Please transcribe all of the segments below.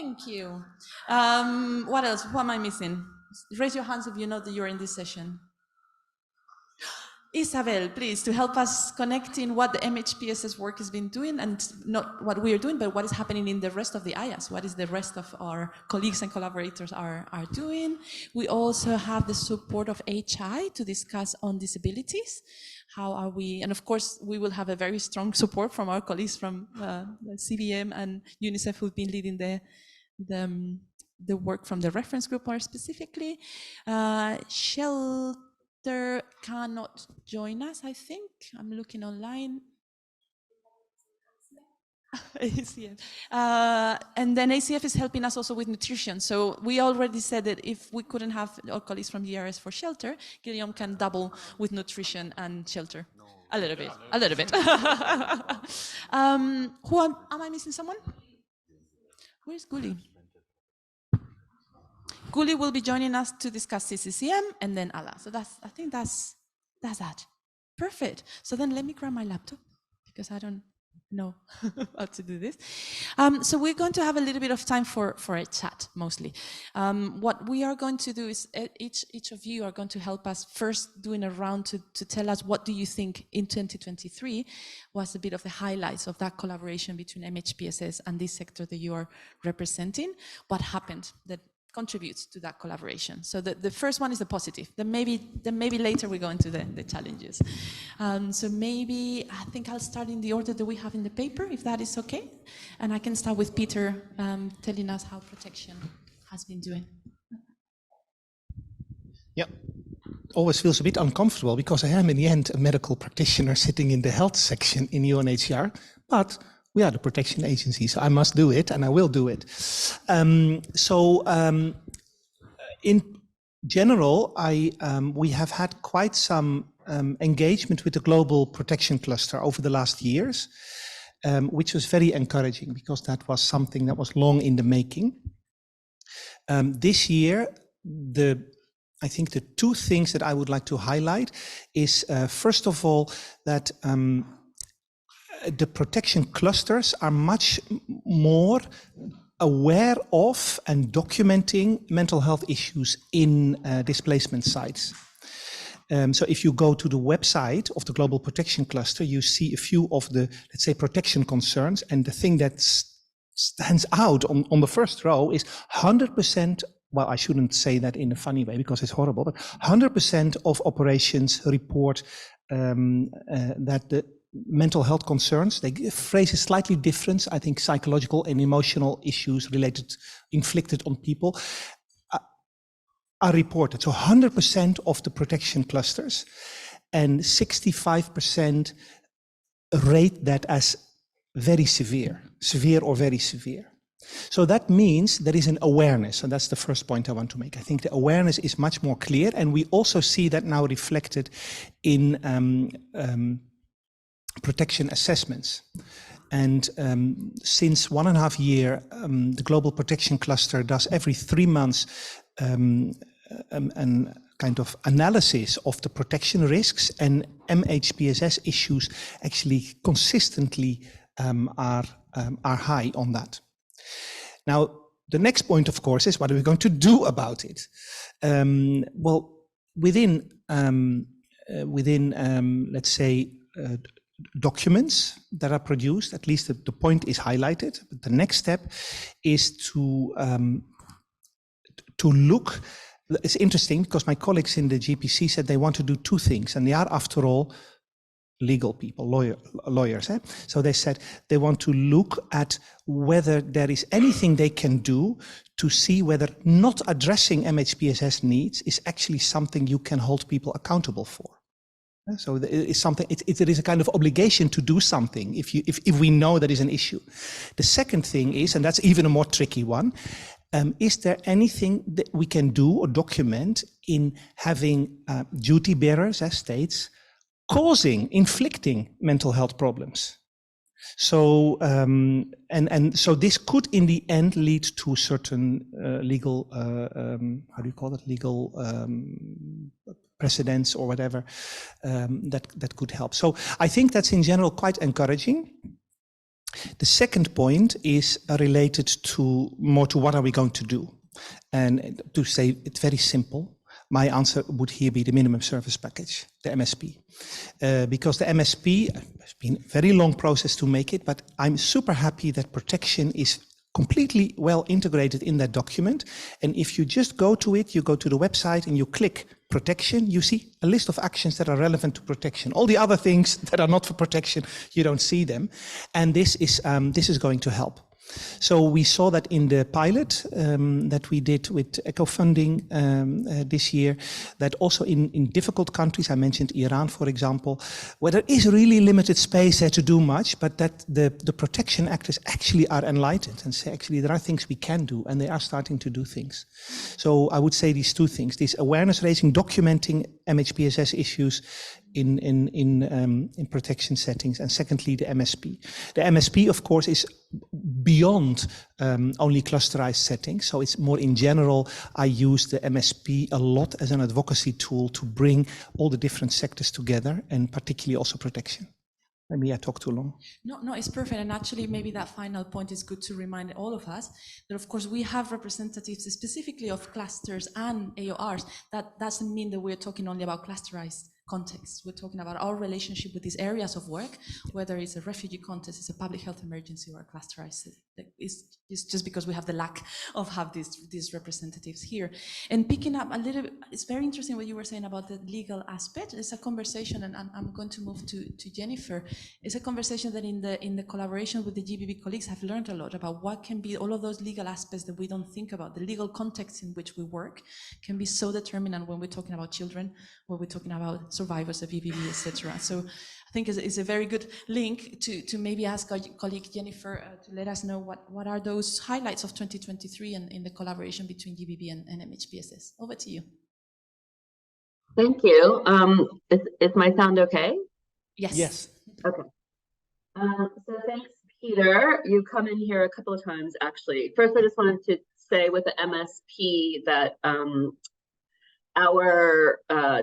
Thank you. What else? Who am I missing? Raise your hands if you know that you're in this session. Isabel, please, to help us connecting what the MHPSS work has been doing, and not what we are doing, but what is happening in the rest of the IAS, what is the rest of our colleagues and collaborators are doing. We also have the support of HI to discuss on disabilities. How are we, and of course, we will have a very strong support from our colleagues from CBM and UNICEF who've been leading the work from the reference group more specifically. Shelter cannot join us, I think. I'm looking online. ACF. And then ACF is helping us also with nutrition. So we already said that if we couldn't have our colleagues from DRS for shelter, Guillaume can double with nutrition and shelter. A little bit, a little bit. Am I missing someone? Where's Guli? Guli will be joining us to discuss CCCM and then Allah. So I think that's that. Perfect. So then let me grab my laptop because I don't know how to do this. So we're going to have a little bit of time for a chat, mostly. What we are going to do is each of you are going to help us first doing a round to tell us what do you think in 2023 was a bit of the highlights of that collaboration between MHPSS and this sector that you are representing. What happened that contributes to that collaboration. So the first one is the positive. Then maybe later we go into the challenges. So maybe I think I'll start in the order that we have in the paper, if that is okay. And I can start with Peter telling us how protection has been doing. Yeah, always feels a bit uncomfortable because I am in the end a medical practitioner sitting in the health section in UNHCR, but we are the protection agency, so I must do it, and I will do it. In general, we have had quite some engagement with the global protection cluster over the last years, which was very encouraging because that was something that was long in the making. This year, I think the two things that I would like to highlight is, first of all, that the protection clusters are much more aware of and documenting mental health issues in displacement sites. So if you go to the website of the Global Protection Cluster, you see a few of the, let's say, protection concerns. And the thing that stands out on the first row is 100%, well, I shouldn't say that in a funny way because it's horrible, but 100% of operations report that the mental health concerns, they phrase it slightly different. I think psychological and emotional issues inflicted on people are reported. So 100% of the protection clusters and 65% rate that as very severe or very severe. So that means there is an awareness, and that's the first point I want to make. I think the awareness is much more clear, and we also see that now reflected in protection assessments. And since 1.5 years, the Global Protection Cluster does every 3 months an kind of analysis of the protection risks, and MHPSS issues actually consistently are high on that. Now, the next point, of course, is what are we going to do about it? Well, within let's say, documents that are produced, at least the point is highlighted. But the next step is to look. It's interesting because my colleagues in the GPC said they want to do two things, and they are, after all, legal people, lawyers. So they said they want to look at whether there is anything they can do to see whether not addressing MHPSS needs is actually something you can hold people accountable for. So it's something. There is a kind of obligation to do something if we know there is an issue. The second thing is, and that's even a more tricky one, is there anything that we can do or document in having duty bearers as states inflicting mental health problems? So so this could in the end lead to certain legal how do you call it, legal precedents or whatever that could help. So I think that's in general quite encouraging. The second point is related to more to what are we going to do? And to say it very simple, my answer would here be the minimum service package, the MSP. Because the MSP has been a very long process to make it, but I'm super happy that protection is completely well integrated in that document. And if you just go to it, you go to the website and you click protection, you see a list of actions that are relevant to protection. All the other things that are not for protection, you don't see them. And this is going to help. So we saw that in the pilot that we did with eco-funding this year, that also in difficult countries, I mentioned Iran, for example, where there is really limited space there to do much, but that the protection actors actually are enlightened and say, actually, there are things we can do, and they are starting to do things. So I would say these two things, this awareness raising, documenting MHPSS issues in protection settings, and secondly, the MSP. The MSP, of course, is beyond only clusterized settings. So it's more in general, I use the MSP a lot as an advocacy tool to bring all the different sectors together, and particularly also protection. Maybe I talked too long. No, it's perfect. And actually, maybe that final point is good to remind all of us that, of course, we have representatives specifically of clusters and AORs. That doesn't mean that we're talking only about clusterized context. We're talking about our relationship with these areas of work, whether it's a refugee context, it's a public health emergency, or a clusterized. It's just because we have the lack of have these representatives here. And picking up a little bit, it's very interesting what you were saying about the legal aspect. It's a conversation, and I'm going to move to Jennifer. It's a conversation that in the collaboration with the GBV colleagues have learned a lot about what can be all of those legal aspects that we don't think about. The legal context in which we work can be so determinant when we're talking about children, when we're talking about survivors of EBV, etc. So I think it's a very good link to maybe ask our colleague Jennifer to let us know what are those highlights of 2023 and in the collaboration between GBV and MHPSS. Over to you. Thank you. Is my sound okay? Yes. Yes. Okay. So thanks, Peter. You've come in here a couple of times, actually. First, I just wanted to say with the MSP that our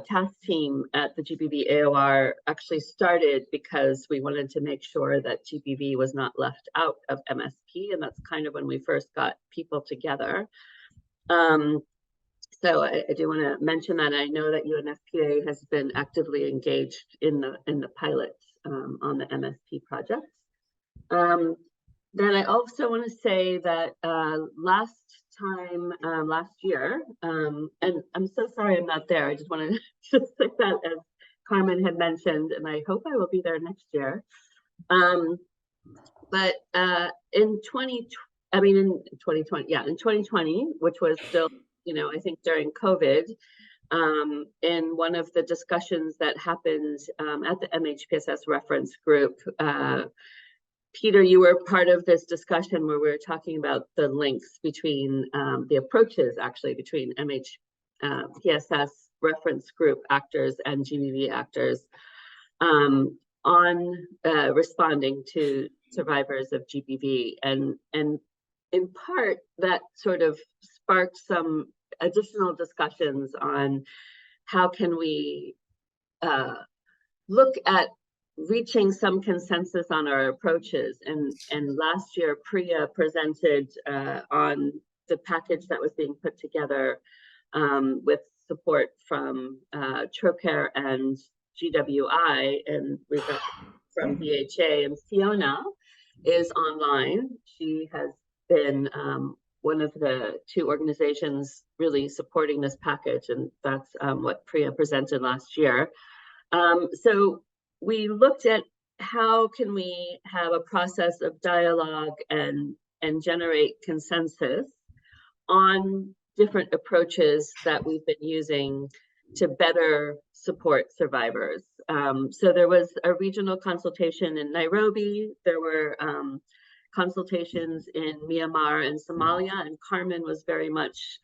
task team at the GBV AOR actually started because we wanted to make sure that GBV was not left out of MSP, and that's kind of when we first got people together. So I do want to mention that. I know that UNFPA has been actively engaged in the pilot on the MSP project. Then I also want to say that last year, and I'm so sorry I'm not there. I just want to just say that, as Carmen had mentioned, and I hope I will be there next year. But in 2020, which was still, I think during COVID, in one of the discussions that happened at the MHPSS Reference Group, Peter, you were part of this discussion where we were talking about the links between the approaches, actually, between MHPSS Reference Group actors and GBV actors on responding to survivors of GBV. And in part, that sort of sparked some additional discussions on how can we look at reaching some consensus on our approaches. And last year, Priya presented on the package that was being put together with support from Türkiye and GWI, and we've got from BHA, and Fiona is online. She has been one of the two organizations really supporting this package, and that's what Priya presented last year. So we looked at how can we have a process of dialogue and generate consensus on different approaches that we've been using to better support survivors. So there was a regional consultation in Nairobi. There were consultations in Myanmar and Somalia, and Carmen was very much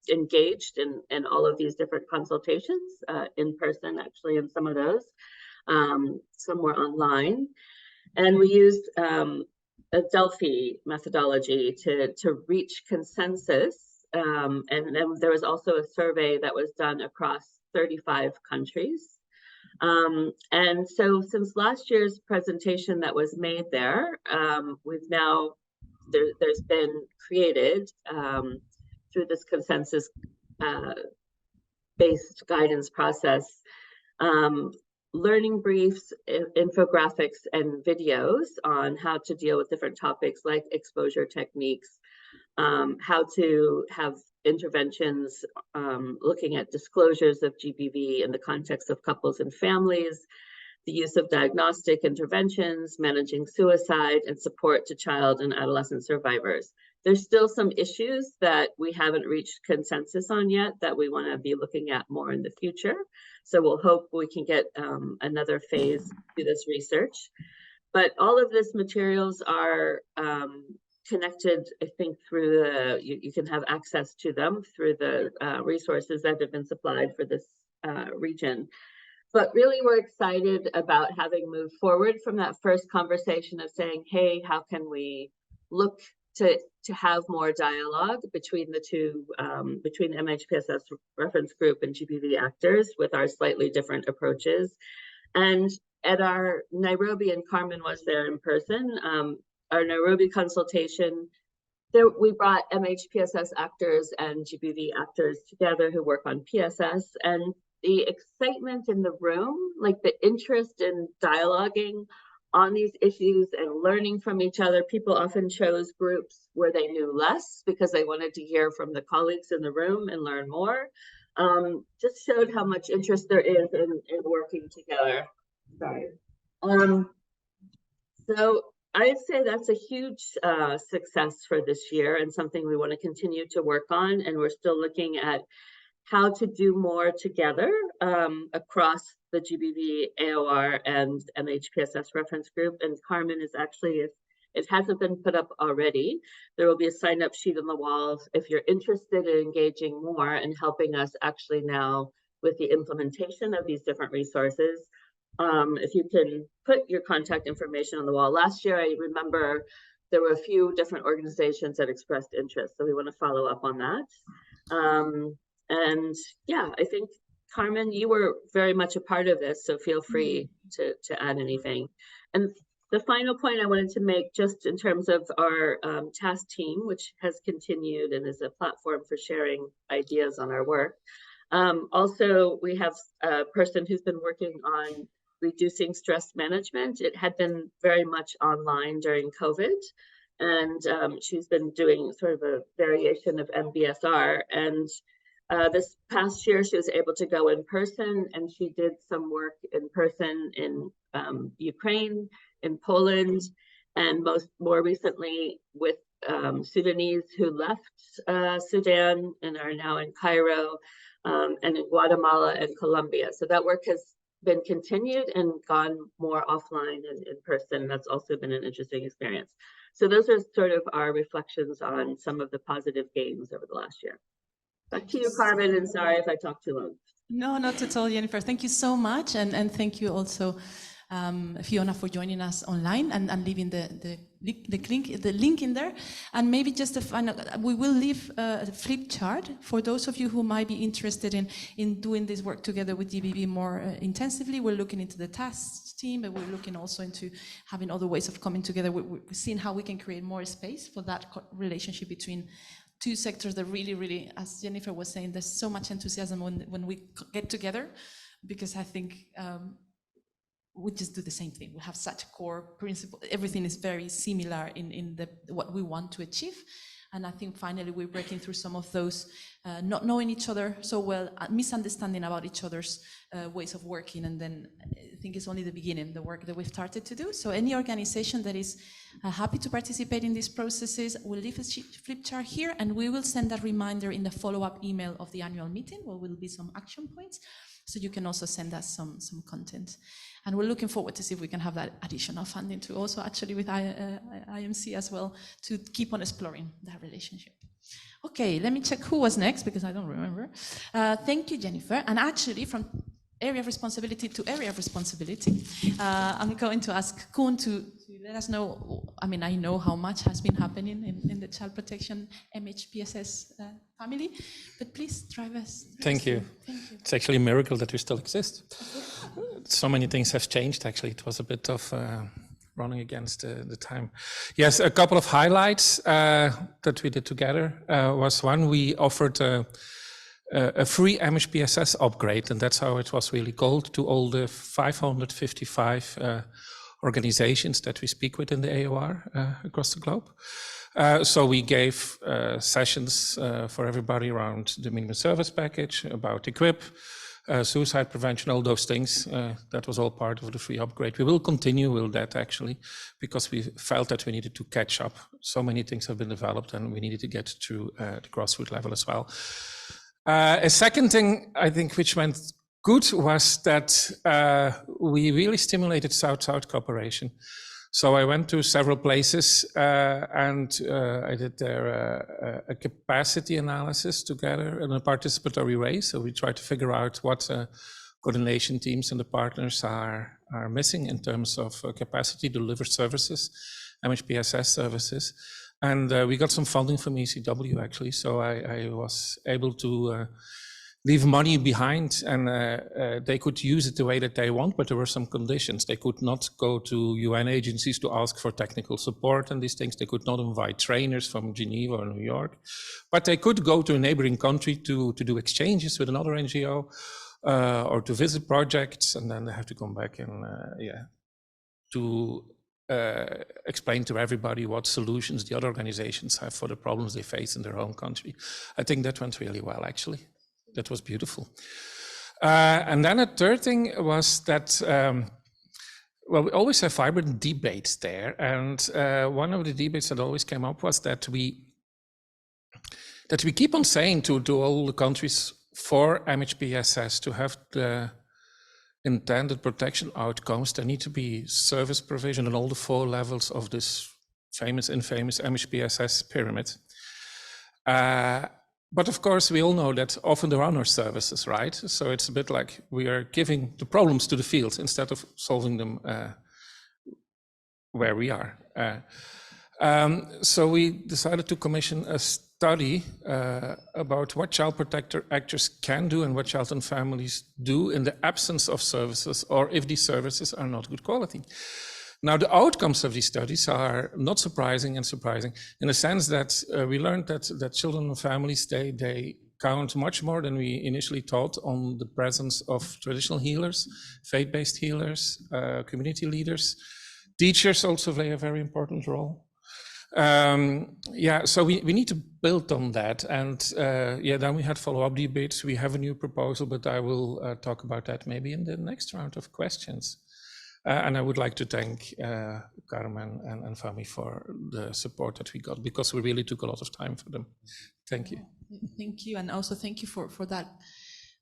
engaged in all of these different consultations, in person, actually, in some of those. Some were online. And we used a Delphi methodology to reach consensus. And then there was also a survey that was done across 35 countries. And so since last year's presentation that was made there, we've now, there's been created through this consensus based guidance process, learning briefs, infographics, and videos on how to deal with different topics like exposure techniques, how to have interventions looking at disclosures of GBV in the context of couples and families, the use of diagnostic interventions, managing suicide, and support to child and adolescent survivors. There's still some issues that we haven't reached consensus on yet that we want to be looking at more in the future. So we'll hope we can get another phase to this research. But all of this materials are connected, I think, through the, you can have access to them through the resources that have been supplied for this region. But really, we're excited about having moved forward from that first conversation of saying, hey, how can we look to have more dialogue between the two, between MHPSS Reference Group and GBV actors with our slightly different approaches. And at our Nairobi, and Carmen was there in person, our Nairobi consultation, there, we brought MHPSS actors and GBV actors together who work on PSS, and the excitement in the room, like the interest in dialoguing on these issues and learning from each other. People often chose groups where they knew less because they wanted to hear from the colleagues in the room and learn more. Just showed how much interest there is in working together. Sorry. So I'd say that's a huge success for this year and something we want to continue to work on. And we're still looking at how to do more together across the GBV, AOR, and MHPSS Reference Group. And Carmen is actually, if it hasn't been put up already, there will be a sign-up sheet on the walls if you're interested in engaging more and helping us actually now with the implementation of these different resources. If you can put your contact information on the wall. Last year, I remember there were a few different organizations that expressed interest, so we want to follow up on that. And yeah, I think, Carmen, you were very much a part of this, so feel free to add anything. And the final point I wanted to make, just in terms of our task team, which has continued and is a platform for sharing ideas on our work. Also, we have a person who's been working on reducing stress management. It had been very much online during COVID, and she's been doing sort of a variation of MBSR. And this past year, she was able to go in person, and she did some work in person in Ukraine, in Poland, and more recently with Sudanese who left Sudan and are now in Cairo, and in Guatemala and Colombia. So that work has been continued and gone more offline and in person. That's also been an interesting experience. So those are sort of our reflections on some of the positive gains over the last year. Back to you, Carmen, and sorry if I talked too long. No, not at all, Jennifer. Thank you so much, and thank you also, Fiona, for joining us online and leaving the link in there. And maybe just a final, we will leave a flip chart for those of you who might be interested in doing this work together with GBV more intensively. We're looking into the tasks team, but we're looking also into having other ways of coming together. We're seeing how we can create more space for that relationship between two sectors that really, as Jennifer was saying, there's so much enthusiasm when we get together, because I think we just do the same thing. We have such core principle. Everything is very similar in what we want to achieve. And I think finally we're breaking through some of those not knowing each other so well, misunderstanding about each other's ways of working. And then I think it's only the beginning, the work that we've started to do. So any organization that is happy to participate in these processes, we'll leave a flip chart here, and we will send that reminder in the follow-up email of the annual meeting, where will be some action points. So you can also send us some content. And we're looking forward to see if we can have that additional funding to also actually with IMC as well, to keep on exploring that relationship. Okay, let me check who was next, because I don't remember. Thank you, Jennifer. And actually, from area of responsibility to area of responsibility, I'm going to ask Koen to let us know. I mean, I know how much has been happening in the child protection MHPSS family, but please drive us. Thank you. Thank you. It's actually a miracle that we still exist. So many things have changed, actually. It was a bit of running against the time. Yes, a couple of highlights that we did together was one, we offered a free MHPSS upgrade, and that's how it was really called, to all the 555 organizations that we speak with in the AOR across the globe. So we gave sessions for everybody around the minimum service package, about equip, suicide prevention, all those things. That was all part of the free upgrade. We will continue with that, actually, because we felt that we needed to catch up. So many things have been developed, and we needed to get to the grassroots level as well. A second thing, I think, which went good was that we really stimulated South-South cooperation. So I went to several places and I did there a capacity analysis together in a participatory way. So we tried to figure out what coordination teams and the partners are missing in terms of capacity to deliver services, MHPSS services. And we got some funding from ECW, actually. So I was able to leave money behind, and they could use it the way that they want, but there were some conditions. They could not go to UN agencies to ask for technical support and these things. They could not invite trainers from Geneva or New York, but they could go to a neighboring country to do exchanges with another NGO or to visit projects, and then they have to come back and to explain to everybody what solutions the other organizations have for the problems they face in their home country. I think that went really well, actually. That was beautiful. And then a third thing was that, well, we always have vibrant debates there. And one of the debates that always came up was that we keep on saying to all the countries for MHPSS to have the intended protection outcomes, there need to be service provision on all the 4 levels of this famous, infamous MHPSS pyramid. But of course, we all know that often there are no services, right? So it's a bit like we are giving the problems to the field instead of solving them where we are. So we decided to commission a study about what child protector actors can do and what child and families do in the absence of services, or if these services are not good quality. Now, the outcomes of these studies are not surprising and surprising in the sense that we learned that children and families, they count much more than we initially thought on the presence of traditional healers, faith-based healers, community leaders. Teachers also play a very important role. So we need to build on that. And then we had follow-up debates. We have a new proposal, but I will talk about that maybe in the next round of questions. And I would like to thank Carmen and Fami for the support that we got, because we really took a lot of time for them. Thank you. Thank you, and also thank you for that.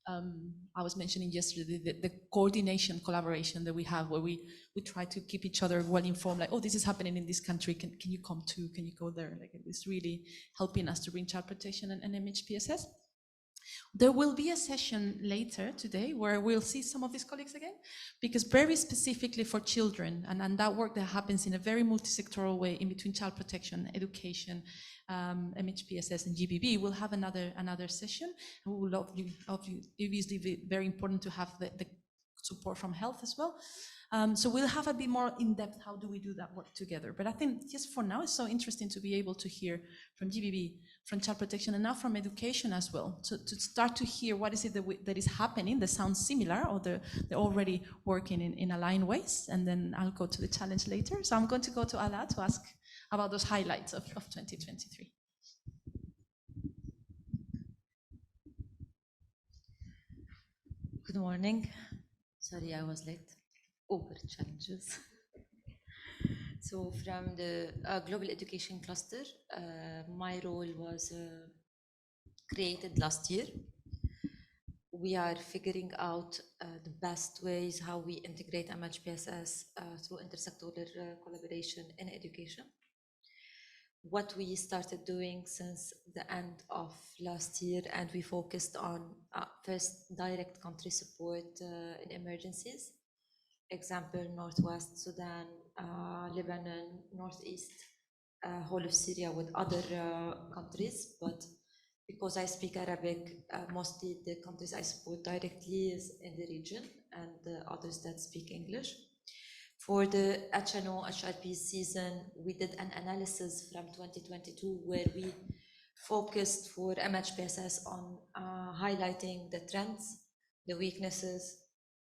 I was mentioning yesterday the coordination, collaboration that we have, where we try to keep each other well informed, like, oh, this is happening in this country, can you come too, can you go there? Like, it's really helping us to bring child protection and MHPSS. There will be a session later today where we'll see some of these colleagues again, because very specifically for children and that work that happens in a very multi-sectoral way in between child protection, education, MHPSS and GBV, we'll have another session, and we will obviously be very important to have the support from health as well. So we'll have a bit more in-depth, how do we do that work together. But I think just for now, it's so interesting to be able to hear from GBV, from child protection, and now from education as well, to start to hear what is it that is happening that sounds similar, or they're already working in aligned ways. And then I'll go to the challenge later. So I'm going to go to Ala to ask about those highlights of 2023. Good morning. Sorry, I was late. Over challenges. So from the Global Education Cluster, my role was created last year. We are figuring out the best ways how we integrate MHPSS through intersectoral collaboration in education. What we started doing since the end of last year, and we focused on first direct country support in emergencies. Example, Northwest Sudan, Lebanon, Northeast, whole of Syria with other countries, but because I speak Arabic, mostly the countries I support directly is in the region and the others that speak English. For the HNO HRP season, we did an analysis from 2022 where we focused for MHPSS on highlighting the trends, the weaknesses,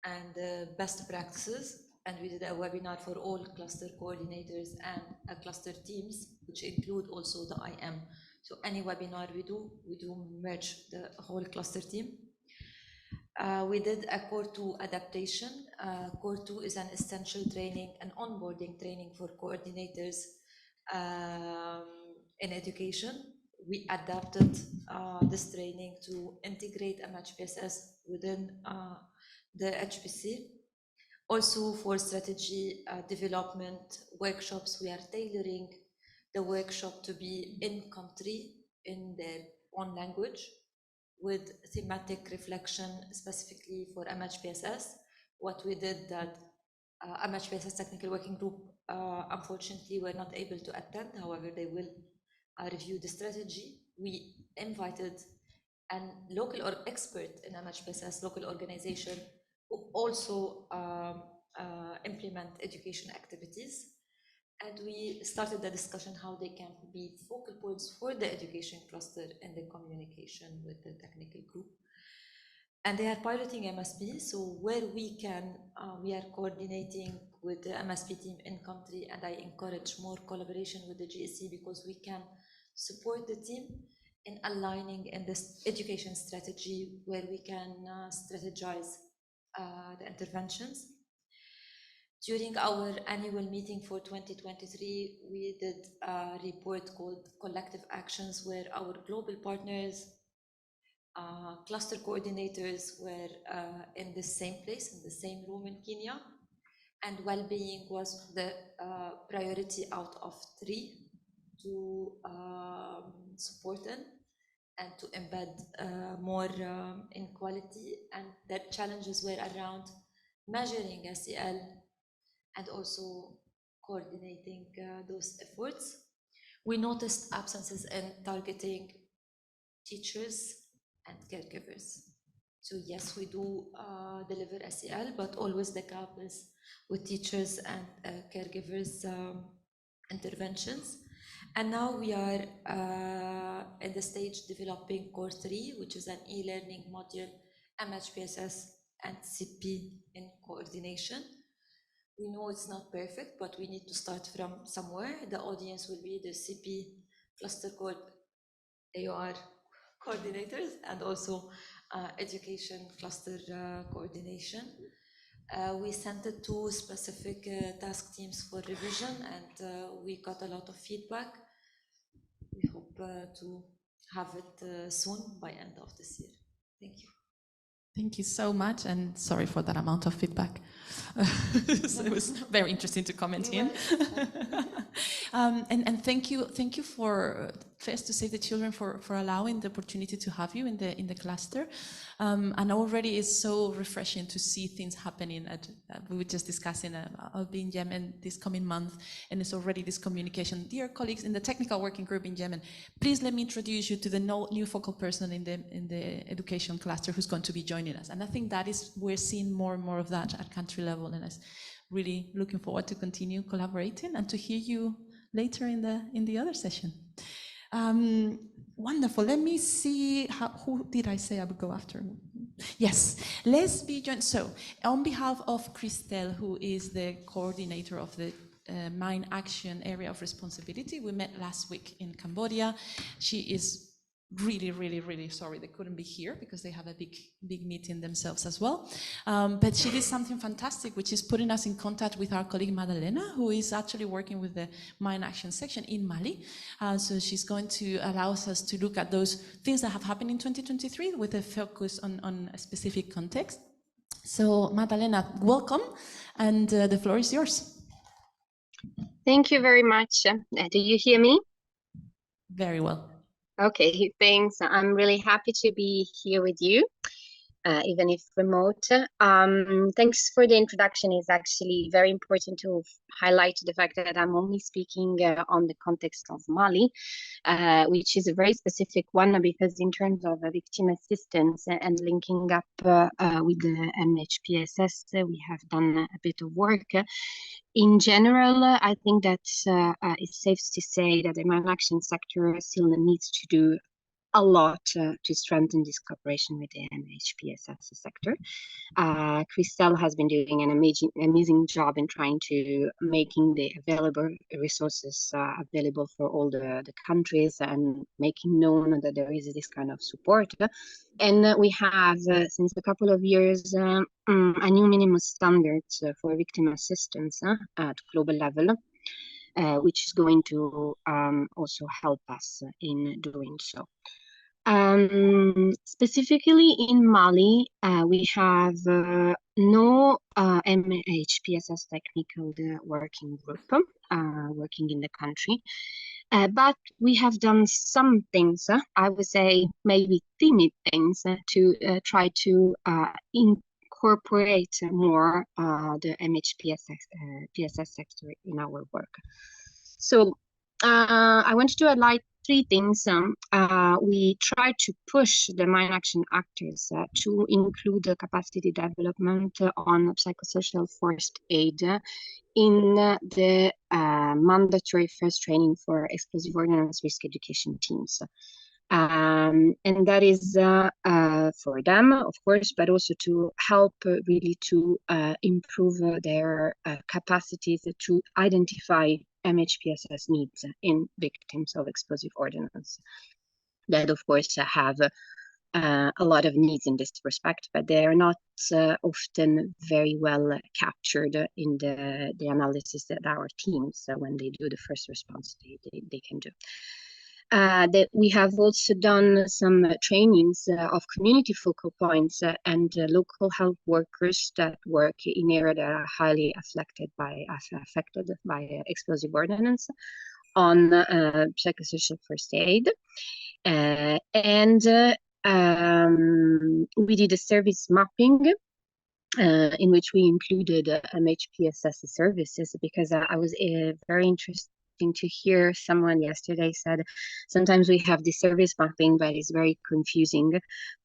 and the best practices. And we did a webinar for all cluster coordinators and cluster teams, which include also the IM. So any webinar we do merge the whole cluster team. We did a Core 2 adaptation. Core 2 is an essential training and onboarding training for coordinators in education. We adapted this training to integrate MHPSS within the HPC. Also for strategy development workshops, we are tailoring the workshop to be in country in their own language with thematic reflection specifically for MHPSS. What we did that MHPSS Technical Working Group unfortunately were not able to attend, however they will review the strategy. We invited a local or expert in MHPSS local organization who also implement education activities. And we started the discussion how they can be focal points for the education cluster in the communication with the technical group. And they are piloting MSP, so where we can, we are coordinating with the MSP team in country, and I encourage more collaboration with the GSC because we can support the team in aligning in this education strategy where we can strategize the interventions. During our annual meeting for 2023, we did a report called Collective Actions, where our global partners, cluster coordinators were in the same place, in the same room in Kenya, and well-being was the priority out of 3 to support them and to embed more inequality. And the challenges were around measuring SEL and also coordinating those efforts. We noticed absences in targeting teachers and caregivers. So yes, we do deliver SEL, but always the gap is with teachers and caregivers interventions. And now we are in the stage developing Core 3, which is an e-learning module, MHPSS and CP in coordination. We know it's not perfect, but we need to start from somewhere. The audience will be the CP cluster AOR coordinators and also education cluster coordination. We sent it to specific task teams for revision, and we got a lot of feedback. We hope to have it soon by end of this year. Thank you. Thank you so much, and sorry for that amount of feedback. So it was very interesting to comment in. And thank you for first to Save the Children for allowing the opportunity to have you in the cluster. And already it's so refreshing to see things happening. We were just discussing. I'll be in Yemen this coming month, and it's already this communication. Dear colleagues in the technical working group in Yemen, please let me introduce you to the new focal person in the education cluster who's going to be joining us. And I think that is, we're seeing more and more of that at country level, and I'm really looking forward to continue collaborating and to hear you later in the other session. Wonderful. Let me see who did I say I would go after? Yes, let's be joined. So on behalf of Christelle, who is the coordinator of the Mine Action Area of Responsibility, we met last week in Cambodia. She is really sorry they couldn't be here because they have a big meeting themselves as well. But she did something fantastic, which is putting us in contact with our colleague Madalena, who is actually working with the Mine Action section in Mali. So she's going to allow us to look at those things that have happened in 2023 with a focus on a specific context. So Madalena, welcome, and the floor is yours. Thank you very much. Do you hear me? Very well. Okay, thanks. I'm really happy to be here with you. even if remote. Thanks for the introduction. It's actually very important to highlight the fact that I'm only speaking on the context of Mali, which is a very specific one, because in terms of victim assistance and linking up with the MHPSS, we have done a bit of work. In general, I think that it's safe to say that the human action sector still needs to do a lot to strengthen this cooperation with the MHPSS sector. Christelle has been doing an amazing job in trying to making the available resources available for all the countries and making known that there is this kind of support. And we have, since a couple of years, a new minimum standard for victim assistance at global level, which is going to also help us in doing so. Specifically in Mali, we have no MHPSS technical working group working in the country, but we have done some things, I would say maybe timid things, to try to incorporate more the MHPSS sector in our work. So I wanted to highlight three things. We try to push the mine action actors to include the capacity development on psychosocial first aid in the mandatory first training for explosive ordnance risk education teams. And that is for them, of course, but also to help really to improve their capacities to identify MHPSS needs in victims of explosive ordnance that, of course, have a lot of needs in this respect, but they are not often very well captured in the analysis that our teams, when they do the first response, they can do. That we have also done some trainings of community focal points and local health workers that work in areas that are highly affected by explosive ordnance on psychosocial first aid. And we did a service mapping in which we included MHPSS services, because I was very interested to hear someone yesterday said sometimes we have the service mapping, but it's very confusing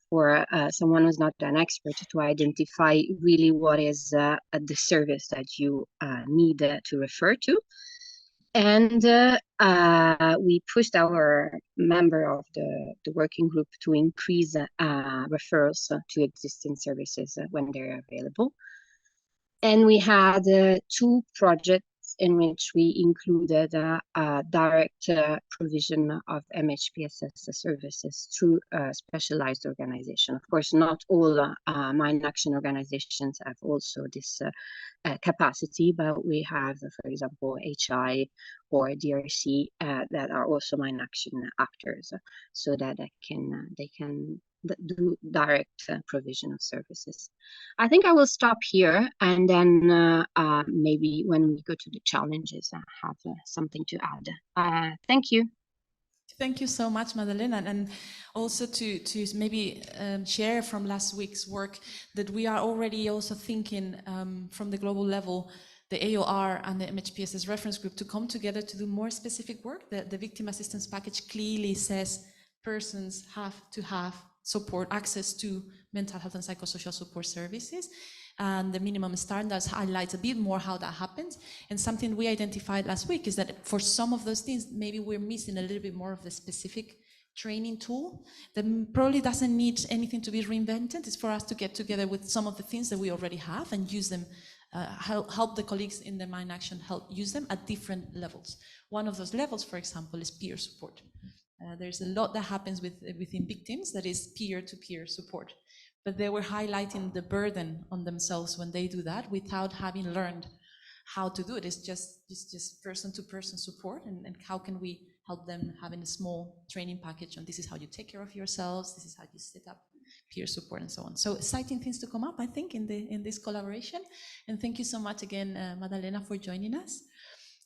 for someone who's not an expert to identify really what is the service that you need to refer to. And we pushed our member of the working group to increase referrals to existing services when they're available. And we had 2 projects in which we included direct provision of MHPSS services through a specialized organization. Of course, not all mine action organizations have also this capacity, but we have, for example, HI or DRC that are also mine action actors, so that they can do direct provision of services. I think I will stop here, and then maybe when we go to the challenges, I have something to add. Thank you. Thank you so much, Madalena, and also to maybe share from last week's work that we are already also thinking from the global level, the AOR and the MHPSS Reference Group, to come together to do more specific work. The victim assistance package clearly says persons have to have support, access to mental health and psychosocial support services. And the minimum standards highlights a bit more how that happens. And something we identified last week is that for some of those things, maybe we're missing a little bit more of the specific training tool that probably doesn't need anything to be reinvented. It's for us to get together with some of the things that we already have and use them, help the colleagues in the mine action help use them at different levels. One of those levels, for example, is peer support. There's a lot that happens within victims that is peer-to-peer support, but they were highlighting the burden on themselves when they do that without having learned how to do it. It's just person-to-person support, and how can we help them having a small training package on this is how you take care of yourselves, this is how you set up peer support, and so on. So exciting things to come up, I think, in this collaboration. And thank you so much again, Madalena, for joining us.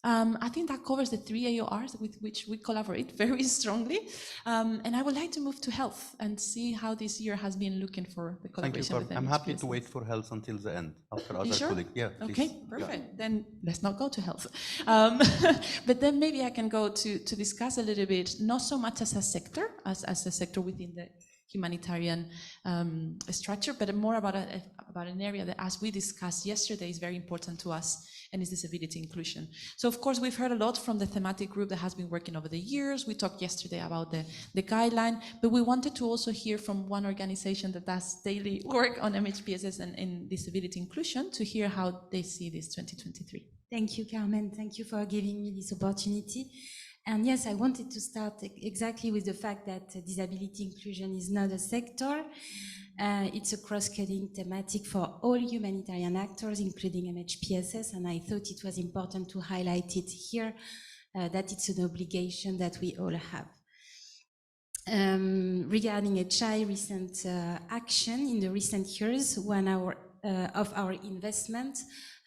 I think that covers the 3 AORs with which we collaborate very strongly. And I would like to move to health and see how this year has been looking for the collaboration with I'm happy to MHPSS. wait for health until the end, after other Sure? colleagues. Yeah, please. Okay, perfect. Yeah. Then let's not go to health. But then maybe I can go to discuss a little bit, not so much as a sector, as a sector within the humanitarian structure, but more about an area that, as we discussed yesterday, is very important to us, and is disability inclusion. So of course, we've heard a lot from the thematic group that has been working over the years. We talked yesterday about the guideline, but we wanted to also hear from one organization that does daily work on MHPSS and in disability inclusion, to hear how they see this 2023. Thank you, Carmen. Thank you for giving me this opportunity. And yes, I wanted to start exactly with the fact that disability inclusion is not a sector. It's a cross-cutting thematic for all humanitarian actors, including MHPSS, and I thought it was important to highlight it here, that it's an obligation that we all have. Regarding HI recent action in the recent years, one of our investment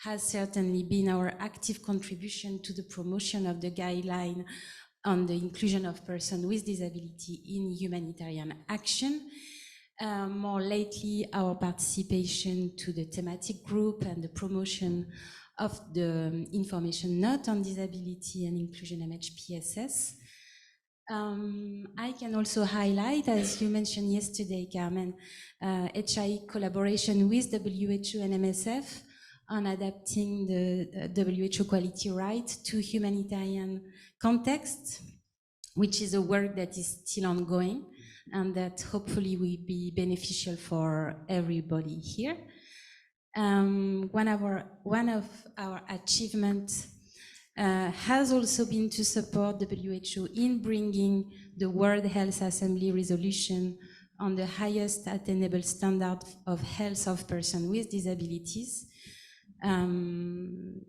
has certainly been our active contribution to the promotion of the guideline on the inclusion of persons with disability in humanitarian action. More lately, our participation to the thematic group and the promotion of the information note on disability and inclusion MHPSS. I can also highlight, as you mentioned yesterday, Carmen, HI collaboration with WHO and MSF on adapting the WHO quality right to humanitarian context, which is a work that is still ongoing and that hopefully will be beneficial for everybody here. One of our achievements has also been to support WHO in bringing the World Health Assembly resolution on the highest attainable standard of health of persons with disabilities. And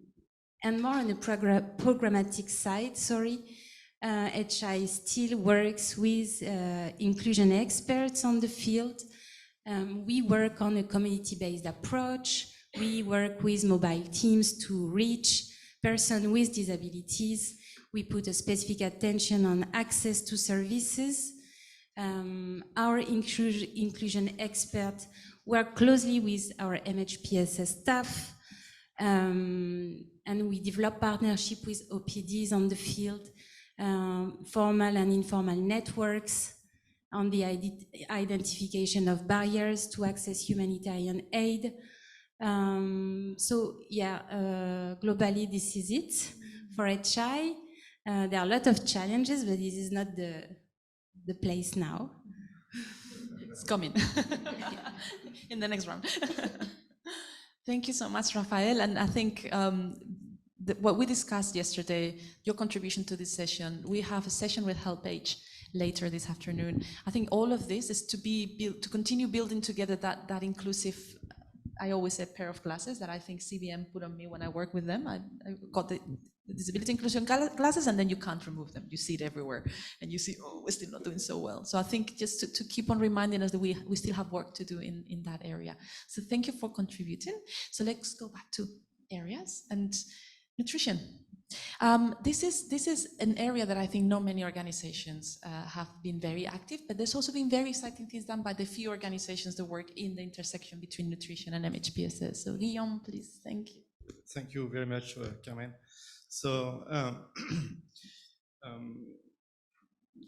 more on the programmatic side, HI still works with inclusion experts on the field. We work on a community-based approach. We work with mobile teams to reach persons with disabilities. We put a specific attention on access to services. Our inclusion experts work closely with our MHPSS staff, and we develop partnership with OPDs on the field, formal and informal networks on the identification of barriers to access humanitarian aid. Globally, this is it for HI. There are a lot of challenges, but this is not the place now. It's coming in the next round. Thank you so much, Rafael. And I think what we discussed yesterday, your contribution to this session, we have a session with HelpAge later this afternoon. I think all of this is to continue building together that inclusive, I always say, pair of glasses that I think CBM put on me when I work with them. I got the disability inclusion glasses, and then you can't remove them. You see it everywhere, and you see, oh, we're still not doing so well. So I think just to keep on reminding us that we still have work to do in that area. So thank you for contributing. So let's go back to areas and nutrition. This is an area that I think not many organizations have been very active, but there's also been very exciting things done by the few organizations that work in the intersection between nutrition and MHPSS. So Guillaume, please, thank you. Thank you very much, Carmen. So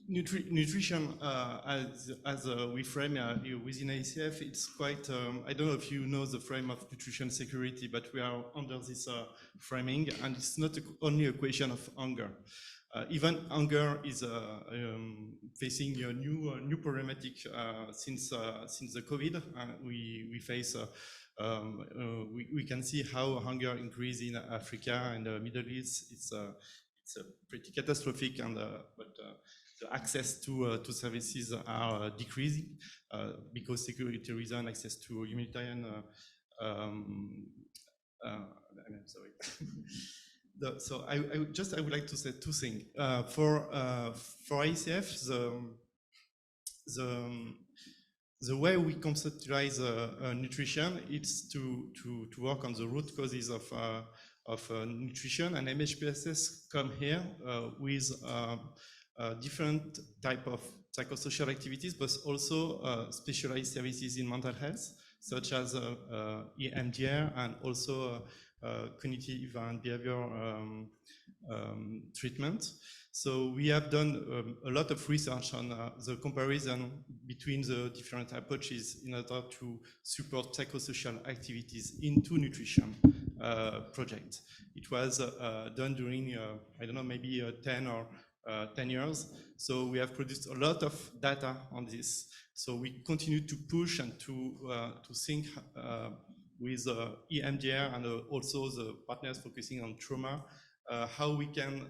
nutrition, as we frame within ICF, it's quite, I don't know if you know the frame of nutrition security, but we are under this framing, and it's not only a question of hunger. Even hunger is facing a new problematic since the COVID. We face, we can see how hunger increase in Africa and the Middle East. It's pretty catastrophic, and but the access to services are decreasing because security reason, access to humanitarian. I'm sorry. So I would like to say two things. For ICF, the way we conceptualize nutrition, it's to work on the root causes of nutrition, and MHPSS come here with different type of psychosocial activities, but also specialized services in mental health, such as EMDR and also cognitive and behavioral treatment. So we have done a lot of research on the comparison between the different approaches in order to support psychosocial activities into nutrition project. It was done during, I don't know, maybe 10 years. So we have produced a lot of data on this. So we continue to push and to think with EMDR and also the partners focusing on trauma, how we can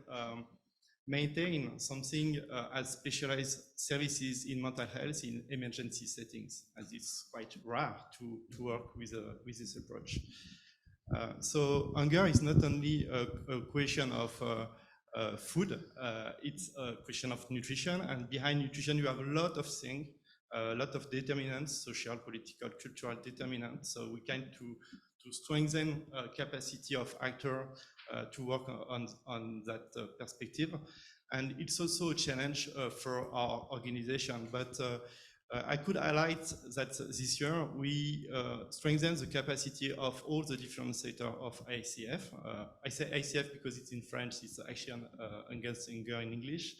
maintain something as specialized services in mental health in emergency settings, as it's quite rare to work with this approach. So hunger is not only a question of food, it's a question of nutrition, and behind nutrition you have a lot of things, a lot of determinants, social, political, cultural determinants. So we can to strengthen capacity of actor to work on that perspective. And it's also a challenge for our organization, but I could highlight that this year we strengthened the capacity of all the different sectors of ICF. I say ICF because it's in French, it's Action Against Hunger in English.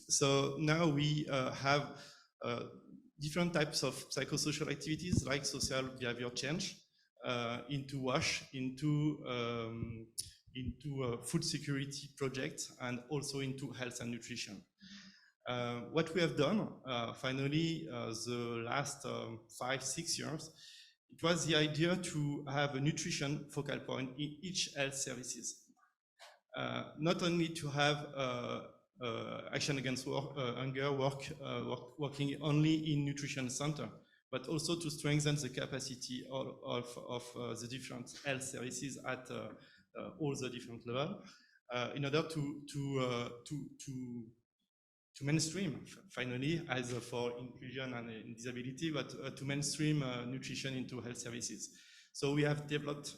So now we have different types of psychosocial activities like social behavior change, into WASH, into food security projects, and also into health and nutrition. What we have done, finally, the last 5-6 years, it was the idea to have a nutrition focal point in each health services. Not only to have Action Against Hunger working only in nutrition center, but also to strengthen the capacity of the different health services at all the different levels, in order to mainstream, finally, as for inclusion and disability, but to mainstream nutrition into health services. So we have developed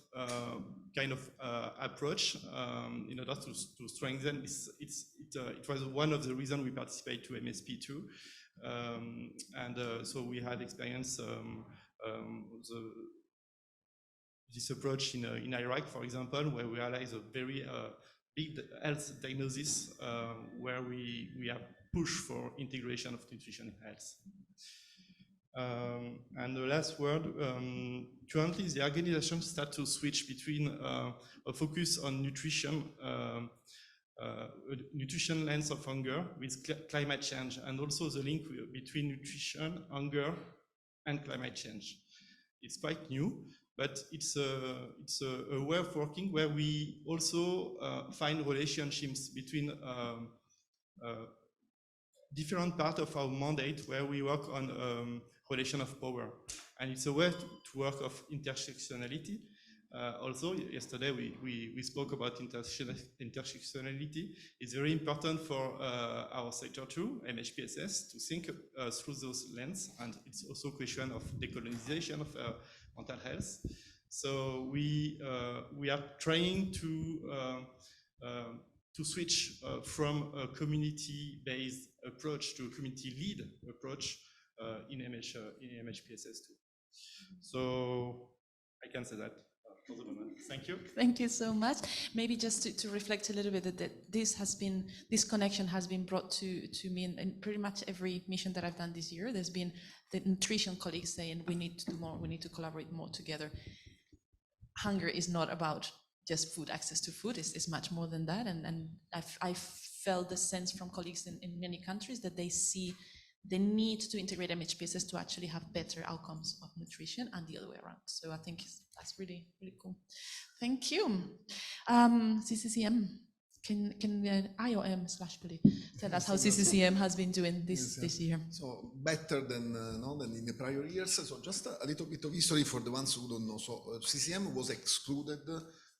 kind of approach in order to strengthen this. It was one of the reasons we participate to MSP too. So we had experienced this approach in Iraq, for example, where we realized a very big health diagnosis where we have pushed for integration of nutrition in health. And the last word, currently the organization start to switch between a focus on nutrition, nutrition lens of hunger with climate change, and also the link between nutrition, hunger, and climate change. It's quite new, but it's a way of working where we also find relationships between different parts of our mandate, where we work on relation of power, and it's a way to work of intersectionality. Also, yesterday we spoke about intersectionality. It's very important for our sector too, MHPSS, to think through those lenses, and it's also a question of decolonization of mental health. So we are trying to switch from a community-based approach to a community-led approach in MHPSS too. So I can say that for the moment. Thank you. Thank you so much. Maybe just to reflect a little bit that this connection has been brought to me in pretty much every mission that I've done this year. There's been the nutrition colleagues saying we need to do more, we need to collaborate more together. Hunger is not about just food, access to food, is much more than that. And I've felt the sense from colleagues in many countries that they see the need to integrate MHPSS to actually have better outcomes of nutrition and the other way around. So I think that's really, really cool. Thank you. CCCM, can IOM/Poli tell us how CCCM has been doing this year? So better than in the prior years. So just a little bit of history for the ones who don't know. So CCM was excluded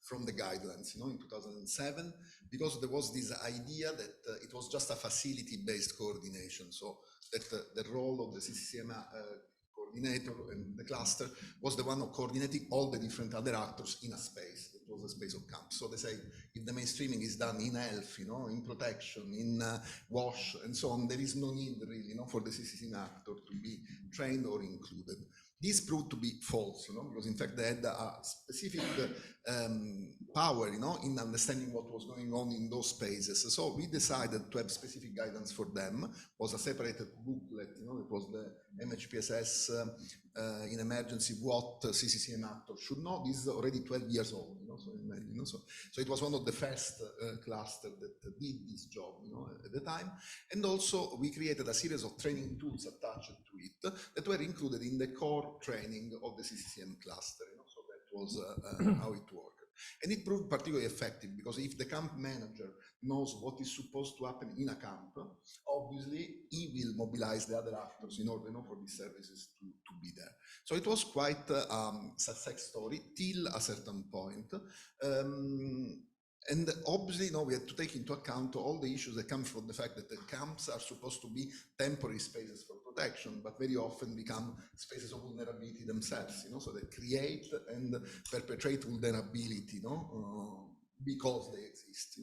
from the guidelines, in 2007, because there was this idea that it was just a facility-based coordination. So that the role of the CCCM coordinator, and the cluster was the one of coordinating all the different other actors in a space. It was a space of camp. So they say if the mainstreaming is done in health, in protection, in WASH, and so on, there is no need really, for the CCCM actor to be trained or included. This proved to be false, because in fact they had a specific power, in understanding what was going on in those spaces. So we decided to have specific guidance for them. It was a separated booklet, it was the MHPSS in emergency, what CCCM actors should know. This is already 12 years old, so imagine, so it was one of the first clusters that did this job, at the time. And also we created a series of training tools attached to it that were included in the core training of the CCCM cluster, so that was how it worked. And it proved particularly effective because if the camp manager knows what is supposed to happen in a camp, obviously he will mobilize the other actors in order for these services to be there. So it was quite a success story till a certain point. And obviously, we had to take into account all the issues that come from the fact that the camps are supposed to be temporary spaces for protection, but very often become spaces of vulnerability themselves, so they create and perpetrate vulnerability, because they exist.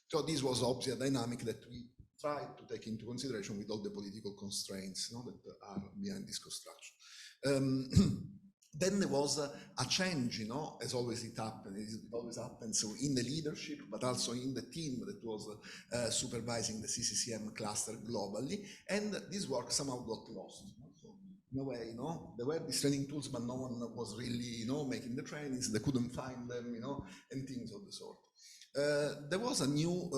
So this was obviously a dynamic that we tried to take into consideration with all the political constraints that are behind this construction. Then there was a change, as always it always happens, so in the leadership, but also in the team that was supervising the CCCM cluster globally, and this work somehow got lost. So in a way, there were these training tools, but no one was really, making the trainings. They couldn't find them, and things of the sort. There was a new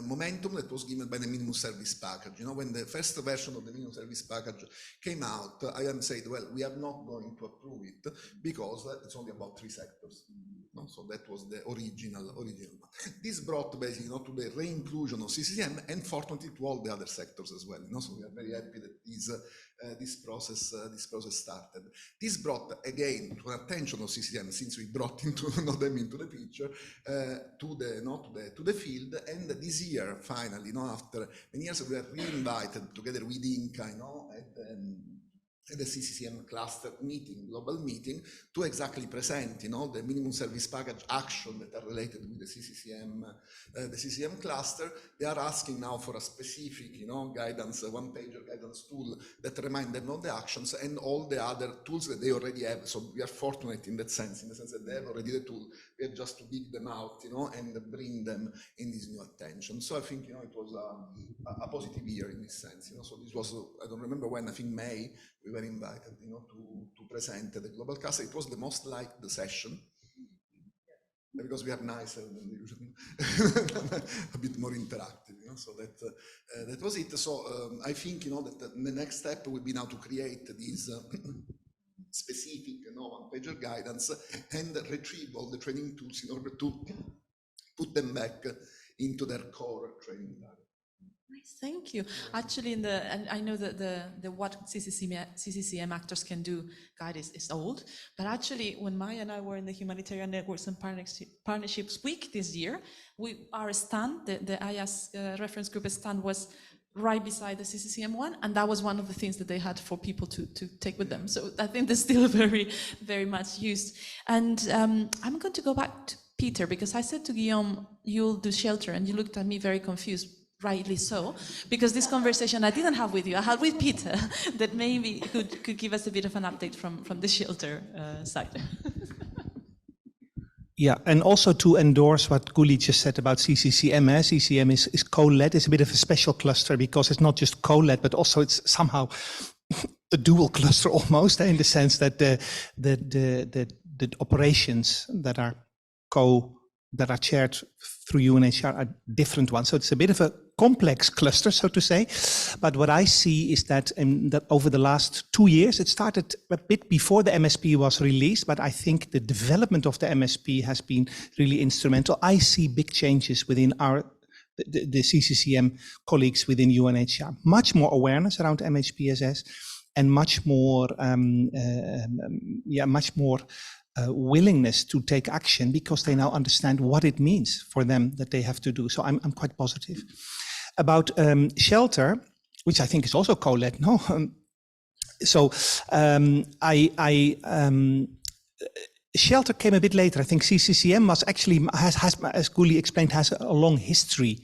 momentum that was given by the minimum service package. When the first version of the minimum service package came out, IAM said, well, we are not going to approve it because it's only about 3 sectors. So that was the original one. This brought basically to the re-inclusion of CCCM and fortunately to all the other sectors as well. So we are very happy that this process started. This brought again to the attention of CCCM, since we brought them into the picture, to the field. And this year, finally, after many years, we were re-invited together with INCA, at the CCCM cluster meeting, global meeting, to exactly present, the minimum service package action that are related with the CCCM cluster. They are asking now for a specific, guidance, one-pager guidance tool that remind them of the actions and all the other tools that they already have. So we are fortunate in the sense that they have already the tool. We have just to dig them out, and bring them in this new attention. So I think, it was a positive year in this sense. So this was, I don't remember when, I think May, we were invited, to present at the global cluster. It was the most liked session because we are nicer than usually, a bit more interactive. So that was it. So I think that the next step will be now to create these specific one-pager guidance and retrieve all the training tools in order to put them back into their core training area. Nice, thank you. Actually, and I know that the what CCCM actors can do guide is old, but actually when Maya and I were in the Humanitarian Networks and Partnerships Week this year, our stand, the IASC Reference Group stand was right beside the CCCM one, and that was one of the things that they had for people to take with them. So I think they're still very, very much used. And I'm going to go back to Peter, because I said to Guillaume, you'll do shelter, and you looked at me very confused. Rightly so, because this conversation I didn't have with you, I had with Peter, that maybe could give us a bit of an update from the shelter side. Yeah, and also to endorse what Guli just said about CCCM. CCM is co-led. It's a bit of a special cluster because it's not just co-led, but also it's somehow a dual cluster almost, in the sense that the operations that are chaired through UNHCR are different ones. So it's a bit of a complex cluster, so to say. But what I see is that over the last 2 years, it started a bit before the MSP was released, but I think the development of the MSP has been really instrumental. I see big changes within the CCCM colleagues within UNHCR. Much more awareness around MHPSS and much more willingness to take action, because they now understand what it means for them that they have to do. So I'm quite positive. About shelter, which I think is also co-led. No, So shelter came a bit later. I think CCCM was actually, as Guli explained, has a long history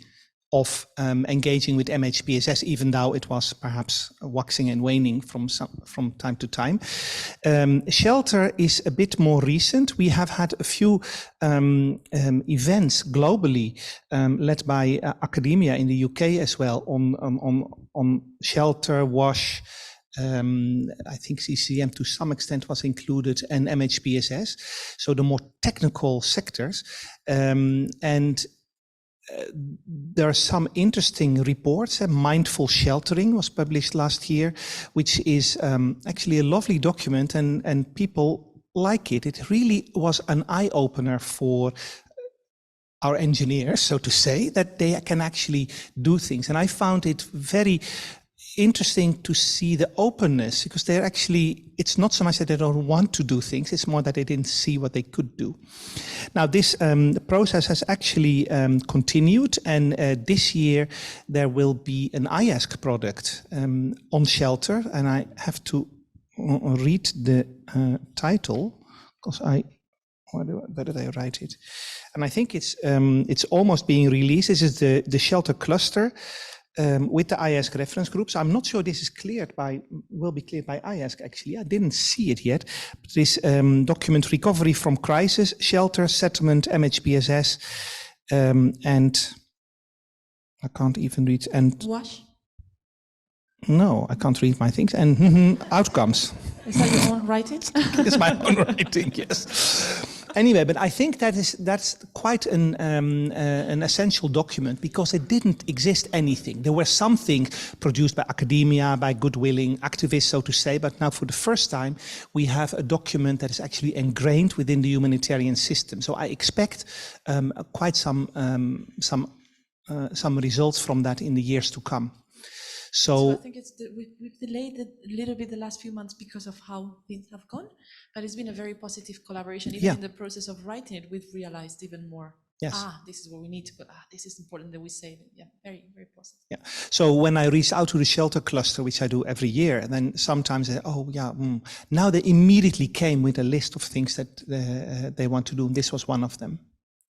of engaging with MHPSS, even though it was perhaps waxing and waning from time to time. Shelter is a bit more recent. We have had a few events globally led by academia in the UK as well on shelter, WASH. I think CCM to some extent was included, and MHPSS, so the more technical sectors. There are some interesting reports. Mindful Sheltering was published last year, which is actually a lovely document, and people like it. It really was an eye-opener for our engineers, so to say, that they can actually do things. And I found it very interesting to see the openness, because they're actually, it's not so much that they don't want to do things, it's more that they didn't see what they could do. Now this process has actually continued, and this year there will be an IASC product on shelter, and I have to read the title, because where did I write it? And I think it's almost being released. This is the shelter cluster, with the IASC reference group. So I'm not sure this is will be cleared by IASC actually. I didn't see it yet. But this document, Recovery from Crisis, Shelter, Settlement, MHPSS, and I can't even read. And WASH? No, I can't read my things. And outcomes. Is that your own writing? It's my own writing, yes. Anyway, but I think that's quite an essential document, because it didn't exist anything. There were something produced by academia, by good-willing activists, so to say, but now for the first time we have a document that is actually ingrained within the humanitarian system. So I expect quite some results from that in the years to come. So I think we've delayed it a little bit the last few months because of how things have gone, but it's been a very positive collaboration. Even in the process of writing it, we've realized even more. Yes. This is what we need to put. This is important that we say it. Yeah, very, very positive. Yeah. So when I reach out to the shelter cluster, which I do every year, and then sometimes they, now they immediately came with a list of things that they want to do. And this was one of them.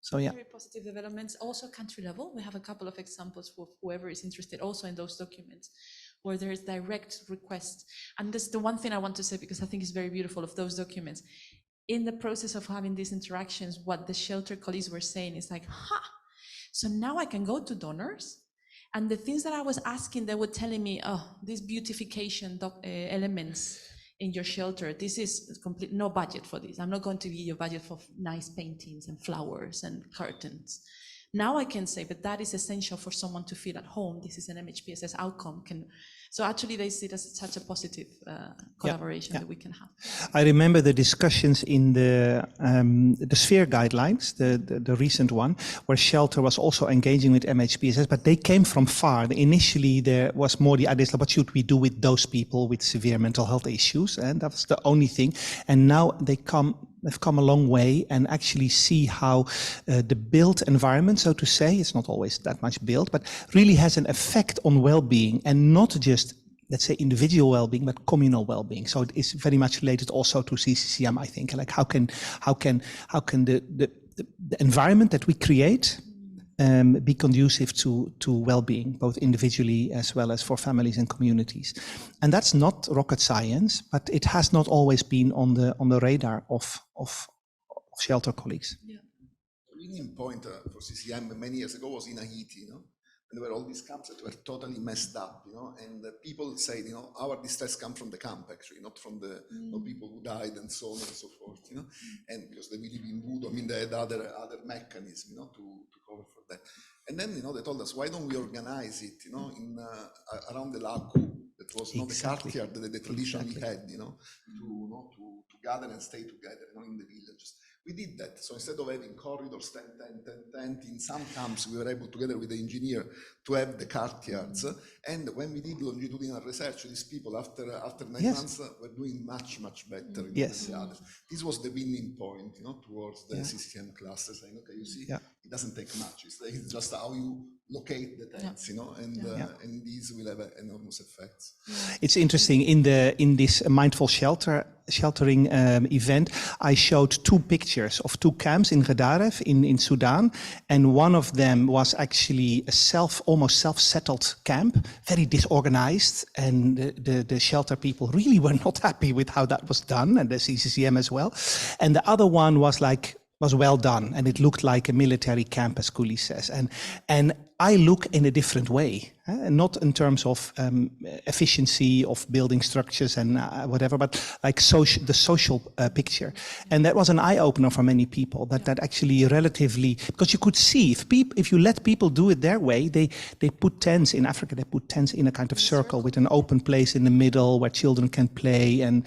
So yeah. Very positive developments. Also country level, we have a couple of examples for whoever is interested also in those documents where there is direct request. And this is the one thing I want to say, because I think it's very beautiful of those documents. In the process of having these interactions, what the shelter colleagues were saying is like, so now I can go to donors, and the things that I was asking, they were telling me, these beautification elements in your shelter, this is complete, no budget for this. I'm not going to give you a budget for nice paintings and flowers and curtains. Now I can say, but that is essential for someone to feel at home. This is an MHPSS outcome. So actually they see it as such a positive collaboration that we can have. I remember the discussions in the sphere guidelines, the recent one, where shelter was also engaging with MHPSS, but they came from far. Initially there was more the idea, what should we do with those people with severe mental health issues? And that was the only thing. And now they've come a long way and actually see how the built environment, so to say, it's not always that much built, but really has an effect on well-being, and not just, let's say, individual well-being, but communal well-being. So it is very much related also to CCCM, I think. Like how can the environment that we create be conducive to well-being, both individually as well as for families and communities. And that's not rocket science, but it has not always been on the radar of shelter colleagues. Yeah. The winning point for CCM many years ago was in Haiti, and there were all these camps that were totally messed up, and people said, our distress comes from the camp, actually, not from the people who died and so on and so forth, and because they believe in voodoo, they had other mechanisms, to cover for that. And then, they told us, why don't we organize it, around the laku, that was not the courtyard that they traditionally had, to gather and stay together, in the villages. We did that. So instead of having corridors, tent, in some camps, we were able, together with the engineer, to have the courtyards. And when we did longitudinal research, these people, after 9 months, were doing much, much better than the others. This was the winning point, towards the CCM cluster, saying, okay, you see, it doesn't take much. It's just how you locate the tents, and these will have enormous effects. It's interesting, in this mindful sheltering event, I showed 2 pictures of 2 camps in Gedaref in Sudan, and one of them was actually a almost self-settled camp, very disorganized, and the shelter people really were not happy with how that was done, and the CCCM as well. And the other one was well done, and it looked like a military camp, as Kuli says. And I look in a different way, not in terms of efficiency of building structures and whatever, but like the social picture. And that was an eye-opener for many people, that actually relatively, because you could see, if you let people do it their way, they put tents in Africa, they put tents in a kind of circle with an open place in the middle where children can play, and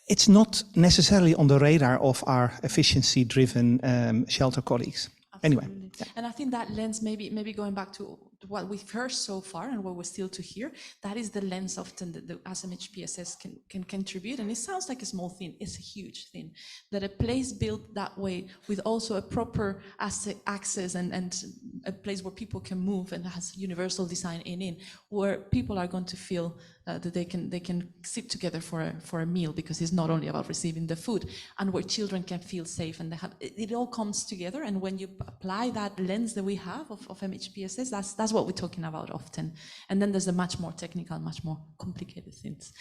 it's not necessarily on the radar of our efficiency-driven shelter colleagues. Anyway. Yeah. And I think that lens, maybe going back to what we've heard so far and what we're still to hear, that is the lens often that the MHPSS can contribute. And it sounds like a small thing, it's a huge thing. That a place built that way with also a proper access and a place where people can move and has universal design in, where people are going to feel that they can sit together for a meal, because it's not only about receiving the food, and where children can feel safe, and it all comes together. And when you apply that lens that we have of MHPSS, that's what we're talking about often. And then there's a much more technical, much more complicated things.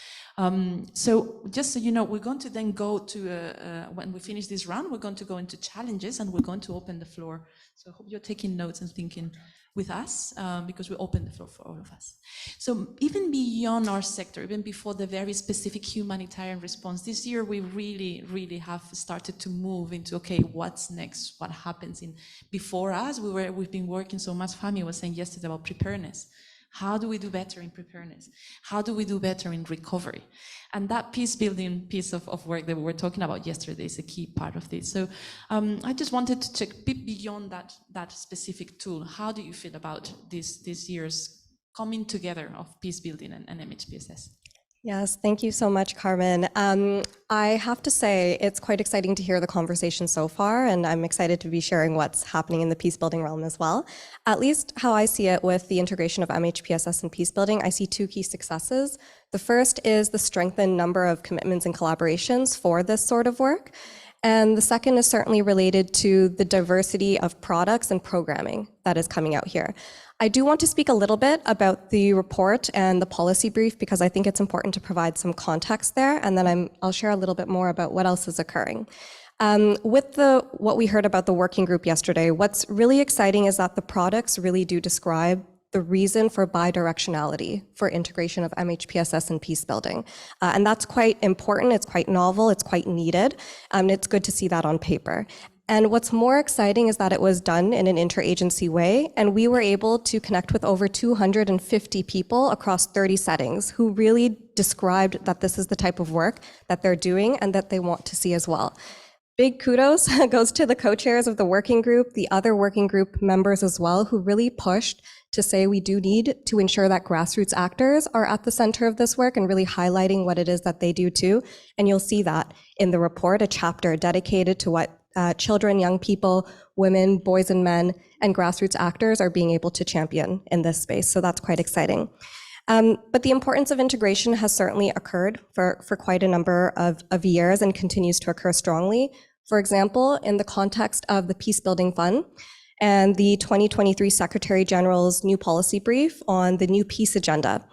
So just so you know, we're going to then go to, when we finish this round, we're going to go into challenges, and we're going to open the floor. So I hope you're taking notes and thinking with us, because we open the floor for all of us. So even beyond our sector, even before the very specific humanitarian response, this year we really have started to move into, okay, what's next? What happens before us? We've been working so much. Fami was saying yesterday about preparedness. How do we do better in preparedness? How do we do better in recovery? And that peace-building piece of work that we were talking about yesterday is a key part of this. So I just wanted to check a bit beyond that specific tool. How do you feel about this year's coming together of peace-building and MHPSS? Yes, thank you so much, Carmen. I have to say it's quite exciting to hear the conversation so far, and I'm excited to be sharing what's happening in the peace-building realm as well. At least how I see it with the integration of MHPSS and peace-building, I see 2 key successes. The first is the strengthened number of commitments and collaborations for this sort of work. And the second is certainly related to the diversity of products and programming that is coming out here. I do want to speak a little bit about the report and the policy brief, because I think it's important to provide some context there, and then I'll share a little bit more about what else is occurring. With what we heard about the working group yesterday, what's really exciting is that the products really do describe the reason for bidirectionality for integration of MHPSS and peace building. And that's quite important, it's quite novel, it's quite needed, and it's good to see that on paper. And what's more exciting is that it was done in an interagency way, and we were able to connect with over 250 people across 30 settings who really described that this is the type of work that they're doing and that they want to see as well. Big kudos goes to the co-chairs of the working group, the other working group members as well, who really pushed to say we do need to ensure that grassroots actors are at the center of this work and really highlighting what it is that they do too. And you'll see that in the report, a chapter dedicated to what children, young people, women, boys and men, and grassroots actors are being able to champion in this space. So that's quite exciting. But the importance of integration has certainly occurred for quite a number of years and continues to occur strongly. For example, in the context of the Peace Building Fund and the 2023 Secretary General's new policy brief on the new peace agenda,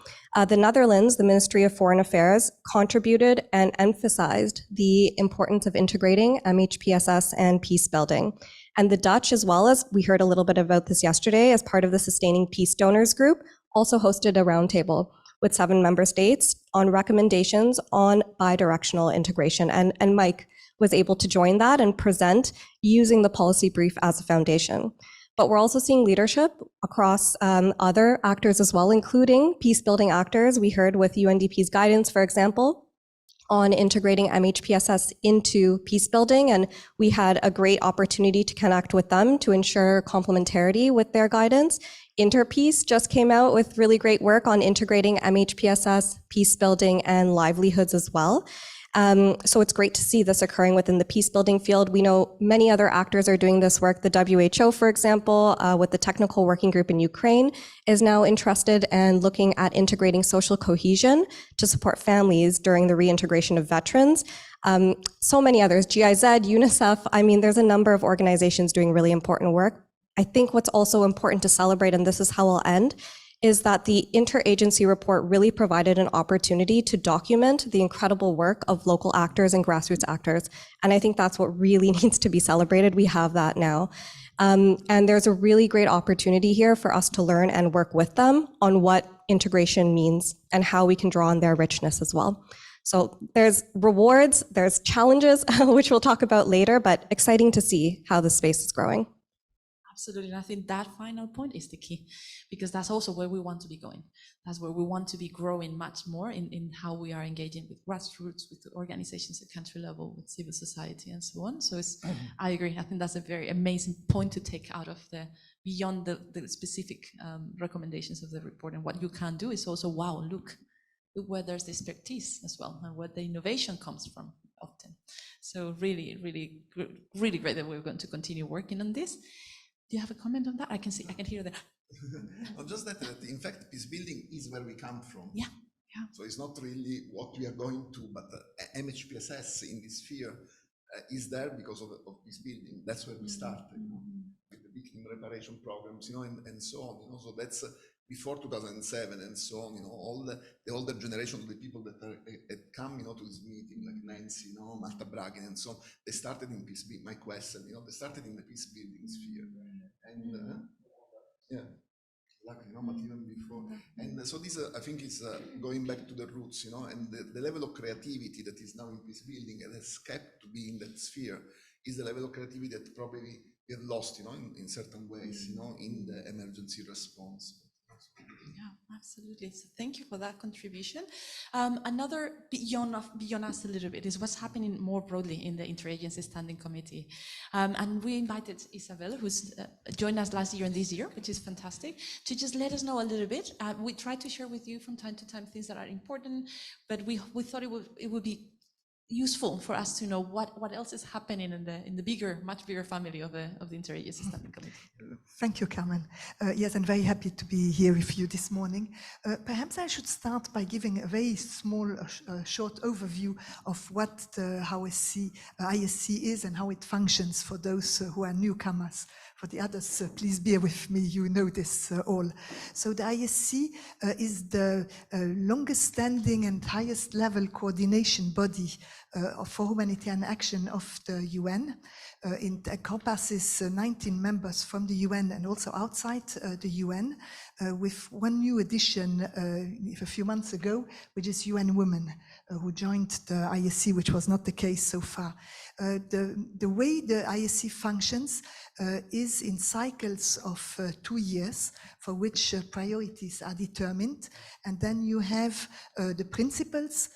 the Netherlands, the Ministry of Foreign Affairs, contributed and emphasized the importance of integrating MHPSS and peace building. And the Dutch, as well, as we heard a little bit about this yesterday, as part of the Sustaining Peace Donors Group, also hosted a roundtable with 7 member states on recommendations on bidirectional integration. And Mike was able to join that and present using the policy brief as a foundation. But we're also seeing leadership across other actors as well, including peace-building actors. We heard with UNDP's guidance, for example, on integrating MHPSS into peace building, and we had a great opportunity to connect with them to ensure complementarity with their guidance. Interpeace just came out with really great work on integrating MHPSS, peace building, and livelihoods as well. So it's great to see this occurring within the peace building field. We know many other actors are doing this work. The WHO, for example, with the technical working group in Ukraine, is now interested in looking at integrating social cohesion to support families during the reintegration of veterans. So many others, GIZ, UNICEF. I mean, there's a number of organizations doing really important work. I think what's also important to celebrate, and this is how I'll end, is that the interagency report really provided an opportunity to document the incredible work of local actors and grassroots actors. And I think that's what really needs to be celebrated. We have that now. And there's a really great opportunity here for us to learn and work with them on what integration means and how we can draw on their richness as well. So there's rewards, there's challenges, which we'll talk about later, but exciting to see how the space is growing. Absolutely, and I think that final point is the key, because that's also where we want to be going. That's where we want to be growing much more in how we are engaging with grassroots, with the organizations at country level, with civil society and so on. So I agree, I think that's a very amazing point to take out of beyond the specific recommendations of the report. And what you can do is also, wow, look where there's the expertise as well, and where the innovation comes from often. So really, really, really great that we're going to continue working on this. Do you have a comment on that? I can hear that. Not just that, in fact, peace building is where we come from. Yeah. So it's not really what we are going to, but MHPSS in this sphere is there because of peace building. That's where we started, with the victim reparation programs, and so on. So that's before 2007 and so on. All the older generation of the people that had come, to this meeting, like Nancy, Marta Bragin, and so on. They started in peace building. My question, they started in the peace building sphere, and but even before. And so this, I think, is going back to the roots, and the level of creativity that is now in peace building and has kept to be in that sphere is the level of creativity that probably we have lost, in certain ways, in the emergency response. Yeah, absolutely. So thank you for that contribution. Another beyond us a little bit is what's happening more broadly in the Interagency Standing Committee. And we invited Isabel, who's joined us last year and this year, which is fantastic, to just let us know a little bit. We try to share with you from time to time things that are important, but we thought it would be useful for us to know what else is happening in the much bigger family of the Interagency Standing Committee. Thank you, Carmen. Yes, I'm very happy to be here with you this morning. Perhaps I should start by giving a very small, short overview of what the IASC is and how it functions for those who are newcomers. For the others, please bear with me, you know this all. So the IASC is the longest standing and highest level coordination body for humanitarian action of the UN. It encompasses 19 members from the UN and also outside the UN, with one new addition a few months ago, which is UN Women, who joined the IASC, which was not the case so far. The way the IASC functions is in cycles of 2 years, for which priorities are determined, and then you have the principals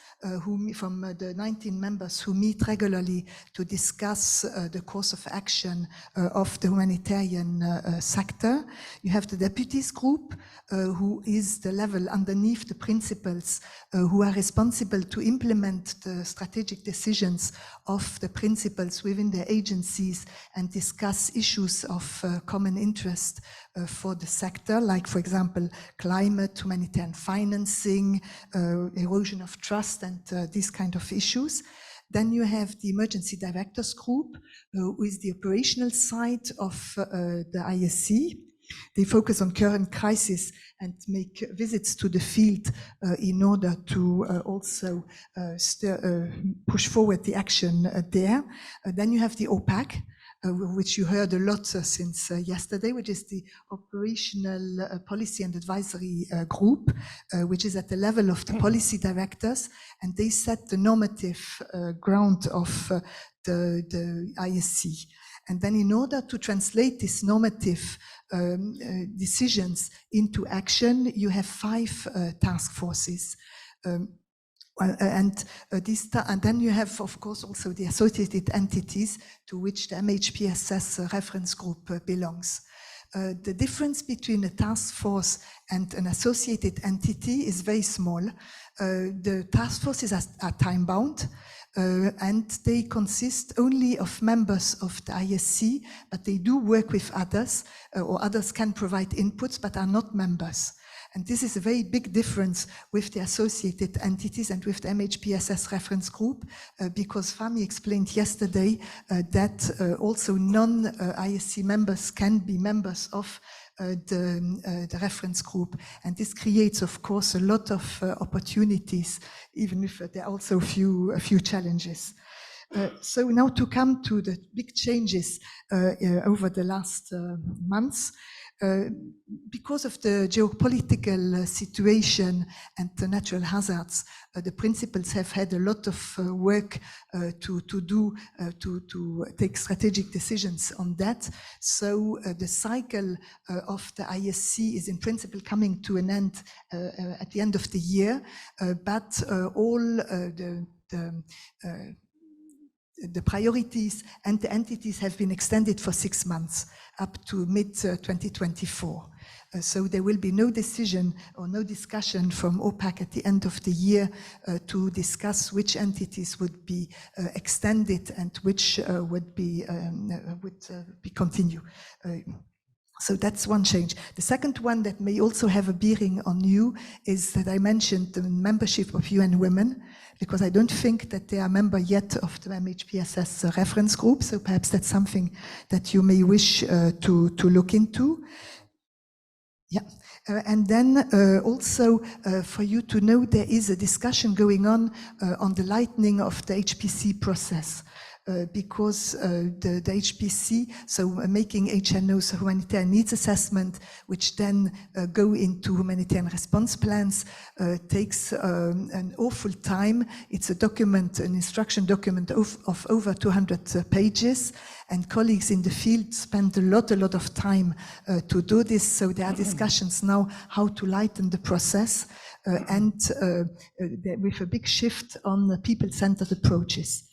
from the 19 members who meet regularly to discuss the course of action of the humanitarian sector. You have the deputies group, who is the level underneath the principals, who are responsible to implement the strategic decisions of the principals within their agencies and discuss issues of common interest for the sector, like, for example, climate, humanitarian financing, erosion of trust, and these kind of issues. Then you have the emergency directors group, who is the operational side of the IASC. They focus on current crisis and make visits to the field in order to also push forward the action there. Then you have the OPAC, which you heard a lot since yesterday, which is the Operational Policy and Advisory Group, which is at the level of the policy directors, and they set the normative ground of the IASC. And then in order to translate these normative decisions into action, you have 5 task forces. And then you have, of course, also the associated entities to which the MHPSS Reference Group belongs. The difference between a task force and an associated entity is very small. The task forces are time-bound. and they consist only of members of the IASC, but they do work with others, or others can provide inputs, but are not members. And this is a very big difference with the associated entities and with the MHPSS Reference Group, because Fami explained yesterday that also non-IASC members can be members of the reference group. And this creates, of course, a lot of opportunities, even if there are also a few challenges. So now to come to the big changes over the last months. Because of the geopolitical situation and the natural hazards, the principals have had a lot of work to take strategic decisions on that. So the cycle of the IASC is in principle coming to an end at the end of the year, but all the priorities and the entities have been extended for 6 months up to mid-2024. So there will be no decision or no discussion from OPAC at the end of the year to discuss which entities would be extended and which would be continue. So that's one change. The second one that may also have a bearing on you is that I mentioned the membership of UN Women, because I don't think that they are a member yet of the MHPSS Reference Group. So perhaps that's something that you may wish to look into. Yeah. And then also for you to know, there is a discussion going on the lightening of the HPC process. Because the HPC, so making HNOs, humanitarian needs assessment, which then go into humanitarian response plans, takes an awful time. It's a document, an instruction document of over 200 pages, and colleagues in the field spend a lot of time to do this. So there are discussions now how to lighten the process, and with a big shift on the people-centered approaches.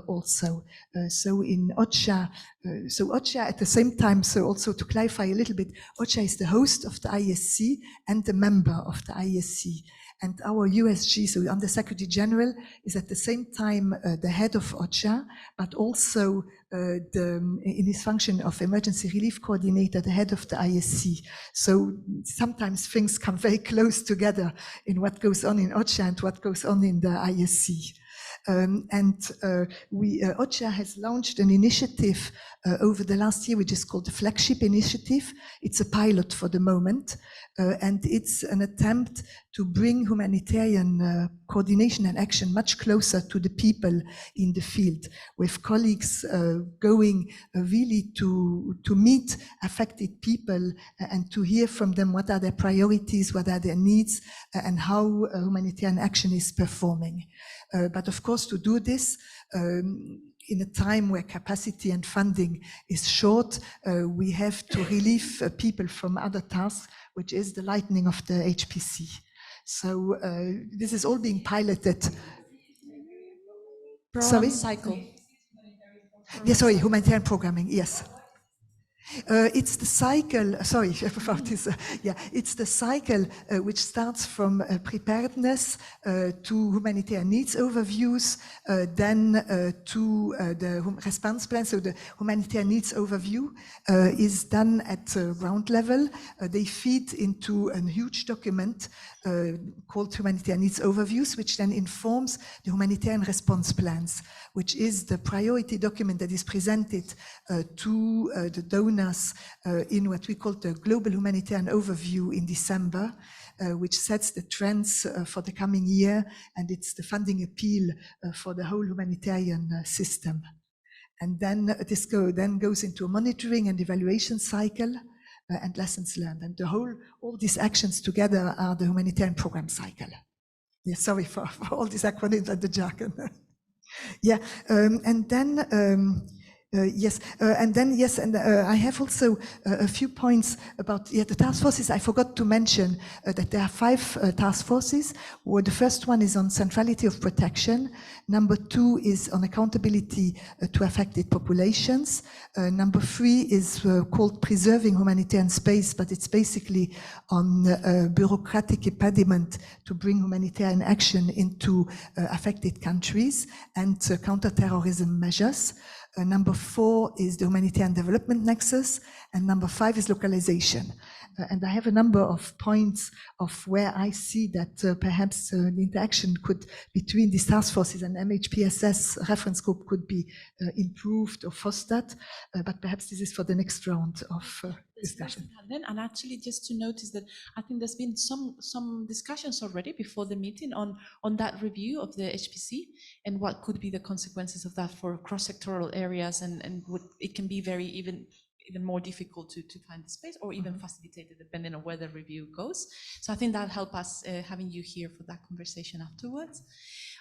Also, so in OCHA, OCHA at the same time, so also to clarify a little bit, OCHA is the host of the IASC and the member of the IASC. And our USG, so Under Secretary General, is at the same time the head of OCHA, but also in his function of Emergency Relief Coordinator, the head of the IASC. So sometimes things come very close together in what goes on in OCHA and what goes on in the IASC. OCHA has launched an initiative over the last year, which is called the Flagship Initiative. It's a pilot for the moment, and it's an attempt to bring humanitarian coordination and action much closer to the people in the field, with colleagues going really to meet affected people and to hear from them what are their priorities, what are their needs, and how humanitarian action is performing. But of course, to do this in a time where capacity and funding is short, we have to relieve people from other tasks, which is the lightening of the HPC. So this is all being piloted. Program cycle. Yes, sorry, humanitarian programming, yes. It's the cycle, sorry about this, it's the cycle which starts from preparedness to humanitarian needs overviews, then to the response plan. So the humanitarian needs overview is done at ground level. They feed into a huge document called Humanitarian Needs Overviews, which then informs the humanitarian response plans, which is the priority document that is presented to the donors in what we call the Global Humanitarian Overview in December, which sets the trends for the coming year, and it's the funding appeal for the whole humanitarian system. And then this goes into a monitoring and evaluation cycle, and lessons learned. And all these actions together are the humanitarian program cycle. Yeah, sorry for all these acronyms and the jargon. Yeah, and then Yes, and then yes, and I have also a few points about the task forces. I forgot to mention that there are 5 task forces. Where the first one is on centrality of protection. Number 2 is on accountability to affected populations. Number 3 is called preserving humanitarian space, but it's basically on bureaucratic impediment to bring humanitarian action into affected countries and counterterrorism measures. Number 4 is the humanitarian development nexus, and number 5 is localization. And I have a number of points of where I see that perhaps the interaction between these task forces and MHPSS Reference Group could be improved or fostered, but perhaps this is for the next round of discussion. And actually, just to notice that I think there's been some discussions already before the meeting on that review of the HPC and what could be the consequences of that for cross-sectoral areas, and it can be very even more difficult to find the space or even facilitated depending on where the review goes. So I think that'll help us having you here for that conversation afterwards.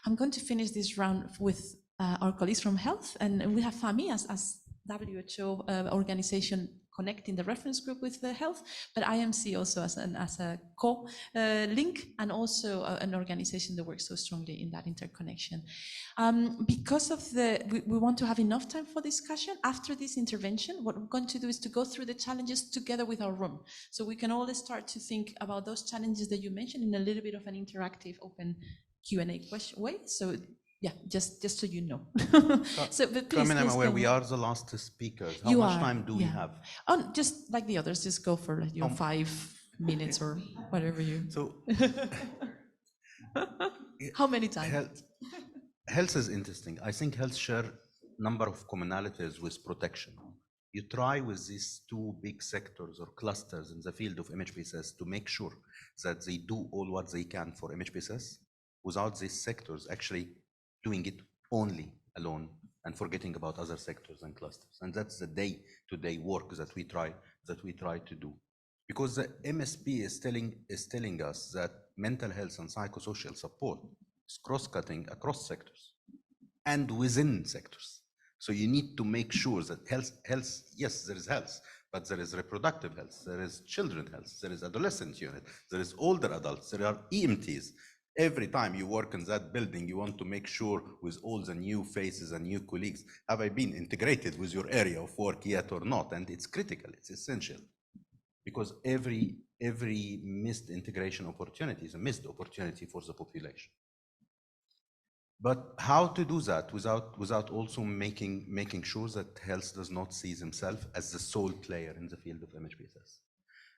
I'm going to finish this round with our colleagues from health, and we have FAMI as WHO organization connecting the reference group with the health, but IMC also as a co-link, and also an organization that works so strongly in that interconnection. Because of we want to have enough time for discussion after this intervention. What we're going to do is to go through the challenges together with our room, so we can all start to think about those challenges that you mentioned in a little bit of an interactive, open Q&A way. So yeah, just so you know. So, but please, Carmen, I'm aware we are the last speakers. How much time do we have? Oh, just like the others, just go for 5 minutes or whatever you. So, how many times? Health is interesting. I think health share number of commonalities with protection. You try with these 2 big sectors or clusters in the field of MHPSS to make sure that they do all what they can for MHPSS without these sectors actually doing it only alone and forgetting about other sectors and clusters. And that's the day-to-day work that we try to do. Because the MSP is telling us that mental health and psychosocial support is cross-cutting across sectors and within sectors. So you need to make sure that health, yes, there is health, but there is reproductive health, there is children health, there is adolescent unit, there is older adults, there are EMTs. Every time you work in that building, you want to make sure with all the new faces and new colleagues, have I been integrated with your area of work yet or not? And it's critical, it's essential. Because every missed integration opportunity is a missed opportunity for the population. But how to do that without also making sure that health does not see themselves as the sole player in the field of MHPSS?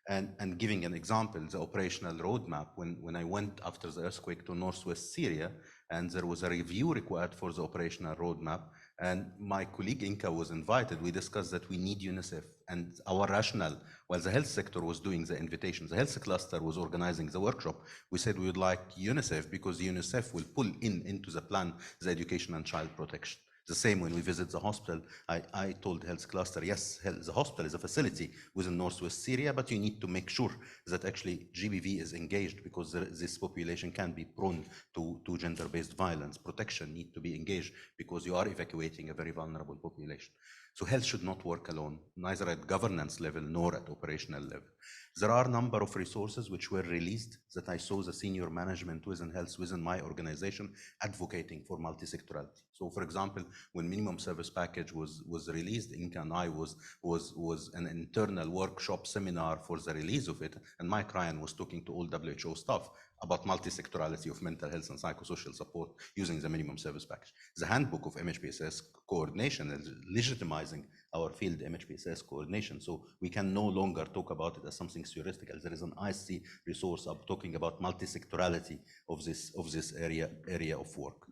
And giving an example, the operational roadmap, when I went after the earthquake to Northwest Syria, and there was a review required for the operational roadmap, and my colleague Inka was invited, we discussed that we need UNICEF, and our rationale, while the health sector was doing the invitations, the health cluster was organizing the workshop, we said we would like UNICEF because UNICEF will pull into the plan the education and child protection. The same when we visit the hospital, I told the health cluster, yes, the hospital is a facility within Northwest Syria, but you need to make sure that actually GBV is engaged because this population can be prone to gender-based violence. Protection need to be engaged because you are evacuating a very vulnerable population. So health should not work alone, neither at governance level nor at operational level. There are a number of resources which were released that I saw the senior management within health within my organization advocating for multi-sectorality. So for example, when minimum service package was released, Inka and I was an internal workshop seminar for the release of it, and Mike Ryan was talking to all WHO staff about multi-sectorality of mental health and psychosocial support using the minimum service package. The handbook of MHPSS coordination is legitimizing our field MHPSS coordination, so we can no longer talk about it as something theoretical. There is an IASC resource up talking about multi-sectorality of this area of work.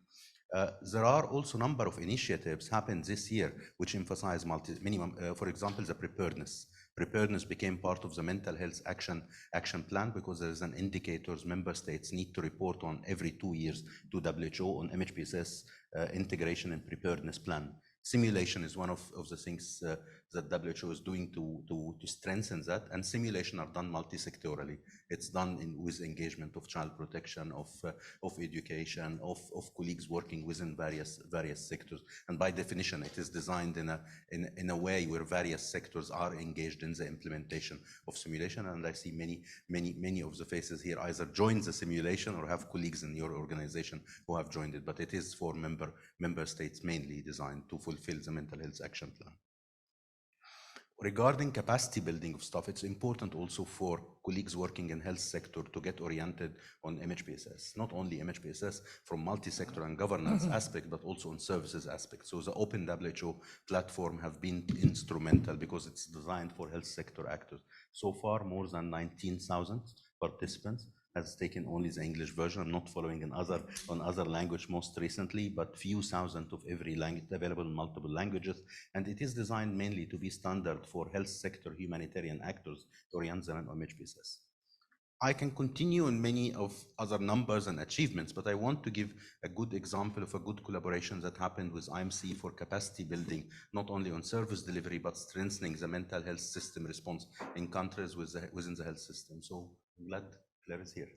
There are also a number of initiatives happened this year which emphasize for example, the preparedness. Preparedness became part of the mental health action plan because there is an indicators member states need to report on every 2 years to WHO on MHPSS integration and preparedness plan. Simulation is one of the things that WHO is doing to strengthen that, and simulation are done multi-sectorally. It's done with engagement of child protection, of education, of colleagues working within various sectors. And by definition, it is designed in a way where various sectors are engaged in the implementation of simulation. And I see many of the faces here either joined the simulation or have colleagues in your organization who have joined it. But it is for member states mainly designed to fulfill the mental health action plan. Regarding capacity building of staff, it's important also for colleagues working in health sector to get oriented on MHPSS, not only MHPSS from multi-sector and governance aspect, but also on services aspect. So the Open WHO platform have been instrumental because it's designed for health sector actors. So far, more than 19,000 participants has taken only the English version. I'm not following on other language most recently, but few thousand of every language available in multiple languages. And it is designed mainly to be standard for health sector humanitarian actors to orient them on MHPSS. I can continue in many of other numbers and achievements, but I want to give a good example of a good collaboration that happened with IMC for capacity building, not only on service delivery, but strengthening the mental health system response in countries within the health system. So I'm glad Claire is here.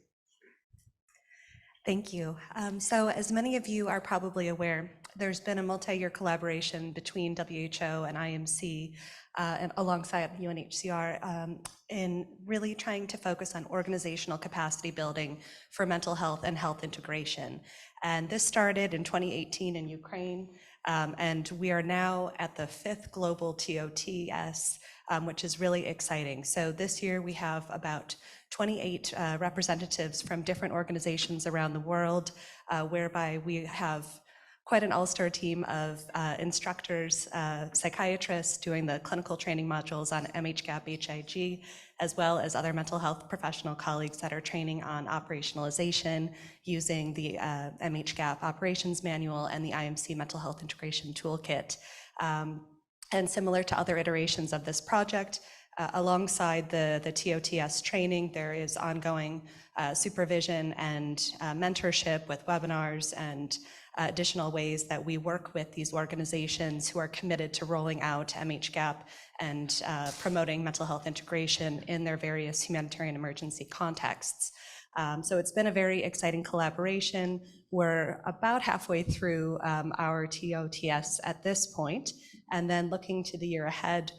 Thank you. So as many of you are probably aware, there's been a multi-year collaboration between WHO and IMC and alongside UNHCR in really trying to focus on organizational capacity building for mental health and health integration. And this started in 2018 in Ukraine, and we are now at the 5th Global TOTS, which is really exciting. So this year we have about 28 representatives from different organizations around the world, whereby we have quite an all-star team of instructors, psychiatrists doing the clinical training modules on MHGAP-HIG, as well as other mental health professional colleagues that are training on operationalization using the MHGAP operations manual and the IMC mental health integration toolkit. And similar to other iterations of this project, alongside the TOTS training, there is ongoing supervision and mentorship with webinars and additional ways that we work with these organizations who are committed to rolling out MHGAP and promoting mental health integration in their various humanitarian emergency contexts. So it's been a very exciting collaboration. We're about halfway through our TOTS at this point, and then looking to the year ahead,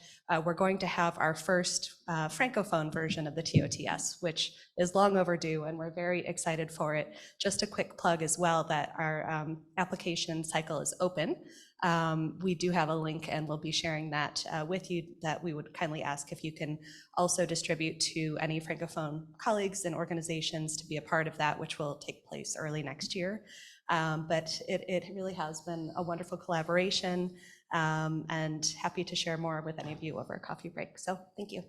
we're going to have our first Francophone version of the TOTS, which is long overdue, and we're very excited for it. Just a quick plug as well that our application cycle is open. We do have a link, and we'll be sharing that with you, that we would kindly ask if you can also distribute to any Francophone colleagues and organizations to be a part of that, which will take place early next year. But it really has been a wonderful collaboration, and happy to share more with any of you over a coffee break. So thank you.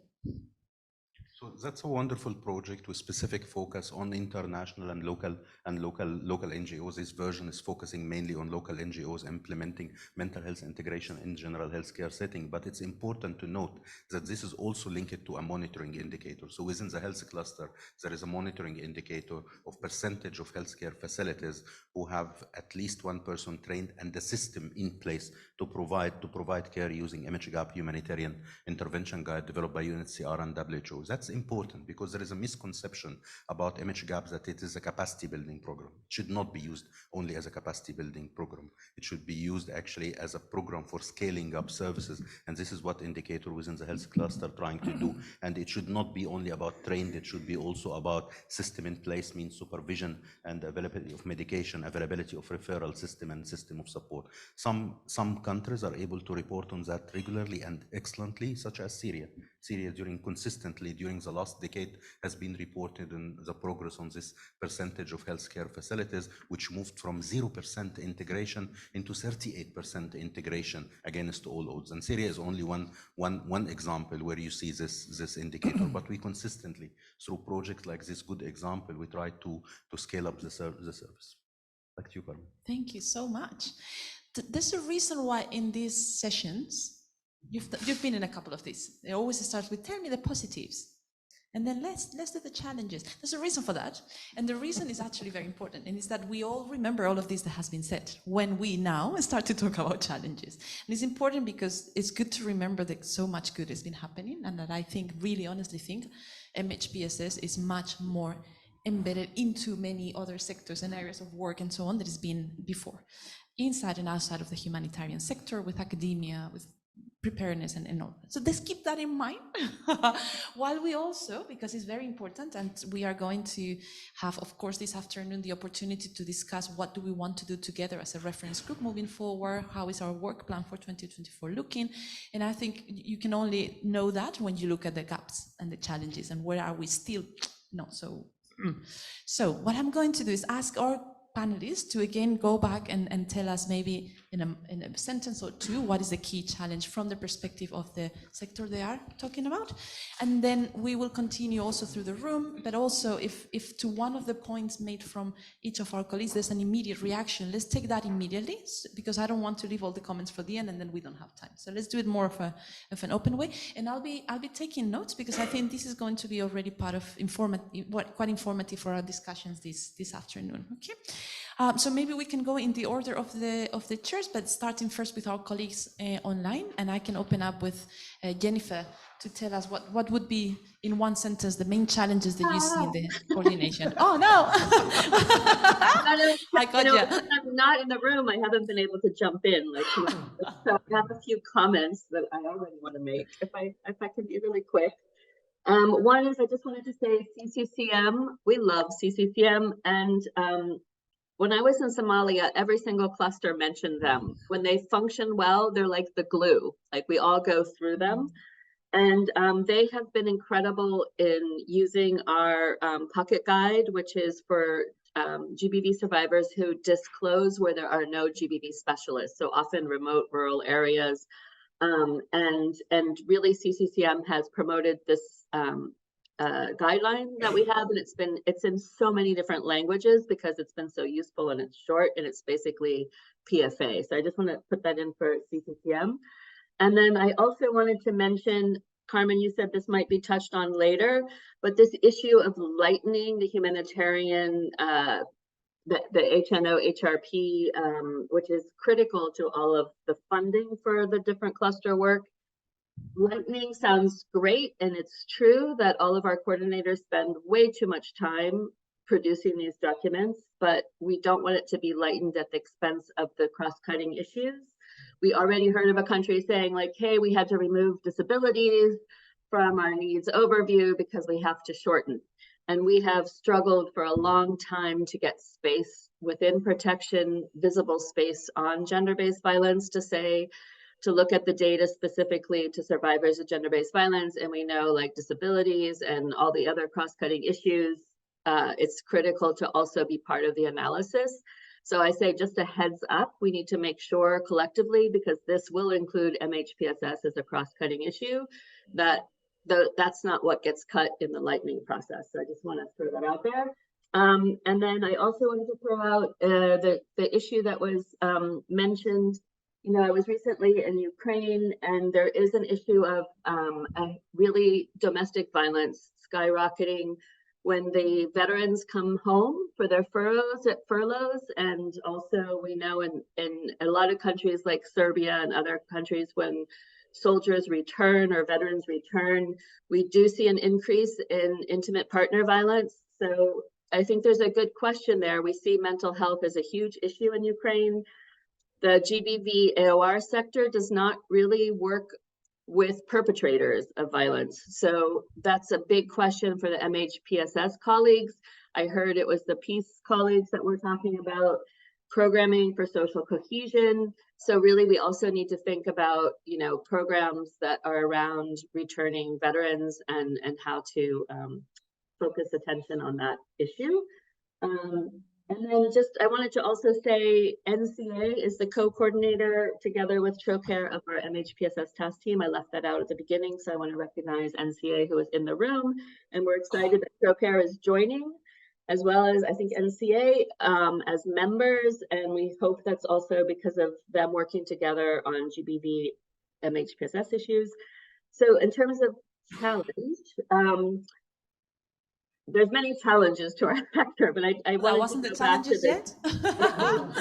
So that's a wonderful project with specific focus on international and local NGOs. This version is focusing mainly on local NGOs implementing mental health integration in general healthcare setting. But it's important to note that this is also linked to a monitoring indicator. So within the health cluster, there is a monitoring indicator of percentage of healthcare facilities who have at least one person trained and the system in place to provide care using MHGAP humanitarian intervention guide developed by UNHCR and WHO. That's important because there is a misconception about MHGAP that it is a capacity building program. It should not be used only as a capacity building program. It should be used actually as a program for scaling up services, and this is what indicator within the health cluster trying to do. And it should not be only about trained, it should be also about system in place, means supervision and availability of medication, availability of referral system and system of support. Some countries are able to report on that regularly and excellently, such as Syria. Syria consistently during the last decade has been reported in the progress on this percentage of healthcare facilities, which moved from 0% integration into 38% integration against all odds. And Syria is only one example where you see this indicator, but we consistently, through projects like this good example, we try to scale up the service. Back to you, Carmen. Thank you so much. There's a reason why in these sessions, you've been in a couple of these, they always start with, tell me the positives. And then let's do the challenges. There's a reason for that. And the reason is actually very important. And it's that we all remember all of this that has been said when we now start to talk about challenges. And it's important because it's good to remember that so much good has been happening, and that I think, really honestly think, MHPSS is much more embedded into many other sectors and areas of work and so on that has been before, inside and outside of the humanitarian sector, with academia, with preparedness and all. So let's keep that in mind while we also, because it's very important, and we are going to have, of course, this afternoon the opportunity to discuss what do we want to do together as a reference group moving forward, how is our work plan for 2024 looking, and I think you can only know that when you look at the gaps and the challenges and where are we still not so. So what I'm going to do is ask our panelists to again go back and tell us maybe in a sentence or two what is the key challenge from the perspective of the sector they are talking about. And then we will continue also through the room, but also if to one of the points made from each of our colleagues there's an immediate reaction, let's take that immediately, because I don't want to leave all the comments for the end and then we don't have time. So let's do it more of an open way. And I'll be taking notes, because I think this is going to be already part of quite informative for our discussions this afternoon. Okay. So maybe we can go in the order of the chairs, but starting first with our colleagues online, and I can open up with Jennifer to tell us what would be, in one sentence, the main challenges that you see in the coordination. Oh no! I got you. I'm not in the room. I haven't been able to jump in. So I have a few comments that I already want to make. If I can be really quick. One is I just wanted to say CCCM. We love CCCM, and when I was in Somalia, every single cluster mentioned them. When they function well, they're like the glue. Like, we all go through them. And they have been incredible in using our pocket guide, which is for GBV survivors who disclose where there are no GBV specialists, so often remote rural areas. And really CCCM has promoted this guideline that we have, and it's in so many different languages because it's been so useful, and it's short, and it's basically PFA. So I just want to put that in for CCCM. And then I also wanted to mention, Carmen, you said this might be touched on later, but this issue of lightening the humanitarian, the HNO HRP, which is critical to all of the funding for the different cluster work. Lightning sounds great, and it's true that all of our coordinators spend way too much time producing these documents, but we don't want it to be lightened at the expense of the cross-cutting issues. We already heard of a country saying, like, hey, we had to remove disabilities from our needs overview because we have to shorten. And we have struggled for a long time to get space within protection, visible space on gender-based violence, to look at the data specifically to survivors of gender-based violence. And we know, like, disabilities and all the other cross-cutting issues, it's critical to also be part of the analysis. So I say, just a heads up, we need to make sure collectively, because this will include MHPSS as a cross-cutting issue, that that's not what gets cut in the lightning process. So I just want to throw that out there. And then I also wanted to throw out the issue that was mentioned. You know, I was recently in Ukraine, and there is an issue of a really domestic violence skyrocketing when the veterans come home for their furloughs. And also we know in a lot of countries like Serbia and other countries, when soldiers return or veterans return, we do see an increase in intimate partner violence. So I think there's a good question there. We see mental health as a huge issue in Ukraine. The GBV AOR sector does not really work with perpetrators of violence. So that's a big question for the MHPSS colleagues. I heard it was the peace colleagues that were talking about programming for social cohesion. So really, we also need to think about, you know, programs that are around returning veterans and how to focus attention on that issue. And then I wanted to also say NCA is the co-coordinator together with Türkiye of our MHPSS task team. I left that out at the beginning, so I want to recognize NCA, who is in the room, and we're excited that Türkiye is joining, as well as I think NCA as members, and we hope that's also because of them working together on GBV MHPSS issues. So in terms of challenge, there's many challenges to our sector, but I That wasn't the challenges yet.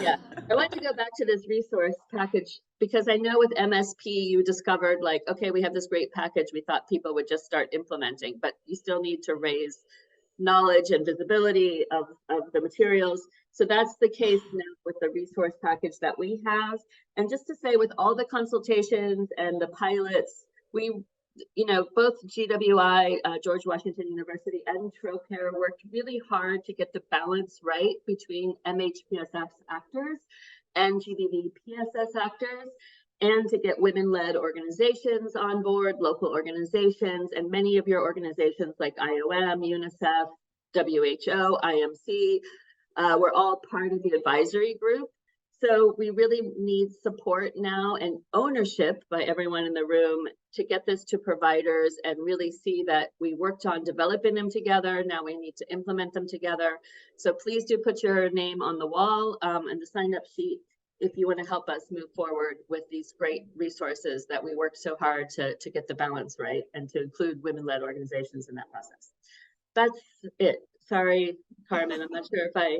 Yeah, I wanted to go back to this resource package because I know with MSP you discovered like, okay, we have this great package. We thought people would just start implementing, but you still need to raise knowledge and visibility of the materials. So that's the case now with the resource package that we have. And just to say, with all the consultations and the pilots, we, you know, both GWI, George Washington University, and TroCare worked really hard to get the balance right between MHPSS actors and GBV PSS actors, and to get women-led organizations on board, local organizations, and many of your organizations like IOM, UNICEF, WHO, IMC, we're all part of the advisory group. So we really need support now and ownership by everyone in the room to get this to providers and really see that we worked on developing them together. Now we need to implement them together. So please do put your name on the wall and the sign up sheet if you want to help us move forward with these great resources that we worked so hard to get the balance right and to include women-led organizations in that process. That's it. Sorry, Carmen, I'm not sure if I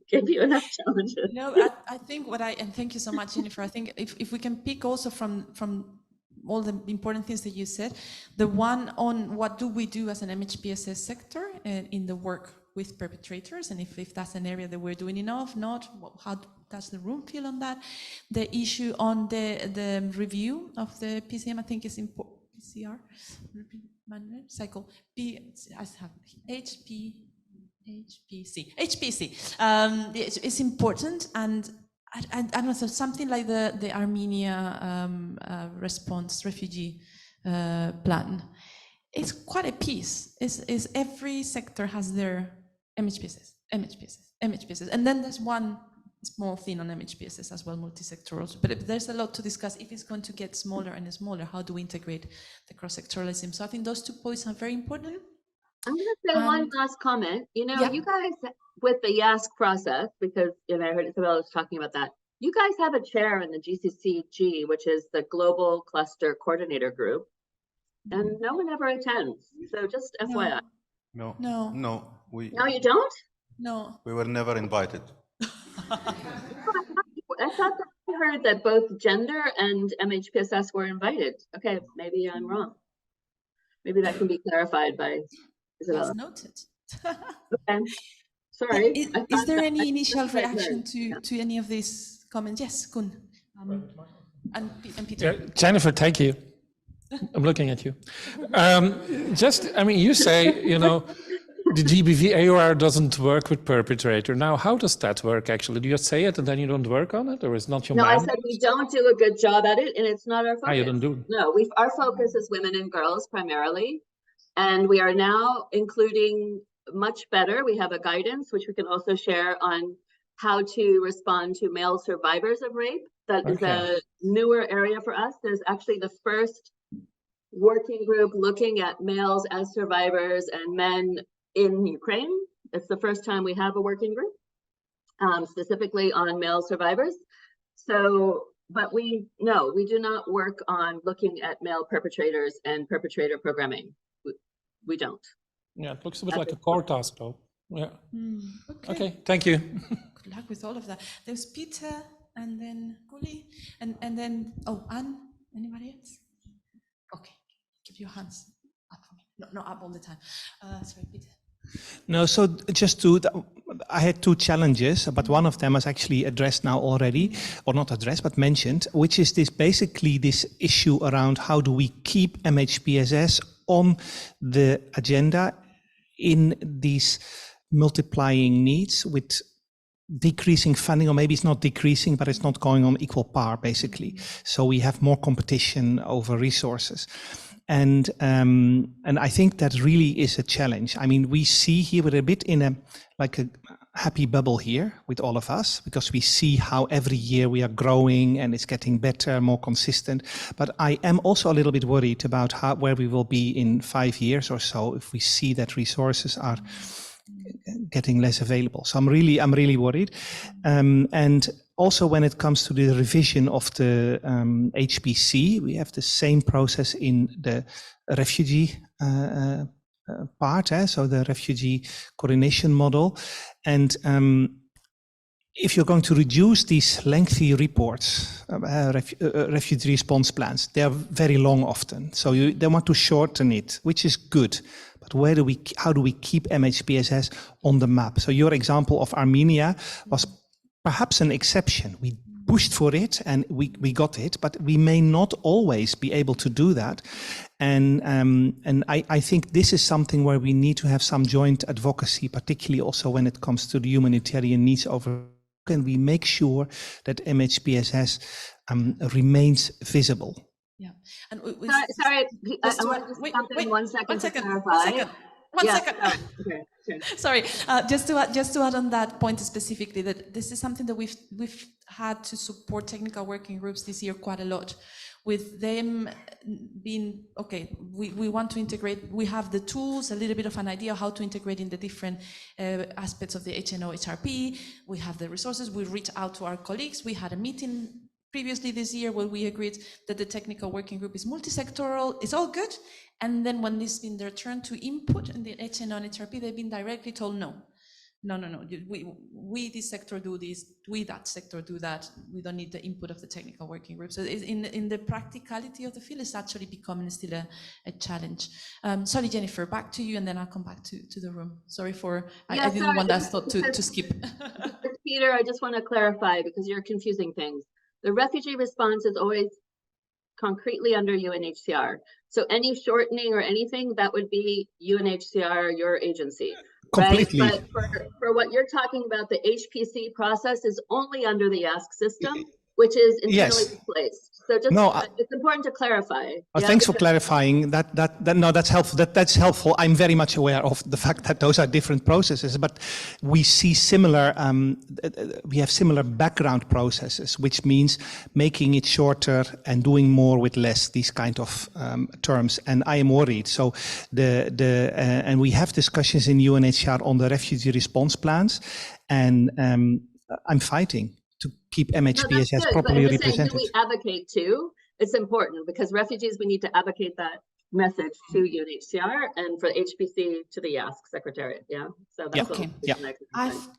gave you enough challenges. No, I think and thank you so much, Jennifer. I think if we can pick also from all the important things that you said, the one on what do we do as an MHPSS sector in the work with perpetrators, and if that's an area that we're doing enough, not, how does the room feel on that? The issue on the review of the PCM, I think is important. PCR, cycle, HPC. It's important, and I don't know, so something like the Armenia response refugee plan. It's quite a piece. Is every sector has their MHPSS, and then there's one small thing on MHPSS as well, multi-sectoral. But there's a lot to discuss. If it's going to get smaller and smaller, how do we integrate the cross-sectoralism? So I think those 2 points are very important. I'm going to say one last comment. You know, you guys with the IASC process, because I heard Isabella was talking about that. You guys have a chair in the GCCG, which is the Global Cluster Coordinator Group, and no one ever attends. So just FYI. No. No, you don't? No. We were never invited. I thought that I heard that both gender and MHPSS were invited. Okay, maybe I'm wrong. Maybe that can be clarified by Isabella. That's noted. Okay, sorry. Is there any initial reaction to any of these comments? Yes, Kun. And Peter. Yeah, Jennifer, thank you. I'm looking at you. You say, the GBV AOR doesn't work with perpetrator. Now, how does that work actually? Do you say it and then you don't work on it, or is not your I said we don't do a good job at it, and it's not our focus. You don't do it? No, our focus is women and girls primarily, and we are now including much better. We have a guidance, which we can also share on how to respond to male survivors of rape. That is a newer area for us. There's actually the first working group looking at males as survivors and men in Ukraine. It's the first time we have a working group specifically on male survivors. So, but we do not work on looking at male perpetrators and perpetrator programming. We don't. Yeah, it looks a bit like a core task though. Yeah. Okay, thank you. Good luck with all of that. There's Peter and then Guli and then, Anne, anybody else? Okay, keep your hands up for me. No, up all the time. Sorry, Peter. No, so I had 2 challenges, but one of them is actually addressed now already, or not addressed, but mentioned, which is this issue around how do we keep MHPSS on the agenda in these multiplying needs with decreasing funding, or maybe it's not decreasing, but it's not going on equal par, basically. So we have more competition over resources. And I think that really is a challenge. I mean, we see here we're a bit in a happy bubble here with all of us, because we see how every year we are growing and it's getting better, more consistent. But I am also a little bit worried about where we will be in 5 years or so if we see that resources are getting less available. So I'm really worried. And also when it comes to the revision of the HPC, we have the same process in the refugee part, so the refugee coordination model. And if you're going to reduce these lengthy reports, refugee response plans, they are very long often. So they want to shorten it, which is good. But how do we keep MHPSS on the map? So your example of Armenia was perhaps an exception. We pushed for it and we got it, but we may not always be able to do that. And I think this is something where we need to have some joint advocacy, particularly also when it comes to the humanitarian needs over. Can we make sure that MHPSS remains visible? Yeah. And sorry, I want to stop in 1 second to clarify. One second. Okay. Sorry, just to add on that point specifically, that this is something that we've had to support technical working groups this year quite a lot, with them being, okay, we want to integrate, we have the tools, a little bit of an idea how to integrate in the different aspects of the HNO HRP, we have the resources, we reach out to our colleagues, we had a meeting previously this year where we agreed that the technical working group is multi-sectoral, it's all good, and then when it's been their turn to input in the HNO and HRP, they've been directly told no, we this sector do this, we that sector do that, we don't need the input of the technical working group. So in the practicality of the field, it's actually becoming still a challenge. Sorry, Jennifer, back to you, and then I'll come back to the room. Sorry for, I didn't want that thought to skip. Peter, I just want to clarify because you're confusing things. The refugee response is always concretely under UNHCR. So any shortening or anything, that would be UNHCR, your agency. Completely. Right? But for what you're talking about, the HPC process is only under the IASC system, which is internally replaced. So just it's important to clarify. Thanks for clarifying that. No, that's helpful. That's helpful. I'm very much aware of the fact that those are different processes, but we see similar. We have similar background processes, which means making it shorter and doing more with less. These kind of terms, and I am worried. So and we have discussions in UNHCR on the refugee response plans, and I'm fighting to keep MHPSS properly represented. We advocate too. It's important because refugees, we need to advocate that message to UNHCR and for HPC to the IASC Secretariat. Yeah. So that's okay.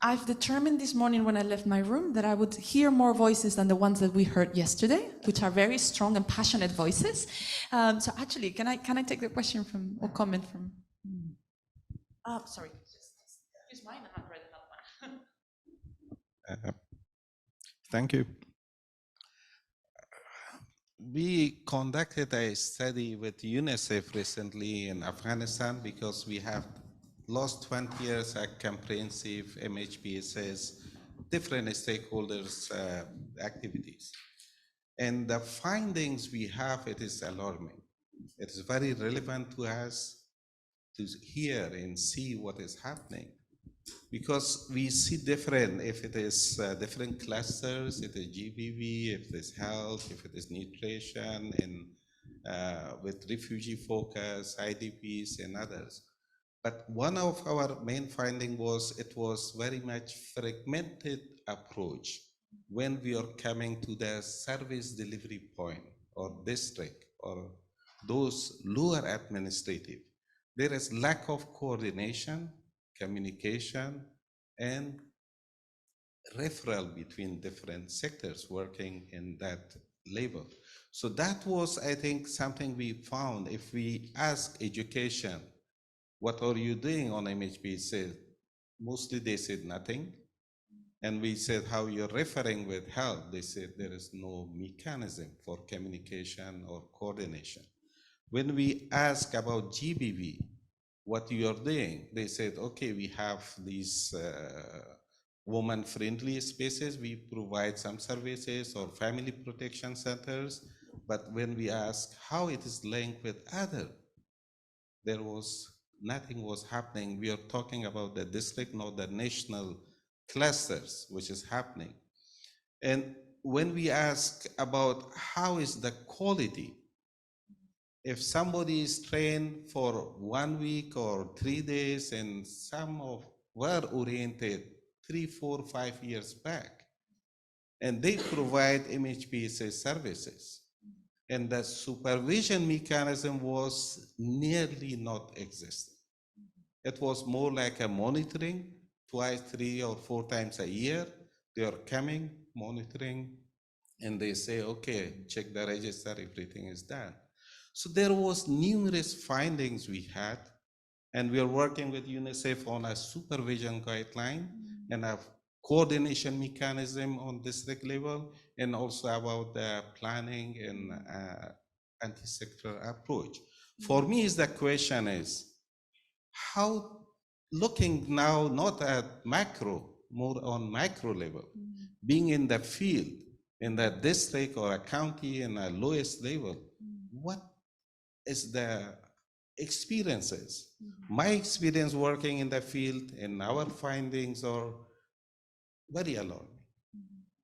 I've determined this morning when I left my room that I would hear more voices than the ones that we heard yesterday, which are very strong and passionate voices. So actually, can I take the question from or comment from? Sorry, use mine and I'll write another one. Thank you. We conducted a study with UNICEF recently in Afghanistan because we have last 20 years a comprehensive MHPSS, different stakeholders activities. And the findings we have, it is alarming. It is very relevant to us to hear and see what is happening. Because we see different, if it is different clusters, if it is GBV, if it is health, if it is nutrition, and with refugee focus, IDPs, and others. But one of our main findings was it was very much fragmented approach when we are coming to the service delivery point or district or those lower administrative. There is lack of coordination, communication, and referral between different sectors working in that label. So that was, I think, something we found. If we ask education, what are you doing on MHPSS? Mostly they said nothing. And we said how you're referring with health. They said there is no mechanism for communication or coordination. When we ask about GBV, what you are doing, they said, okay, we have these woman-friendly spaces, we provide some services or family protection centers, but when we ask how it is linked with other, there was nothing was happening. We are talking about the district, not the national clusters, which is happening. And when we ask about how is the quality, if somebody is trained for 1 week or 3 days, and some of were oriented 3, 4, 5 years back, and they provide MHPSS services, and the supervision mechanism was nearly not existent. It was more like a monitoring, twice, 3 or 4 times a year. They are coming, monitoring, and they say, okay, check the register, everything is done. So there was numerous findings we had, and we are working with UNICEF on a supervision guideline and a coordination mechanism on district level, and also about the planning and anti-sector approach. For me, the question is, how, looking now not at macro, more on micro level, being in the field, in the district or a county in a lowest level, what is the experiences? My experience working in the field and our findings are very alarming.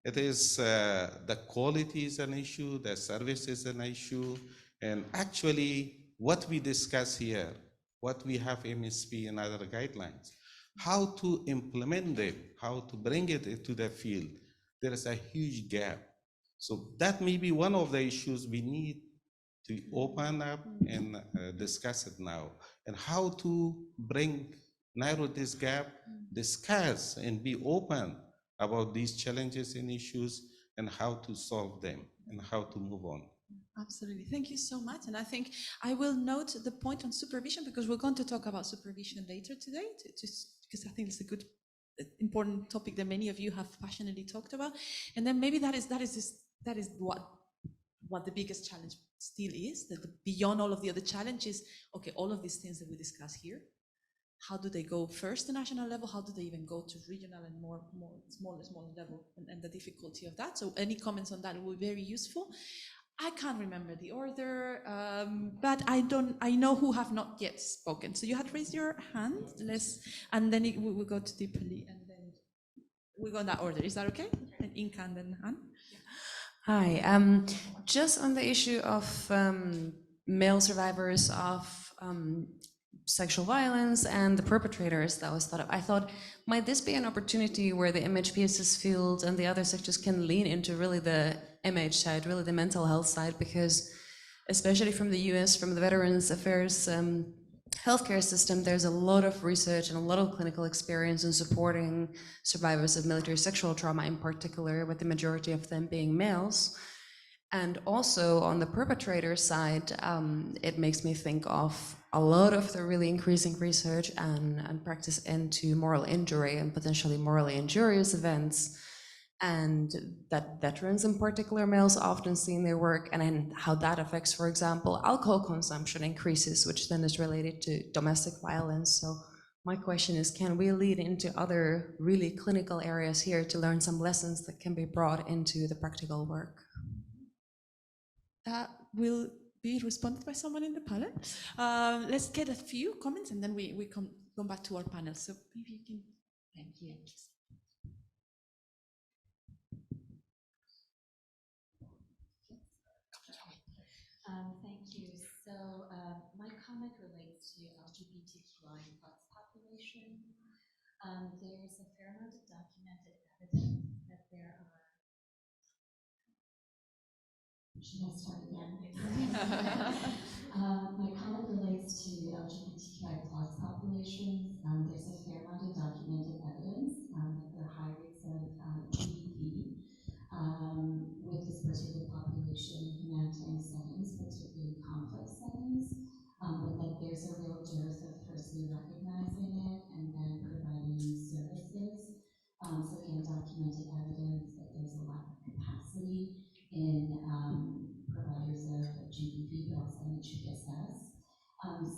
It is the quality is an issue, the service is an issue, and actually what we discuss here, what we have MSP and other guidelines, how to implement them, how to bring it into the field, there is a huge gap. So that may be one of the issues we need to open up and discuss it now, and how to narrow this gap, discuss and be open about these challenges and issues and how to solve them and how to move on. Absolutely. Thank you so much. And I think I will note the point on supervision, because we're going to talk about supervision later today, because I think it's a good, important topic that many of you have passionately talked about. And then maybe that is what the biggest challenge still is, that beyond all of the other challenges, okay, all of these things that we discuss here, how do they go first to national level? How do they even go to regional and more smaller level, and the difficulty of that? So any comments on that will be very useful. I can't remember the order, but I know who have not yet spoken. So you had raised your hand, and then we will go to Deepali, and then we go in that order. Is that okay? And Inka and then Han. Hi, just on the issue of male survivors of sexual violence and the perpetrators that was thought of, I thought, might this be an opportunity where the MHPSS field and the other sectors can lean into really the MH side, really the mental health side, because especially from the US, from the Veterans Affairs healthcare system, there's a lot of research and a lot of clinical experience in supporting survivors of military sexual trauma in particular, with the majority of them being males. And also on the perpetrator side, it makes me think of a lot of the really increasing research and practice into moral injury and potentially morally injurious events, and that veterans in particular, males, often see in their work, and then how that affects, for example, alcohol consumption increases, which then is related to domestic violence. So my question is, can we lead into other really clinical areas here to learn some lessons that can be brought into the practical work? That will be responded by someone in the panel. Let's get a few comments, and then we come back to our panel. So maybe you can, thank you. Thank you. So my comment relates to LGBTQI+ population. There's a fair amount of documented evidence that there are. Should I start again? My comment relates to LGBTQI+ populations. There's a fair amount of documented evidence that there are high rates of GBV with this particular population in humanitarian settings, particularly complex settings, but that there's a real dearth of firstly recognizing it and then providing services. So again, documented evidence that there's a lack of capacity in providers of GBV, but also MHPSS.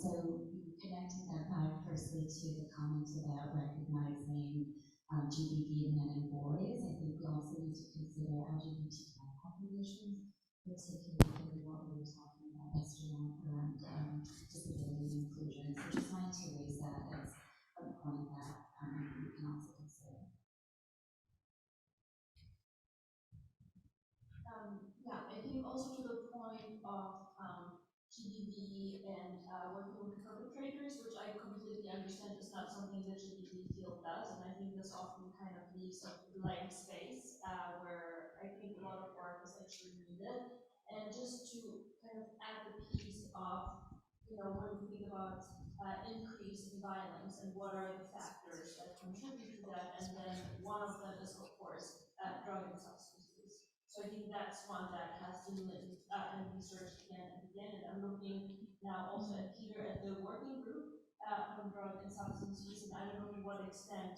So connecting that back firstly to the comment about recognizing GBV in men and boys, I think we also need to consider LGBTQI populations, particularly what we were talking about yesterday around disability and inclusion. So just wanted to raise that as a point that we can also consider. Yeah, I think also to the point of GBV and working with perpetrators, which I completely understand is not something the GBV field does, and I think this often kind of leaves a blank space where I think a lot of work is actually needed. And just to kind of add the piece of, when we think about increase in violence and what are the factors that contribute to that, and then one of them is of course drug and substance use. So I think that's one that has been linked and researched again and again, and I'm looking now also at Peter at the working group on drug and substance use, and I don't know to what extent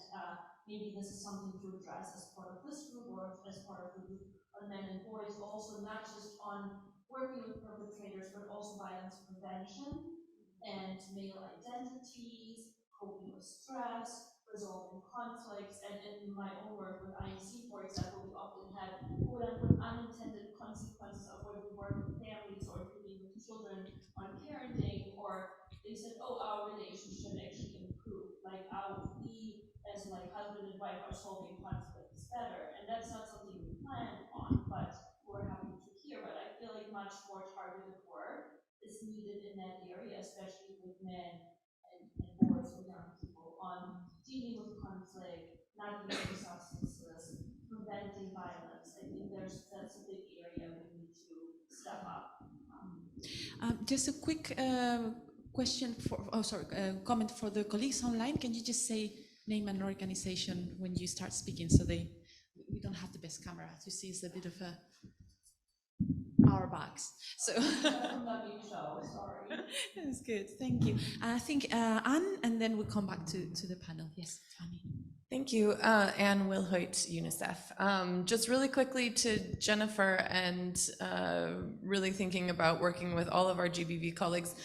maybe this is something to address as part of this group or as part of the group on men and boys, also not just on working with perpetrators, but also violence prevention and male identities, coping with stress, resolving conflicts, and in my own work with IASC, for example, we often had quote-unquote unintended consequences of when we work with families or dealing with children on parenting, or they said, oh, our relationship actually improved, like we as like husband and wife are solving conflicts better, and that's not something we plan on, but we're happy to hear. But I feel like much more targeted work is needed in that area, especially with men and boys or young people, on dealing with conflict, not using substances, preventing violence. I think that's a big area we need to step up. Just a quick question comment for the colleagues online. Can you just say name and organization when you start speaking, so we don't have the best camera to see? It's a bit of our backs. So sorry. That's good. Thank you. I think Anne, and then we'll come back to the panel. Yes, Fanny. Thank you, Anne Wilhoit, UNICEF. Just really quickly to Jennifer, and really thinking about working with all of our GBV colleagues.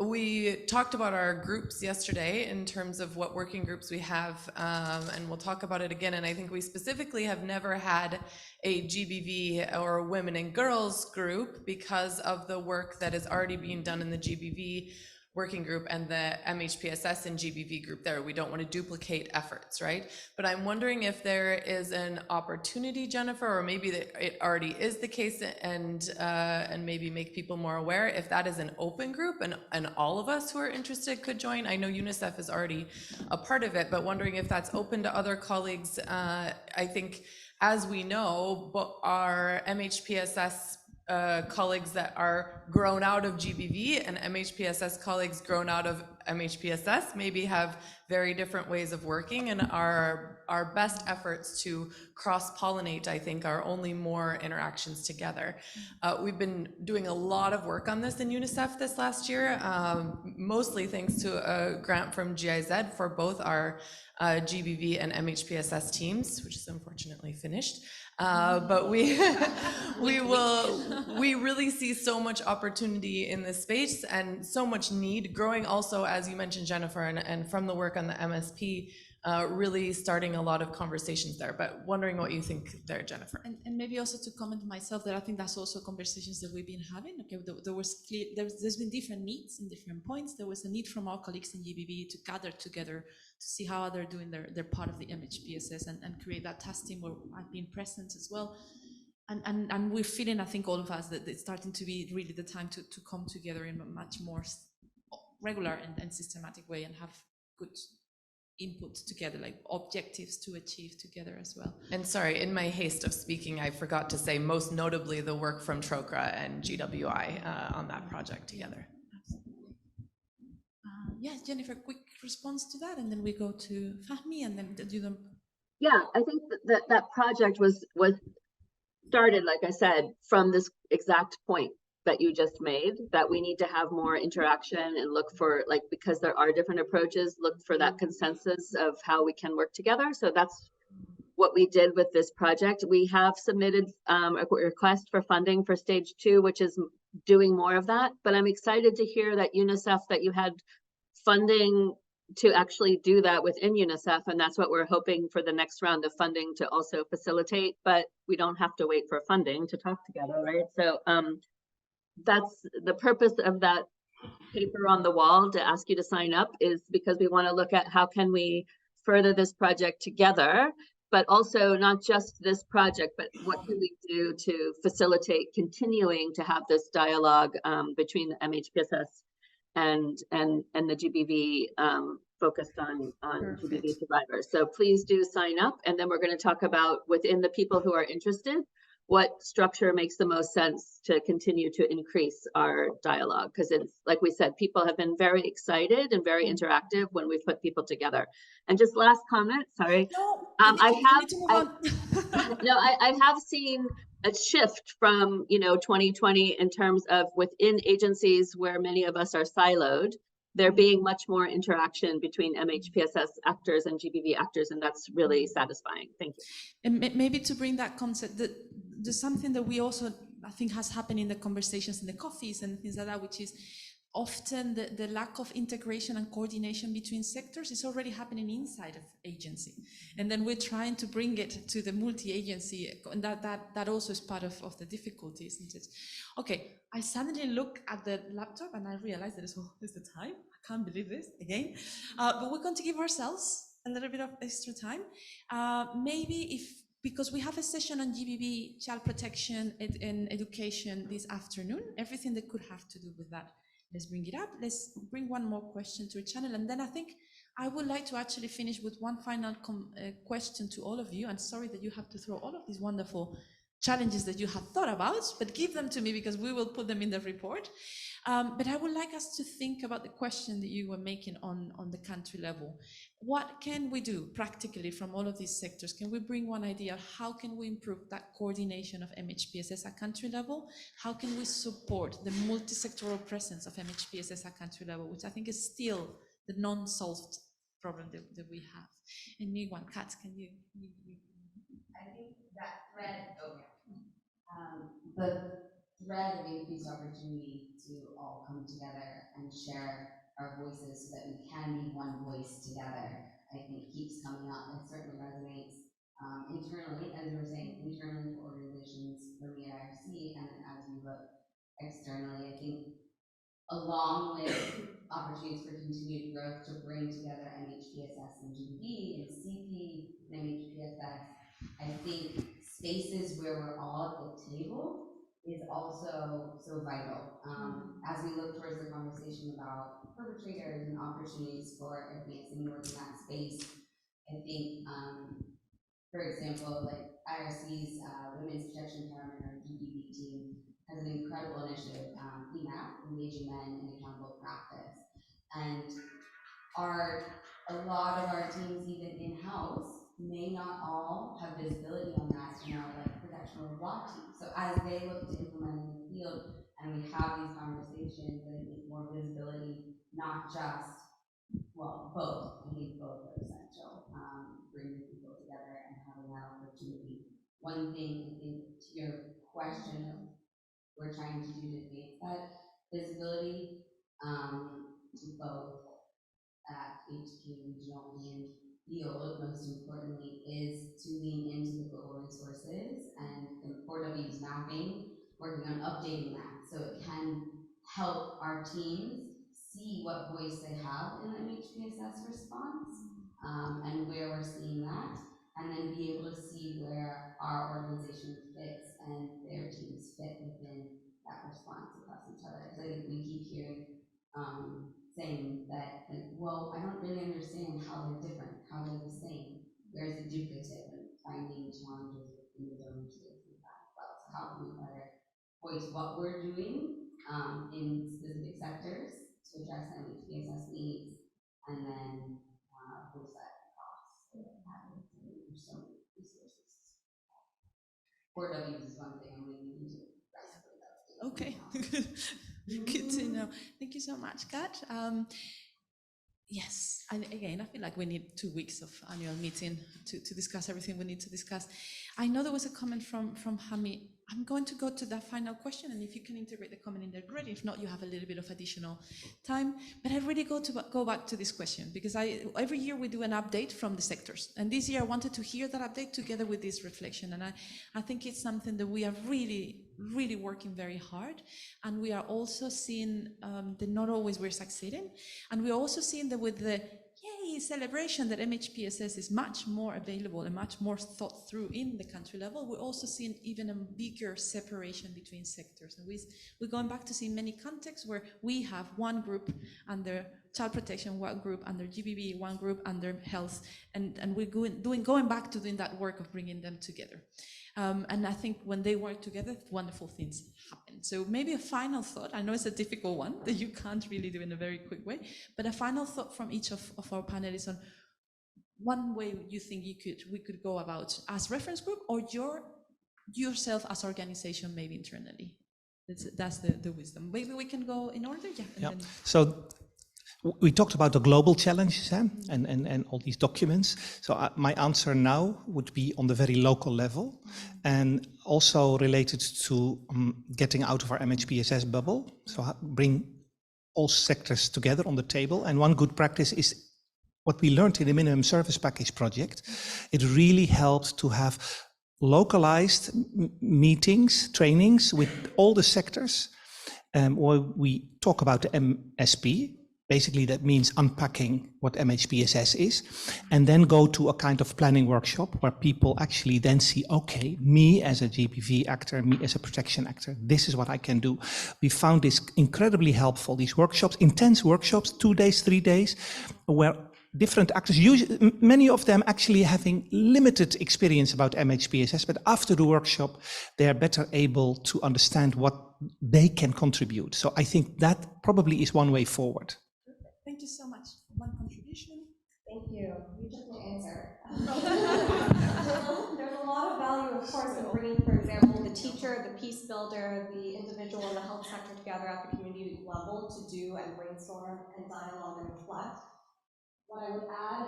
We talked about our groups yesterday in terms of what working groups we have, and we'll talk about it again. And I think we specifically have never had a GBV or women and girls group because of the work that is already being done in the GBV working group and the MHPSS and GBV group there. We don't want to duplicate efforts, right? But I'm wondering if there is an opportunity, Jennifer, or maybe that it already is the case, and maybe make people more aware, if that is an open group and all of us who are interested could join. I know UNICEF is already a part of it, but wondering if that's open to other colleagues. I think, as we know, our MHPSS colleagues that are grown out of GBV and MHPSS colleagues grown out of MHPSS maybe have very different ways of working, and our best efforts to cross-pollinate, I think, are only more interactions together. We've been doing a lot of work on this in UNICEF this last year, mostly thanks to a grant from GIZ for both our GBV and MHPSS teams, which is unfortunately finished. But we really see so much opportunity in this space and so much need growing, also, as you mentioned, Jennifer, and from the work on the MSP, really starting a lot of conversations there. But wondering what you think there, Jennifer. And maybe also to comment myself, that I think that's also conversations that we've been having. Okay, there's been different needs in different points. There was a need from our colleagues in GBV to gather together to see how they're doing their part of the MHPSS and create that task team where I've been present as well. And we're feeling, I think all of us, that it's starting to be really the time to come together in a much more regular and systematic way, and have good input together, like objectives to achieve together as well. And sorry, in my haste of speaking, I forgot to say most notably the work from TROCRA and GWI on that project together. Yes, Jennifer, quick response to that, and then we go to Fahmi, and then do them. Yeah, I think that project was started, like I said, from this exact point that you just made, that we need to have more interaction and look for, like, because there are different approaches, look for that consensus of how we can work together. So that's what we did with this project. We have submitted a request for funding for stage 2, which is doing more of that. But I'm excited to hear that UNICEF, that you had funding to actually do that within UNICEF, and that's what we're hoping for the next round of funding to also facilitate. But we don't have to wait for funding to talk together, right? So that's the purpose of that paper on the wall to ask you to sign up, is because we want to look at how can we further this project together, but also not just this project, but what can we do to facilitate continuing to have this dialogue between the MHPSS and the GBV focused on GBV survivors. So please do sign up, and then we're going to talk about, within the people who are interested, what structure makes the most sense to continue to increase our dialogue. Because it's, like we said, people have been very excited and very interactive when we've put people together. And just last comment, sorry. No, I have seen a shift from, 2020 in terms of within agencies where many of us are siloed, there being much more interaction between MHPSS actors and GBV actors, and that's really satisfying. Thank you. And maybe to bring that concept, that there's something that we also, I think, has happened in the conversations in the coffees and things like that, which is often the lack of integration and coordination between sectors is already happening inside of agency. And then we're trying to bring it to the multi-agency, and that also is part of the difficulty, isn't it? Okay, I suddenly look at the laptop and I realize that it's the time. I can't believe this again. But we're going to give ourselves a little bit of extra time. Maybe because we have a session on GBV, child protection and education this afternoon, everything that could have to do with that. Let's bring it up. Let's bring one more question to a channel. And then I think I would like to actually finish with one final question to all of you. And sorry that you have to throw all of these wonderful challenges that you have thought about, but give them to me because we will put them in the report. But I would like us to think about the question that you were making on the country level. What can we do practically from all of these sectors? Can we bring one idea? How can we improve that coordination of MHPSS at country level? How can we support the multi-sectoral presence of MHPSS at country level, which I think is still the non-solved problem that we have? And me, one, Kat, can you? I think that thread, the thread of increased opportunity to all come together and share our voices so that we can be one voice together, I think keeps coming up. It certainly resonates internally, as you were saying, internally to organizations for me at IASC, and as we look externally, I think along with opportunities for continued growth to bring together MHPSS and GBV and CP and MHPSS, I think spaces where we're all at the table is also so vital. As we look towards the conversation about perpetrators and opportunities for advancing work in that space, I think, for example, like IRC's Women's Protection Empowerment, or GBV team, has an incredible initiative, EMAP, Engaging Men in Accountable Practice. And a lot of our teams, even in-house, may not all have visibility on that in our protection of law team. So as they look to implement in the field and we have these conversations, I think more visibility, not just, well, both. I think both are essential, bringing people together and having that opportunity. One thing, I think, to your question of we're trying to do to advance that visibility, both at HQ, regional, and field, most importantly, is to lean into the global resources and the 4Ws mapping, working on updating that so it can help our teams see what voice they have in the MHPSS response and where we're seeing that, and then be able to see where our organization fits and their teams fit within that response across each other. Because I think we keep hearing saying that, well, I don't really understand how they're different, how they're the same. There's a duplicative and finding challenges within the donors to that as well. So how can we better voice what we're doing in specific sectors to address MHPSS needs, and then voice that across so so many resources. 4Ws is one thing I'm leaning into. Okay. Good to know. Thank you so much, Kat. Yes, and again, I feel like we need 2 weeks of annual meeting to discuss everything we need to discuss. I know there was a comment from Hami. I'm going to go to that final question, and if you can integrate the comment in there, great. If not, you have a little bit of additional time. But I really go back to this question because every year we do an update from the sectors, and this year I wanted to hear that update together with this reflection, and I think it's something that we are really working very hard, and we are also seeing that not always we're succeeding, and we're also seeing that with the yay any celebration that MHPSS is much more available and much more thought through in the country level, we also see an even a bigger separation between sectors. And we're going back to see many contexts where we have one group under child protection, one group under GBV, one group under health, and we're going back to doing that work of bringing them together. And I think when they work together, wonderful things happen. So maybe a final thought. I know it's a difficult one that you can't really do in a very quick way, but a final thought from each of our panelists on one way you think we could go about as reference group, or yourself as organization, maybe internally. That's the wisdom. Maybe we can go in order. Yeah. So we talked about the global challenges and all these documents. So my answer now would be on the very local level, and also related to getting out of our MHPSS bubble. So bring all sectors together on the table. And one good practice is what we learned in the minimum service package project. It really helped to have localized meetings, trainings with all the sectors, where we talk about the MSP. Basically, that means unpacking what MHPSS is, and then go to a kind of planning workshop where people actually then see, okay, me as a GBV actor, me as a protection actor, this is what I can do. We found this incredibly helpful, these workshops, intense workshops, 2 days, 3 days, where different actors, usually, many of them actually having limited experience about MHPSS, but after the workshop, they are better able to understand what they can contribute. So I think that probably is one way forward. Thank you so much. One contribution. Thank you. You took my answer. There's a lot of value, of course, in bringing, for example, the teacher, the peace builder, the individual, and the health sector together at the community level to do and brainstorm and dialogue and reflect. What I would add,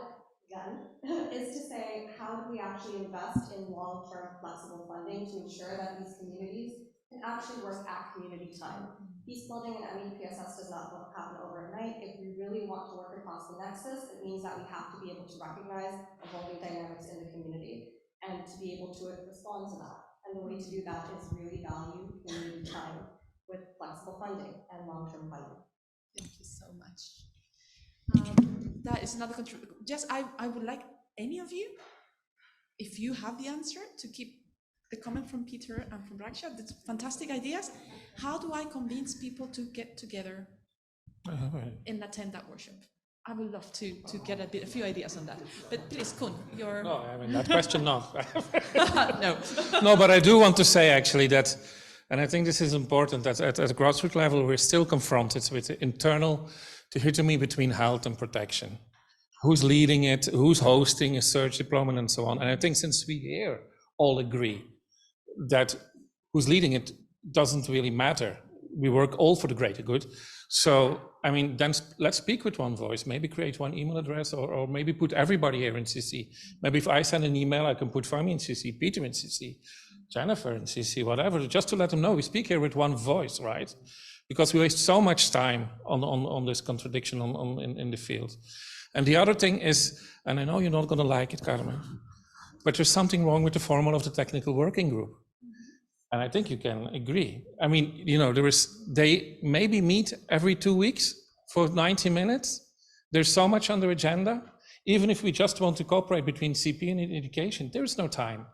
again, is to say, how do we actually invest in long-term flexible funding to ensure that these communities can actually work at community time? Peace building and MHPSS does not happen overnight. If we really want to work across the nexus, it means that we have to be able to recognize evolving dynamics in the community and to be able to respond to that. And the way to do that is really value community time with flexible funding and long-term funding. Thank you so much. That is another contribution. Just I would like any of you, if you have the answer, to keep the comment from Peter and from Raksha. That's fantastic ideas. How do I convince people to get together and attend that workshop? I would love to get a few ideas on that. But please, Kun, your... No, I mean, that question, no. No. No, but I do want to say actually that, and I think this is important, that at a grassroots level, we're still confronted with the internal dichotomy between health and protection. Who's leading it, who's hosting a search deployment and so on. And I think since we here all agree that who's leading it doesn't really matter. We work all for the greater good. So, I mean, then let's speak with one voice, maybe create one email address, or maybe put everybody here in CC. Maybe if I send an email, I can put Fami in CC, Peter in CC, Jennifer in CC, whatever, just to let them know we speak here with one voice, right? Because we waste so much time on this contradiction in the field. And the other thing is, and I know you're not going to like it, Carmen, but there's something wrong with the format of the technical working group. And I think you can agree. I mean, you know, they maybe meet every 2 weeks for 90 minutes. There's so much on the agenda. Even if we just want to cooperate between CP and education, there is no time.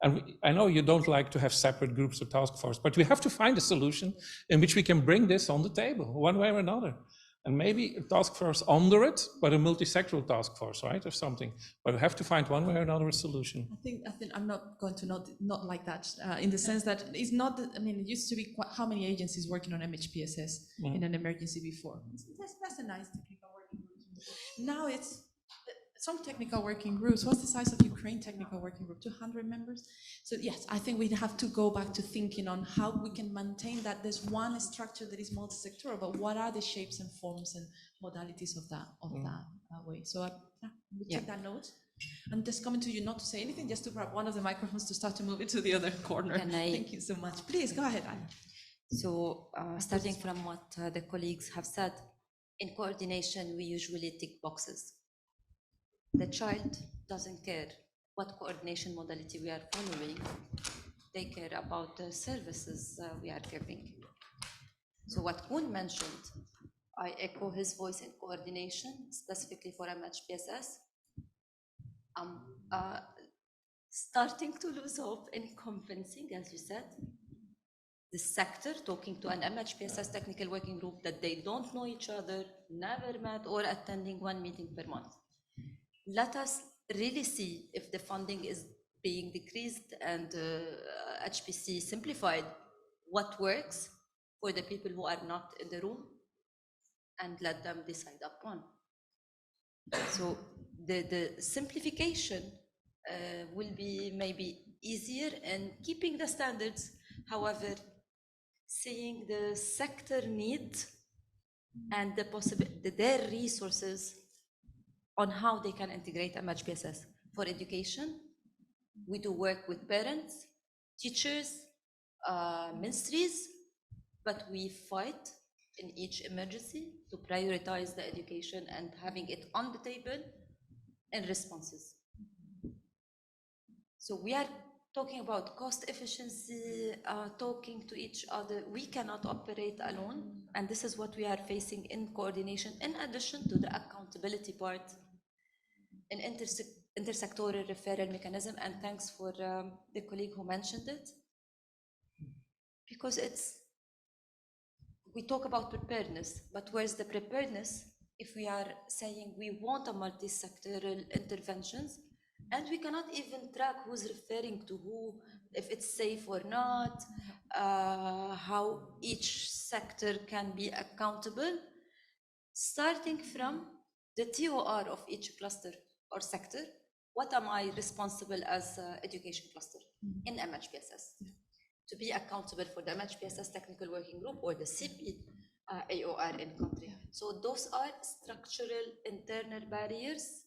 And I know you don't like to have separate groups or task force, but we have to find a solution in which we can bring this on the table one way or another. And maybe a task force under it, but a multi-sectoral task force, right, or something. But we have to find one way or another a solution. I think I'm not going to not like that, in the sense that it's not. I mean, it used to be how many agencies working on MHPSS in an emergency before. That's a nice technical working group. Now it's some technical working groups. What's the size of Ukraine technical working group? 200 members. So yes, I think we have to go back to thinking on how we can maintain that there's one structure that is multi-sectoral, but what are the shapes and forms and modalities of that way. So we take that note. I'm just coming to you not to say anything, just to grab one of the microphones to start to move it to the other corner. Thank you so much. Please go ahead, Anne. So starting from what the colleagues have said, in coordination, we usually tick boxes. The child doesn't care what coordination modality we are following. They care about the services we are giving. So what Kun mentioned, I echo his voice in coordination, specifically for MHPSS. I'm starting to lose hope in convincing, as you said, the sector, talking to an MHPSS technical working group that they don't know each other, never met, or attending one meeting per month. Let us really see if the funding is being decreased and HPC simplified, what works for the people who are not in the room, and let them decide upon. So the simplification will be maybe easier in keeping the standards, however, seeing the sector need and their resources on how they can integrate MHPSS. For education, we do work with parents, teachers, ministries, but we fight in each emergency to prioritize the education and having it on the table in responses. So we are talking about cost efficiency, talking to each other. We cannot operate alone, and this is what we are facing in coordination, in addition to the accountability part, an intersectoral referral mechanism, and thanks for the colleague who mentioned it, because we talk about preparedness, but where's the preparedness if we are saying we want a multi-sectoral interventions, and we cannot even track who's referring to who, if it's safe or not, how each sector can be accountable, starting from the TOR of each cluster or sector. What am I responsible as education cluster in MHPSS? To be accountable for the MHPSS technical working group or the CP AOR in country. So those are structural internal barriers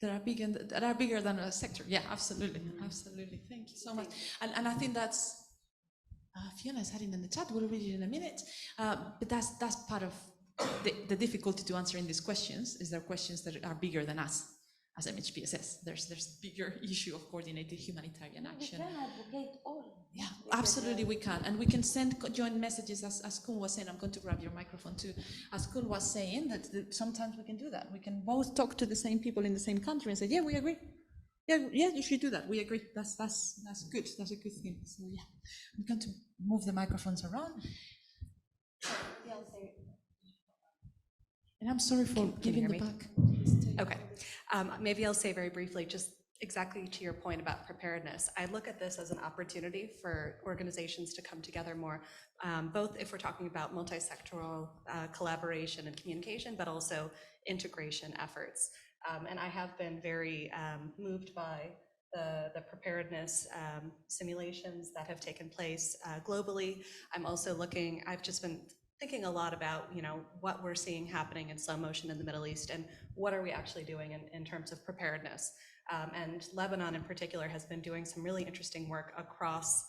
that are bigger than a sector. Yeah, absolutely, absolutely. Thank you so much. And I think that's Fiona is heading in the chat. We'll read it in a minute. But that's part of the difficulty to answering these questions. Is there questions that are bigger than us as MHPSS? There's bigger issue of coordinated humanitarian action. We can advocate all. Yeah, absolutely we can. And we can send joint messages, as Kun was saying. I'm going to grab your microphone too. As Kun was saying, that sometimes we can do that. We can both talk to the same people in the same country and say, yeah, we agree. Yeah, you should do that. We agree. That's good. That's a good thing. So yeah, I'm going to move the microphones around. And I'm sorry for giving the back. Okay, maybe I'll say very briefly, just exactly to your point about preparedness. I look at this as an opportunity for organizations to come together more, both if we're talking about multi-sectoral collaboration and communication, but also integration efforts. And I have been very moved by the preparedness simulations that have taken place globally. I'm also I've just been thinking a lot about, what we're seeing happening in slow motion in the Middle East and what are we actually doing in terms of preparedness. And Lebanon in particular has been doing some really interesting work across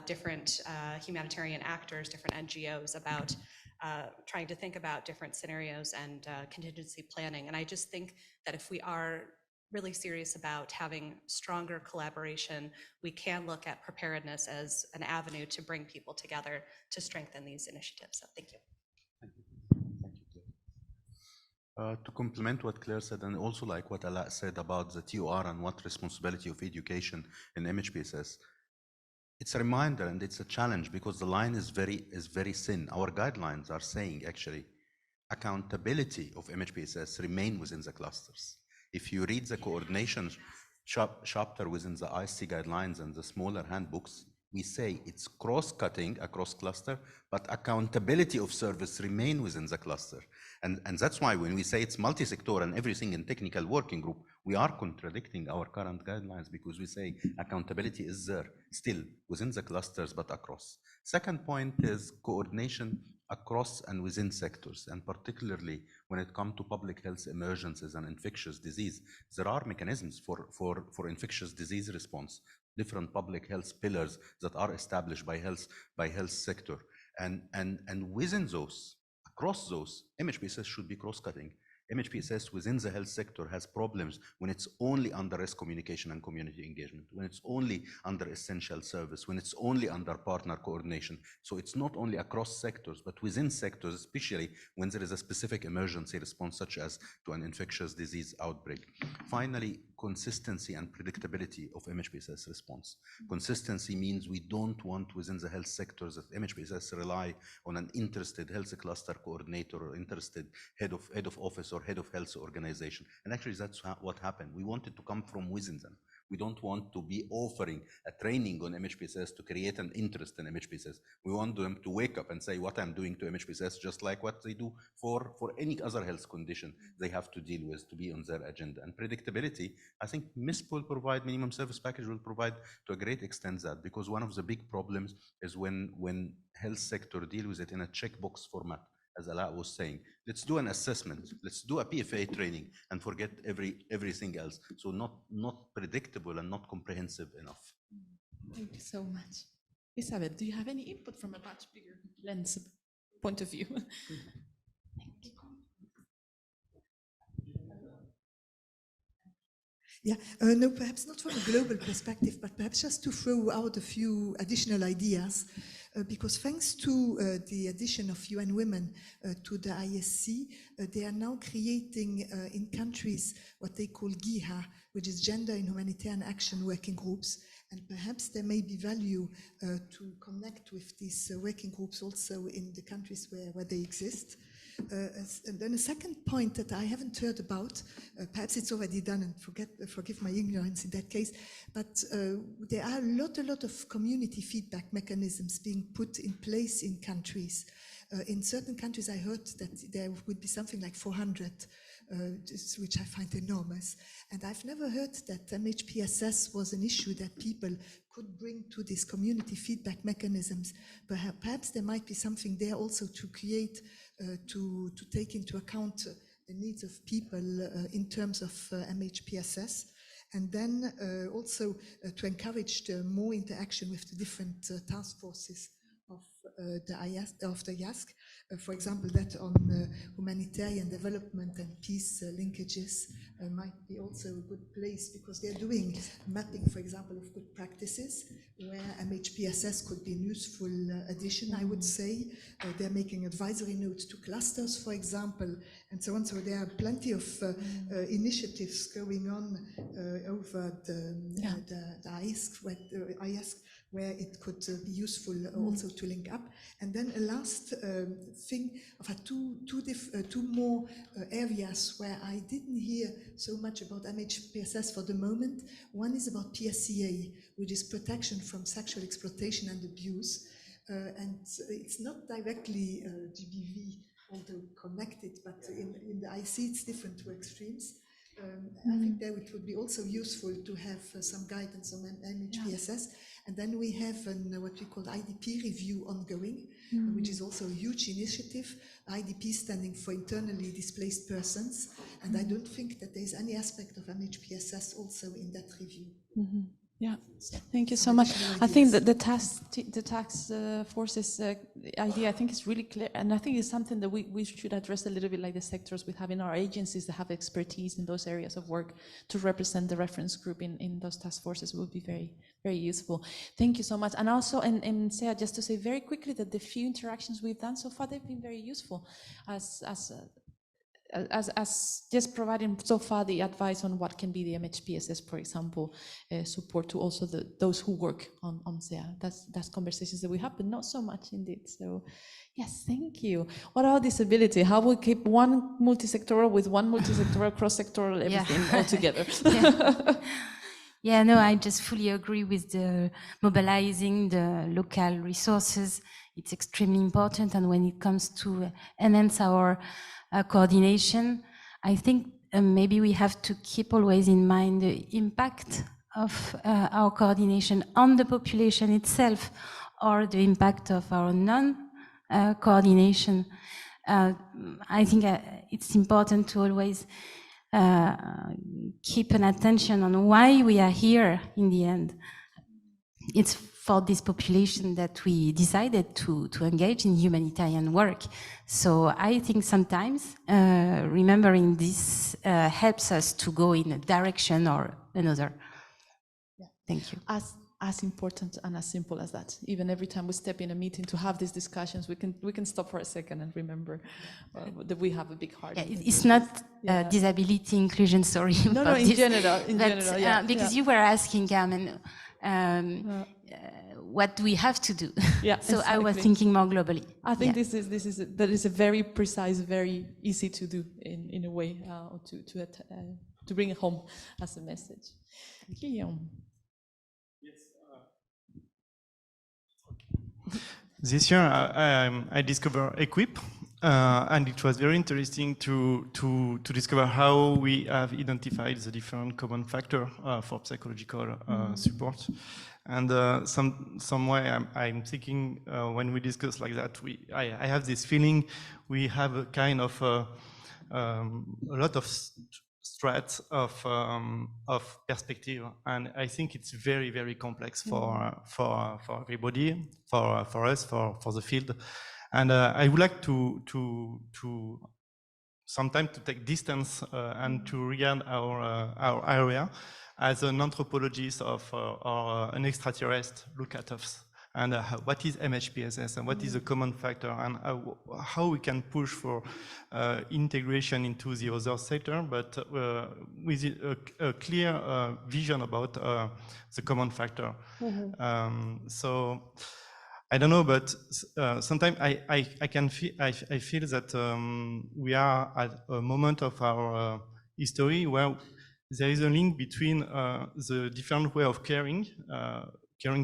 different humanitarian actors, different NGOs about trying to think about different scenarios and contingency planning. And I just think that if we are really serious about having stronger collaboration, we can look at preparedness as an avenue to bring people together to strengthen these initiatives. So thank you. Thank you. Thank you, Claire. To complement what Claire said, and also like what Ala said about the TOR and what responsibility of education in MHPSS, it's a reminder and it's a challenge because the line is very thin. Our guidelines are saying actually accountability of MHPSS remain within the clusters. If you read the coordination chapter within the IASC guidelines and the smaller handbooks, we say it's cross-cutting across cluster, but accountability of service remain within the cluster. And that's why when we say it's multi-sector and everything in technical working group, we are contradicting our current guidelines because we say accountability is there still within the clusters, but across. Second point is coordination across and within sectors, and particularly when it comes to public health emergencies and infectious disease, there are mechanisms for infectious disease response, different public health pillars that are established by health sector, and within those, across those, MHPSS should be cross-cutting. MHPSS within the health sector has problems when it's only under risk communication and community engagement, when it's only under essential service, when it's only under partner coordination. So it's not only across sectors, but within sectors, especially when there is a specific emergency response, such as to an infectious disease outbreak. Finally, consistency and predictability of MHPSS response. Consistency means we don't want within the health sectors that MHPSS rely on an interested health cluster coordinator or interested head of office or head of health organization. And actually that's what happened. We wanted to come from within them. We don't want to be offering a training on MHPSS to create an interest in MHPSS. We want them to wake up and say what I'm doing to MHPSS, just like what they do for any other health condition they have to deal with, to be on their agenda. And predictability, I think MISP will provide, minimum service package will provide to a great extent that, because one of the big problems is when health sector deal with it in a checkbox format. As Ala was saying, let's do an assessment, let's do a PFA training and forget everything else. So not predictable and not comprehensive enough. Thank you so much. Isabel, do you have any input from a much bigger lens point of view? Yeah, no, perhaps not from a global perspective, but perhaps just to throw out a few additional ideas, because thanks to the addition of UN Women to the IASC, they are now creating in countries what they call GIHA, which is Gender in Humanitarian Action Working Groups, and perhaps there may be value to connect with these working groups also in the countries where they exist. And then a second point that I haven't heard about, perhaps it's already done, and forgive my ignorance in that case, but there are a lot of community feedback mechanisms being put in place in countries. In certain countries, I heard that there would be something like 400, which I find enormous. And I've never heard that MHPSS was an issue that people could bring to these community feedback mechanisms. Perhaps there might be something there also to create, to take into account the needs of people in terms of MHPSS. And then also to encourage more interaction with the different task forces of the IASC. For example, that on humanitarian development and peace linkages might be also a good place, because they're doing mapping, for example, of good practices where MHPSS could be a useful addition, I would say. They're making advisory notes to clusters, for example, and so on. So there are plenty of initiatives going on over the IASC, where it could be useful also to link up. And then a last thing of two more areas where I didn't hear so much about MHPSS for the moment. One is about PSCA, which is protection from sexual exploitation and abuse. And it's not directly GBV, although connected, but in the IC it's different work streams. I think that it would be also useful to have some guidance on MHPSS. And then we have what we call IDP review ongoing, which is also a huge initiative. IDP standing for internally displaced persons. And I don't think that there's any aspect of MHPSS also in that review. Yeah, thank you so much. I think that the task forces idea, I think, is really clear, and I think it's something that we should address a little bit, like the sectors we have in our agencies that have expertise in those areas of work to represent the reference group in those task forces would be very, very useful. Thank you so much. And also, and Sea, just to say very quickly that the few interactions we've done so far, they've been very useful as just providing so far the advice on what can be the MHPSS, for example, support to also those who work on SEA. That's conversations that we have, but not so much indeed. So yes, thank you. What about disability? How we keep one multi-sectoral with one multi-sectoral, cross-sectoral, everything all together? Yeah, no, I just fully agree with the mobilizing the local resources. It's extremely important, and when it comes to enhance our coordination, I think maybe we have to keep always in mind the impact of our coordination on the population itself, or the impact of our non-coordination. I think it's important to always keep an attention on why we are here in the end. It's for this population that we decided to engage in humanitarian work. So I think sometimes remembering this helps us to go in a direction or another. Yeah. Thank you. As important and as simple as that. Even every time we step in a meeting to have these discussions, we can stop for a second and remember that we have a big heart. Yeah, it's not disability inclusion, sorry. No, in this, general, but, because you were asking, Carmen, what do we have to do? Yeah, so exactly. I was thinking more globally. I think that is a very precise, very easy to do in a way to bring it home as a message. Guillaume. This year, I discovered Equip, and it was very interesting to discover how we have identified the different common factors for psychological support. And some way I'm thinking when we discuss like that, I have this feeling we have a kind of a lot of threats of perspective, and I think it's very, very complex for everybody, for us, for the field, and I would like to sometimes to take distance and to regard our area as an anthropologist or an extraterrestrial look at us. And what is MHPSS and what is a common factor, and how we can push for integration into the other sector, but with a clear vision about the common factor. So I don't know, but sometimes I feel that we are at a moment of our history where there is a link between the different way of caring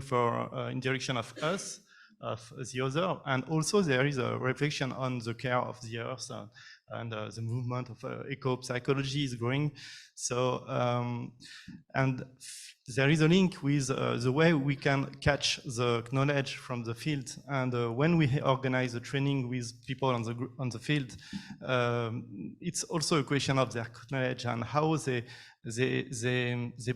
for in direction of us, of the other, and also there is a reflection on the care of the earth, and the movement of eco-psychology is growing. So, and there is a link with the way we can catch the knowledge from the field, and when we organize a training with people on the field, it's also a question of their knowledge and how they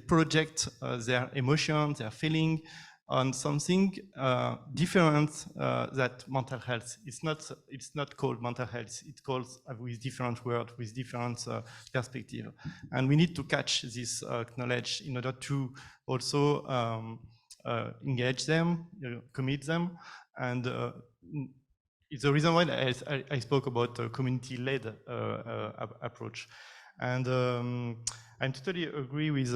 project their emotions, their feeling on something different that mental health. It's not called mental health. It's called with different words, with different perspective, and we need to catch this knowledge in order to also engage them, commit them, and it's the reason why I spoke about a community-led approach. And I totally agree with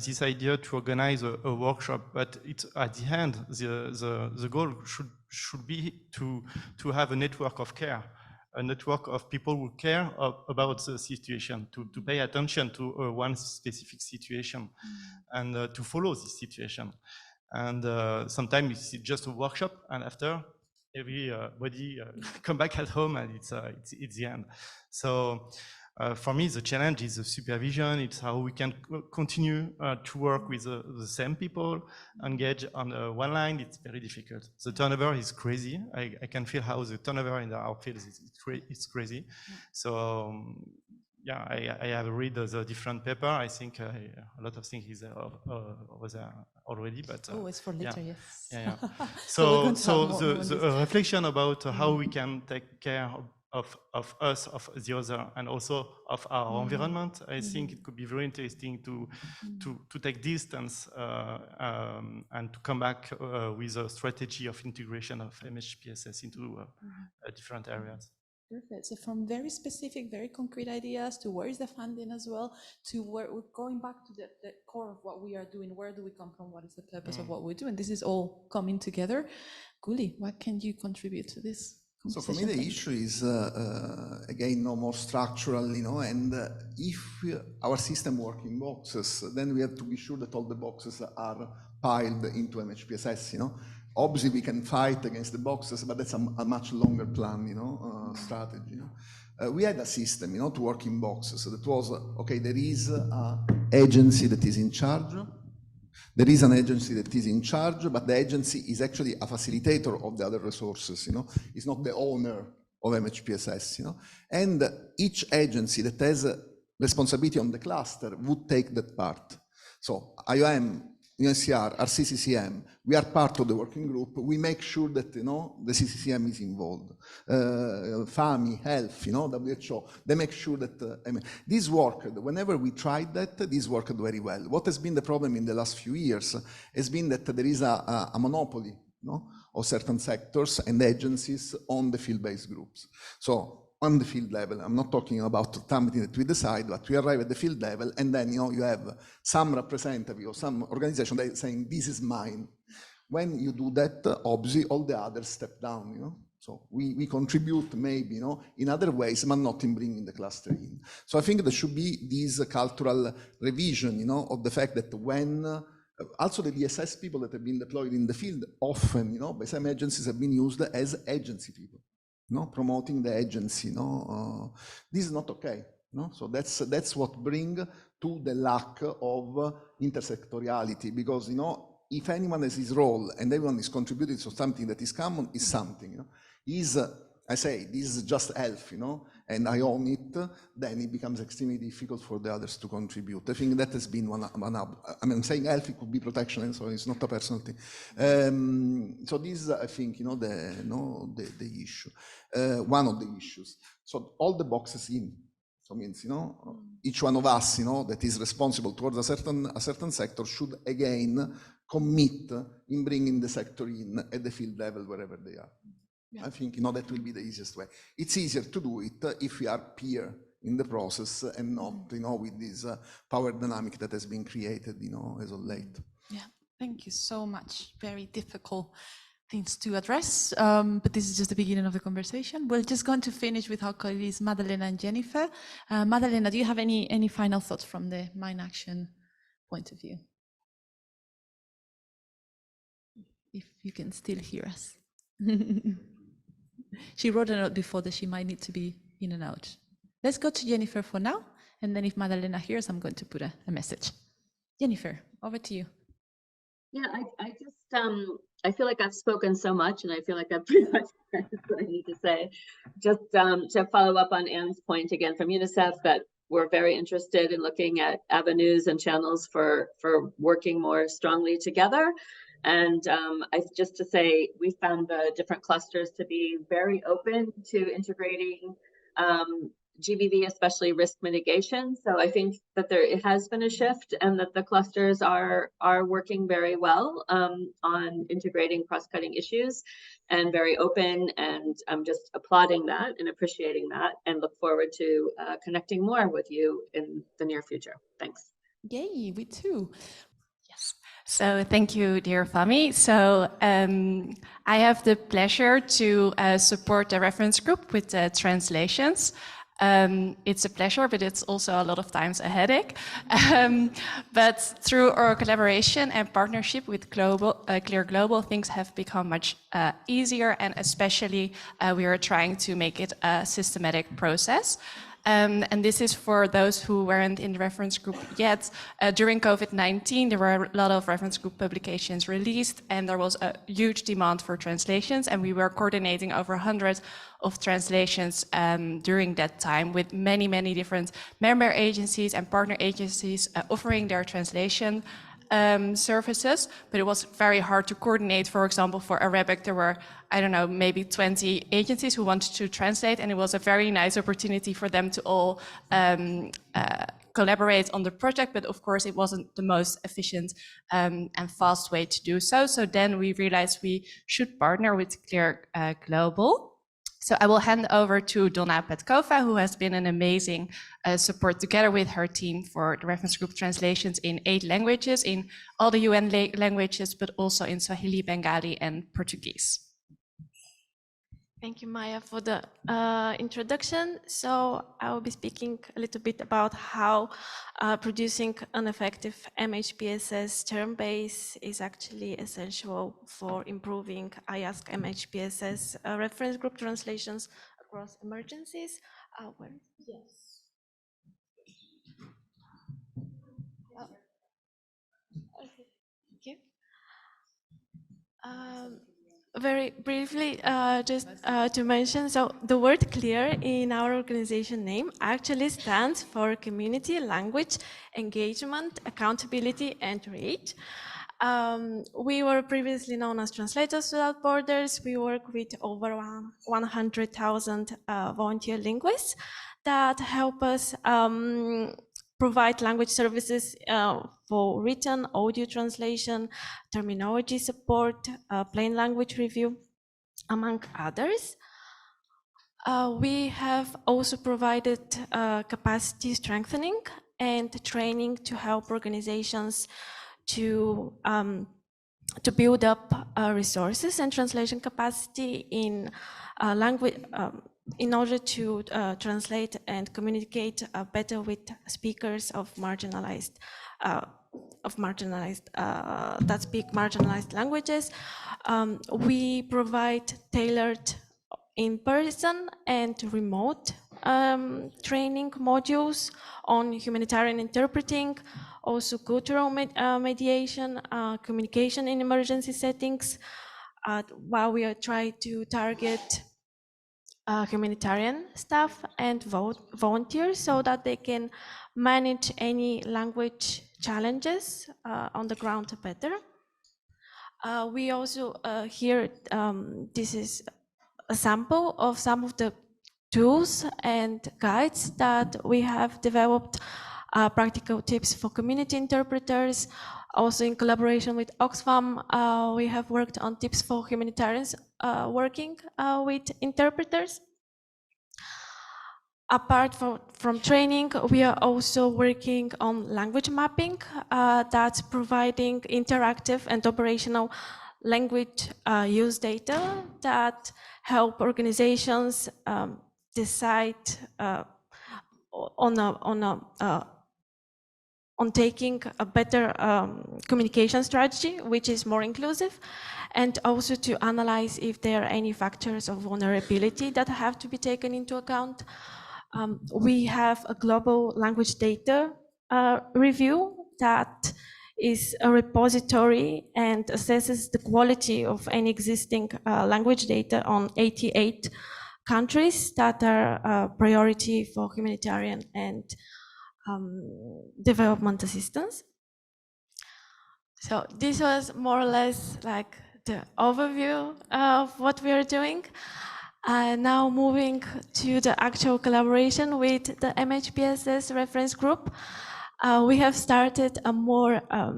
this idea to organize a workshop, but it's at the end the goal should be to have a network of care, a network of people who care about the situation, to pay attention to one specific situation, and to follow this situation. And sometimes it's just a workshop, and after everybody come back at home, and it's the end. So for me, the challenge is the supervision. It's how we can continue to work with the same people, engage on one line. It's very difficult. The turnover is crazy. I can feel how the turnover in our field is crazy. So yeah, I have read the different paper. I think a lot of things is over there already, but it's for later, yeah. yes. Yeah. So the reflection about how we can take care of us, of the other, and also of our environment. I think it could be very interesting to take distance and to come back with a strategy of integration of MHPSS into different areas. Perfect. So from very specific, very concrete ideas to where is the funding as well, to where we're going back to the core of what we are doing. Where do we come from? What is the purpose of what we're doing? This is all coming together. Guli, what can you contribute to this? So for me, the issue is, again, no more structural, and if our system works in boxes, then we have to be sure that all the boxes are piled into MHPSS, Obviously, we can fight against the boxes, but that's a much longer plan, strategy. We had a system, to work in boxes. So that was, okay, there is an agency that is in charge. There is an agency that is in charge, but the agency is actually a facilitator of the other resources, It's not the owner of MHPSS, And each agency that has responsibility on the cluster would take that part. So IOM UNHCR, our CCCM, we are part of the working group. We make sure that, the CCCM is involved. FAMI, Health, WHO, they make sure that, this worked. Whenever we tried that, this worked very well. What has been the problem in the last few years has been that there is a monopoly, of certain sectors and agencies on the field-based groups. So on the field level, I'm not talking about something that we decide, but we arrive at the field level, and then you have some representative or some organization that is saying, this is mine. When you do that, obviously all the others step down, So we contribute maybe, in other ways, but not in bringing the cluster in. So I think there should be this cultural revision, of the fact that when also the DSS people that have been deployed in the field often, by some agencies have been used as agency people, promoting the agency. This is not okay. So that's what brings to the lack of intersectoriality, because if anyone has his role and everyone is contributing to something that is common, is something. I say this is just health, and I own it, then it becomes extremely difficult for the others to contribute. I think that has been one I'm saying health, it could be protection, and so it's not a personal thing. So this is, I think, the issue, one of the issues. So all the boxes in. So means, each one of us, that is responsible towards a certain sector should again commit in bringing the sector in at the field level wherever they are. Yeah. I think, that will be the easiest way. It's easier to do it if we are peer in the process and not, with this power dynamic that has been created, as of late. Yeah, thank you so much. Very difficult things to address, but this is just the beginning of the conversation. We're just going to finish with our colleagues Madalena and Jennifer. Madalena, do you have any final thoughts from the Mind Action point of view? If you can still hear us. She wrote a note before that she might need to be in and out. Let's go to Jennifer for now, and then if Madalena hears, I'm going to put a message. Jennifer, over to you. Yeah, I just, I feel like I've spoken so much, and I feel like I've pretty much said what I need to say. Just to follow up on Anne's point again from UNICEF, that we're very interested in looking at avenues and channels for working more strongly together. And just to say, we found the different clusters to be very open to integrating GBV, especially risk mitigation. So I think that it has been a shift, and that the clusters are working very well on integrating cross-cutting issues, and very open. And I'm just applauding that and appreciating that, and look forward to connecting more with you in the near future. Thanks. Yay, we too. Yes. So thank you, dear Fami. So I have the pleasure to support the reference group with the translations. It's a pleasure, but it's also a lot of times a headache. But through our collaboration and partnership with Clear Global, things have become much easier, and especially we are trying to make it a systematic process. And this is for those who weren't in the reference group yet. During COVID-19, there were a lot of reference group publications released, and there was a huge demand for translations, and we were coordinating over 100 of translations during that time with many, many different member agencies and partner agencies offering their translation services, but it was very hard to coordinate. For example, for Arabic, there were, I don't know, maybe 20 agencies who wanted to translate, and it was a very nice opportunity for them to all collaborate on the project, but of course it wasn't the most efficient and fast way to do so. So then we realized we should partner with Clear Global. So I will hand over to Donna Petkova, who has been an amazing support together with her team for the reference group translations in 8 languages, in all the UN languages, but also in Swahili, Bengali, and Portuguese. Thank you, Maya, for the introduction. So I will be speaking a little bit about how producing an effective MHPSS term base is actually essential for improving IASC MHPSS reference group translations across emergencies. Yes. Okay. Thank you. Very briefly, just to mention, so the word CLEAR in our organization name actually stands for Community Language Engagement, Accountability and Reach. We were previously known as Translators Without Borders. We work with over 100,000 volunteer linguists that help us provide language services for written, audio translation, terminology support, plain language review, among others. We have also provided capacity strengthening and training to help organizations to build up resources and translation capacity in language in order to translate and communicate better with speakers of marginalized that speak marginalized languages. We provide tailored in-person and remote training modules on humanitarian interpreting, also cultural mediation, communication in emergency settings, while we are trying to target humanitarian staff and volunteers so that they can manage any language challenges on the ground better. We also here, this is a sample of some of the tools and guides that we have developed, practical tips for community interpreters. Also in collaboration with Oxfam, we have worked on tips for humanitarians working with interpreters. Apart from training, we are also working on language mapping that's providing interactive and operational language use data that help organizations decide on taking a better communication strategy, which is more inclusive, and also to analyze if there are any factors of vulnerability that have to be taken into account. We have a global language data review that is a repository and assesses the quality of any existing language data on 88 countries that are a priority for humanitarian and development assistance. So this was more or less like the overview of what we are doing. Now moving to the actual collaboration with the MHPSS Reference Group. We have started a more a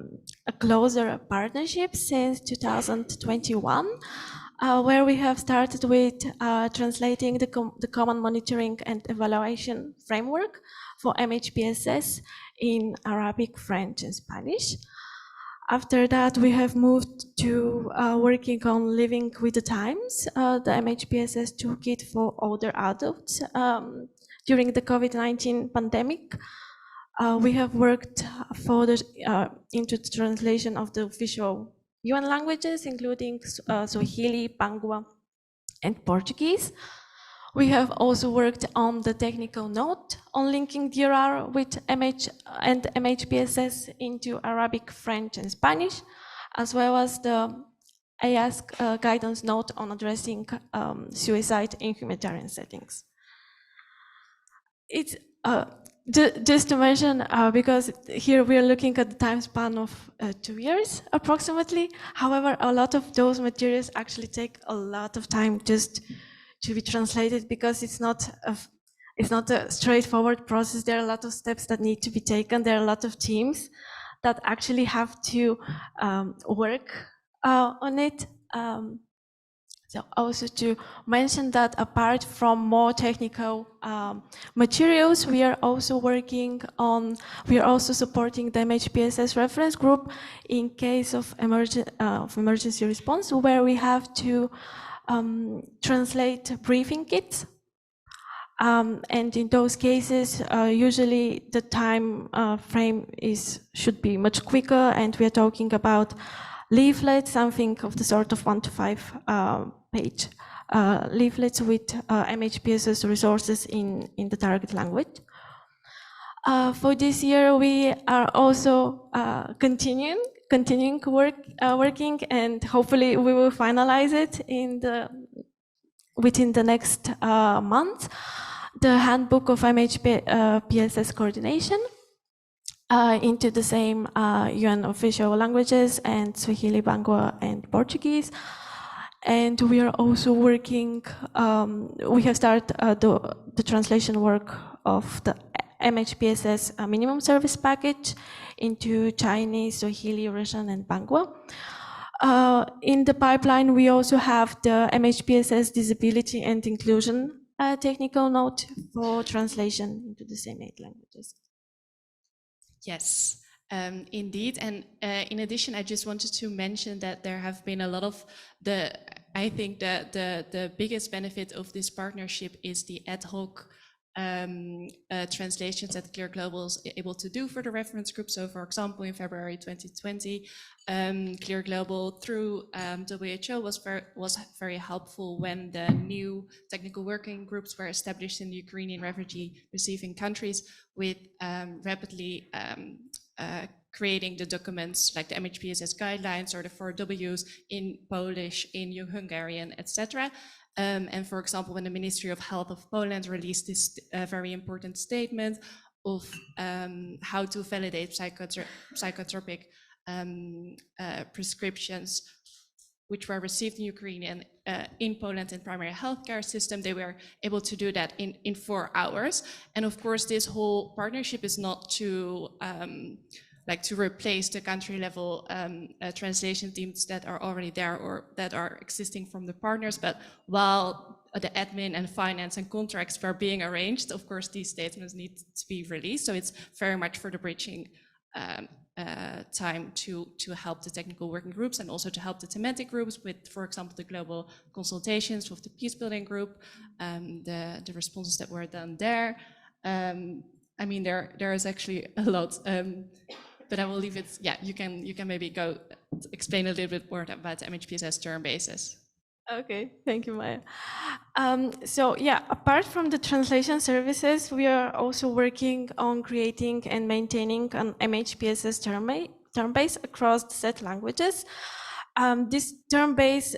closer partnership since 2021, where we have started with translating the Common Monitoring and Evaluation Framework for MHPSS in Arabic, French, and Spanish. After that, we have moved to working on Living with the Times, the MHPSS toolkit for older adults during the COVID-19 pandemic. We have worked further into the translation of the official UN languages, including Swahili, Pangwa, and Portuguese. We have also worked on the technical note on linking DRR with MH and MHPSS into Arabic, French, and Spanish, as well as the IASC guidance note on addressing suicide in humanitarian settings. It's just to mention, because here we are looking at the time span of 2 years approximately. However, a lot of those materials actually take a lot of time just to be translated, because it's not a straightforward process. There are a lot of steps that need to be taken. There are a lot of teams that actually have to work on it. So also to mention that apart from more technical materials, we are also supporting the MHPSS Reference Group in case of emergency response, where we have to translate briefing kits. And in those cases, usually the time frame should be much quicker, and we are talking about leaflets, something of the sort of 1 to 5 page leaflets with MHPSS resources in the target language. For this year, we are also continuing working, and hopefully we will finalize it within the next month, the handbook of MHPSS coordination. into the same UN official languages and Swahili, Bangla, and Portuguese. And we are also working, we have started the translation work of the MHPSS minimum service package into Chinese, Swahili, Russian, and Bangla. In the pipeline, we also have the MHPSS disability and inclusion technical note for translation into the same 8 languages. Yes, indeed. And in addition, I just wanted to mention that there have been a lot of I think the biggest benefit of this partnership is the ad hoc translations that Clear Global is able to do for the reference group. So for example, in February 2020, Clear Global through WHO was very helpful when the new technical working groups were established in the Ukrainian refugee receiving countries with rapidly creating the documents like the MHPSS guidelines or the 4Ws in Polish, in Hungarian, etc. And for example, when the Ministry of Health of Poland released this very important statement of how to validate psychotropic prescriptions which were received in Ukrainian in Poland in primary healthcare system, they were able to do that in 4 hours. And of course, this whole partnership is not to to replace the country level translation teams that are already there or that are existing from the partners. But while the admin and finance and contracts were being arranged, of course, these statements need to be released. So it's very much for the bridging time to help the technical working groups and also to help the thematic groups with, for example, the global consultations with the peace building group, the responses that were done there. I mean, there is actually a lot. But I will leave it. Yeah, you can maybe go explain a little bit more about the MHPSS term basis. Okay, thank you, Maya. So yeah, apart from the translation services, we are also working on creating and maintaining an MHPSS term base across the set languages. This term base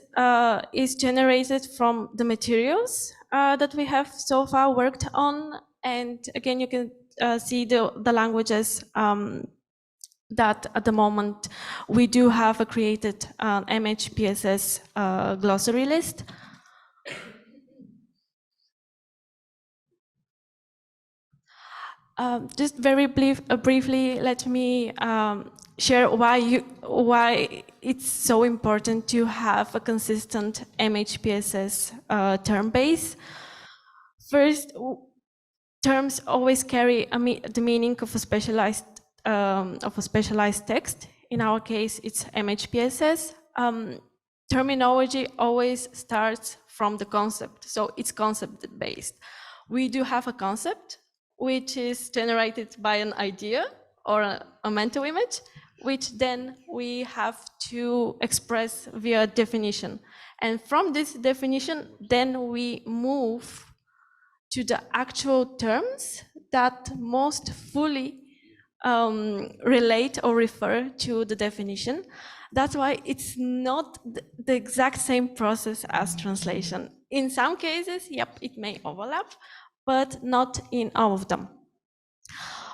is generated from the materials that we have so far worked on, and again, you can see the languages that at the moment we do have a created MHPSS glossary list. Just very briefly, let me share why it's so important to have a consistent MHPSS term base. First, terms always carry the meaning of a specialized text. In our case, it's MHPSS. Terminology always starts from the concept, so it's concept-based. We do have a concept, which is generated by an idea or a mental image, which then we have to express via definition. And from this definition, then we move to the actual terms that most fully relate or refer to the definition. That's why it's not the exact same process as translation. In some cases, yep, it may overlap, but not in all of them.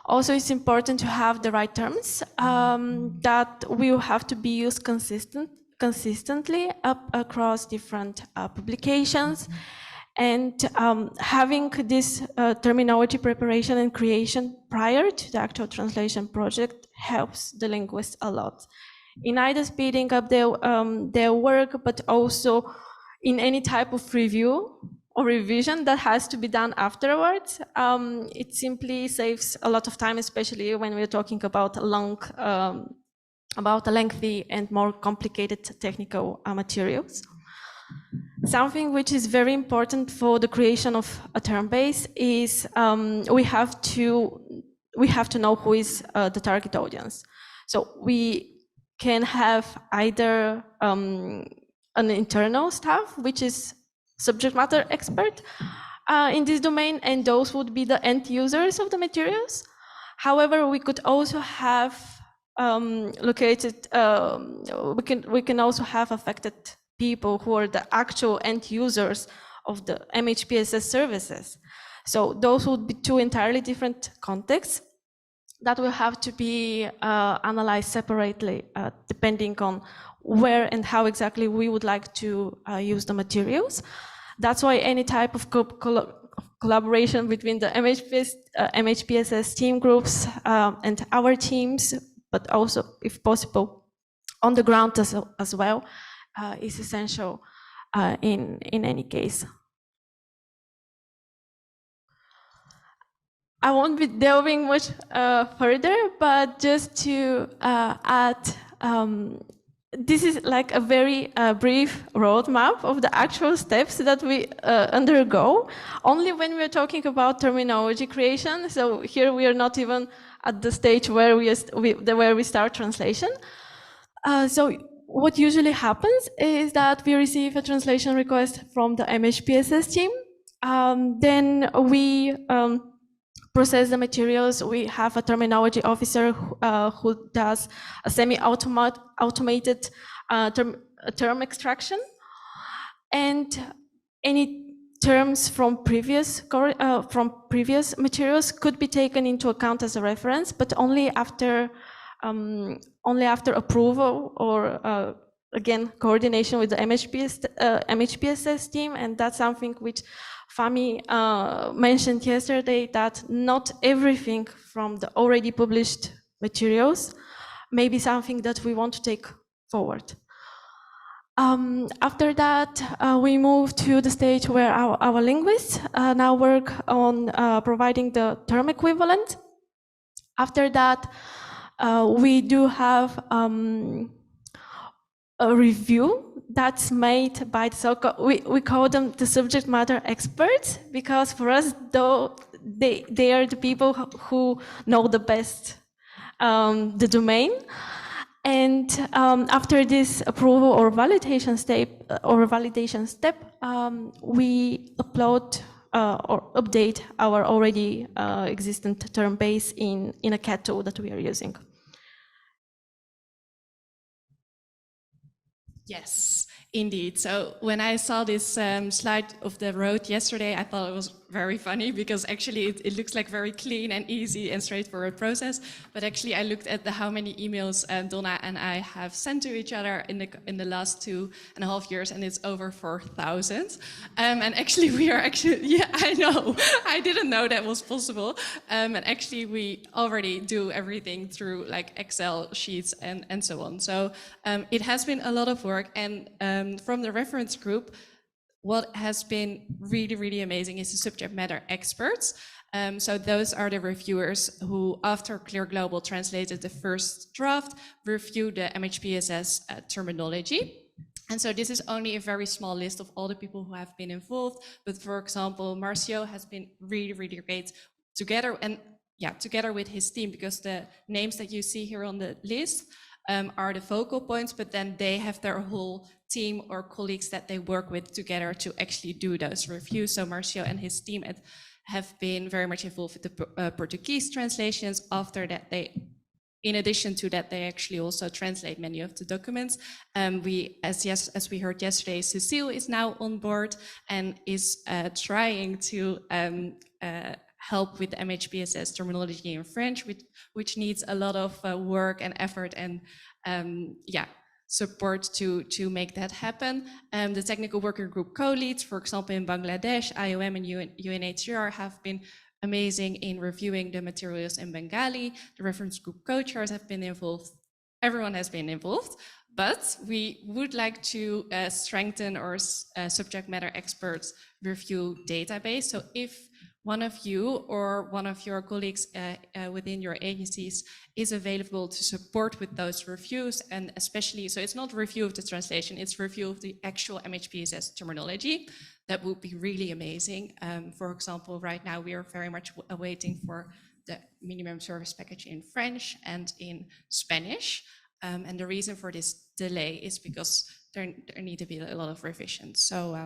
Also, it's important to have the right terms that will have to be used consistently across different publications. And having this terminology preparation and creation prior to the actual translation project helps the linguists a lot in either speeding up their work, but also in any type of review or revision that has to be done afterwards. It simply saves a lot of time, especially when we're talking about lengthy and more complicated technical materials. Something which is very important for the creation of a term base is we have to know who is the target audience. So we can have either an internal staff, which is subject matter expert in this domain, and those would be the end users of the materials. However, we could also have we can also have affected people who are the actual end users of the MHPSS services. So those would be two entirely different contexts. that will have to be analyzed separately, depending on where and how exactly we would like to use the materials. That's why any type of collaboration between the MHPSS team groups and our teams, but also, if possible, on the ground as well, is essential in any case. I won't be delving much further, but just to add, this is like a very brief roadmap of the actual steps that we undergo, only when we're talking about terminology creation. So here we are not even at the stage where we start translation. So what usually happens is that we receive a translation request from the MHPSS team. Then we process the materials. We have a terminology officer who does a semi-automated term extraction, and any terms from previous materials could be taken into account as a reference, but only after approval or again coordination with the MHPSS team, and that's something which Fami mentioned yesterday, that not everything from the already published materials may be something that we want to take forward. After that, we move to the stage where our linguists now work on providing the term equivalent. After that, we do have a review that's made by the we call them the subject matter experts, because for us, though, they are the people who know the best the domain. And after this approval or validation step, we upload or update our already existent term base in a CAT tool that we are using. Yes, indeed. So when I saw this slide of the road yesterday, I thought it was very funny, because actually it looks like very clean and easy and straightforward process. But actually I looked at how many emails Donna and I have sent to each other in the last 2.5 years, and it's over 4,000. And actually we are yeah, I know, I didn't know that was possible. And actually we already do everything through like Excel sheets and so on. So it has been a lot of work, and from the reference group, what has been really, really amazing is the subject matter experts. So those are the reviewers who, after Clear Global translated the first draft, review the MHPSS terminology. And so this is only a very small list of all the people who have been involved. But for example, Marcio has been really, really great together with his team, because the names that you see here on the list are the focal points, but then they have their whole team or colleagues that they work with together to actually do those reviews. So Marcio and his team have been very much involved with the Portuguese translations. After that, in addition to that, they actually also translate many of the documents. As we heard yesterday, Cecile is now on board and is trying to help with the MHPSS terminology in French, which needs a lot of work and effort and support to make that happen. The technical working group co-leads, for example, in Bangladesh, IOM and UNHCR have been amazing in reviewing the materials in Bengali. The reference group co-chairs have been involved. Everyone has been involved, but we would like to strengthen our subject matter experts review database. So if one of you or one of your colleagues within your agencies is available to support with those reviews, and especially, so it's not review of the translation, it's review of the actual MHPSS terminology, that would be really amazing. For example, right now we are very much awaiting for the minimum service package in French and in Spanish. And the reason for this delay is because there need to be a lot of revisions. So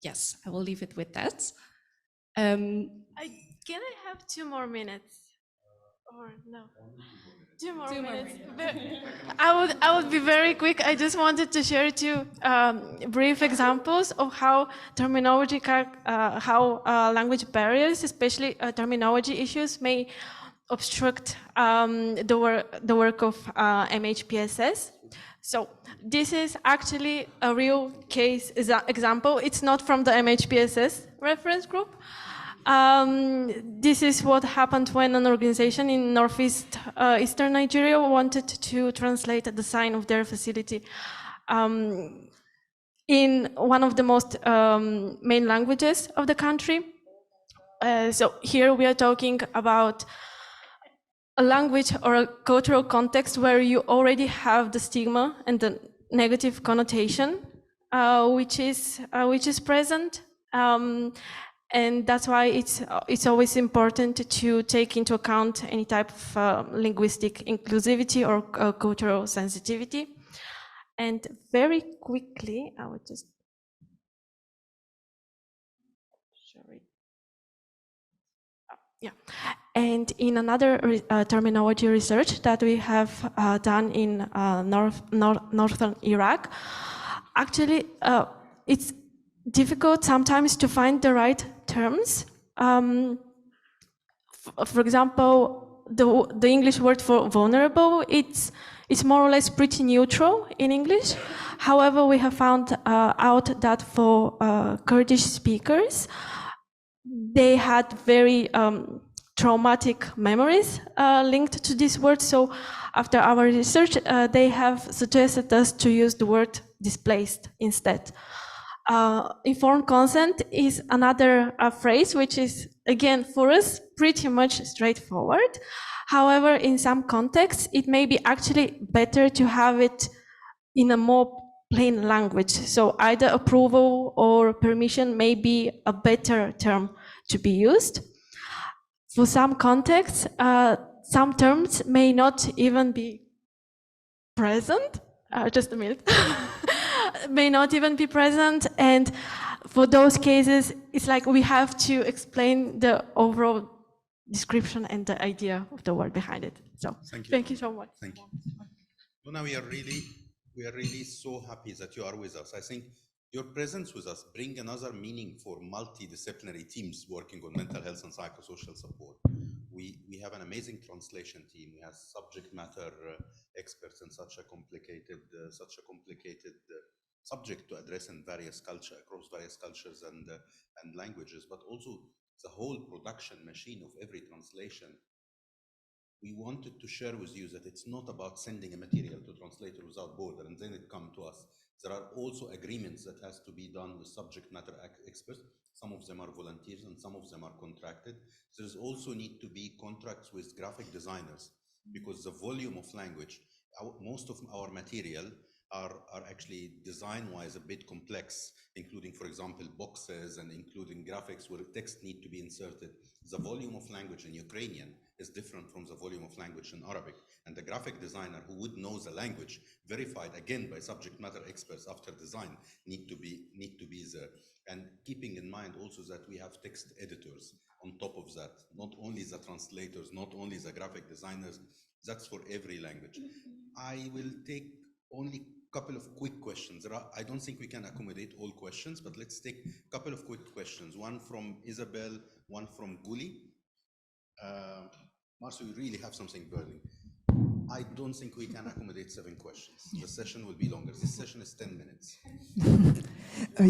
yes, I will leave it with that. Can I have 2 more minutes? Or no? 2 more minutes. I would be very quick. I just wanted to share 2 brief examples of how terminology, language barriers, especially terminology issues, may obstruct the work of MHPSS. So this is actually a real case example. It's not from the MHPSS reference group. This is what happened when an organization in northeast eastern Nigeria wanted to translate the sign of their facility in one of the most main languages of the country. So here we are talking about a language or a cultural context where you already have the stigma and the negative connotation, which is present, and that's why it's always important to take into account any type of linguistic inclusivity or cultural sensitivity. And very quickly, I would just yeah. And in another terminology research that we have done in northern Iraq, actually it's difficult sometimes to find the right terms. For example, the English word for vulnerable, it's more or less pretty neutral in English. However, we have found out that for Kurdish speakers, they had very traumatic memories linked to this word. So after our research, they have suggested us to use the word displaced instead. Informed consent is another phrase, which is, again, for us, pretty much straightforward. However, in some contexts, it may be actually better to have it in a more plain language. So either approval or permission may be a better term to be used. For some contexts, some terms may not even be present. Just a minute. May not even be present, and for those cases, it's like we have to explain the overall description and the idea of the word behind it. So thank you so much. Thank you. Luna, we are really so happy that you are with us. I think your presence with us brings another meaning for multidisciplinary teams working on mental health and psychosocial support. We have an amazing translation team. We have subject matter experts in such a complicated subject to address in various cultures, across various cultures and languages, but also the whole production machine of every translation. We wanted to share with you that it's not about sending a material to translator without border and then it come to us. There are also agreements that has to be done with subject matter experts. Some of them are volunteers and some of them are contracted. There's also need to be contracts with graphic designers because the volume of language, most of our material are actually design-wise a bit complex, including, for example, boxes and including graphics where text need to be inserted. The volume of language in Ukrainian is different from the volume of language in Arabic. And the graphic designer who would know the language, verified again by subject matter experts after design, need to be there. And keeping in mind also that we have text editors on top of that, not only the translators, not only the graphic designers, that's for every language. I will take only couple of quick questions. I don't think we can accommodate all questions, but let's take a couple of quick questions. One from Isabel, one from Guli. Marcio, you really have something burning. I don't think we can accommodate 7 questions. The session will be longer. This session is 10 minutes.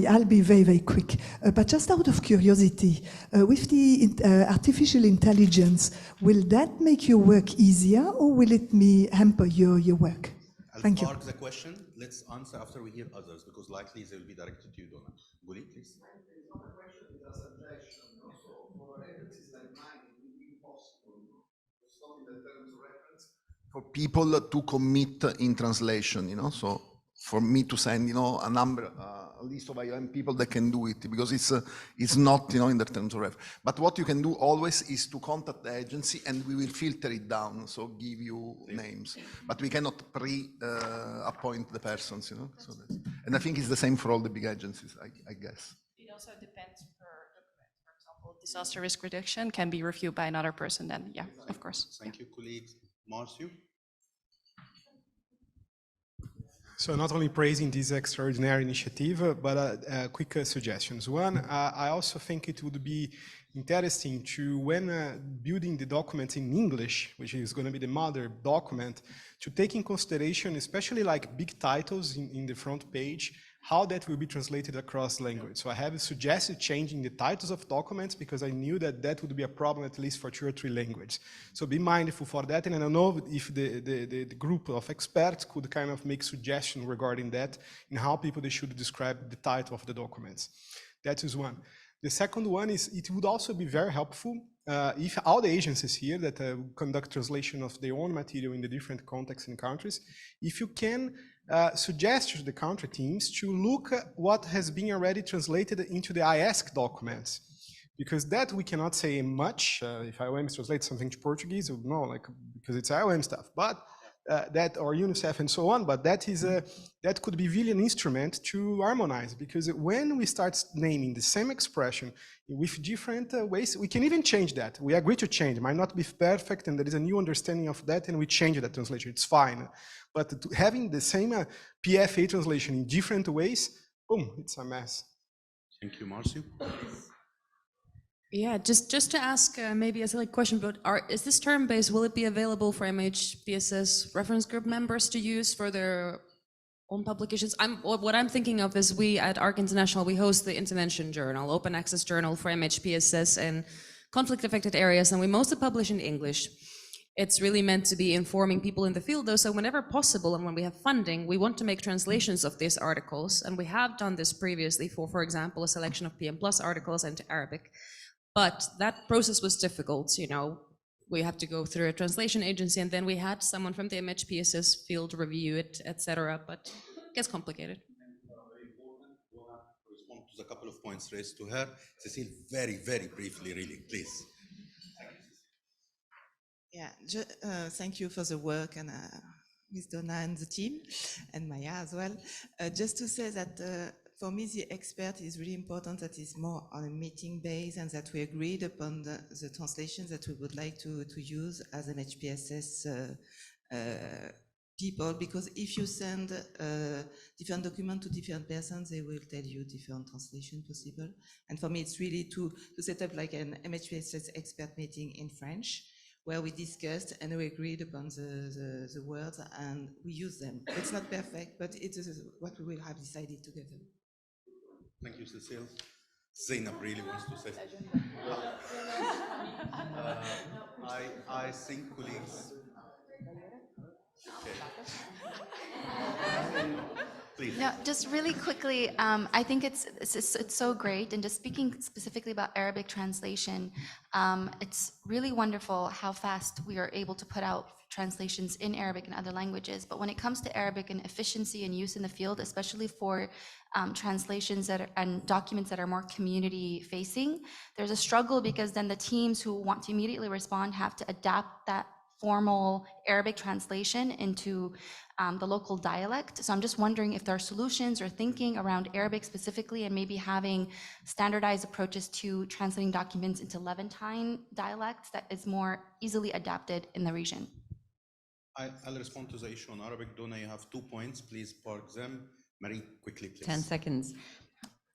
I'll be very, very quick. But just out of curiosity, with the artificial intelligence, will that make your work easier or will it hamper your work? Thank you. I'll park the question. Let's answer after we hear others, because likely they will be directed to you, Donna. Guli, please. It's not a question, it's a suggestion. So for agencies like mine, it would be impossible, it's not in the terms of reference, for people to commit in translation, so for me to send, a number, a list of IOM people that can do it, because it's not, in the terms of reference. But what you can do always is to contact the agency and we will filter it down, so give you names. But we cannot appoint the persons, So and I think it's the same for all the big agencies, I guess. It also depends per document. For example, disaster risk reduction can be reviewed by another person then, yeah, of course. Thank you, colleagues. Marcio? So not only praising this extraordinary initiative, but quick suggestions. One, I also think it would be interesting to, when building the document in English, which is going to be the mother document, to take in consideration, especially like big titles in the front page, how that will be translated across language. So I have suggested changing the titles of documents because I knew that that would be a problem at least for 2 or 3 languages. So be mindful for that, and I don't know if the group of experts could kind of make suggestions regarding that and how people they should describe the title of the documents. That is one. The second one is it would also be very helpful if all the agencies here that conduct translation of their own material in the different contexts and countries, if you can suggest to the country teams to look at what has been already translated into the IASC documents, because that we cannot say much. If IOM translates something to Portuguese, no, like because it's IOM stuff, but that or UNICEF and so on. But that is that could be really an instrument to harmonize, because when we start naming the same expression with different ways, we can even change that. We agree to change. It might not be perfect, and there is a new understanding of that, and we change that translation. It's fine. But having the same PFA translation in different ways, boom, it's a mess. Thank you, Marcio. Yeah, just to ask maybe a silly question, but is this term-based? Will it be available for MHPSS Reference Group members to use for their own publications? What I'm thinking of is we at ARC International, we host the Intervention Journal, open access journal for MHPSS and conflict-affected areas, and we mostly publish in English. It's really meant to be informing people in the field, though, so whenever possible and when we have funding, we want to make translations of these articles, and we have done this previously for example, a selection of PM Plus articles into Arabic. But that process was difficult, you know. We have to go through a translation agency, and then we had someone from the MHPSS field review it, etc. But it gets complicated. We'll have to respond to a couple of points raised to her. Cecile, very, very briefly, really, please. Yeah, thank you for the work, and with Donna and the team, and Maya as well. Just to say that for me, the expert is really important, that is more on a meeting base, and that we agreed upon the translations that we would like to use as an MHPSS people, because if you send different documents to different persons, they will tell you different translation possible. And for me, it's really to set up like an MHPSS expert meeting in French, where we discussed and we agreed upon the words and we use them. It's not perfect, but it is what we will have decided together. Thank you, Cecile. Zainab really wants to say I think colleagues. Please. No, just really quickly, I think it's so great, and just speaking specifically about Arabic translation, it's really wonderful how fast we are able to put out translations in Arabic and other languages. But when it comes to Arabic and efficiency and use in the field, especially for translations and documents that are more community facing, there's a struggle, because then the teams who want to immediately respond have to adapt that formal Arabic translation into the local dialect. So I'm just wondering if there are solutions or thinking around Arabic specifically, and maybe having standardized approaches to translating documents into Levantine dialects that is more easily adapted in the region. I'll respond to the issue on Arabic. Donna, you have 2 points. Please park them. Marie, quickly, please. 10 seconds.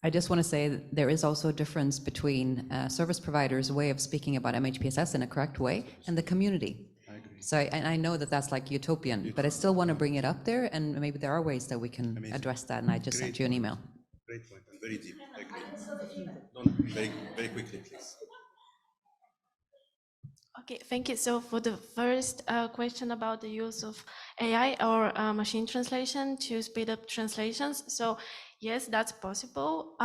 I just want to say that there is also a difference between service providers' way of speaking about MHPSS in a correct way and the community. I agree. So I know that that's like utopian, but I still want to bring it up there, and maybe there are ways that we can address that, and I just sent you an email. Great point, and very deep. I agree. Donna, very, very quickly, please. Okay, thank you. So for the first question about the use of AI or machine translation to speed up translations, so yes, that's possible.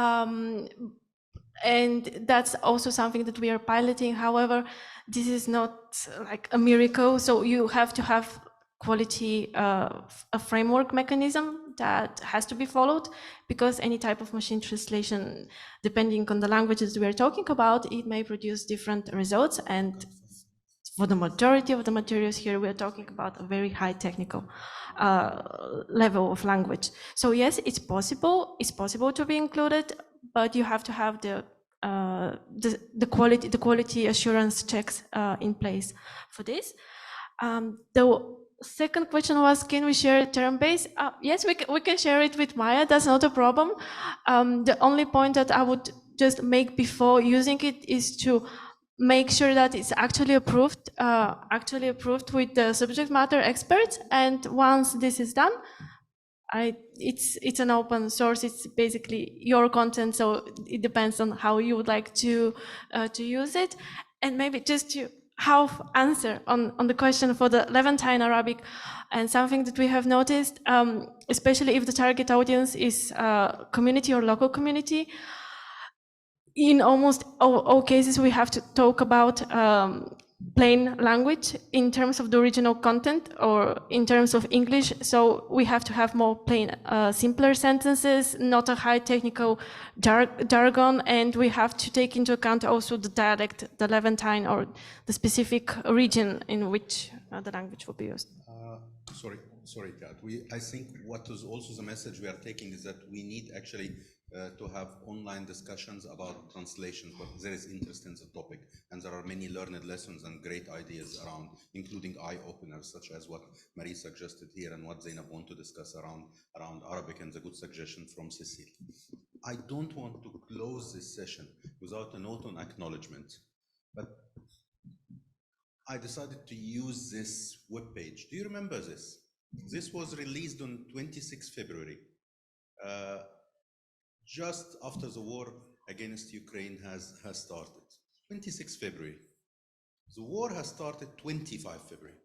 And that's also something that we are piloting. However, this is not like a miracle. So you have to have quality, a framework mechanism that has to be followed, because any type of machine translation, depending on the languages we are talking about, it may produce different results. And for the majority of the materials here, we are talking about a very high technical level of language. So yes, it's possible. It's possible to be included, but you have to have the quality assurance checks in place for this. second question was, can we share term base? Yes, we can share it with Maya. That's not a problem. The only point that I would just make before using it is to make sure that it's actually approved with the subject matter experts. And once this is done, it's an open source. It's basically your content, so it depends on how you would like to use it. And maybe just to half answer on the question for the Levantine Arabic, and something that we have noticed, especially if the target audience is community or local community, in almost all cases we have to talk about plain language in terms of the original content or in terms of English. So we have to have more plain, simpler sentences, not a high technical jargon, and we have to take into account also the dialect, the Levantine or the specific region in which the language will be used. Sorry, Kat. I think what is also the message we are taking is that we need actually to have online discussions about translation, but there is interest in the topic, and there are many learned lessons and great ideas around, including eye-openers, such as what Marie suggested here and what Zainab want to discuss around Arabic, and the good suggestion from Cecile. I don't want to close this session without a note on acknowledgement, but I decided to use this webpage. Do you remember this? This was released on 26 February. Just after the war against Ukraine has started. 26 February. The war has started 25 February.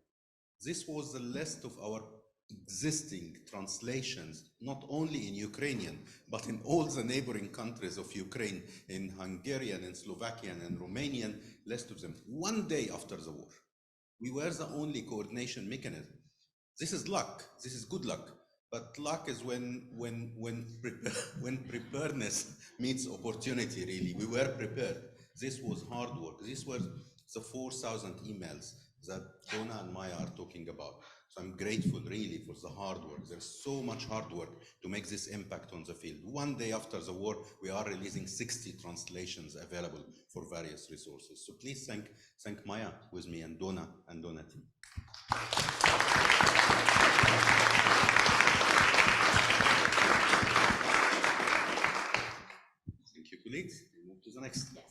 This was the list of our existing translations, not only in Ukrainian, but in all the neighboring countries of Ukraine, in Hungarian, in Slovakian, and Romanian, list of them, one day after the war. We were the only coordination mechanism. This is luck, this is good luck. But luck is when preparedness meets opportunity, really. We were prepared. This was hard work. This was the 4,000 emails that Donna and Maya are talking about. So I'm grateful, really, for the hard work. There's so much hard work to make this impact on the field. One day after the war, we are releasing 60 translations available for various resources. So please thank Maya with me and Donna team. Colleagues, we move to the next. Yes.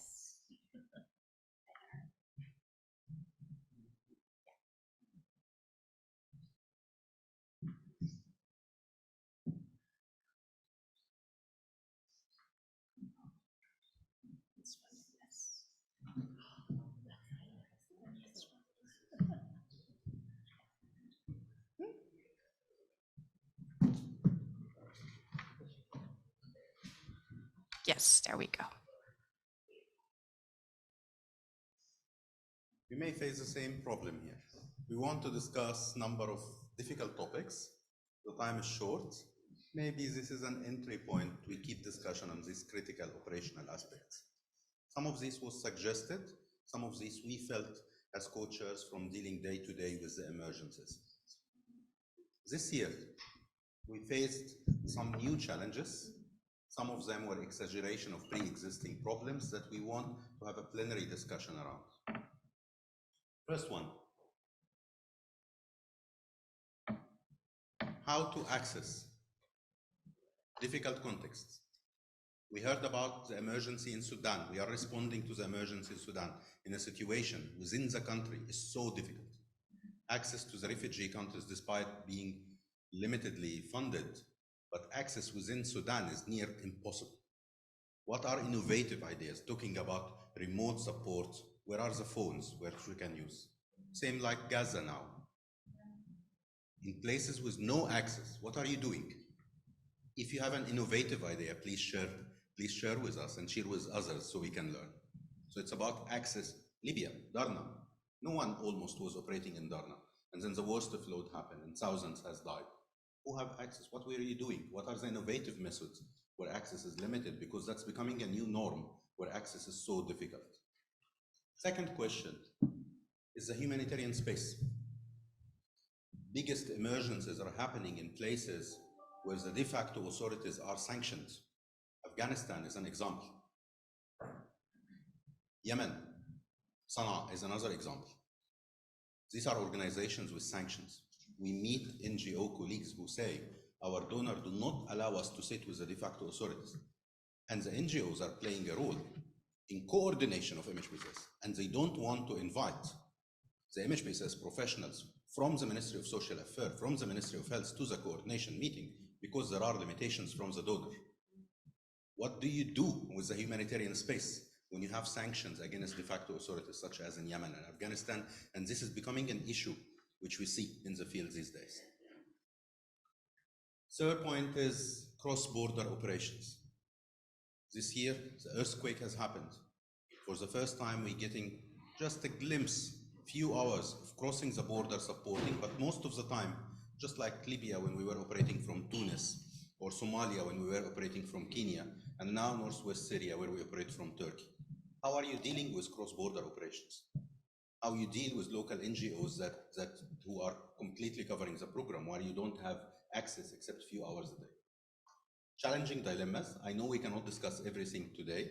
Yes, there we go. We may face the same problem here. We want to discuss a number of difficult topics. The time is short. Maybe this is an entry point. We keep discussion on these critical operational aspects. Some of this was suggested. Some of this we felt as co-chairs from dealing day to day with the emergencies. This year, we faced some new challenges. Some of them were exaggeration of pre-existing problems that we want to have a plenary discussion around. First one, how to access difficult contexts. We heard about the emergency in Sudan. We are responding to the emergency in Sudan in a situation within the country is so difficult. Access to the refugee countries, despite being limitedly funded, but access within Sudan is near impossible. What are innovative ideas? Talking about remote support, where are the phones which we can use? Same like Gaza now. In places with no access, what are you doing? If you have an innovative idea, please share with us and share with others so we can learn. So it's about access. Libya, Darna. No one almost was operating in Darna. And then the worst flood happened and thousands has died. Who have access? What were you doing? What are the innovative methods where access is limited? Because that's becoming a new norm where access is so difficult. Second question is the humanitarian space. Biggest emergencies are happening in places where the de facto authorities are sanctioned. Afghanistan is an example. Yemen, Sana'a is another example. These are organizations with sanctions. We meet NGO colleagues who say, our donor do not allow us to sit with the de facto authorities. And the NGOs are playing a role in coordination of MHPSS, and they don't want to invite the MHPSS professionals from the Ministry of Social Affairs, from the Ministry of Health to the coordination meeting because there are limitations from the donor. What do you do with the humanitarian space when you have sanctions against de facto authorities such as in Yemen and Afghanistan? And this is becoming an issue which we see in the field these days. Third point is cross-border operations. This year, the earthquake has happened. For the first time, we're getting just a glimpse, few hours of crossing the border supporting, but most of the time, just like Libya when we were operating from Tunis, or Somalia when we were operating from Kenya, and now Northwest Syria where we operate from Turkey. How are you dealing with cross-border operations? How you deal with local NGOs who are completely covering the program while you don't have access except a few hours a day? Challenging dilemmas. I know we cannot discuss everything today,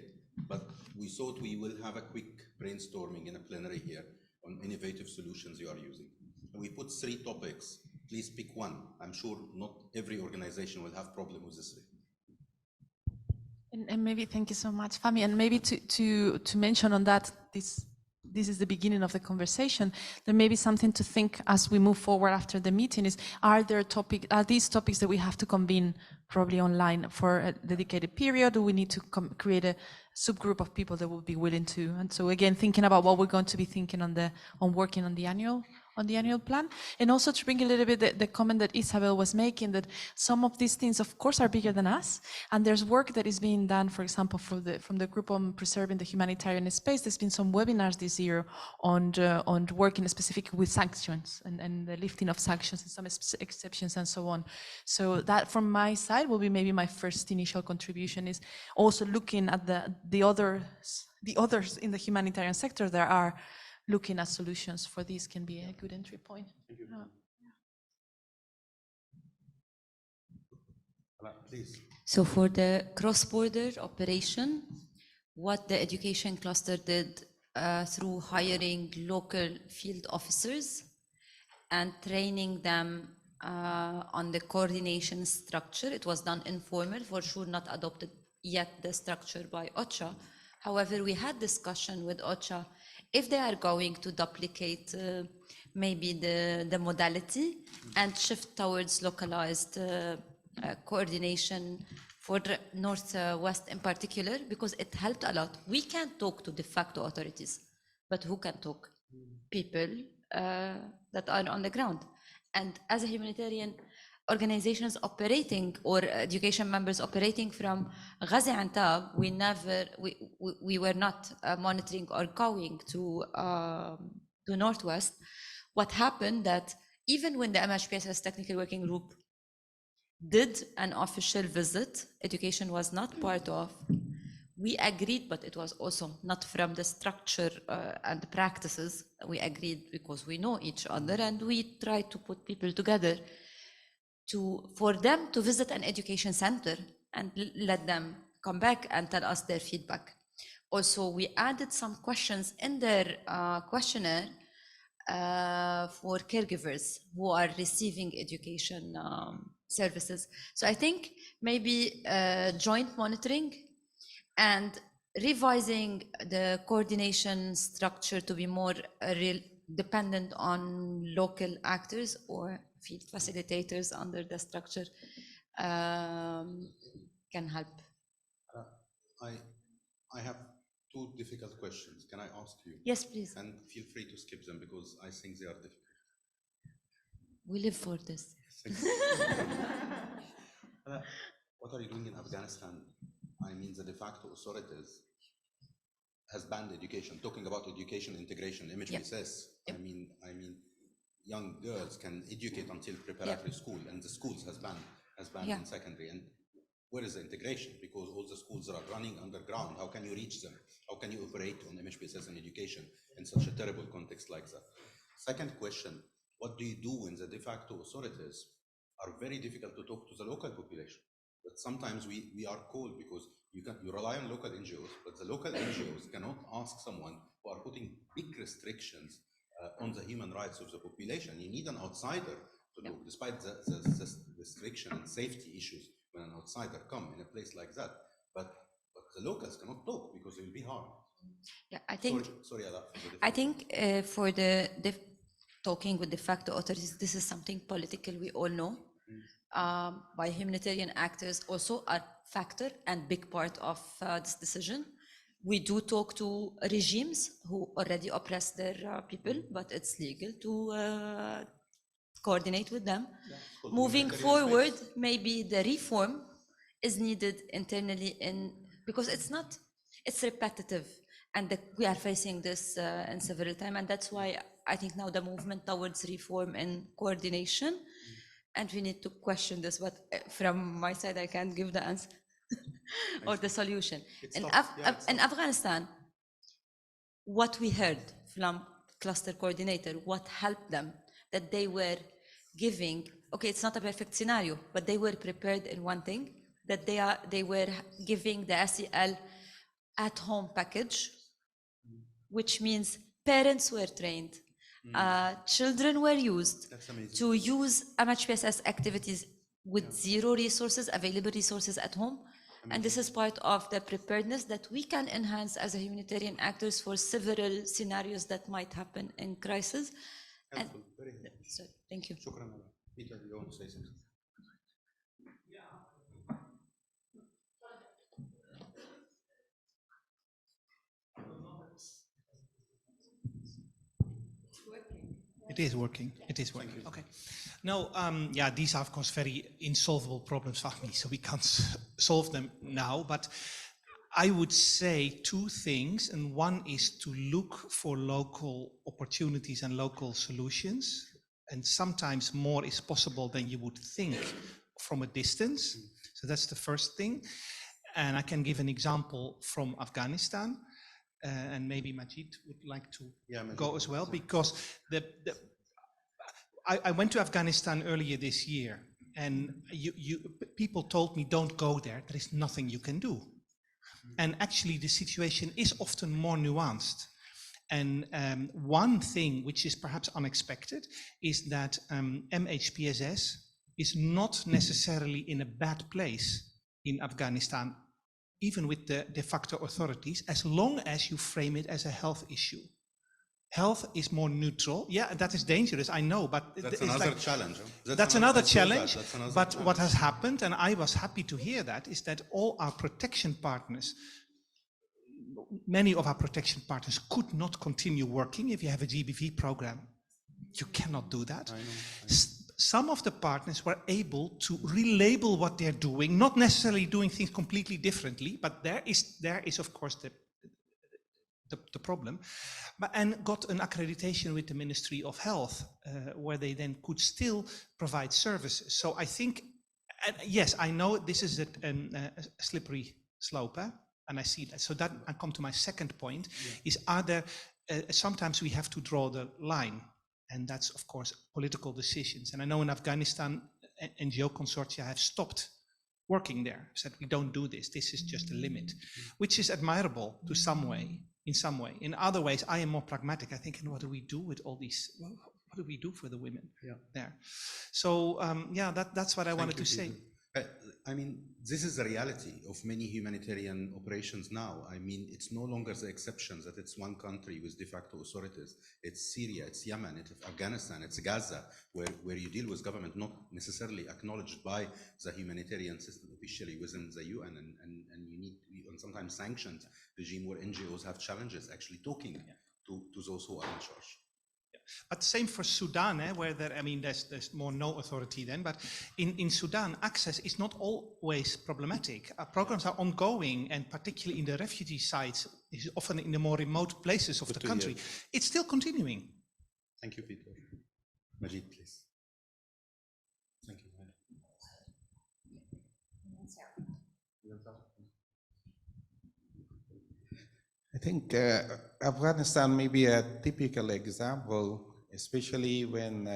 but we thought we will have a quick brainstorming in a plenary here on innovative solutions you are using. And we put 3 topics. Please pick one. I'm sure not every organization will have problem with this 3. And maybe, thank you so much, Fami, and maybe to mention on that, this is the beginning of the conversation. There may be something to think as we move forward after the meeting is, are these topics that we have to convene probably online for a dedicated period? Do we need to create a subgroup of people that will be willing to? And so again, thinking about what we're going to be thinking on working on the annual plan, and also to bring a little bit the comment that Isabel was making, that some of these things of course are bigger than us, and there's work that is being done, for example, from the group on preserving the humanitarian space. There's been some webinars this year on working specifically with sanctions and the lifting of sanctions and some exceptions and so on. So that from my side will be maybe my first initial contribution, is also looking at the others in the humanitarian sector that are looking at solutions for this can be a good entry point. Please. So for the cross-border operation, what the education cluster did through hiring local field officers and training them on the coordination structure. It was done informal, for sure not adopted yet the structure by OCHA. However, we had discussion with OCHA if they are going to duplicate maybe the modality and shift towards localized coordination for the Northwest in particular, because it helped a lot. We can't talk to de facto authorities, but who can talk? People that are on the ground. And as a humanitarian organizations operating or education members operating from Ghazi and Tab, we were not monitoring or going to Northwest. What happened that even when the MHPSS Technical Working Group did an official visit, education was not part of, we agreed, but it was also not from the structure and the practices. We agreed because we know each other, and we tried to put people together for them to visit an education center and let them come back and tell us their feedback. Also, we added some questions in their questionnaire for caregivers who are receiving education services. So I think maybe joint monitoring and revising the coordination structure to be more dependent on local actors or field facilitators under the structure can help. I have 2 difficult questions. Can I ask you? Yes, please. And feel free to skip them because I think they are difficult. We live for this. What are you doing in Afghanistan? I mean, the de facto authorities has banned education. Talking about education integration, MHPSS. Yep. I mean, young girls can educate until preparatory school, and the schools has banned in secondary. And where is the integration? Because all the schools are running underground. How can you reach them? How can you operate on MHPSS and education in such a terrible context like that? Second question, what do you do when the de facto authorities are very difficult to talk to the local population? But sometimes we are called because you rely on local NGOs, but the local NGOs cannot ask someone who are putting big restrictions on the human rights of the population. You need an outsider to look, despite the restriction and safety issues when an outsider come in a place like that, but the locals cannot talk because they will be harmed. Yeah, I think. Sorry, Ala, I think for the talking with de facto authorities, this is something political we all know. By humanitarian actors also a factor and big part of this decision. We do talk to regimes who already oppress their people, but it's legal to coordinate with them. Moving forward, maybe the reform is needed internally because it's repetitive, and we are facing this in several times, and that's why I think now the movement towards reform and coordination, and we need to question this, but from my side, I can't give the answer or the solution. In Afghanistan, what we heard from cluster coordinator, what helped them, that they were giving, okay, it's not a perfect scenario, but they were prepared in one thing, that they were giving the SEL at-home package, which means parents were trained, children were used to use MHPSS activities with zero resources, available resources at home. And this is part of the preparedness that we can enhance as a humanitarian actors for several scenarios that might happen in crisis. And, so, thank you. Peter, you want to say something? It is working. It is working. Okay. No, yeah, these are of course very insolvable problems for me, so we can't solve them now. But I would say two things, and one is to look for local opportunities and local solutions. And sometimes more is possible than you would think from a distance. So that's the first thing. And I can give an example from Afghanistan. And maybe Majid would like to go as well, because I went to Afghanistan earlier this year, and people told me, don't go there, there is nothing you can do. And actually the situation is often more nuanced. And one thing which is perhaps unexpected is that MHPSS is not necessarily in a bad place in Afghanistan, even with the de facto authorities, as long as you frame it as a health issue. Health is more neutral. Yeah, that is dangerous, I know, but that's another challenge. That's another challenge. But what has happened, and I was happy to hear that, is that all our protection partners, many of our protection partners could not continue working if you have a GBV program. You cannot do that. Some of the partners were able to relabel what they're doing, not necessarily doing things completely differently, but there is of course the problem, and got an accreditation with the Ministry of Health, where they then could still provide services. So I think, yes, I know this is a slippery slope, and I see that. So that I come to my second point, is are there, sometimes we have to draw the line. And that's, of course, political decisions. And I know in Afghanistan, NGO consortia have stopped working there, said we don't do this. This is just a limit, which is admirable to some way, in some way. In other ways, I am more pragmatic. I think, what do we do with all these? What do we do for the women there? So yeah, that's what I wanted to say. I mean, this is the reality of many humanitarian operations now. I mean, it's no longer the exceptions that it's one country with de facto authorities. It's Syria, it's Yemen, it's Afghanistan, it's Gaza, where you deal with government not necessarily acknowledged by the humanitarian system officially within the UN, and you need, and sometimes sanctioned regime where NGOs have challenges actually talking to those who are in charge. But same for Sudan, where there's more no authority then. But in Sudan, access is not always problematic. Programs are ongoing, and particularly in the refugee sites, often in the more remote places of the country. It's still continuing. Thank you, Peter. Majid, please. Thank you. I think Afghanistan may be a typical example, especially when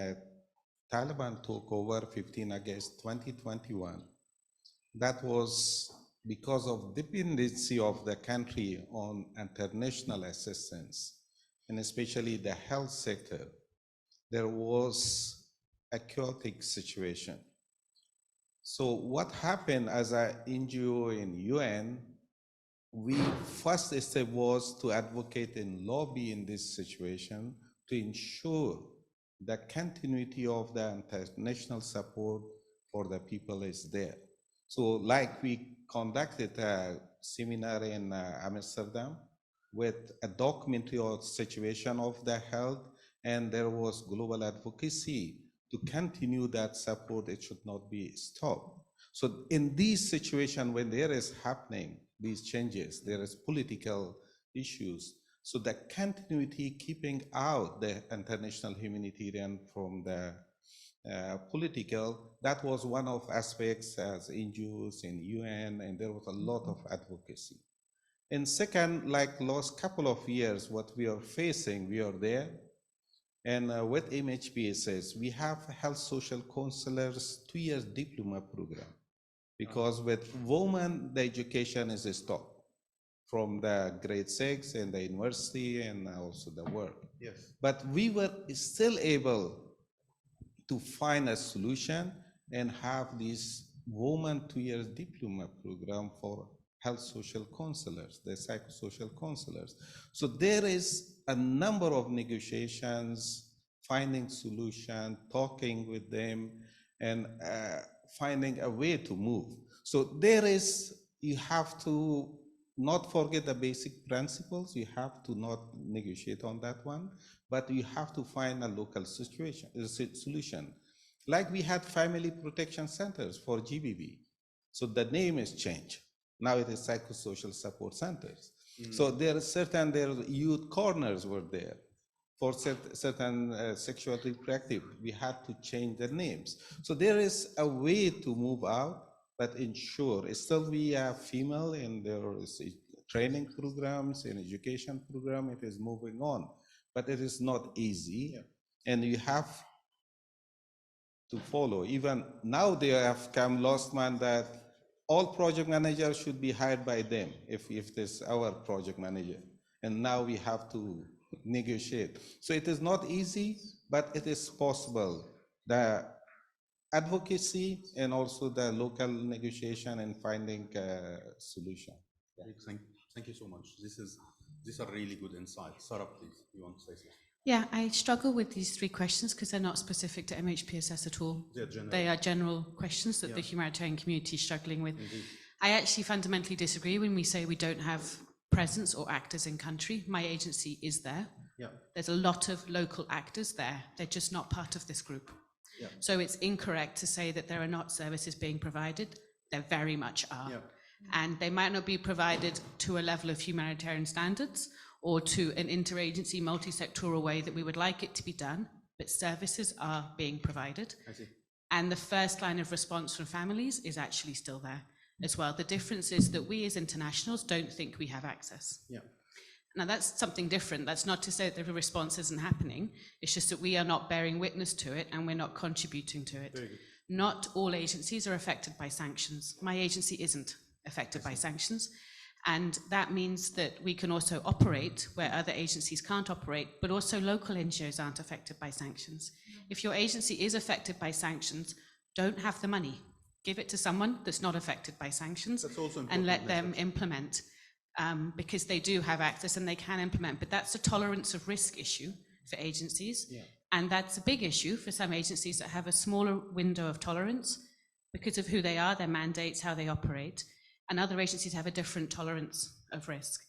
Taliban took over 15 August 2021. That was because of dependency of the country on international assistance, and especially the health sector. There was a chaotic situation. So what happened as an NGO in UN, we first step was to advocate and lobby in this situation to ensure the continuity of the international support for the people is there. So like we conducted a seminar in Amsterdam with a documentary of situation of the health, and there was global advocacy to continue that support. It should not be stopped. So in these situations, when there is happening these changes, there is political issues. So the continuity, keeping out the international humanitarian from the political, that was one of aspects as NGOs in UN, and there was a lot of advocacy. And second, like last couple of years, what we are facing, we are there. And with MHPSS, we have health social counselors 2 years diploma program, because with women, the education is stopped from the grade 6 and the university and also the work. Yes. But we were still able to find a solution and have this woman 2 years diploma program for health social counselors, the psychosocial counselors. So there is a number of negotiations, finding solution, talking with them, and finding a way to move. So there is, you have to not forget the basic principles. You have to not negotiate on that one, but you have to find a local solution. Like we had family protection centers for GBV. So the name is changed. Now it is psychosocial support centers. So there are youth corners were there. For certain sexual reproductive, we had to change the names. So there is a way to move out, but ensure still we are female, and there is training programs and education program. It is moving on, but it is not easy, and you have to follow. Even now they have come last month that all project managers should be hired by them if this our project manager, and now we have to negotiate. So it is not easy, but it is possible. The advocacy and also the local negotiation and finding a solution. Yeah. Thank you so much. These are really good insights. Sarah, please, you want to say something? Yeah, I struggle with these 3 questions because they're not specific to MHPSS at all. They are general questions that the humanitarian community is struggling with. Indeed. I actually fundamentally disagree when we say we don't have presence or actors in country. My agency is there. Yeah. There's a lot of local actors there. They're just not part of this group. Yeah. So it's incorrect to say that there are not services being provided. There very much are. Yeah. And they might not be provided to a level of humanitarian standards or to an interagency, multi-sectoral way that we would like it to be done, but services are being provided. I see. And the first line of response from families is actually still there as well. The difference is that we as internationals don't think we have access. Yeah. Now that's something different. That's not to say that the response isn't happening. It's just that we are not bearing witness to it and we're not contributing to it. Very good. Not all agencies are affected by sanctions. My agency isn't affected by sanctions. And that means that we can also operate where other agencies can't operate, but also local NGOs aren't affected by sanctions. If your agency is affected by sanctions, don't have the money. Give it to someone that's not affected by sanctions and let them implement, because they do have access and they can implement. But that's a tolerance of risk issue for agencies. Yeah. And that's a big issue for some agencies that have a smaller window of tolerance because of who they are, their mandates, how they operate. And other agencies have a different tolerance of risk.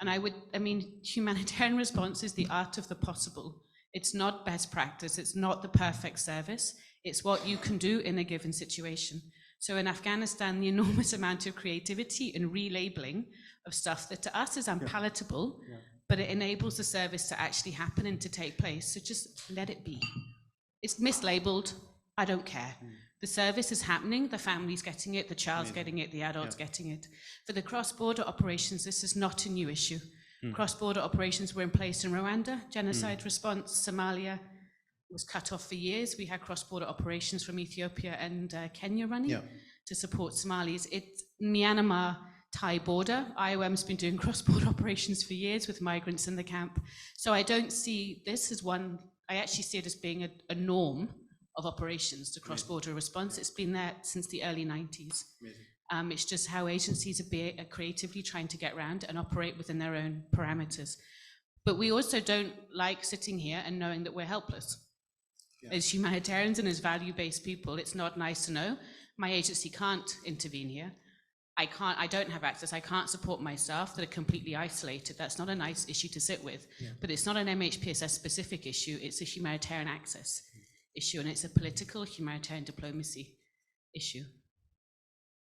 And I mean, humanitarian response is the art of the possible. It's not best practice, it's not the perfect service, it's what you can do in a given situation. So in Afghanistan, the enormous amount of creativity and relabeling of stuff that to us is unpalatable, but it enables the service to actually happen and to take place. So just let it be. It's mislabeled, I don't care. The service is happening, the family's getting it, the child's getting it, the adult's getting it. For the cross-border operations, this is not a new issue. Cross-border operations were in place in Rwanda, genocide response, Somalia was cut off for years. We had cross-border operations from Ethiopia and Kenya running to support Somalis. It's Myanmar Thai border. IOM's been doing cross-border operations for years with migrants in the camp. So I don't see this as one, I actually see it as being a norm of operations to cross-border response. It's been there since the early 90s. It's just how agencies are creatively trying to get around and operate within their own parameters. But we also don't like sitting here and knowing that we're helpless. Yeah. As humanitarians and as value-based people, it's not nice to know my agency can't intervene here. I don't have access, I can't support my staff that are completely isolated. That's not a nice issue to sit with, but it's not an MHPSS specific issue, it's a humanitarian access issue, and it's a political humanitarian diplomacy issue.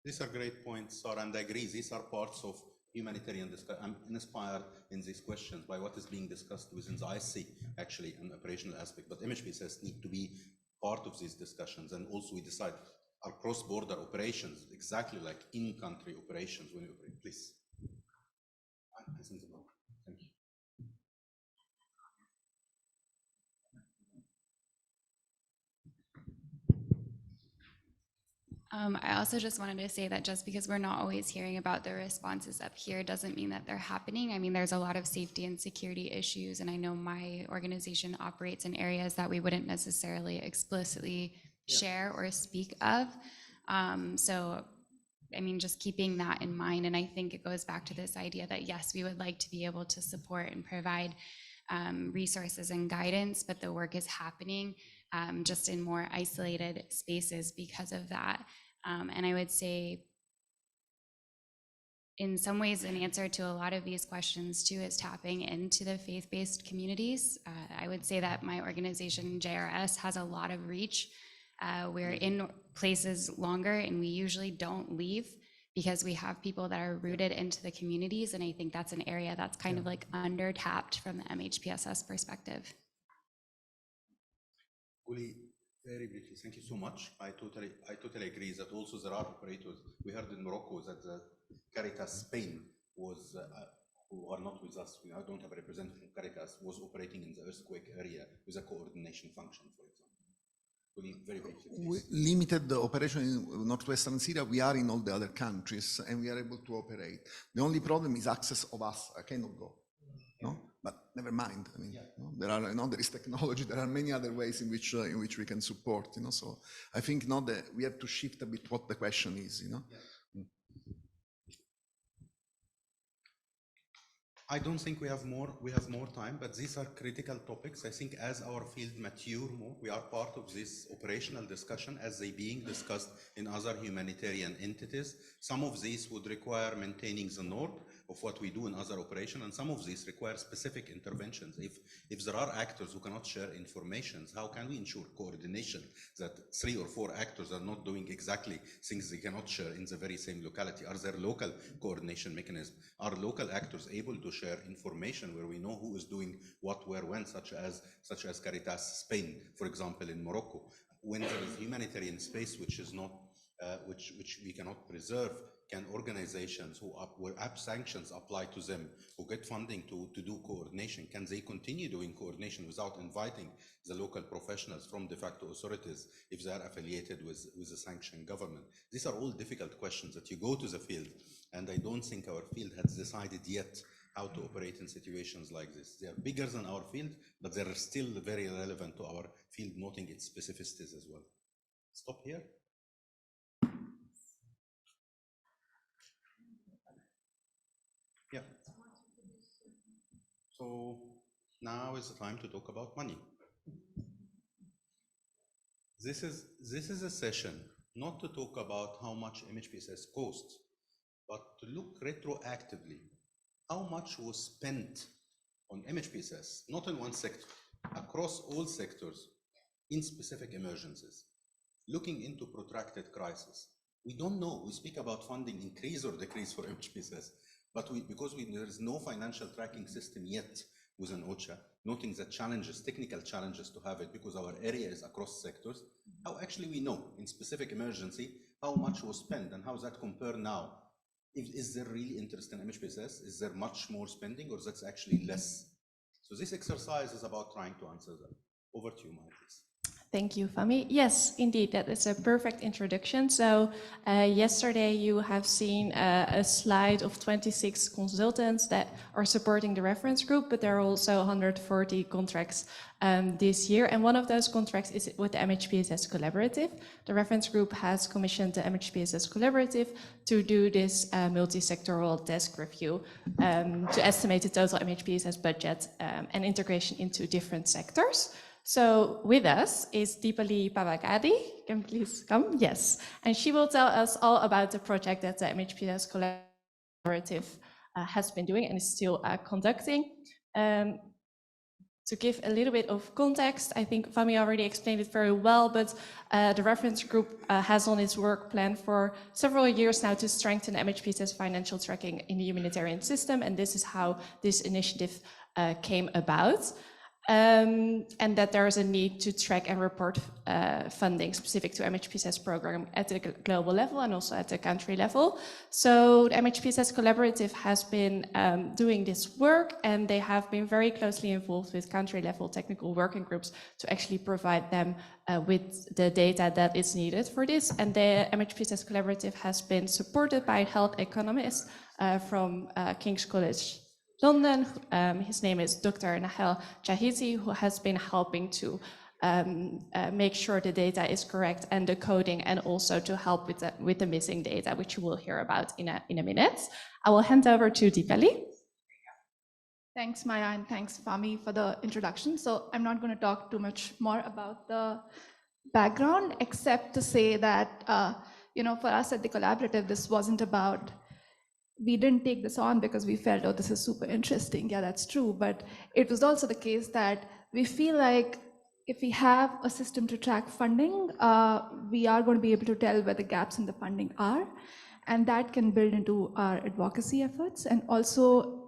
These are great points, Sarah, and I agree, these are parts of humanitarian discussion. I'm inspired in these questions by what is being discussed within the IASC, actually, an operational aspect, but MHPSS need to be part of these discussions, and also we decide our cross-border operations, exactly like in-country operations when we operate. Please. Thank you. I also just wanted to say that just because we're not always hearing about the responses up here doesn't mean that they're happening. I mean, there's a lot of safety and security issues, and I know my organization operates in areas that we wouldn't necessarily explicitly share or speak of. So, I mean, just keeping that in mind, and I think it goes back to this idea that yes, we would like to be able to support and provide resources and guidance, but the work is happening just in more isolated spaces because of that. And I would say, in some ways, an answer to a lot of these questions too is tapping into the faith-based communities. I would say that my organization, JRS, has a lot of reach. We're in places longer, and we usually don't leave because we have people that are rooted into the communities, and I think that's an area that's kind of like under-tapped from the MHPSS perspective. Uli, very briefly, thank you so much. I totally agree that also there are operators. We heard in Morocco that the Caritas Spain was, who are not with us, we don't have a representative from Caritas, was operating in the earthquake area with a coordination function, for example. Very briefly, limited operation in northwestern Syria, we are in all the other countries and we are able to operate. The only problem is access of us. I cannot go, no? But never mind. I mean, there are, there is technology. There are many other ways in which we can support. So I think that we have to shift a bit what the question is. I don't think we have more time, but these are critical topics. I think as our field mature more, we are part of this operational discussion as they being discussed in other humanitarian entities. Some of these would require maintaining the norm of what we do in other operations, and some of these require specific interventions. If there are actors who cannot share information, how can we ensure coordination that 3 or 4 actors are not doing exactly things they cannot share in the very same locality? Are there local coordination mechanisms? Are local actors able to share information where we know who is doing what, where, when, such as Caritas Spain, for example, in Morocco? When there is humanitarian space which is not, which we cannot preserve, can organizations where sanctions apply to them, who get funding to do coordination, can they continue doing coordination without inviting the local professionals from de facto authorities if they are affiliated with the sanctioned government? These are all difficult questions that you go to the field, and I don't think our field has decided yet how to operate in situations like this. They are bigger than our field, but they are still very relevant to our field, noting its specificities as well. Stop here. Yeah. So now is the time to talk about money. This is a session not to talk about how much MHPSS costs, but to look retroactively how much was spent on MHPSS, not in one sector, across all sectors in specific emergencies, looking into protracted crisis. We don't know. We speak about funding increase or decrease for MHPSS, but because there is no financial tracking system yet within OCHA, noting the challenges, technical challenges to have it, because our area is across sectors, how actually we know in specific emergency how much was spent and how does that compare now? Is there really interest in MHPSS? Is there much more spending, or that's actually less? So this exercise is about trying to answer that. Over to you, Maya, please. Thank you, Fami. Yes, indeed, that is a perfect introduction. So yesterday you have seen a slide of 26 consultants that are supporting the reference group, but there are also 140 contracts this year. And one of those contracts is with the MHPSS Collaborative. The reference group has commissioned the MHPSS Collaborative to do this multi-sectoral desk review to estimate the total MHPSS budget and integration into different sectors. So with us is Deepali Pavagadi. Can please come? Yes. And she will tell us all about the project that the MHPSS Collaborative has been doing and is still conducting. To give a little bit of context, I think Fami already explained it very well, but the reference group has on its work plan for several years now to strengthen MHPSS financial tracking in the humanitarian system, and this is how this initiative came about. And that there is a need to track and report funding specific to MHPSS program at the global level and also at the country level. So the MHPSS Collaborative has been doing this work, and they have been very closely involved with country level technical working groups to actually provide them with the data that is needed for this. And the MHPSS Collaborative has been supported by a health economist from King's College London. His name is Dr. Nahel Jahidi, who has been helping to make sure the data is correct and the coding, and also to help with the missing data, which you will hear about in a minute. I will hand over to Deepali. Thanks, Maya, and thanks, Fami, for the introduction. So I'm not going to talk too much more about the background, except to say that, for us at the collaborative, this wasn't about, we didn't take this on because we felt, oh, this is super interesting. Yeah, that's true. But it was also the case that we feel like if we have a system to track funding, we are going to be able to tell where the gaps in the funding are. And that can build into our advocacy efforts. And also,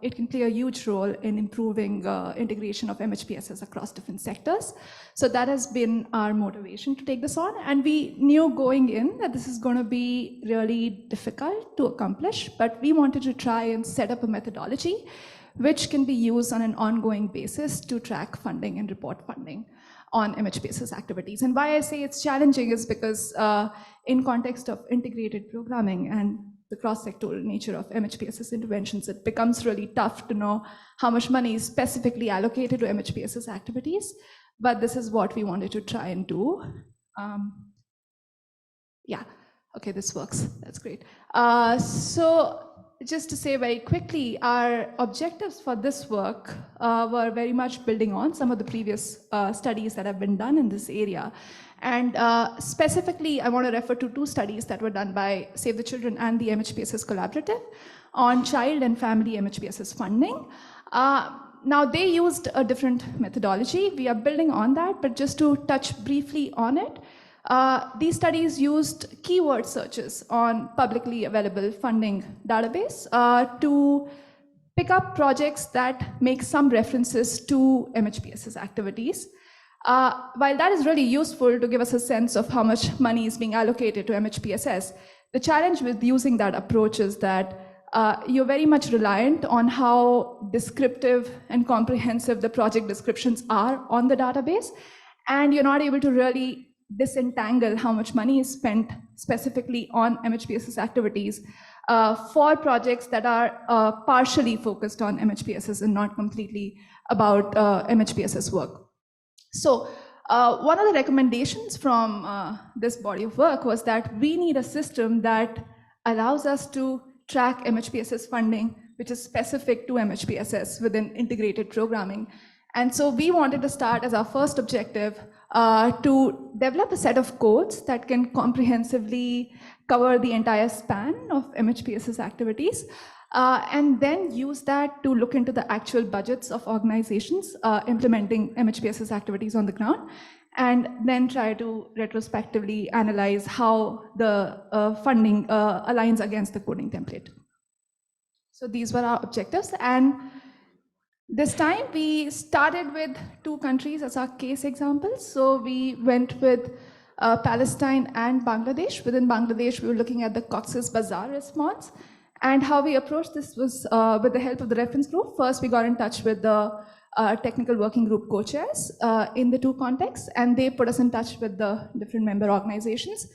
it can play a huge role in improving integration of MHPSS across different sectors. So that has been our motivation to take this on. And we knew going in that this is going to be really difficult to accomplish, but we wanted to try and set up a methodology which can be used on an ongoing basis to track funding and report funding on MHPSS activities. And why I say it's challenging is because in context of integrated programming and the cross-sectoral nature of MHPSS interventions, it becomes really tough to know how much money is specifically allocated to MHPSS activities. But this is what we wanted to try and do. Yeah, okay, this works. That's great. So just to say very quickly, our objectives for this work were very much building on some of the previous studies that have been done in this area. And specifically, I want to refer to two studies that were done by Save the Children and the MHPSS Collaborative on child and family MHPSS funding. Now, they used a different methodology. We are building on that, but just to touch briefly on it, these studies used keyword searches on publicly available funding database to pick up projects that make some references to MHPSS activities. While that is really useful to give us a sense of how much money is being allocated to MHPSS, the challenge with using that approach is that you're very much reliant on how descriptive and comprehensive the project descriptions are on the database, and you're not able to really disentangle how much money is spent specifically on MHPSS activities for projects that are partially focused on MHPSS and not completely about MHPSS work. So one of the recommendations from this body of work was that we need a system that allows us to track MHPSS funding, which is specific to MHPSS within integrated programming. And so we wanted to start as our first objective to develop a set of codes that can comprehensively cover the entire span of MHPSS activities, and then use that to look into the actual budgets of organizations implementing MHPSS activities on the ground, and then try to retrospectively analyze how the funding aligns against the coding template. So these were our objectives. And this time we started with 2 countries as our case examples. So we went with Palestine and Bangladesh. Within Bangladesh, we were looking at the Cox's Bazar response. And how we approached this was with the help of the reference group. First, we got in touch with the technical working group co-chairs in the two contexts, and they put us in touch with the different member organizations.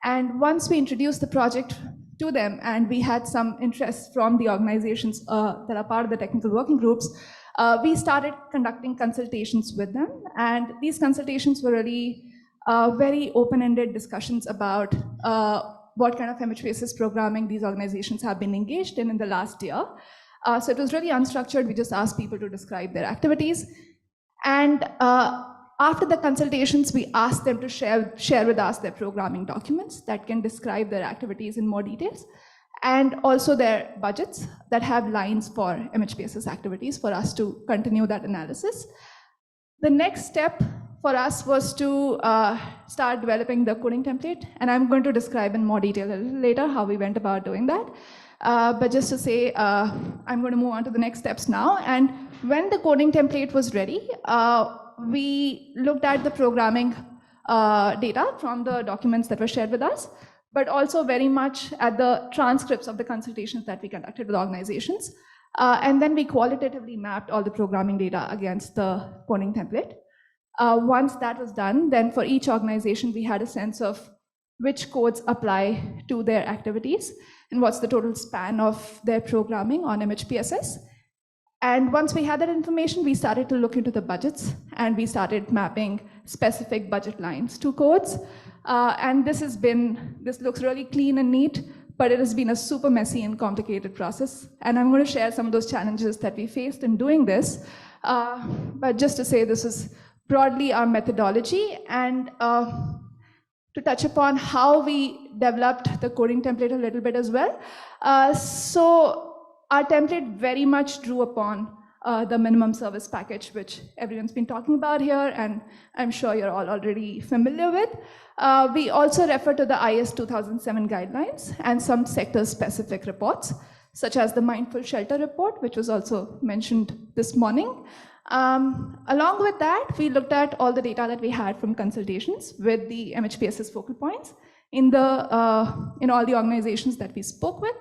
And once we introduced the project to them, and we had some interest from the organizations that are part of the technical working groups, we started conducting consultations with them. And these consultations were really very open-ended discussions about what kind of MHPSS programming these organizations have been engaged in the last year. So it was really unstructured. We just asked people to describe their activities. And after the consultations, we asked them to share with us their programming documents that can describe their activities in more details, and also their budgets that have lines for MHPSS activities for us to continue that analysis. The next step for us was to start developing the coding template, and I'm going to describe in more detail a little later how we went about doing that. But just to say, I'm going to move on to the next steps now. And when the coding template was ready, we looked at the programming data from the documents that were shared with us, but also very much at the transcripts of the consultations that we conducted with organizations. And then we qualitatively mapped all the programming data against the coding template. Once that was done, then for each organization, we had a sense of which codes apply to their activities and what's the total span of their programming on MHPSS. And once we had that information, we started to look into the budgets, and we started mapping specific budget lines to codes. And this looks really clean and neat, but it has been a super messy and complicated process. And I'm going to share some of those challenges that we faced in doing this. But just to say, this is broadly our methodology, and to touch upon how we developed the coding template a little bit as well. So our template very much drew upon the minimum service package, which everyone's been talking about here, and I'm sure you're all already familiar with. We also refer to the IAS 2007 guidelines and some sector-specific reports, such as the Mindful Shelter report, which was also mentioned this morning. Along with that, we looked at all the data that we had from consultations with the MHPSS focal points in all the organizations that we spoke with.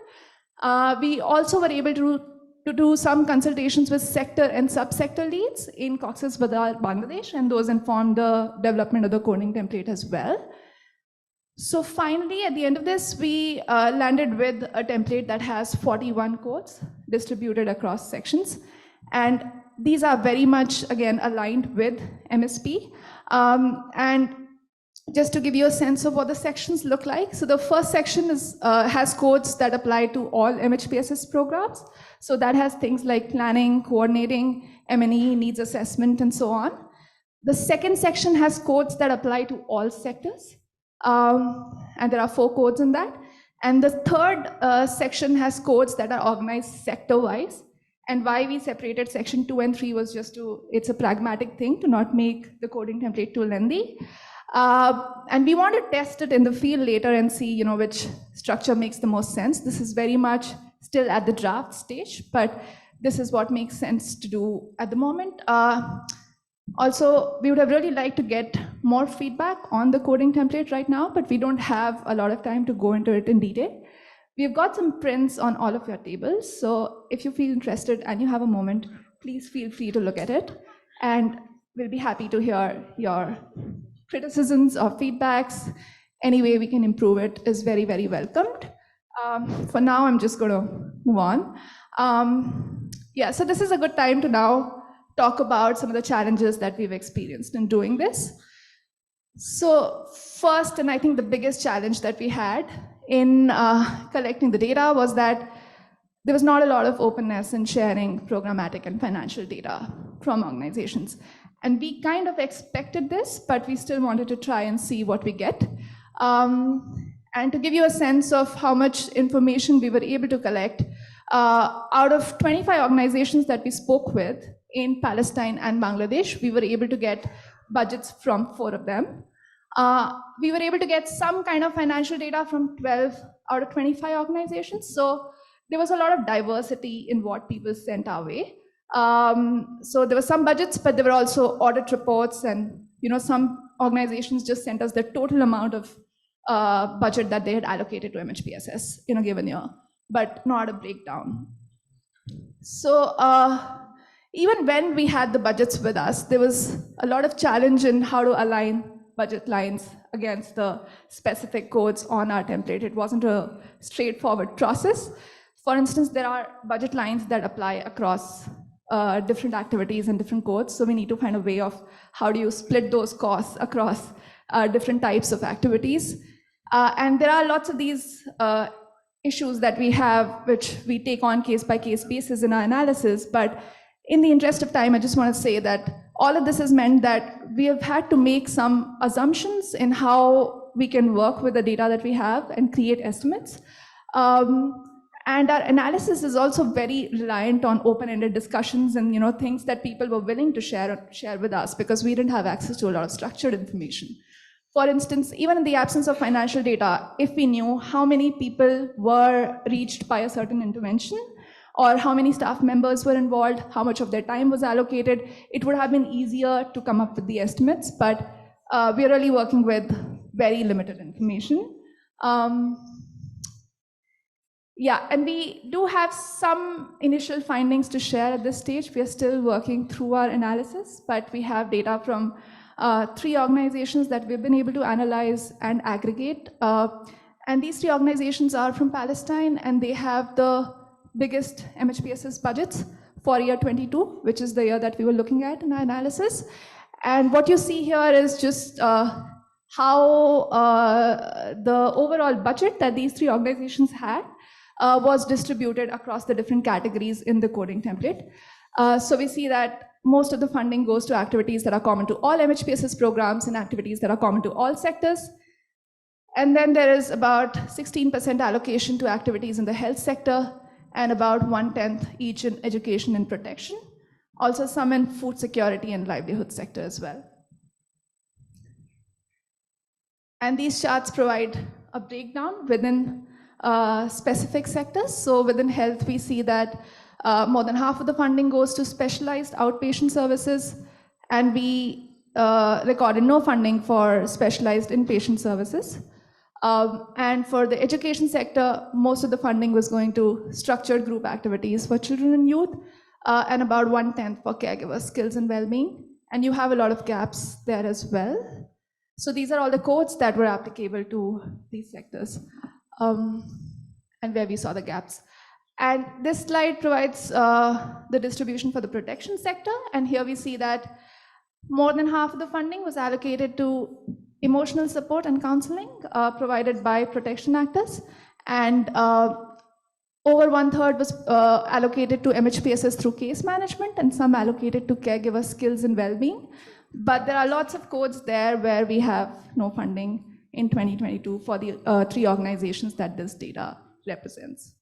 We also were able to do some consultations with sector and subsector leads in Cox's Bazar, Bangladesh, and those informed the development of the coding template as well. So finally, at the end of this, we landed with a template that has 41 codes distributed across sections. And these are very much, again, aligned with MSP. And just to give you a sense of what the sections look like. So the first section has codes that apply to all MHPSS programs. So that has things like planning, coordinating, M&E, needs assessment, and so on. The second section has codes that apply to all sectors. And there are 4 codes in that. And the third section has codes that are organized sector-wise. And why we separated section 2 and 3 was it's a pragmatic thing to not make the coding template too lengthy. And we want to test it in the field later and see, which structure makes the most sense. This is very much still at the draft stage, but this is what makes sense to do at the moment. Also, we would have really liked to get more feedback on the coding template right now, but we don't have a lot of time to go into it in detail. We've got some prints on all of your tables, so if you feel interested and you have a moment, please feel free to look at it, and we'll be happy to hear your criticisms or feedbacks. Any way we can improve it is very, very welcomed. For now, I'm just going to move on. Yeah, so this is a good time to now talk about some of the challenges that we've experienced in doing this. So first, and I think the biggest challenge that we had in collecting the data was that there was not a lot of openness in sharing programmatic and financial data from organizations. And we kind of expected this, but we still wanted to try and see what we get. And to give you a sense of how much information we were able to collect, out of 25 organizations that we spoke with in Palestine and Bangladesh, we were able to get budgets from 4 of them. We were able to get some kind of financial data from 12 out of 25 organizations. So there was a lot of diversity in what people sent our way. So there were some budgets, but there were also audit reports, and some organizations just sent us the total amount of budget that they had allocated to MHPSS in a given year, but not a breakdown. So even when we had the budgets with us, there was a lot of challenge in how to align budget lines against the specific codes on our template. It wasn't a straightforward process. For instance, there are budget lines that apply across different activities and different codes. So we need to find a way of how do you split those costs across different types of activities. And there are lots of these issues that we have, which we take on case-by-case basis in our analysis. But in the interest of time, I just want to say that all of this has meant that we have had to make some assumptions in how we can work with the data that we have and create estimates. And our analysis is also very reliant on open-ended discussions and things that people were willing to share with us, because we didn't have access to a lot of structured information. For instance, even in the absence of financial data, if we knew how many people were reached by a certain intervention, or how many staff members were involved, how much of their time was allocated, it would have been easier to come up with the estimates, but we're really working with very limited information. Yeah, and we do have some initial findings to share at this stage. We are still working through our analysis, but we have data from 3 organizations that we've been able to analyze and aggregate. And these 3 organizations are from Palestine, and they have the biggest MHPSS budgets for year 22, which is the year that we were looking at in our analysis. And what you see here is just how the overall budget that these 3 organizations had was distributed across the different categories in the coding template. So we see that most of the funding goes to activities that are common to all MHPSS programs and activities that are common to all sectors. And then there is about 16% allocation to activities in the health sector, and about 1/10 each in education and protection. Also some in food security and livelihood sector as well. And these charts provide a breakdown within specific sectors. So within health, we see that more than half of the funding goes to specialized outpatient services, and we recorded no funding for specialized inpatient services. And for the education sector, most of the funding was going to structured group activities for children and youth, and about 1/10 for caregiver skills and well-being. And you have a lot of gaps there as well. So these are all the codes that were applicable to these sectors, and where we saw the gaps. And this slide provides the distribution for the protection sector. And here we see that more than half of the funding was allocated to emotional support and counseling provided by protection actors. And over 1/3 was allocated to MHPSS through case management, and some allocated to caregiver skills and well-being. But there are lots of codes there where we have no funding in 2022 for the 3 organizations that this data represents.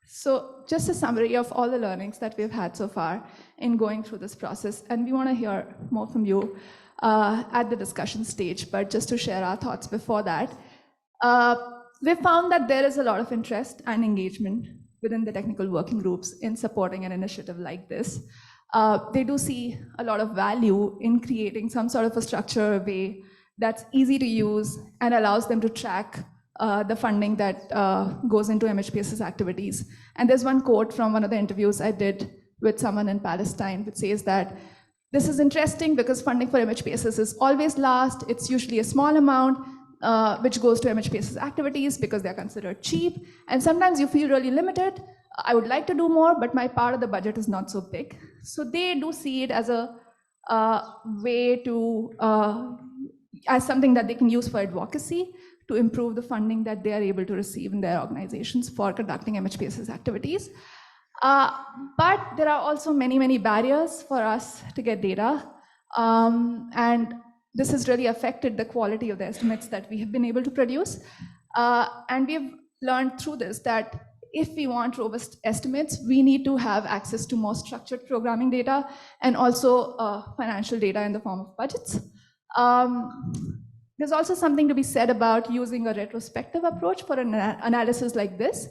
So just a summary of all the learnings that we've had so far in going through this process. And we want to hear more from you at the discussion stage, but just to share our thoughts before that. We found that there is a lot of interest and engagement within the technical working groups in supporting an initiative like this. They do see a lot of value in creating some sort of a structure, a way that's easy to use and allows them to track the funding that goes into MHPSS activities. And there's one quote from one of the interviews I did with someone in Palestine, which says that this is interesting because funding for MHPSS is always last. It's usually a small amount which goes to MHPSS activities because they're considered cheap. And sometimes you feel really limited. I would like to do more, but my part of the budget is not so big. So they do see it as a way to, as something that they can use for advocacy to improve the funding that they are able to receive in their organizations for conducting MHPSS activities. But there are also many, many barriers for us to get data. And this has really affected the quality of the estimates that we have been able to produce. And we've learned through this that if we want robust estimates, we need to have access to more structured programming data and also financial data in the form of budgets. There's also something to be said about using a retrospective approach for an analysis like this.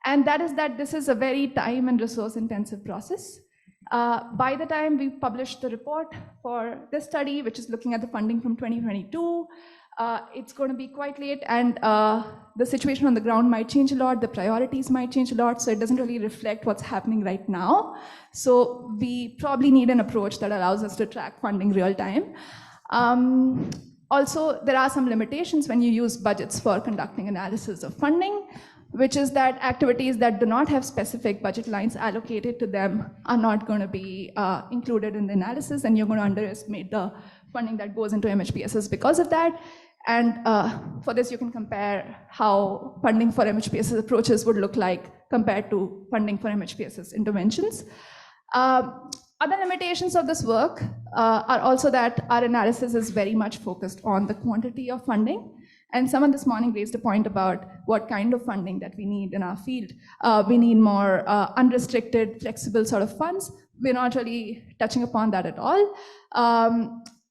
And that is that this is a very time and resource intensive process. By the time we published the report for this study, which is looking at the funding from 2022, it's going to be quite late, and the situation on the ground might change a lot, the priorities might change a lot, so it doesn't really reflect what's happening right now. So we probably need an approach that allows us to track funding real time. Also, there are some limitations when you use budgets for conducting analysis of funding, which is that activities that do not have specific budget lines allocated to them are not going to be included in the analysis, and you're going to underestimate the funding that goes into MHPSS because of that. And for this, you can compare how funding for MHPSS approaches would look like compared to funding for MHPSS interventions. Other limitations of this work are also that our analysis is very much focused on the quantity of funding. And someone this morning raised a point about what kind of funding that we need in our field. We need more unrestricted, flexible sort of funds. We're not really touching upon that at all.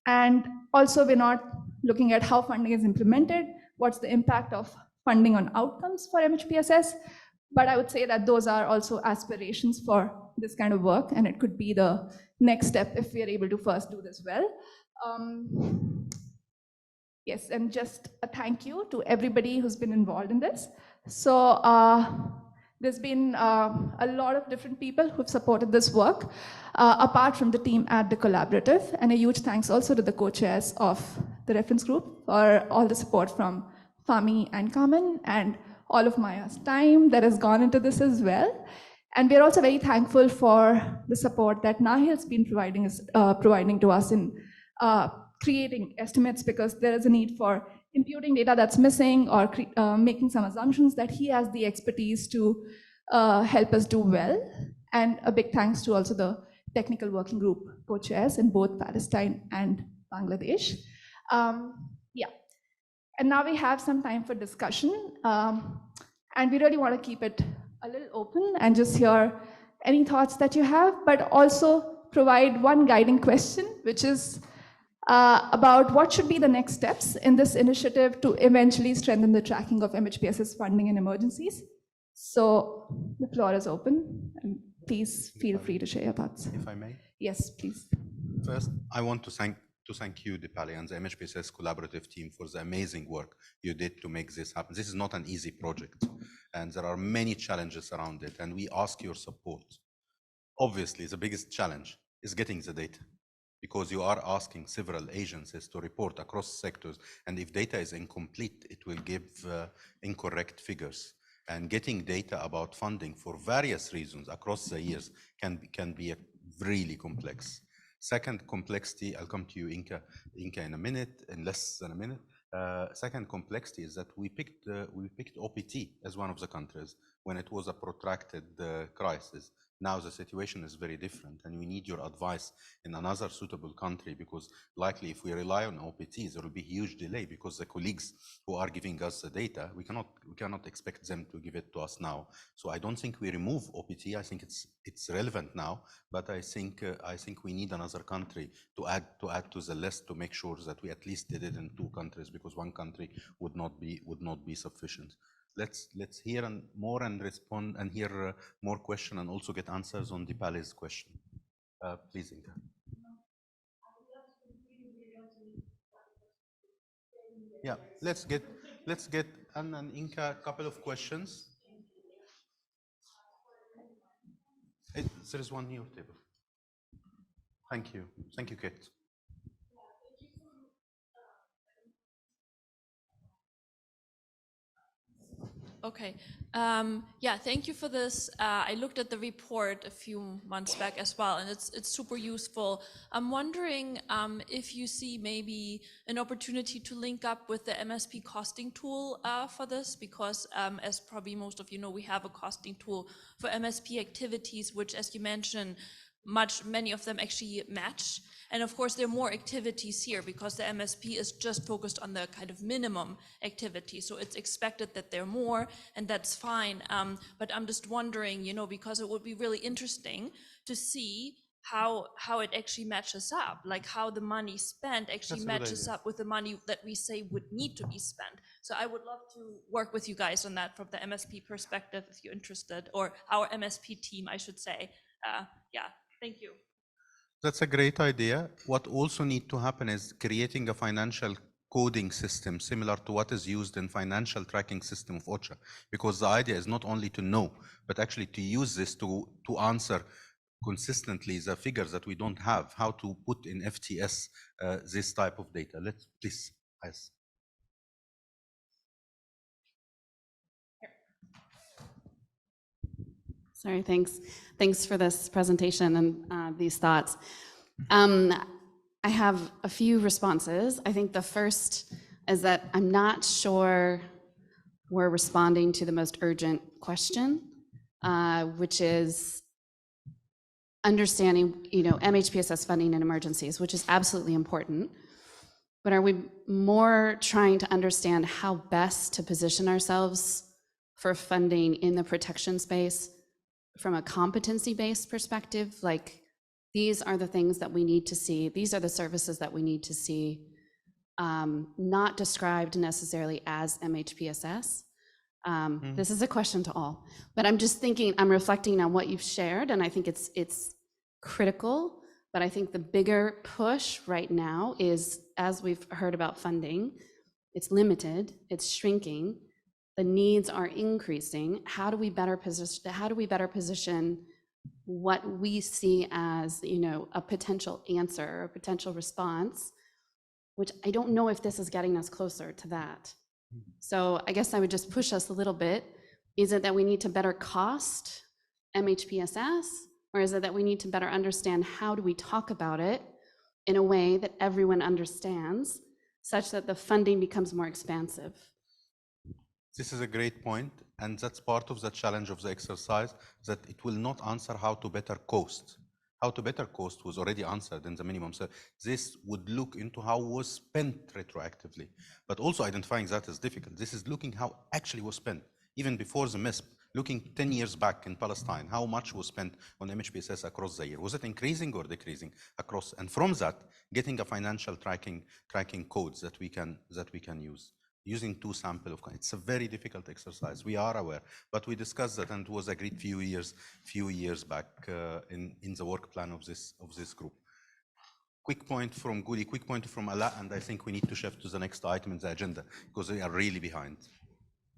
And also, we're not looking at how funding is implemented, what's the impact of funding on outcomes for MHPSS. But I would say that those are also aspirations for this kind of work, and it could be the next step if we are able to first do this well. Yes, and just a thank you to everybody who's been involved in this. So there's been a lot of different people who've supported this work, apart from the team at the collaborative, and a huge thanks also to the co-chairs of the reference group for all the support from Fahmi and Carmen, and all of Maya's time that has gone into this as well. And we're also very thankful for the support that Nahil's been providing to us in creating estimates, because there is a need for imputing data that's missing or making some assumptions that he has the expertise to help us do well. And a big thanks to also the technical working group co-chairs in both Palestine and Bangladesh. Yeah. And now we have some time for discussion. And we really want to keep it a little open and just hear any thoughts that you have, but also provide one guiding question, which is about what should be the next steps in this initiative to eventually strengthen the tracking of MHPSS funding in emergencies. So the floor is open, and please feel free to share your thoughts. If I may? Yes, please. First, I want to thank you, Dipali, and the MHPSS collaborative team for the amazing work you did to make this happen. This is not an easy project, and there are many challenges around it, and we ask your support. Obviously, the biggest challenge is getting the data, because you are asking several agencies to report across sectors, and if data is incomplete, it will give incorrect figures. And getting data about funding for various reasons across the years can be really complex. Second complexity, I'll come to you, Inka, in a minute, in less than a minute. Second complexity is that we picked OPT as one of the countries when it was a protracted crisis. Now the situation is very different, and we need your advice in another suitable country, because likely if we rely on OPTs, there will be huge delay, because the colleagues who are giving us the data, we cannot expect them to give it to us now. So I don't think we remove OPT. I think it's relevant now, but I think we need another country to add to the list to make sure that we at least did it in 2 countries, because 1 country would not be sufficient. Let's hear more and respond and hear more questions, and also get answers on Dipali's question. Please, Inka. Yeah, let's get Anna and Inka a couple of questions. There is one here table. Thank you, Kate. Okay. Yeah, thank you for this. I looked at the report a few months back as well, and it's super useful. I'm wondering if you see maybe an opportunity to link up with the MSP costing tool for this, because as probably most of you know, we have a costing tool for MSP activities, which, as you mentioned, many of them actually match. And of course, there are more activities here because the MSP is just focused on the kind of minimum activity. So it's expected that there are more, and that's fine. But I'm just wondering, because it would be really interesting to see how it actually matches up, like how the money spent actually matches up with the money that we say would need to be spent. So I would love to work with you guys on that from the MSP perspective, if you're interested, or our MSP team, I should say. Yeah, thank you. That's a great idea. What also needs to happen is creating a financial coding system similar to what is used in financial tracking system of OCHA, because the idea is not only to know, but actually to use this to answer consistently the figures that we don't have, how to put in FTS this type of data. Let's please, yes. Sorry, thanks. Thanks for this presentation and these thoughts. I have a few responses. I think the first is that I'm not sure we're responding to the most urgent question, which is understanding, MHPSS funding in emergencies, which is absolutely important. But are we more trying to understand how best to position ourselves for funding in the protection space from a competency-based perspective? Like, these are the things that we need to see. These are the services that we need to see, not described necessarily as MHPSS. This is a question to all, but I'm just thinking, I'm reflecting on what you've shared, and I think it's critical, but I think the bigger push right now is, as we've heard about funding, it's limited, it's shrinking, the needs are increasing. How do we better position what we see as, a potential answer, a potential response, which I don't know if this is getting us closer to that. So I guess I would just push us a little bit. Is it that we need to better cost MHPSS, or is it that we need to better understand how do we talk about it in a way that everyone understands, such that the funding becomes more expansive? This is a great point, and that's part of the challenge of the exercise, that it will not answer how to better cost. How to better cost was already answered in the minimum. So this would look into how was spent retroactively, but also identifying that is difficult. This is looking how actually was spent, even before the MISP, looking 10 years back in Palestine, how much was spent on MHPSS across the year. Was it increasing or decreasing across? And from that, getting a financial tracking codes that we can use. Using two sample of, it's a very difficult exercise. We are aware, but we discussed that, and it was agreed few years back in the work plan of this group. Quick point from Guli, quick point from Ala, and I think we need to shift to the next item in the agenda because we are really behind.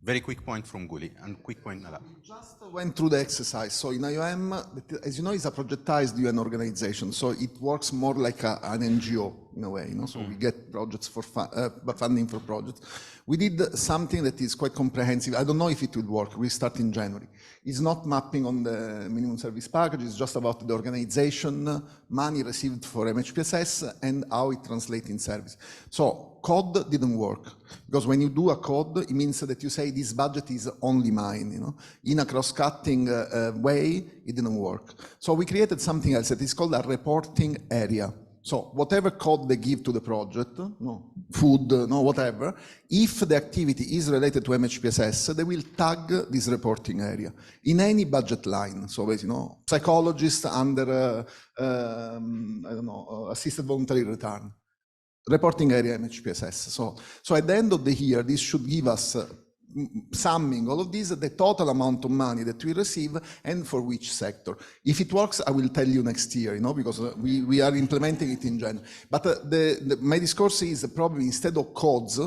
Very quick point from Guli and quick point Ala. We just went through the exercise. So in IOM, as you know, is a projectized UN organization. So it works more like an NGO in a way. So we get projects for funding for projects. We did something that is quite comprehensive. I don't know if it will work. We start in January. It's not mapping on the minimum service package. It's just about the organization, money received for MHPSS, and how it translates in service. So code didn't work, because when you do a code, it means that you say this budget is only mine. In a cross-cutting way, it didn't work. So we created something else that is called a reporting area. So whatever code they give to the project, food, whatever, if the activity is related to MHPSS, they will tag this reporting area in any budget line. So basically, psychologists under, I don't know, assisted voluntary return, reporting area MHPSS. So at the end of the year, this should give us, summing all of these, the total amount of money that we receive and for which sector. If it works, I will tell you next year, because we are implementing it in January. But my discourse is probably instead of codes,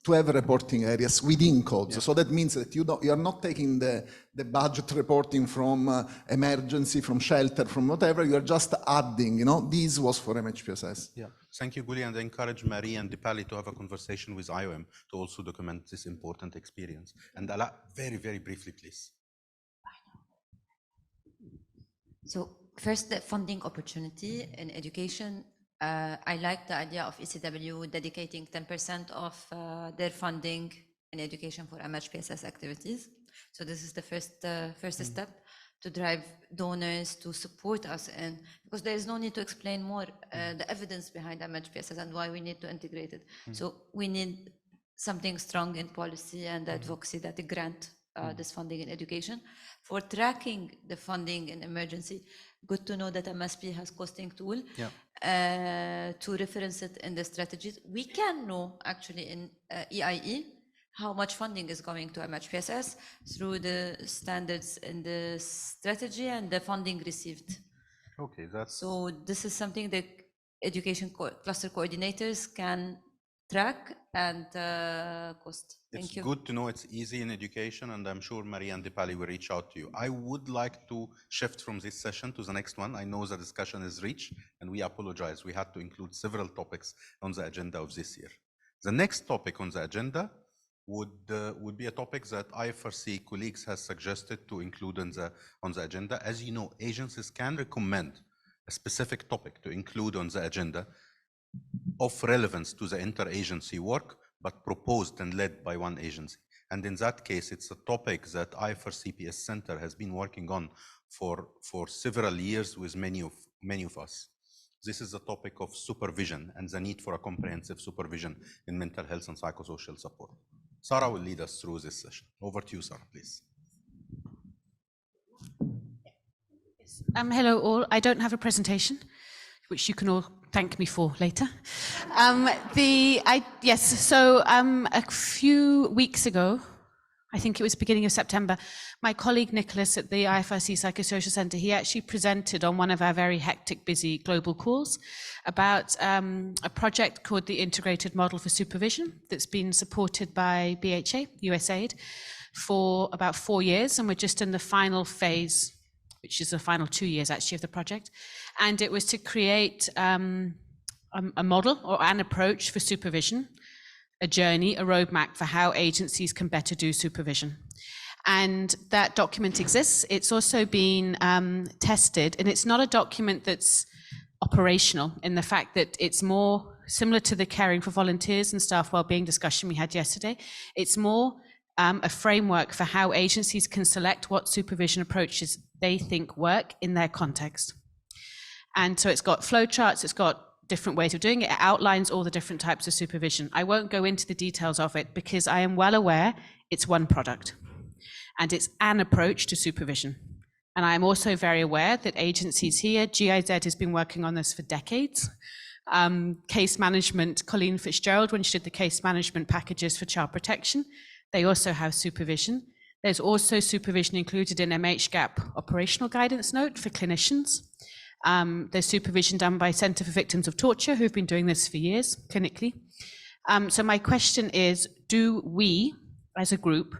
to have reporting areas within codes. Yeah. So that means that you are not taking the budget reporting from emergency, from shelter, from whatever, you are just adding, this was for MHPSS. Yeah. Thank you, Guli, and I encourage Marie and Dipali to have a conversation with IOM to also document this important experience. And Ala, very, very briefly, please. So first, the funding opportunity in education. I like the idea of ECW dedicating 10% of their funding in education for MHPSS activities. So this is the first step to drive donors to support us in, because there is no need to explain more the evidence behind MHPSS and why we need to integrate it. So we need something strong in policy and advocacy that grant this funding in education. For tracking the funding in emergency, good to know that MSP has costing tool to reference it in the strategies. We can know actually in EIE how much funding is going to MHPSS through the standards in the strategy and the funding received. Okay, that's... So this is something that education cluster coordinators can track and cost. Thank you. It's good to know it's easy in education, and I'm sure Maria and Dipali will reach out to you. I would like to shift from this session to the next one. I know the discussion is rich, and we apologize. We had to include several topics on the agenda of this year. The next topic on the agenda would be a topic that IFRC colleagues has suggested to include on the agenda. As you know, agencies can recommend a specific topic to include on the agenda of relevance to the interagency work, but proposed and led by one agency. And in that case, it's a topic that IFRC CPS Center has been working on for several years with many of us. This is the topic of supervision and the need for a comprehensive supervision in mental health and psychosocial support. Sarah will lead us through this session. Over to you, Sarah, please. Hello all. I don't have a presentation, which you can all thank me for later. A few weeks ago, I think it was beginning of September, my colleague Nicholas at the IFRC Psychosocial Centre, he actually presented on one of our very hectic, busy global calls about a project called the Integrated Model for Supervision that's been supported by BHA, USAID, for about 4 years, and we're just in the final phase, which is the final 2 years actually of the project. And it was to create a model or an approach for supervision, a journey, a roadmap for how agencies can better do supervision. And that document exists. It's also been tested, and it's not a document that's operational in the fact that it's more similar to the caring for volunteers and staff wellbeing discussion we had yesterday. It's more a framework for how agencies can select what supervision approaches they think work in their context. And so it's got flowcharts, it's got different ways of doing it. It outlines all the different types of supervision. I won't go into the details of it because I am well aware it's one product and it's an approach to supervision. And I am also very aware that agencies here, GIZ has been working on this for decades. Case management, Colleen Fitzgerald, when she did the case management packages for child protection, they also have supervision. There's also supervision included in MHGAP operational guidance note for clinicians. There's supervision done by Centre for Victims of Torture, who've been doing this for years clinically. So my question is, do we, as a group,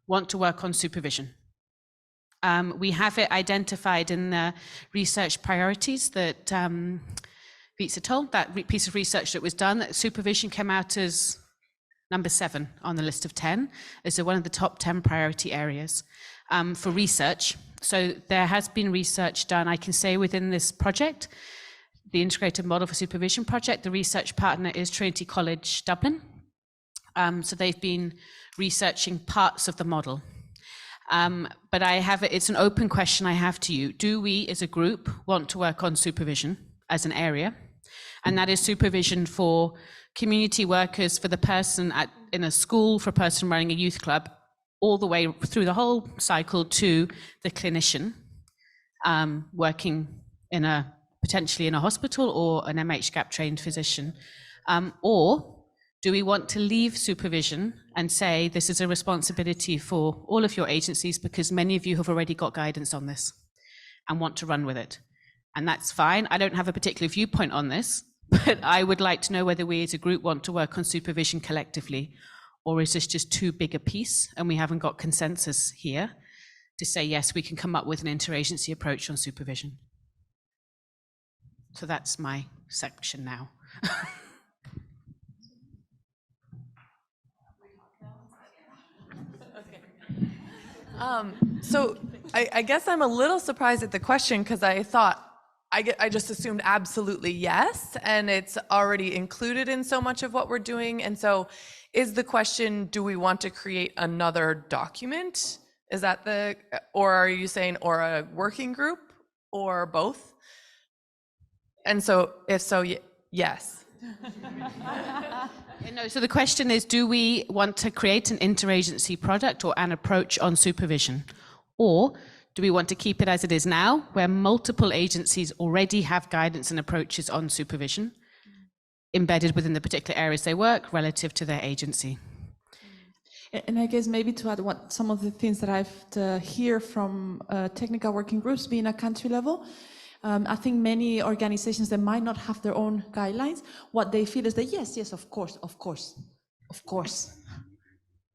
want to work on supervision? We have it identified in the research priorities that Vita told, that piece of research that was done. That supervision came out as number 7 on the list of 10, as one of the top 10 priority areas for research. So there has been research done, I can say, within this project, the Integrated Model for Supervision project. The research partner is Trinity College Dublin. So they've been researching parts of the model. But it's an open question I have to you. Do we as a group want to work on supervision as an area? And that is supervision for community workers, for the person in a school, for a person running a youth club, all the way through the whole cycle to the clinician working potentially in a hospital or an MHGAP trained physician. Or do we want to leave supervision and say this is a responsibility for all of your agencies because many of you have already got guidance on this and want to run with it? And that's fine. I don't have a particular viewpoint on this, but I would like to know whether we as a group want to work on supervision collectively, or is this just too big a piece and we haven't got consensus here to say, yes, we can come up with an interagency approach on supervision. So that's my section now. So I guess I'm a little surprised at the question because I thought, I just assumed absolutely yes, and it's already included in so much of what we're doing. And so is the question, do we want to create another document? Is that or are you saying, or a working group, or both? And so if so, yes. No, so the question is, do we want to create an interagency product or an approach on supervision? Or do we want to keep it as it is now, where multiple agencies already have guidance and approaches on supervision, embedded within the particular areas they work relative to their agency? And I guess maybe to add some of the things that I've heard from technical working groups being at country level, I think many organizations that might not have their own guidelines, what they feel is that yes, of course.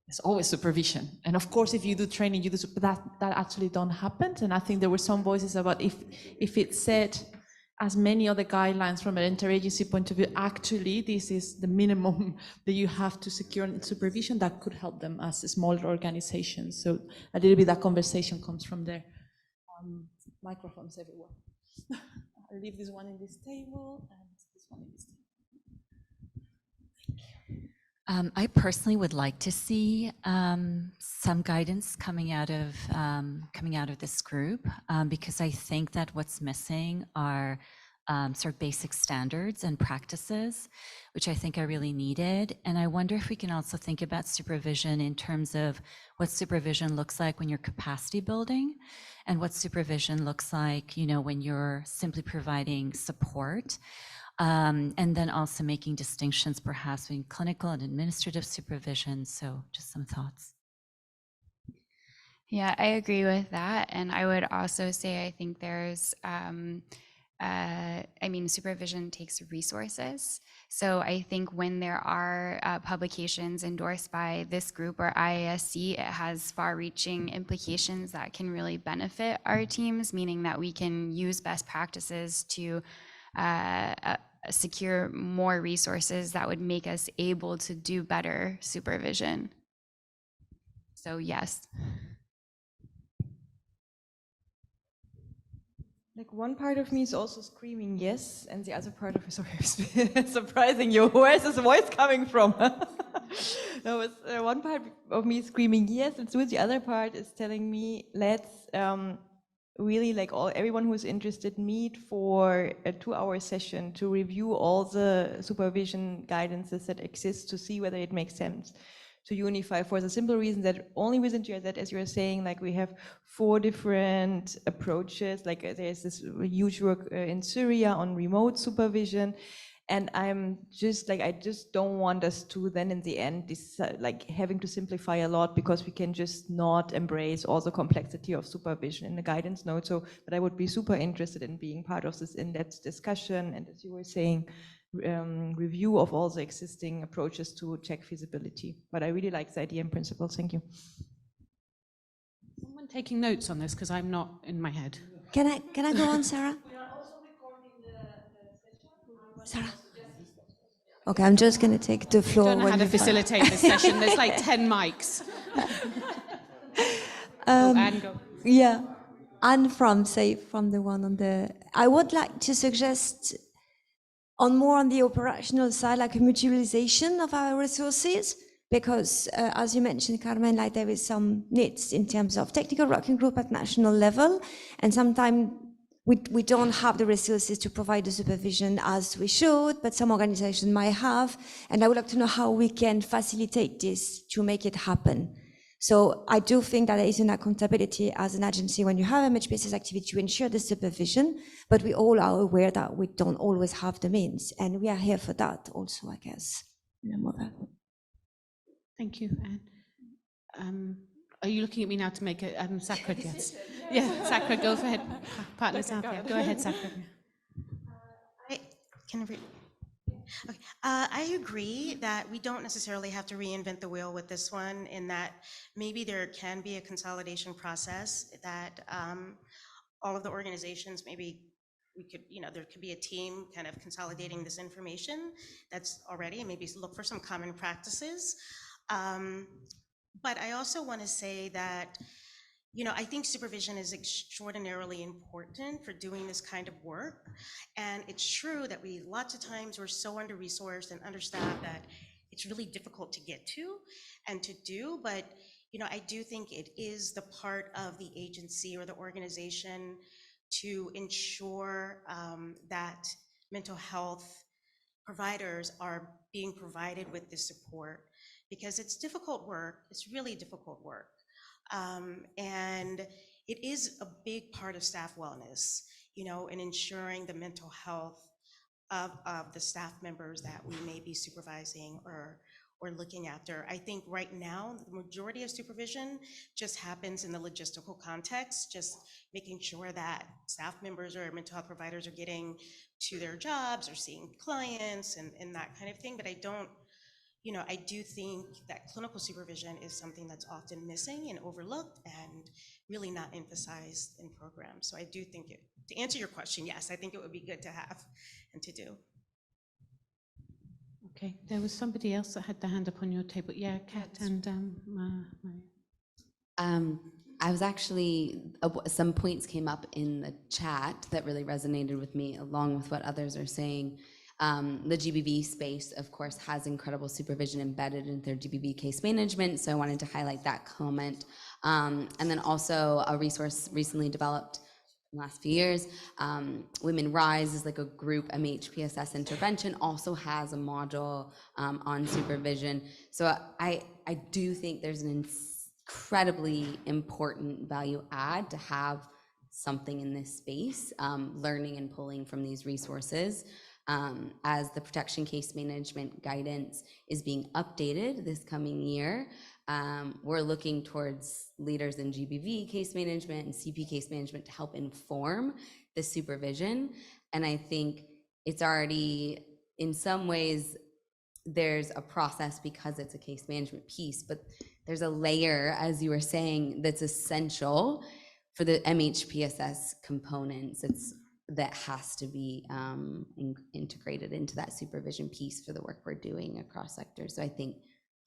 There's always supervision. And of course, if you do training, you do, but that actually don't happen. And I think there were some voices about if it's said as many other guidelines from an interagency point of view, actually, this is the minimum that you have to secure supervision, that could help them as smaller organizations. So a little bit that conversation comes from there. Microphones everywhere. I'll leave this one in this table and this one in this table. I personally would like to see some guidance coming out of this group, because I think that what's missing are sort of basic standards and practices, which I think are really needed. And I wonder if we can also think about supervision in terms of what supervision looks like when you're capacity building, and what supervision looks like, when you're simply providing support. And then also making distinctions perhaps between clinical and administrative supervision. So just some thoughts. Yeah, I agree with that. And I would also say, I think there's, supervision takes resources. So I think when there are publications endorsed by this group or IASC, it has far-reaching implications that can really benefit our teams, meaning that we can use best practices to secure more resources that would make us able to do better supervision. So yes. Like one part of me is also screaming yes, and the other part of me, sorry, surprising you. Where's this voice coming from? No, it's one part of me is screaming yes, and so the other part is telling me let's really everyone who is interested meet for a 2-hour session to review all the supervision guidances that exist to see whether it makes sense to unify, for the simple reason that only within GRZ, as you're saying, we have 4 different approaches. There's this huge work in Syria on remote supervision. And I just don't want us to then in the end, having to simplify a lot because we can just not embrace all the complexity of supervision in the guidance note. So, but I would be super interested in being part of this in-depth discussion. And as you were saying, review of all the existing approaches to check feasibility. But I really like the idea and principle. Thank you. Someone taking notes on this, because I'm not in my head. Can I go on, Sarah? Sarah? Okay, I'm just going to take the floor. I don't know how to facilitate this session. There's 10 mics. Anne, go. Yeah, Anne from the one on the... I would like to suggest more on the operational side, a mutualization of our resources, because as you mentioned, Carmen, there is some needs in terms of technical working group at national level, and sometimes we don't have the resources to provide the supervision as we should, but some organizations might have, and I would like to know how we can facilitate this to make it happen. So I do think that there is an accountability as an agency when you have MHPSS activity to ensure the supervision, but we all are aware that we don't always have the means, and we are here for that also, I guess. Thank you, Anne. Are you looking at me now to make a Sakra? Yes. Yeah, Sakra, go ahead. Partners out there. Go ahead, Sakra. I agree that we don't necessarily have to reinvent the wheel with this one, in that maybe there can be a consolidation process that all of the organizations, maybe we could, there could be a team kind of consolidating this information that's already, and maybe look for some common practices. But I also want to say that, I think supervision is extraordinarily important for doing this kind of work. And it's true that lots of times we're so under-resourced and understaffed that it's really difficult to get to and to do. But, I do think it is the part of the agency or the organization to ensure that mental health providers are being provided with this support, because it's difficult work. It's really difficult work. And it is a big part of staff wellness, in ensuring the mental health of the staff members that we may be supervising or looking after. I think right now, the majority of supervision just happens in the logistical context, just making sure that staff members or mental health providers are getting to their jobs or seeing clients and that kind of thing. But I don't, you know, I do think that clinical supervision is something that's often missing and overlooked and really not emphasized in programs. So I do think to answer your question, yes, I think it would be good to have and to do. Okay, there was somebody else that had their hand up on your table. Yeah, Kat and I was actually, some points came up in the chat that really resonated with me, along with what others are saying. The GBV space, of course, has incredible supervision embedded in their GBV case management, so I wanted to highlight that comment. And then also a resource recently developed in the last few years, Women Rise is like a group MHPSS intervention, also has a module on supervision. So I do think there's an incredibly important value add to have something in this space, learning and pulling from these resources. As the protection case management guidance is being updated this coming year, we're looking towards leaders in GBV case management and CP case management to help inform the supervision. And I think it's already, in some ways, there's a process because it's a case management piece, but there's a layer, as you were saying, that's essential for the MHPSS components. That has to be integrated into that supervision piece for the work we're doing across sectors. So I think,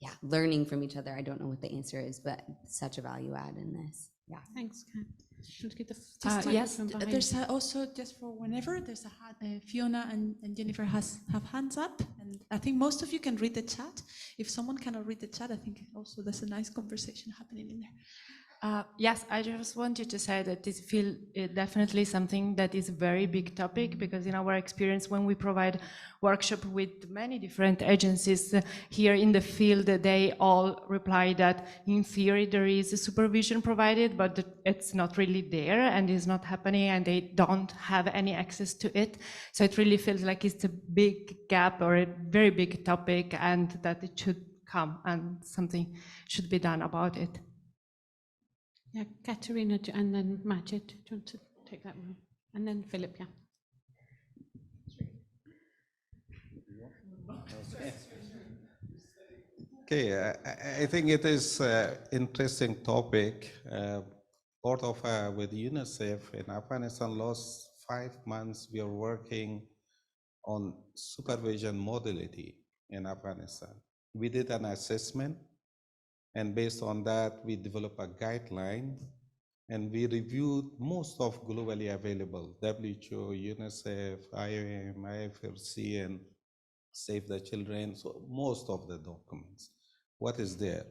yeah, learning from each other, I don't know what the answer is, but such a value add in this. Yeah. Thanks, Kat. Yes, there's also, just for whenever, there's Fiona and Jennifer have hands up, and I think most of you can read the chat. If someone cannot read the chat, I think also there's a nice conversation happening in there. Yes, I just wanted to say that this field is definitely something that is a very big topic, because in our experience, when we provide workshop with many different agencies here in the field, they all reply that in theory there is a supervision provided, but it's not really there and is not happening, and they don't have any access to it. So it really feels like it's a big gap or a very big topic, and that it should come and something should be done about it. Yeah, Katerina, and then Majid. Do you want to take that one? And then Philip, yeah. Okay, I think it is an interesting topic. Both of with UNICEF in Afghanistan, last 5 months, we are working on supervision modality in Afghanistan. We did an assessment, and based on that, we developed a guideline, and we reviewed most of globally available, WHO, UNICEF, IOM, IFRC, and Save the Children, so most of the documents, what is there.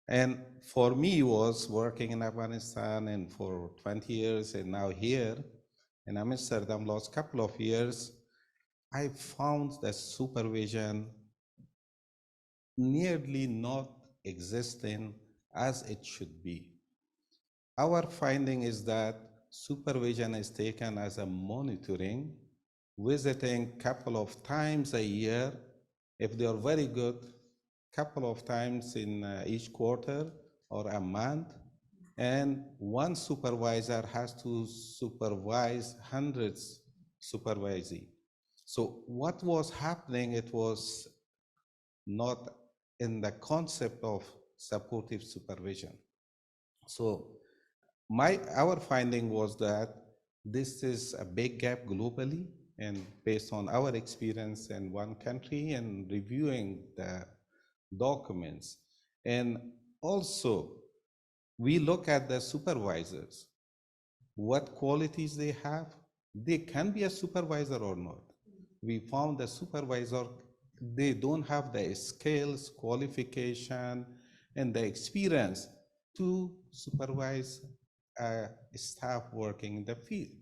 And for me, was working in Afghanistan and for 20 years, and now here in Amsterdam, last couple of years, I found that supervision nearly not existing as it should be. Our finding is that supervision is taken as a monitoring, visiting couple of times a year. If they are very good, couple of times in each quarter or a month, and one supervisor has to supervise hundreds supervisee. So what was happening, it was not in the concept of supportive supervision. So our finding was that this is a big gap globally, and based on our experience in one country and reviewing the documents. And also, we look at the supervisors, what qualities they have. They can be a supervisor or not. We found the supervisor, they don't have the skills, qualification, and the experience to supervise staff working in the field.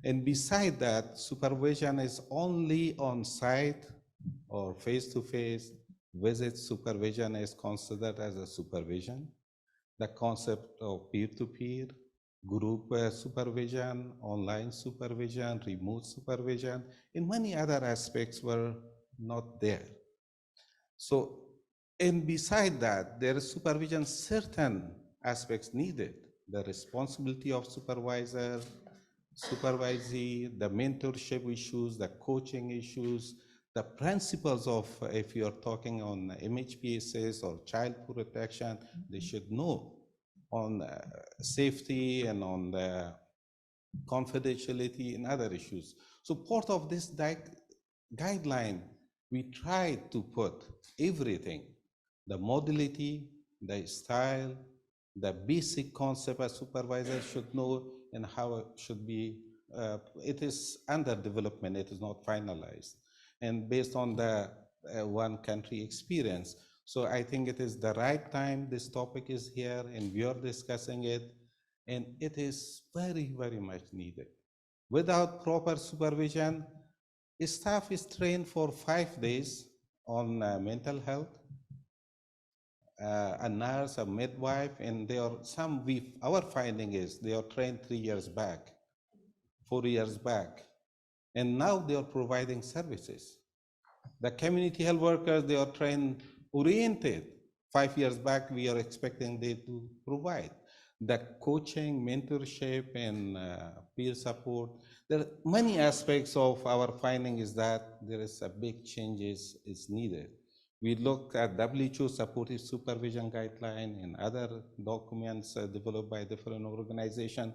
And beside that, supervision is only on site or face-to-face. Visit supervision is considered as a supervision. The concept of peer-to-peer, group supervision, online supervision, remote supervision, and many other aspects were not there. So And beside that, there is supervision, certain aspects needed. The responsibility of supervisor, supervisee, the mentorship issues, the coaching issues, the principles of, if you're talking on MHPSS or child protection, they should know on safety and on the confidentiality and other issues. So part of this guideline, we try to put everything, the modality, the style, the basic concept a supervisor should know and how it should be. It is under development, it is not finalized. And based on the one country experience. So I think it is the right time this topic is here and we are discussing it, and it is very, very much needed. Without proper supervision, staff is trained for 5 days on mental health, a nurse, a midwife, and they are our finding is they are trained 3 years back, 4 years back, and now they are providing services. The community health workers, they are trained oriented. 5 years back, we are expecting they to provide. The coaching, mentorship, and peer support. There are many aspects of our finding is that there is a big changes is needed. We look at WHO supportive supervision guideline and other documents developed by different organizations.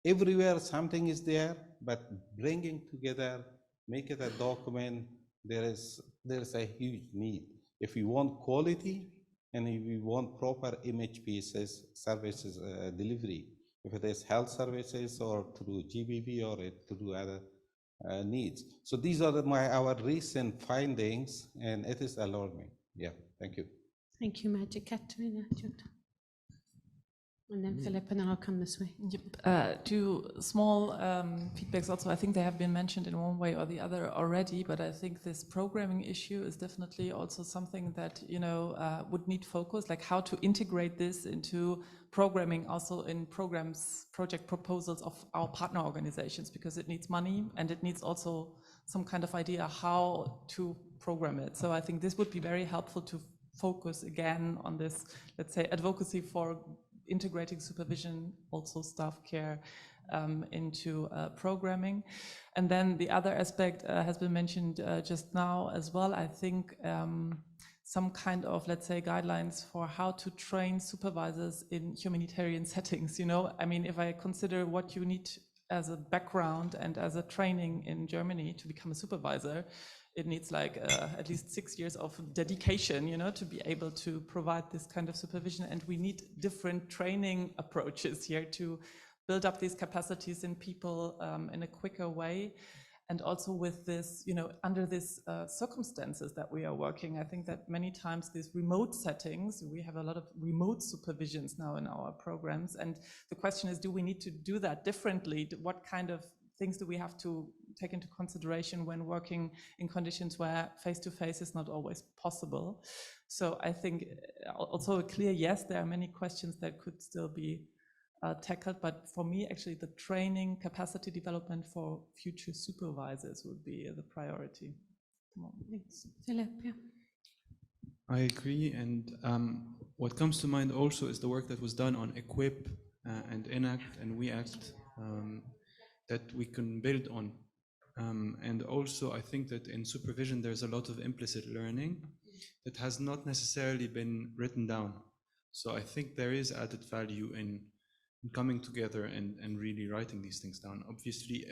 Everywhere something is there, but bringing together, make it a document, there is a huge need. If we want quality and if we want proper MHPSS services delivery, if it is health services or through GBV or through other needs. So these are our recent findings, and it is alarming. Yeah, thank you. Thank you, Magic. Katerina, and then Philip, and then I'll come this way. Yep. Two small feedbacks also. I think they have been mentioned in one way or the other already, but I think this programming issue is definitely also something that, you know, would need focus, like how to integrate this into programming also in programs, project proposals of our partner organizations, because it needs money and it needs also some kind of idea how to program it. So I think this would be very helpful to focus again on this, let's say, advocacy for integrating supervision, also staff care into programming. And then the other aspect has been mentioned just now as well. I think some kind of, let's say, guidelines for how to train supervisors in humanitarian settings. You know, I mean, if I consider what you need as a background and as a training in Germany to become a supervisor, it needs like at least 6 years of dedication, you know, to be able to provide this kind of supervision. And we need different training approaches here to build up these capacities in people in a quicker way. And also with this, you know, under these circumstances that we are working, I think that many times these remote settings, we have a lot of remote supervisions now in our programs. And the question is, do we need to do that differently? What kind of things do we have to take into consideration when working in conditions where face-to-face is not always possible? So I think also a clear yes, there are many questions that could still be tackled, but for me, actually, the training capacity development for future supervisors would be the priority. Thanks. Philip, yeah. I agree, and what comes to mind also is the work that was done on EQUIP and ENACT and WEACT that we can build on. And also, I think that in supervision, there's a lot of implicit learning that has not necessarily been written down. So I think there is added value in coming together and really writing these things down. Obviously,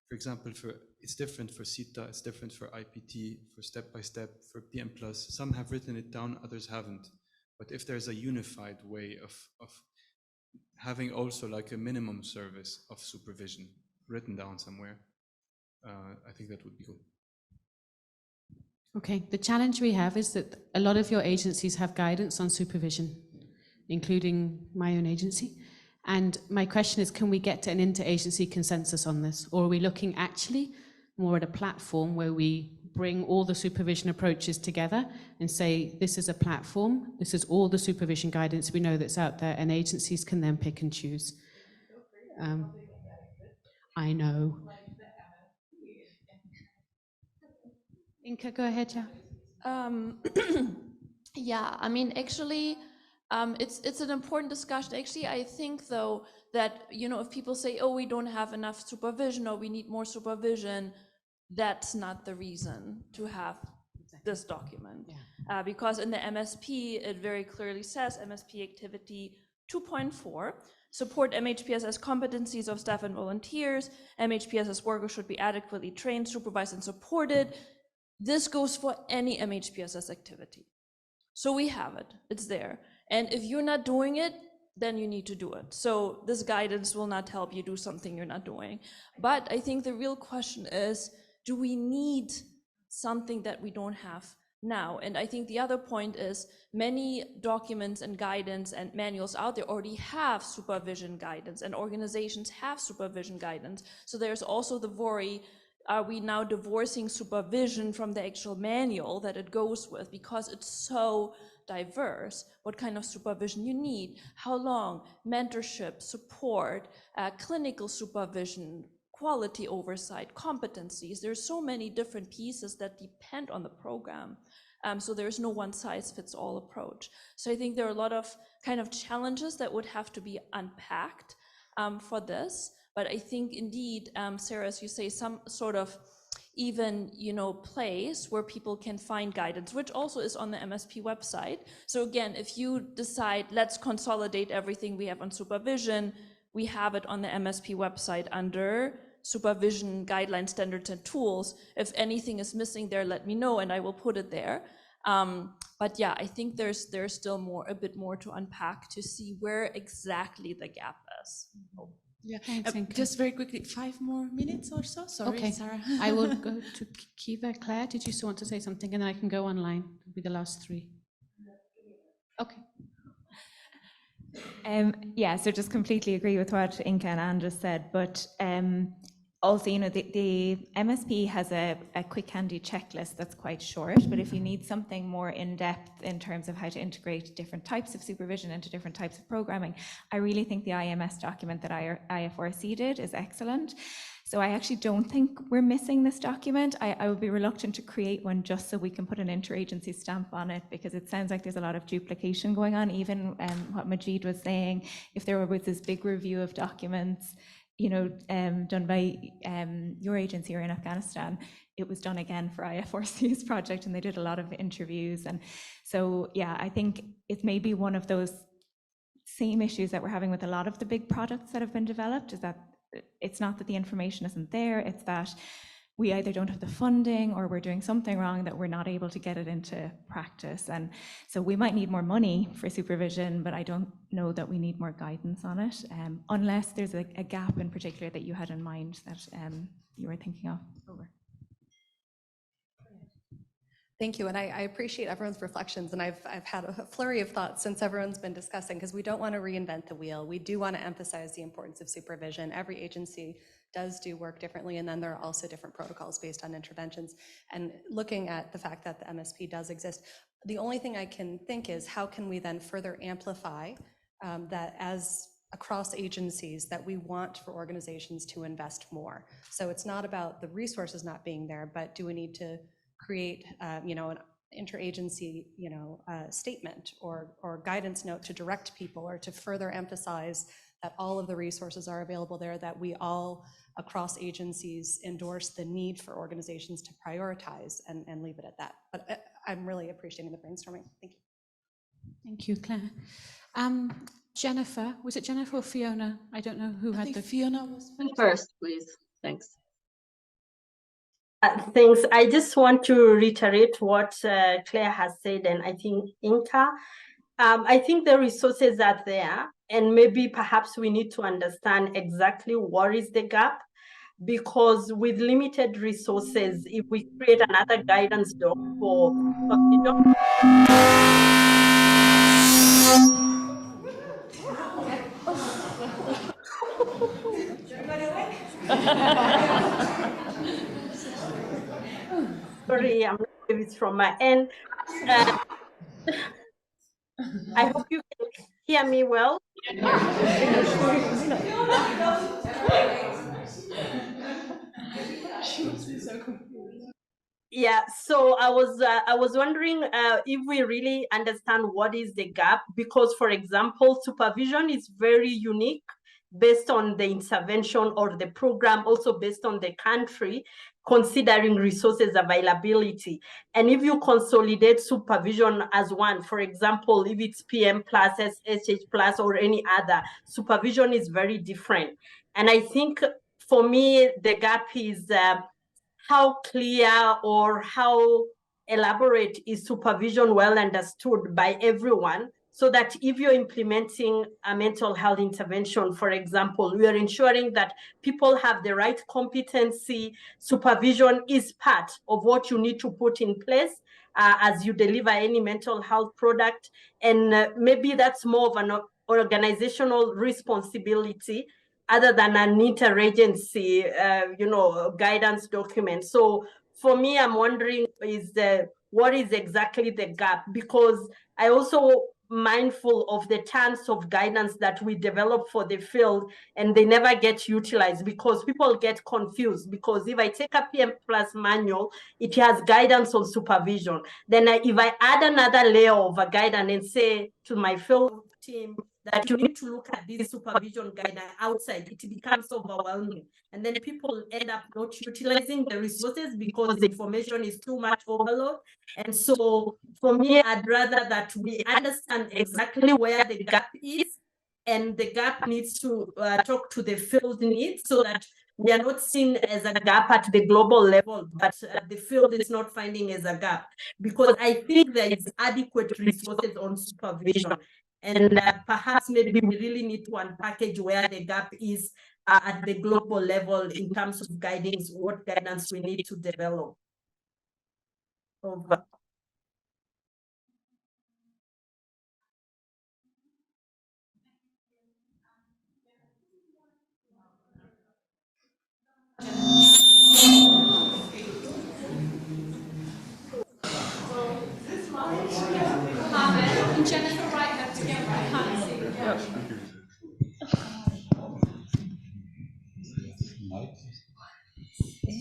for example, it's different for CETA, it's different for IPT, for step-by-step, for PM+. Some have written it down, others haven't. But if there's a unified way of having also like a minimum service of supervision written down somewhere, I think that would be good. Okay, the challenge we have is that a lot of your agencies have guidance on supervision, including my own agency. And my question is, can we get to an inter-agency consensus on this? Or are we looking actually more at a platform where we bring all the supervision approaches together and say, this is a platform, this is all the supervision guidance we know that's out there, and agencies can then pick and choose. I know. Inka, go ahead, yeah. Yeah, I mean, actually, it's an important discussion. Actually, I think though that, you know, if people say, oh, we don't have enough supervision or we need more supervision, that's not the reason to have this document. Because in the MSP, it very clearly says MSP activity 2.4, support MHPSS competencies of staff and volunteers. MHPSS workers should be adequately trained, supervised, and supported. This goes for any MHPSS activity. So we have it, it's there. And if you're not doing it, then you need to do it. So this guidance will not help you do something you're not doing. But I think the real question is, do we need something that we don't have now? And I think the other point is many documents and guidance and manuals out there already have supervision guidance, and organizations have supervision guidance. So there's also the worry, are we now divorcing supervision from the actual manual that it goes with, because it's so diverse, what kind of supervision you need, how long, mentorship, support, clinical supervision, quality oversight, competencies. There's so many different pieces that depend on the program. So there's no one size fits all approach. So I think there are a lot of kind of challenges that would have to be unpacked for this. But I think indeed, Sarah, as you say, some sort of even, you know, place where people can find guidance, which also is on the MSP website. So again, if you decide, let's consolidate everything we have on supervision, we have it on the MSP website under supervision guidelines, standards, and tools. If anything is missing there, let me know and I will put it there. But yeah, I think there's still a bit more to unpack to see where exactly the gap is. Yeah, just very quickly, 5 more minutes or so. Sorry, Okay, Sarah. I will go to Kiva. Claire, did you still want to say something? And then I can go online. It'll be the last 3. Okay. Yeah, so just completely agree with what Inka and Anne just said, but also, you know, the MSP has a quick handy checklist that's quite short, but if you need something more in-depth in terms of how to integrate different types of supervision into different types of programming, I really think the IMS document that IFRC did is excellent. So I actually don't think we're missing this document. I would be reluctant to create one just so we can put an interagency stamp on it, because it sounds like there's a lot of duplication going on. Even what Majid was saying, if there was this big review of documents, you know, done by your agency or in Afghanistan, it was done again for IFRC's project, and they did a lot of interviews. And so, yeah, I think it's maybe one of those same issues that we're having with a lot of the big products that have been developed, is that it's not that the information isn't there, it's that we either don't have the funding or we're doing something wrong that we're not able to get it into practice. And so we might need more money for supervision, but I don't know that we need more guidance on it, unless there's a gap in particular that you had in mind that you were thinking of. Over. Thank you, and I appreciate everyone's reflections, and I've had a flurry of thoughts since everyone's been discussing, because we don't want to reinvent the wheel. We do want to emphasize the importance of supervision. Every agency does do work differently, and then there are also different protocols based on interventions. And looking at the fact that the MSP does exist, the only thing I can think is, how can we then further amplify that as across agencies, that we want for organizations to invest more? So it's not about the resources not being there, but do we need to create, you know, an interagency, you know, statement or guidance note to direct people, or to further emphasize that all of the resources are available there, that we all across agencies endorse the need for organizations to prioritize, and leave it at that. But I'm really appreciating the brainstorming. Thank you. Thank you, Claire. Jennifer, was it Jennifer or Fiona? I don't know who had the... Fiona was first, please. Thanks. Thanks. I just want to reiterate what Claire has said, and I think Inka. I think the resources are there, and maybe perhaps we need to understand exactly what is the gap, because with limited resources, if we create another guidance doc for sorry, I'm not sure if it's from my end. I hope you can hear me well. Yeah, so I was wondering if we really understand what is the gap, because, for example, supervision is very unique based on the intervention or the program, also based on the country, considering resources availability. And if you consolidate supervision as one, for example, if it's PM plus, SH plus, or any other, supervision is very different. And I think for me, the gap is how clear or how elaborate is supervision well understood by everyone, so that if you're implementing a mental health intervention, for example, we are ensuring that people have the right competency. Supervision is part of what you need to put in place as you deliver any mental health product. And maybe that's more of an organizational responsibility other than an interagency, guidance document. So for me, I'm wondering what is exactly the gap? Because I also mindful of the tons of guidance that we develop for the field, and they never get utilized because people get confused. Because if I take a PM Plus manual, it has guidance on supervision. Then if I add another layer of a guidance and say to my field team that you need to look at this supervision guideline outside, it becomes overwhelming. And then people end up not utilizing the resources because the information is too much overload. And so for me, I'd rather that we understand exactly where the gap is, and the gap needs to talk to the field needs, so that we are not seen as a gap at the global level, but the field is not finding as a gap. Because I think there is adequate resources on supervision. And perhaps maybe we really need to unpackage where the gap is at the global level in terms of guidance, what guidance we need to develop. Over. Jennifer Wright have to get right hands.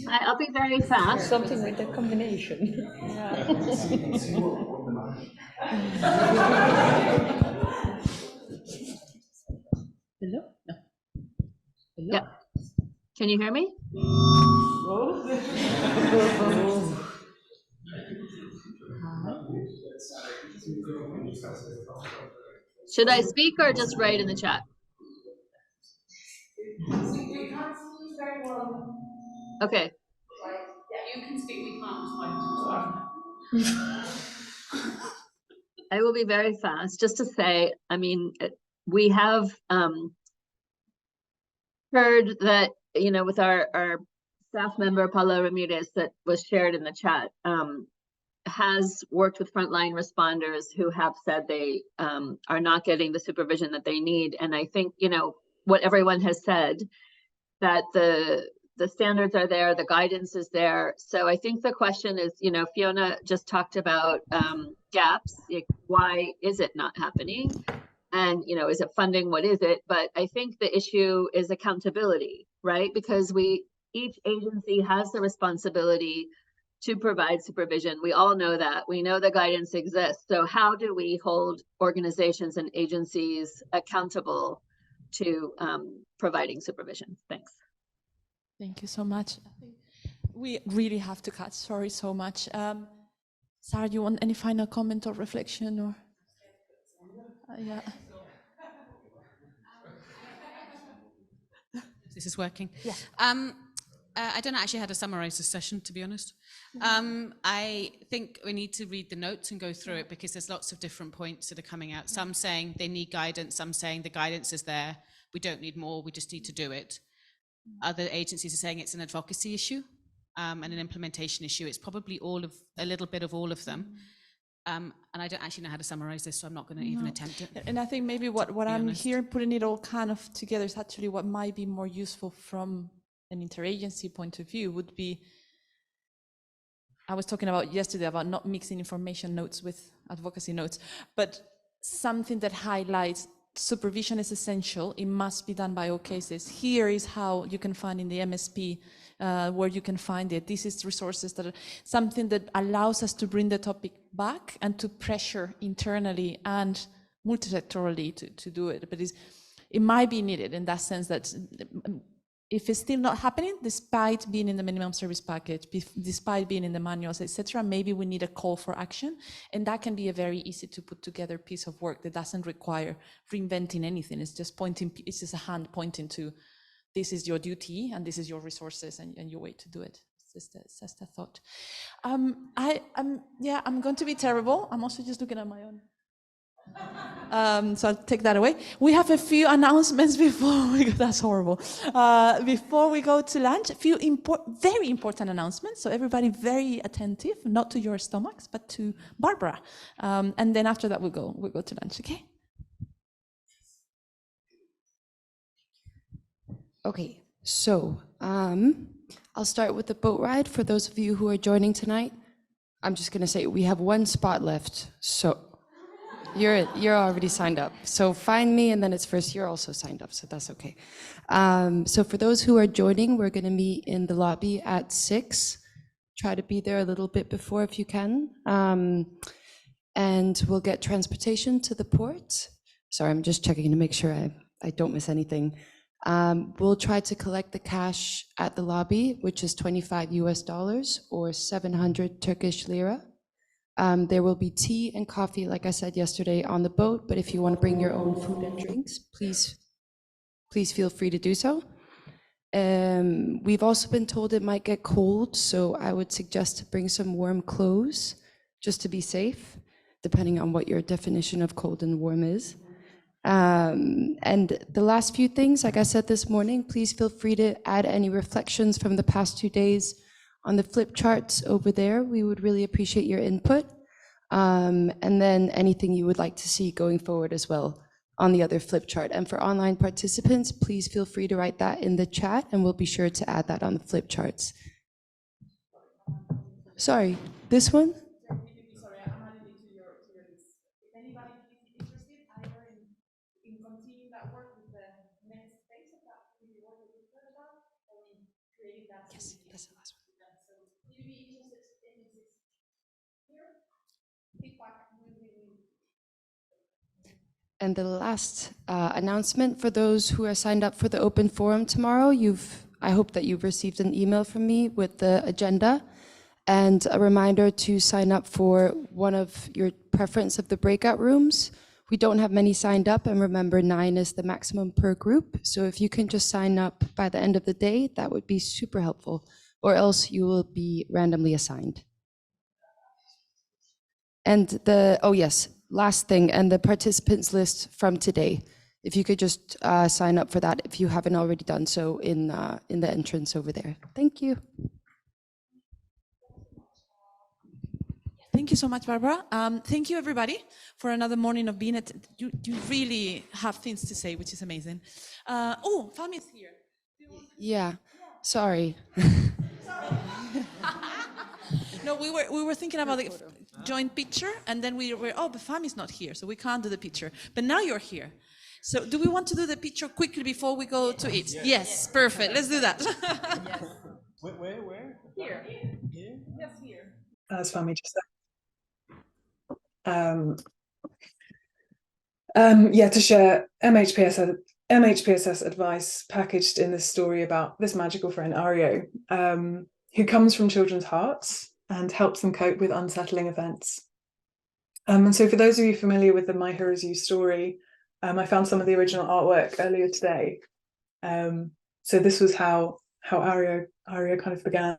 I'll be very fast. Something with the combination. Hello? No. Hello? Yeah. Can you hear me? Should I speak or just write in the chat? Okay. You can speak, we can't I will be very fast. Just to say, I mean, we have heard that, with our staff member, Paula Ramirez, that was shared in the chat, has worked with frontline responders who have said they are not getting the supervision that they need. And I think, what everyone has said, that the standards are there, the guidance is there. So I think the question is, Fiona just talked about gaps. Like, why is it not happening? And, is it funding? What is it? But I think the issue is accountability, right? Because each agency has the responsibility to provide supervision. We all know that. We know the guidance exists. So how do we hold organizations and agencies accountable to providing supervision? Thanks. Thank you so much. We really have to cut. Sorry so much. Sarah, you want any final comment or reflection? Or yeah. This is working. Yeah. I don't actually how to summarize this session, to be honest. I think we need to read the notes and go through it, because there's lots of different points that are coming out. Some saying they need guidance, some saying the guidance is there, we don't need more, we just need to do it. Other agencies are saying it's an advocacy issue and an implementation issue. It's probably a little bit of all of them. And I don't actually know how to summarize this, so I'm not going to even attempt it. And I think maybe what I'm here putting it all kind of together is actually what might be more useful from an interagency point of view would be, I was talking about yesterday about not mixing information notes with advocacy notes, but something that highlights supervision is essential. It must be done by all cases. Here is how you can find in the MSP where you can find it. This is resources that are something that allows us to bring the topic back and to pressure internally and multisectorally to do it. But it might be needed in that sense that if it's still not happening, despite being in the minimum service package, despite being in the manuals, etc., maybe we need a call for action. And that can be a very easy to put together piece of work that doesn't require reinventing anything. It's just it's just a hand pointing to, this is your duty and this is your resources and your way to do it. It's just a thought. I'm going to be terrible. I'm also just looking at my own. So I'll take that away. We have a few announcements before we go. That's horrible. Before we go to lunch, a few very important announcements. So everybody very attentive, not to your stomachs, but to Barbara. And then after that, we'll go to lunch. Okay. Okay. So I'll start with the boat ride. For those of you who are joining tonight, I'm just going to say we have one spot left. So. You're already signed up. So find me, and then it's first. You're also signed up, so that's okay. So for those who are joining, we're going to meet in the lobby at 6. Try to be there a little bit before if you can. And we'll get transportation to the port. Sorry, I'm just checking to make sure I don't miss anything. We'll try to collect the cash at the lobby, which is $25 or 700 Turkish lira. There will be tea and coffee, like I said yesterday, on the boat, but if you want to bring your own food and drinks, please feel free to do so. We've also been told it might get cold, so I would suggest to bring some warm clothes, just to be safe, depending on what your definition of cold and warm is. And the last few things, like I said this morning, please feel free to add any reflections from the past 2 days on the flip charts over there. We would really appreciate your input. And then anything you would like to see going forward as well on the other flip chart. And for online participants, please feel free to write that in the chat and we'll be sure to add that on the flip charts. Sorry, this one? Sorry, I'm adding it to your list. If anybody is interested either in continuing that work with the next phase of that really work that we've heard about, or in creating that. Yes, that's the last one. And the last announcement for those who are signed up for the open forum tomorrow, I hope that you've received an email from me with the agenda and a reminder to sign up for one of your preference of the breakout rooms. We don't have many signed up, and remember 9 is the maximum per group. So if you can just sign up by the end of the day, that would be super helpful, or else you will be randomly assigned. And last thing, and the participants list from today. If you could just sign up for that if you haven't already done so in the entrance over there. Thank you. Thank you so much, Barbara. Thank you, everybody, for another morning of being at. You really have things to say, which is amazing. Fami's here. Yeah, sorry. No, we were thinking about the joint picture, and then we were, but Fami's not here, so we can't do the picture. But now you're here. So do we want to do the picture quickly before we go to eat? Yes, perfect. Let's do that. Yes. Where? Here. Yes, here. That's Fami just there. To share MHPSS advice packaged in this story about this magical friend, Ario, who comes from children's hearts and helps them cope with unsettling events. And so for those of you familiar with the My Heroes You story, I found some of the original artwork earlier today. So this was how Ario kind of began.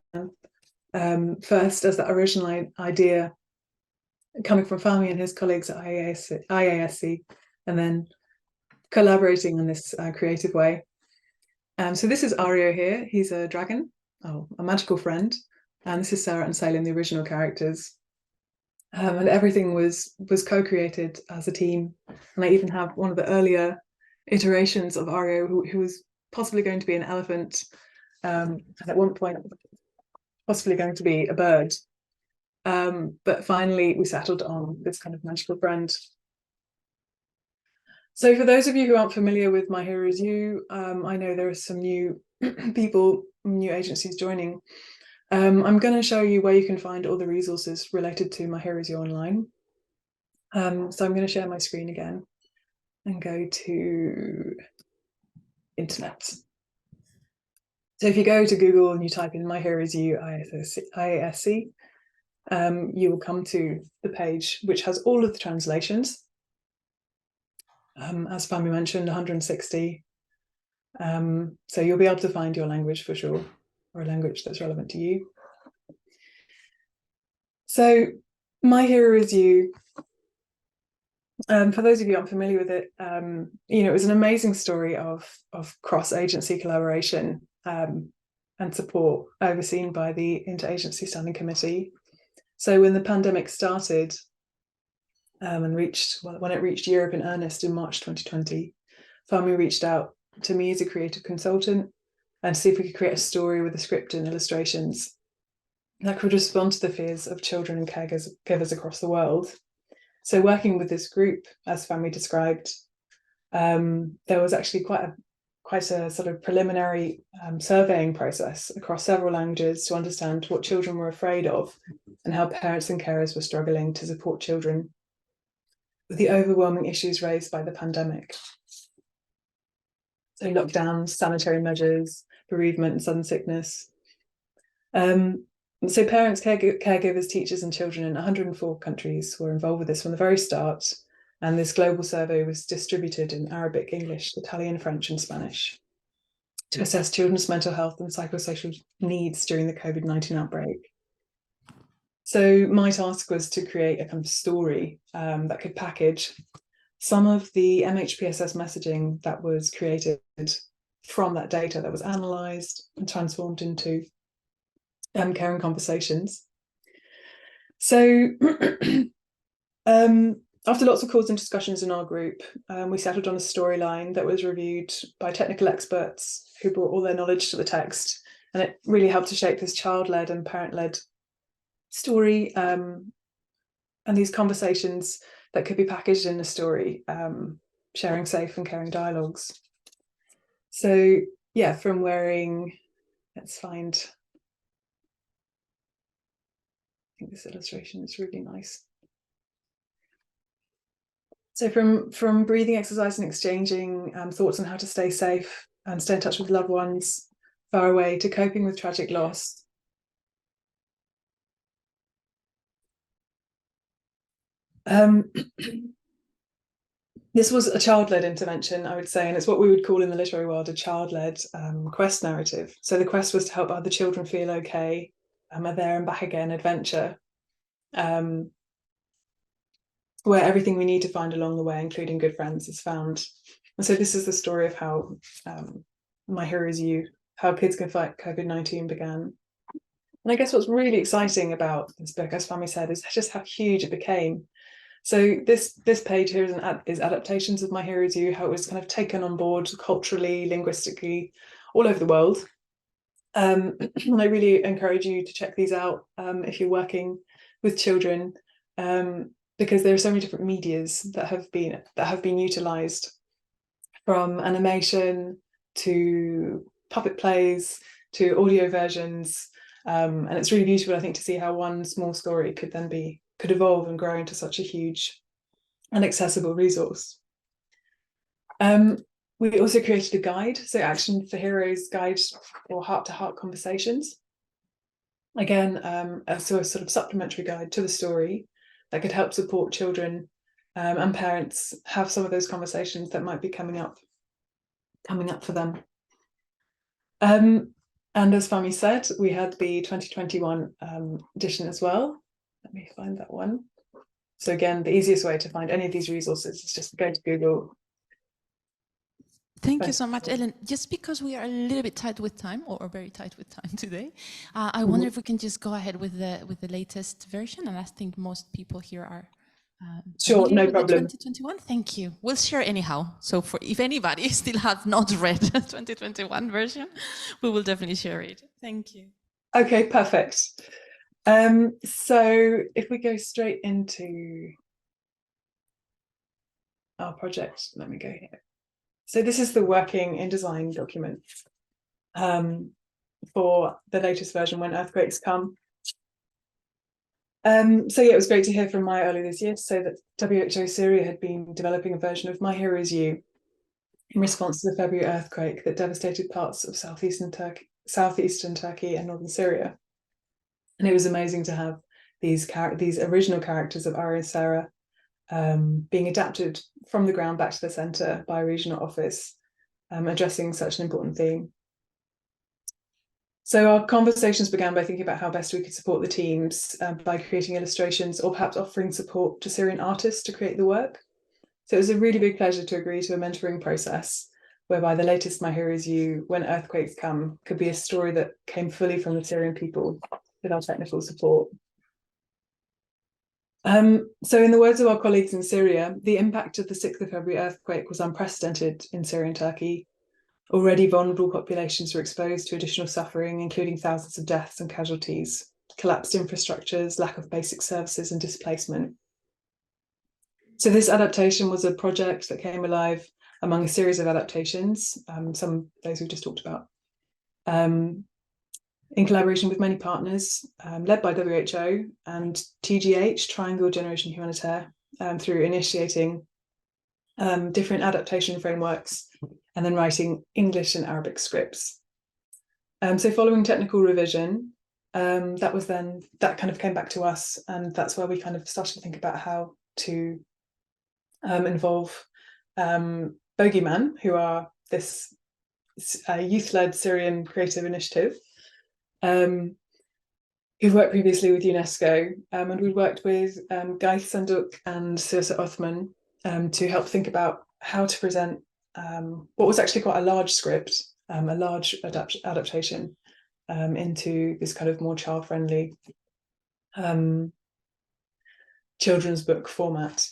First as that original idea coming from Fami and his colleagues at IASC, and then collaborating in this creative way. So this is Ario here. He's a dragon, a magical friend. And this is Sarah and Salem, the original characters. And everything was co-created as a team. And I even have one of the earlier iterations of Ario who was possibly going to be an elephant, and at one point possibly going to be a bird. But finally we settled on this kind of magical friend. So for those of you who aren't familiar with My Heroes You, I know there are some new people, new agencies joining, I'm going to show you where you can find all the resources related to My Heroes You Online. So I'm going to share my screen again and go to internet. So if you go to Google and you type in My Heroes You IASC, you will come to the page which has all of the translations. As Fami mentioned, 160. So you'll be able to find your language for sure, or a language that's relevant to you. So My Heroes You, for those of you unfamiliar with it, it was an amazing story of cross-agency collaboration and support overseen by the Interagency Standing Committee. So when the pandemic started and when it reached Europe in earnest in March 2020, Fami reached out to me as a creative consultant and see if we could create a story with a script and illustrations that could respond to the fears of children and caregivers across the world. So working with this group, as Fami described, there was actually quite a sort of preliminary surveying process across several languages to understand what children were afraid of and how parents and carers were struggling to support children with the overwhelming issues raised by the pandemic. So lockdowns, sanitary measures, bereavement and sudden sickness. So parents, caregivers, teachers and children in 104 countries were involved with this from the very start. And this global survey was distributed in Arabic, English, Italian, French and Spanish to assess children's mental health and psychosocial needs during the COVID-19 outbreak. So my task was to create a kind of story that could package some of the MHPSS messaging that was created from that data that was analysed and transformed into caring conversations. So after lots of calls and discussions in our group, we settled on a storyline that was reviewed by technical experts who brought all their knowledge to the text, and it really helped to shape this child-led and parent-led story and these conversations that could be packaged in the story, sharing safe and caring dialogues. So yeah, from wearing, let's find, I think this illustration is really nice. So from breathing exercise and exchanging thoughts on how to stay safe and stay in touch with loved ones far away, to coping with tragic loss. This was a child-led intervention, I would say, and it's what we would call in the literary world a child-led quest narrative. So the quest was to help other children feel okay, a there and back again adventure, where everything we need to find along the way, including good friends, is found. And so this is the story of how My Heroes You, how Kids Can Fight COVID-19 began. And I guess what's really exciting about this book, as Fami said, is just how huge it became. So this page here is adaptations of My Heroes You, how it was kind of taken on board culturally, linguistically, all over the world. And I really encourage you to check these out if you're working with children, because there are so many different medias that have been utilised, from animation to puppet plays to audio versions, and it's really beautiful, I think, to see how one small story could evolve and grow into such a huge and accessible resource. We also created a guide, so Action for Heroes guide for heart-to-heart conversations. Again, a sort of supplementary guide to the story that could help support children and parents have some of those conversations that might be coming up for them. And as Fami said, we had the 2021 edition as well. Let me find that one. So again, the easiest way to find any of these resources is just to go to Google. Thank you so much, Ellen. Just because we are a little bit tight with time, or very tight with time today, I wonder if we can just go ahead with the latest version, and I think most people here are sure, no problem. 2021. Thank you. We'll share anyhow. So for if anybody still has not read the 2021 version, we will definitely share it. Thank you. Okay, perfect. So if we go straight into our project, let me go here. So this is the working in design document. for the latest version, When Earthquakes Come. So yeah, it was great to hear from Maya earlier this year to say that WHO Syria had been developing a version of My Hero Is You in response to the February earthquake that devastated parts of southeastern Turkey and northern Syria. And it was amazing to have these original characters of Ari and Sarah being adapted from the ground back to the centre by a regional office, addressing such an important theme. So our conversations began by thinking about how best we could support the teams by creating illustrations or perhaps offering support to Syrian artists to create the work. So it was a really big pleasure to agree to a mentoring process whereby the latest My Hero Is You, When Earthquakes Come, could be a story that came fully from the Syrian people with our technical support. So in the words of our colleagues in Syria, the impact of the 6th of February earthquake was unprecedented in Syria and Turkey. Already vulnerable populations were exposed to additional suffering, including thousands of deaths and casualties, collapsed infrastructures, lack of basic services and displacement. So this adaptation was a project that came alive among a series of adaptations, some of those we just talked about, in collaboration with many partners, led by WHO and TGH, Triangle Generation Humanitaire, through initiating different adaptation frameworks and then writing English and Arabic scripts. So following technical revision, that kind of came back to us, and that's where we kind of started to think about how to involve Bogeyman, who are this youth-led Syrian creative initiative, who've worked previously with UNESCO, and we worked with Gaith Sanduk and Sirsa Othman to help think about how to present what was actually quite a large script, a large adaptation into this kind of more child-friendly children's book format.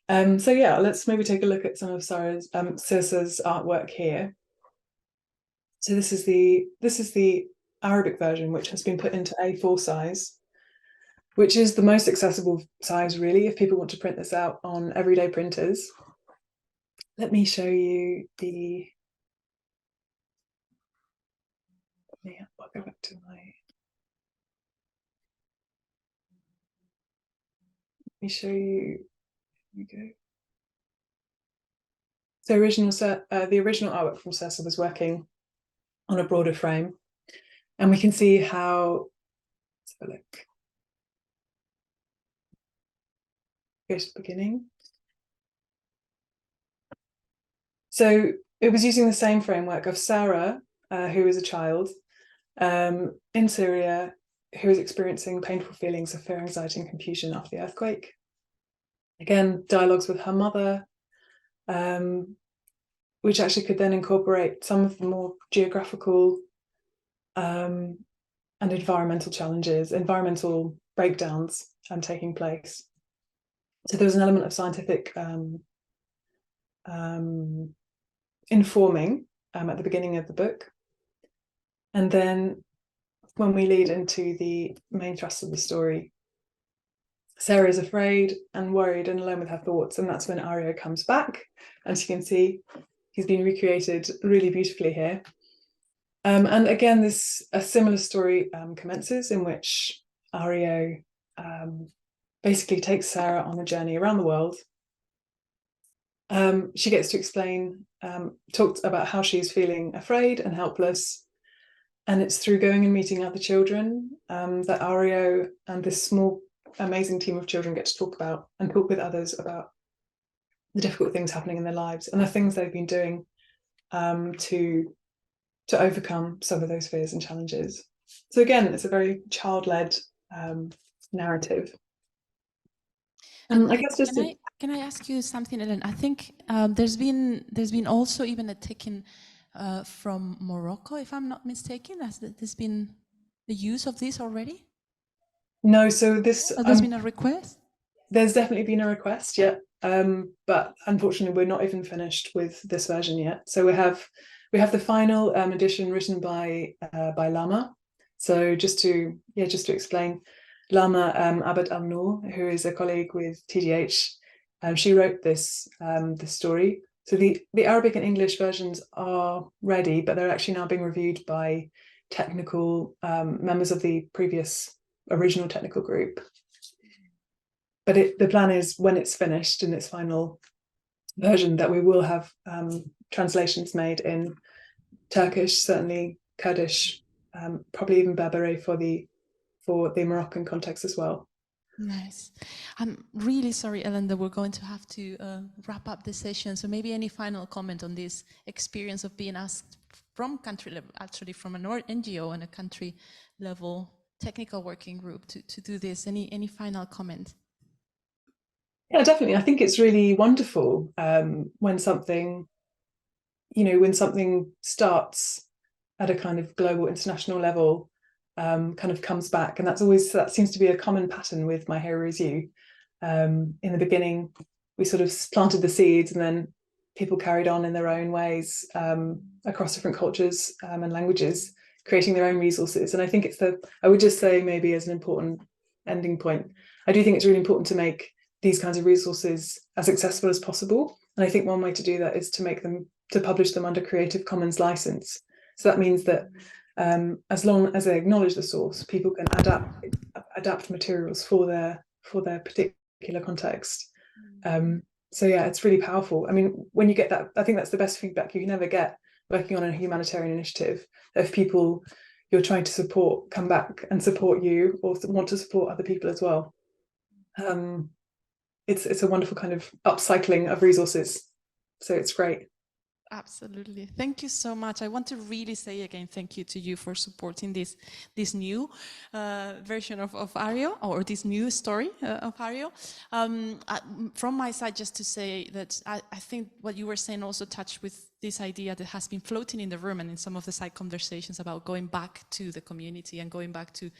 So yeah, let's maybe take a look at some of Sirsa's artwork here. So this is the Arabic version, which has been put into A4 size, which is the most accessible size really if people want to print this out on everyday printers. Let me show you the, I'll go back to my, let me show you, here we go. So the original artwork from Sirsa was working on a broader frame, and we can see how, let's have a look. Go to the beginning. So it was using the same framework of Sarah, who is a child in Syria, who is experiencing painful feelings of fear, anxiety, and confusion after the earthquake. Again, dialogues with her mother, which actually could then incorporate some of the more geographical and environmental challenges, environmental breakdowns taking place. So there was an element of scientific informing at the beginning of the book. And then when we lead into the main thrust of the story, Sarah is afraid and worried and alone with her thoughts, and that's when Ario comes back. As you can see, he's been recreated really beautifully here. And again, a similar story commences, in which Ario basically takes Sarah on a journey around the world. She gets to explain, talk about how she's feeling afraid and helpless. And it's through going and meeting other children that Ario and this small, amazing team of children get to talk with others about the difficult things happening in their lives and the things they've been doing to overcome some of those fears and challenges. So again, it's a very child-led narrative. And I guess just can I ask you something, Ellen? I think there's been also even a taken from Morocco, if I'm not mistaken. Has there's been the use of this already? No, so this. There's been a request. There's definitely been a request, yeah. But unfortunately, we're not even finished with this version yet. So we have the final edition written by Lama. So just to explain, Lama Abed Al-Noor, who is a colleague with TDH, she wrote this story So the Arabic and English versions are ready, but they're actually now being reviewed by technical members of the previous original technical group. But the plan is, when it's finished in its final version, that we will have translations made in Turkish, certainly Kurdish, probably even Berberi for the Moroccan context as well. Nice. I'm really sorry, Ellen, that we're going to have to wrap up the session. So maybe any final comment on this experience of being asked from country level, actually from an NGO and a country level technical working group to do this. Any final comment? Yeah, definitely. I think it's really wonderful when something, when something starts at a kind of global international level, kind of comes back. And that seems to be a common pattern with My Hero Is You. In the beginning, we sort of planted the seeds, and then people carried on in their own ways across different cultures and languages, creating their own resources. And I think I would just say, maybe as an important ending point, I do think it's really important to make these kinds of resources as accessible as possible. And I think one way to do that is to publish them under Creative Commons license. So that means that as long as they acknowledge the source, people can adapt materials for their particular context. So yeah, it's really powerful. I mean, when you get that, I think that's the best feedback you can ever get working on a humanitarian initiative. If people you're trying to support come back and support you, or want to support other people as well. It's a wonderful kind of upcycling of resources. So it's great. Absolutely. Thank you so much. I want to really say again, thank you to you for supporting this new version of Ario, or this new story of Ario. From my side, just to say that I think what you were saying also touched with this idea that has been floating in the room and in some of the side conversations about going back to the community and going back to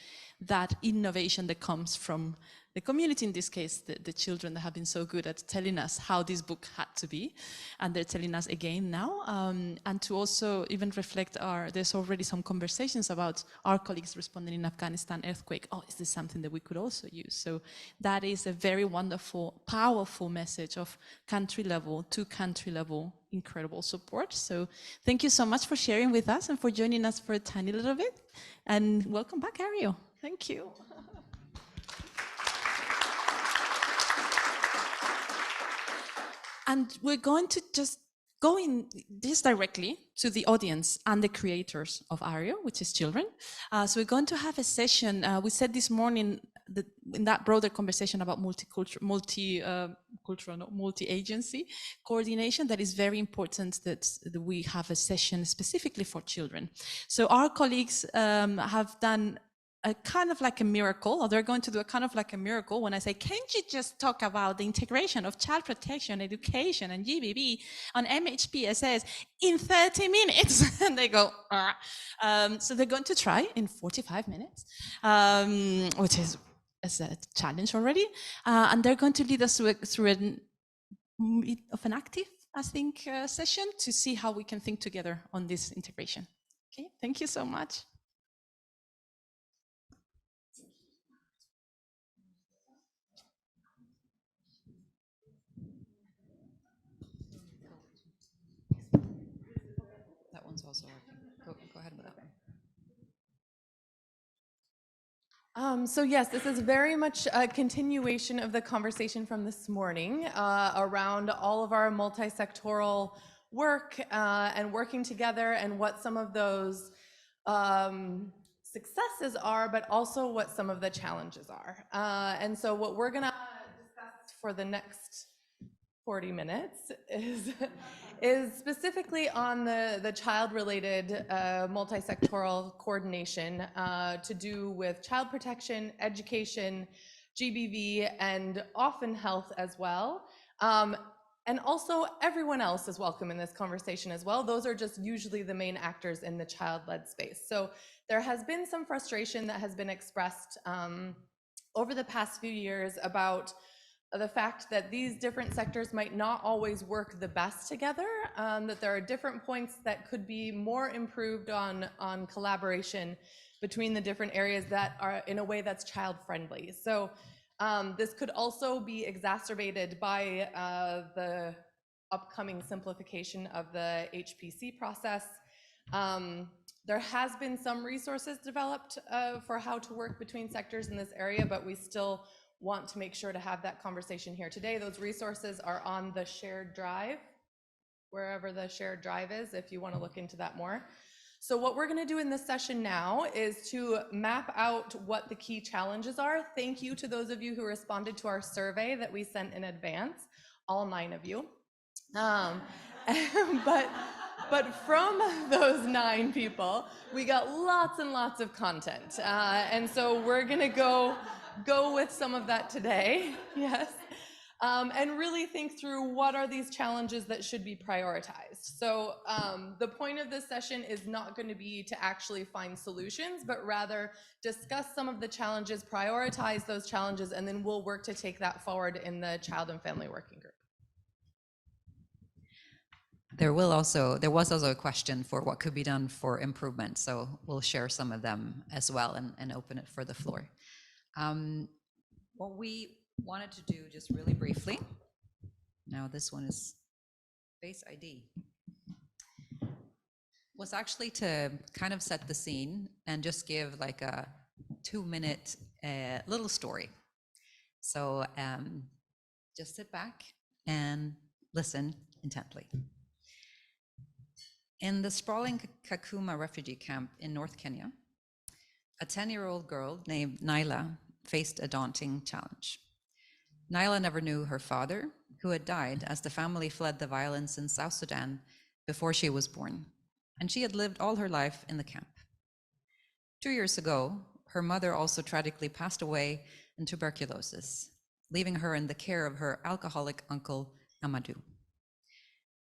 that innovation that comes from the community, in this case, the children that have been so good at telling us how this book had to be, and they're telling us again now, and to also even reflect there's already some conversations about our colleagues responding in Afghanistan earthquake. Oh, is this something that we could also use? So that is a very wonderful, powerful message of country level to country level, incredible support. So thank you so much for sharing with us and for joining us for a tiny little bit, and welcome back, Ario. Thank you. And we're going to just go in this directly to the audience and the creators of Ario, which is children. So we're going to have a session. We said this morning that in that broader conversation about multi-agency coordination, that is very important that we have a session specifically for children. So our colleagues have done a kind of like a miracle, or they're going to do a kind of like a miracle when I say, can't you just talk about the integration of child protection, education, and GBV on MHPSS in 30 minutes? And they go, so they're going to try in 45 minutes, which is a challenge already. And they're going to lead us through an active, I think, session to see how we can think together on this integration. Okay, thank you so much. Also working. Go ahead with that one. So yes, this is very much a continuation of the conversation from this morning around all of our multi-sectoral work and working together, and what some of those successes are, but also what some of the challenges are. And so what we're gonna discuss for the next 40 minutes is specifically on the child-related multi-sectoral coordination to do with child protection, education, GBV, and often health as well. And also everyone else is welcome in this conversation as well. Those are just usually the main actors in the child-led space. So there has been some frustration that has been expressed over the past few years about the fact that these different sectors might not always work the best together, that there are different points that could be more improved on collaboration between the different areas that are in a way that's child-friendly. So this could also be exacerbated by the upcoming simplification of the HPC process. There has been some resources developed for how to work between sectors in this area, but we still want to make sure to have that conversation here today. Those resources are on the shared drive, wherever the shared drive is, if you want to look into that more. So what we're going to do in this session now is to map out what the key challenges are. Thank you to those of you who responded to our survey that we sent in advance, all 9 of you. But from those 9 people, we got lots and lots of content. And so we're gonna go with some of that today, yes. And really think through what are these challenges that should be prioritized. So the point of this session is not going to be to actually find solutions, but rather discuss some of the challenges, prioritize those challenges, and then we'll work to take that forward in the Child and Family Working Group. There was also a question for what could be done for improvement, so we'll share some of them as well and open it for the floor. What we wanted to do, just really briefly, now this one is Face ID, was actually to kind of set the scene and just give like a 2-minute little story. So just sit back and listen intently. In the sprawling Kakuma refugee camp in North Kenya, a 10-year-old girl named Naila faced a daunting challenge. Naila never knew her father, who had died as the family fled the violence in South Sudan before she was born, and she had lived all her life in the camp. 2 years ago, her mother also tragically passed away in tuberculosis, leaving her in the care of her alcoholic uncle, Amadou.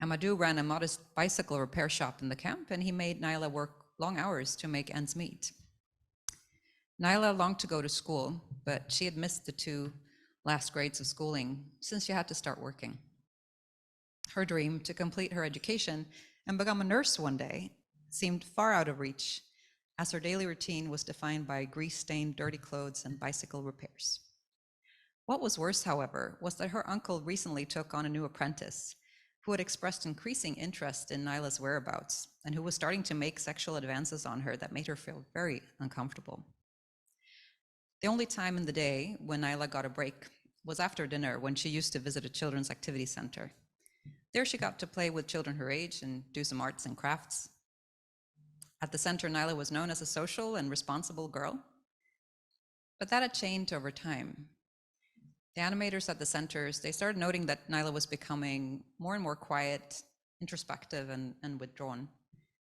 Amadou ran a modest bicycle repair shop in the camp, and he made Naila work long hours to make ends meet. Naila longed to go to school, but she had missed the 2 last grades of schooling since she had to start working. Her dream to complete her education and become a nurse one day seemed far out of reach, as her daily routine was defined by grease-stained dirty clothes and bicycle repairs. What was worse, however, was that her uncle recently took on a new apprentice who had expressed increasing interest in Naila's whereabouts and who was starting to make sexual advances on her that made her feel very uncomfortable. The only time in the day when Naila got a break was after dinner, when she used to visit a children's activity center. There she got to play with children her age and do some arts and crafts. At the center, Naila was known as a social and responsible girl, but that had changed over time. The animators at the centers, they started noting that Naila was becoming more and more quiet, introspective, and withdrawn.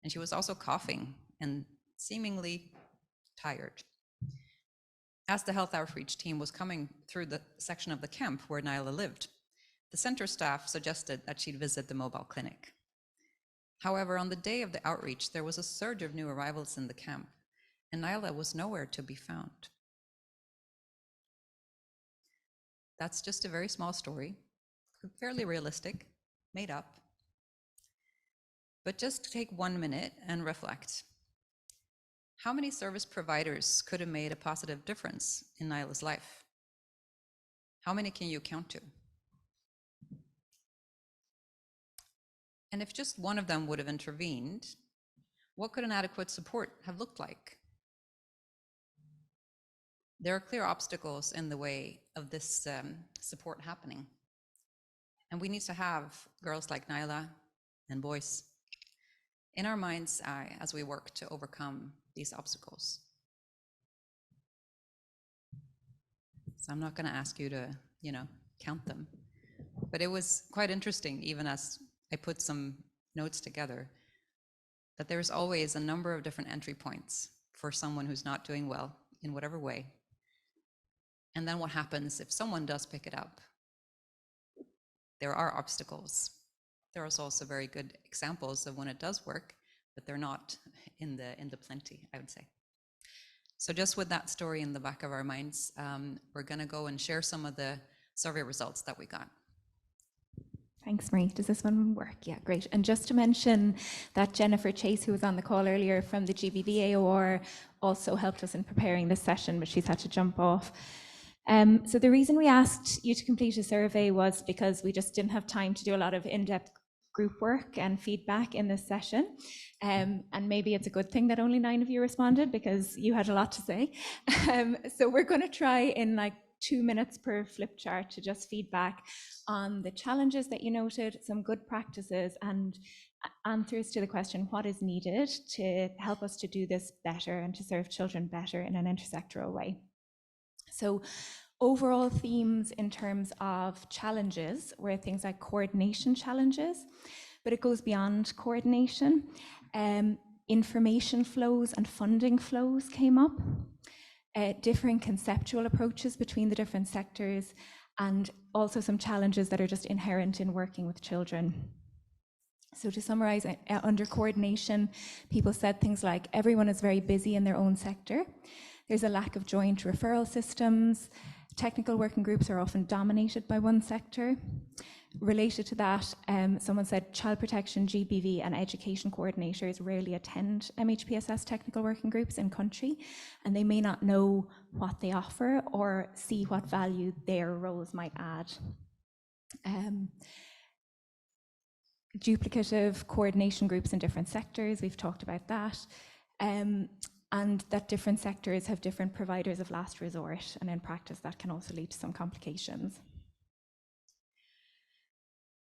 And she was also coughing and seemingly tired. As the health outreach team was coming through the section of the camp where Naila lived, the center staff suggested that she'd visit the mobile clinic. However, on the day of the outreach, there was a surge of new arrivals in the camp, and Naila was nowhere to be found. That's just a very small story, fairly realistic, made up. But just take 1 minute and reflect. How many service providers could have made a positive difference in Naila's life? How many can you count to? And if just one of them would have intervened, what could an adequate support have looked like? There are clear obstacles in the way of this support happening. And we need to have girls like Naila and boys in our mind's eye as we work to overcome these obstacles. So I'm not going to ask you to, count them. But it was quite interesting, even as I put some notes together, that there's always a number of different entry points for someone who's not doing well in whatever way. And then what happens if someone does pick it up? There are obstacles. There are also very good examples of when it does work, but they're not in the plenty, I would say. So just with that story in the back of our minds, we're going to go and share some of the survey results that we got. Thanks, Marie. Does this one work? Yeah, great. And just to mention that Jennifer Chase, who was on the call earlier from the GBV AOR, also helped us in preparing this session, but she's had to jump off. So the reason we asked you to complete a survey was because we just didn't have time to do a lot of in-depth group work and feedback in this session. And maybe it's a good thing that only 9 of you responded because you had a lot to say. So we're going to try in like 2 minutes per flip chart to just feedback on the challenges that you noted, some good practices, and answers to the question, what is needed to help us to do this better and to serve children better in an intersectoral way. So overall themes in terms of challenges were things like coordination challenges, but it goes beyond coordination. Information flows and funding flows came up, differing conceptual approaches between the different sectors, and also some challenges that are just inherent in working with children. So to summarize, under coordination, people said things like everyone is very busy in their own sector. There's a lack of joint referral systems. Technical working groups are often dominated by one sector. Related to that, someone said child protection, GBV and education coordinators rarely attend MHPSS technical working groups in country, and they may not know what they offer or see what value their roles might add. Duplicative coordination groups in different sectors, we've talked about that. And that different sectors have different providers of last resort, and in practice that can also lead to some complications.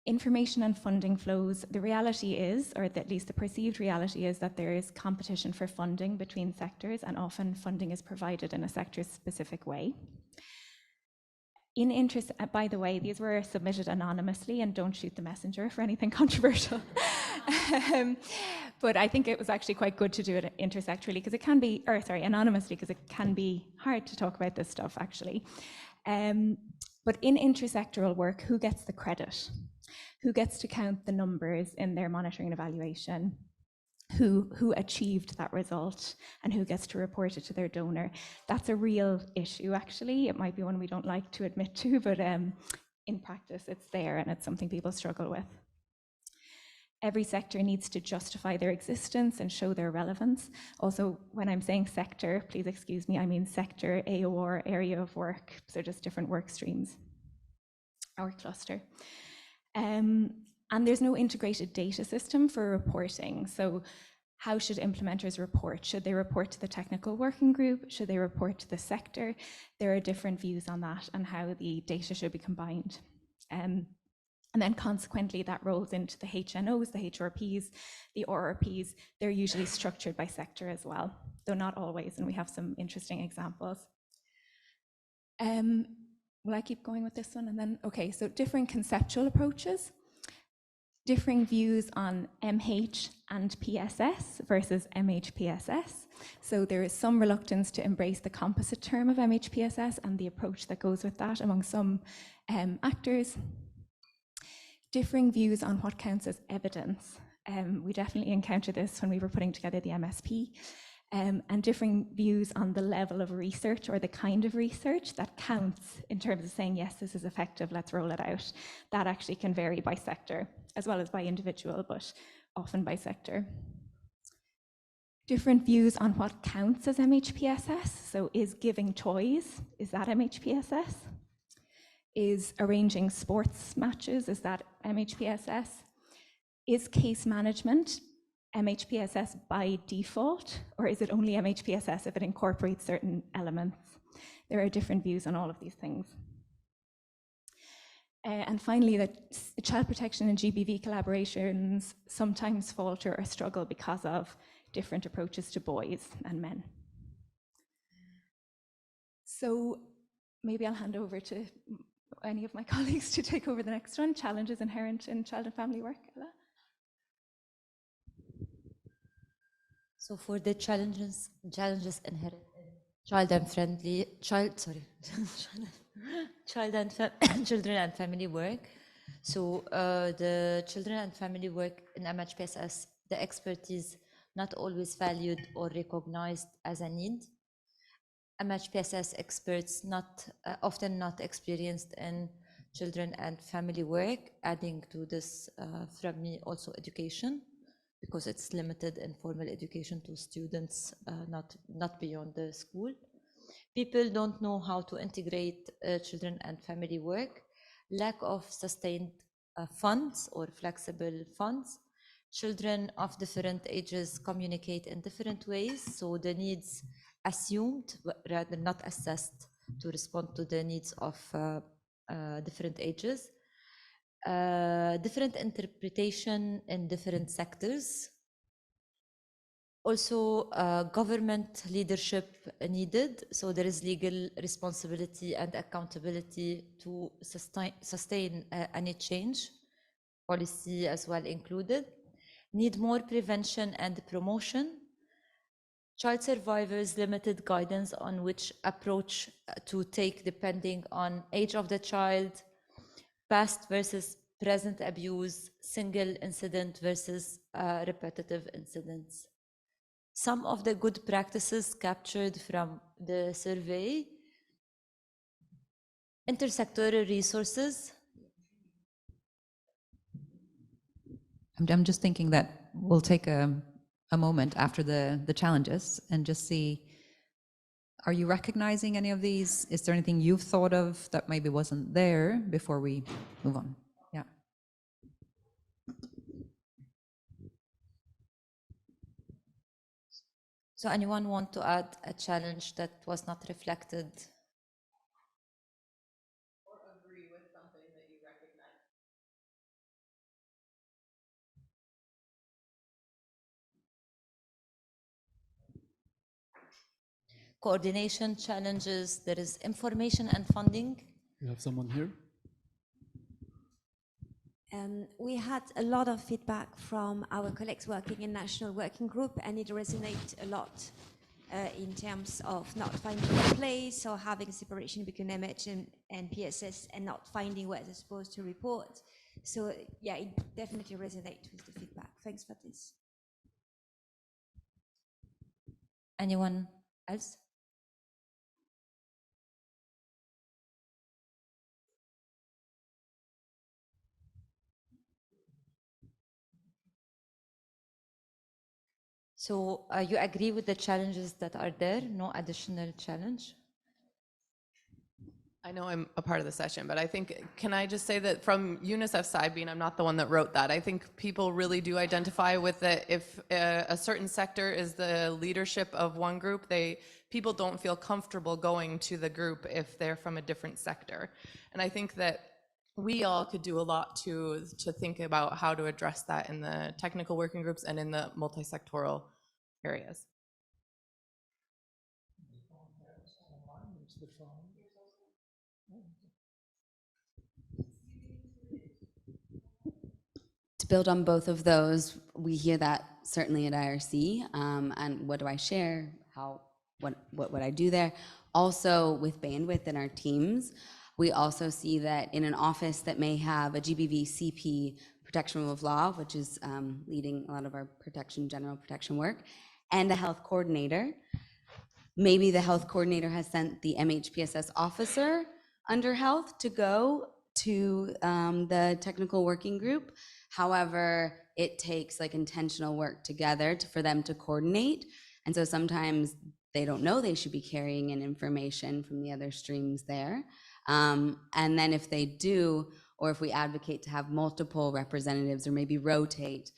Information and funding flows, the reality is, or at least the perceived reality is, that there is competition for funding between sectors, and often funding is provided in a sector-specific way. In interest, by the way, these were submitted anonymously, and don't shoot the messenger for anything controversial. But I think it was actually quite good to do it intersectorally, because it can be, or sorry, anonymously, because it can be hard to talk about this stuff actually. But in intersectoral work, who gets the credit? Who gets to count the numbers in their monitoring and evaluation? Who achieved that result, and who gets to report it to their donor? That's a real issue actually. It might be one we don't like to admit to, but in practice it's there, and it's something people struggle with. Every sector needs to justify their existence and show their relevance. Also, when I'm saying sector, please excuse me, I mean sector, AOR, area of work, so just different work streams or cluster. And there's no integrated data system for reporting. So how should implementers report? Should they report to the technical working group? Should they report to the sector? There are different views on that and how the data should be combined. And then consequently, that rolls into the HNOs, the HRPs, the RRPs. They're usually structured by sector as well, though not always, and we have some interesting examples. Will I keep going with this one? And then, okay, so different conceptual approaches, differing views on MH and PSS versus MHPSS. So there is some reluctance to embrace the composite term of MHPSS and the approach that goes with that among some actors. Differing views on what counts as evidence. We definitely encountered this when we were putting together the MSP. And differing views on the level of research or the kind of research that counts in terms of saying, yes, this is effective, let's roll it out. That actually can vary by sector, as well as by individual, but often by sector. Different views on what counts as MHPSS. So is giving toys, is that MHPSS? Is arranging sports matches, is that MHPSS? Is case management MHPSS by default, or is it only MHPSS if it incorporates certain elements? There are different views on all of these things. And finally, that child protection and GBV collaborations sometimes falter or struggle because of different approaches to boys and men. So maybe I'll hand over to any of my colleagues to take over the next one, challenges inherent in child and family work. Ella? So for the challenges inherent in children and family work. So the children and family work in MHPSS, the expertise not always valued or recognized as a need. MHPSS experts often not experienced in children and family work, adding to this from me also education, because it's limited in formal education to students not beyond the school. People don't know how to integrate children and family work, lack of sustained funds or flexible funds. Children of different ages communicate in different ways, so the needs assumed rather not assessed to respond to the needs of different ages. Different interpretation in different sectors. Also, government leadership needed, so there is legal responsibility and accountability to sustain any change, policy as well included. Need more prevention and promotion. Child survivors, limited guidance on which approach to take depending on age of the child, past versus present abuse, single incident versus repetitive incidents. Some of the good practices captured from the survey: intersectoral resources. I'm just thinking that we'll take a moment after the challenges and just see, are you recognizing any of these? Is there anything you've thought of that maybe wasn't there before we move on? Yeah. So anyone want to add a challenge that was not reflected? Or agree with something that you recognize? Coordination challenges, there is information and funding. We have someone here. We had a lot of feedback from our colleagues working in National Working Group, and it resonates a lot in terms of not finding a place or having separation between MH and PSS and not finding where they're supposed to report. So yeah, it definitely resonates with the feedback. Thanks for this. Anyone else? So you agree with the challenges that are there? No additional challenge? I know I'm a part of the session, but I think, can I just say that from UNICEF's side, being I'm not the one that wrote that, I think people really do identify with it. If a certain sector is the leadership of one group, people don't feel comfortable going to the group if they're from a different sector. And I think that we all could do a lot to think about how to address that in the technical working groups and in the multi-sectoral areas. To build on both of those, we hear that certainly at IRC, and what do I share? What would I do there? Also with bandwidth in our teams, we also see that in an office that may have a GBV CP protection rule of law, which is leading a lot of our general protection work, and a health coordinator, maybe the health coordinator has sent the MHPSS officer under health to go to the technical working group. However, it takes like intentional work together for them to coordinate. And so sometimes they don't know they should be carrying in information from the other streams there. And then if they do, or if we advocate to have multiple representatives or maybe rotate,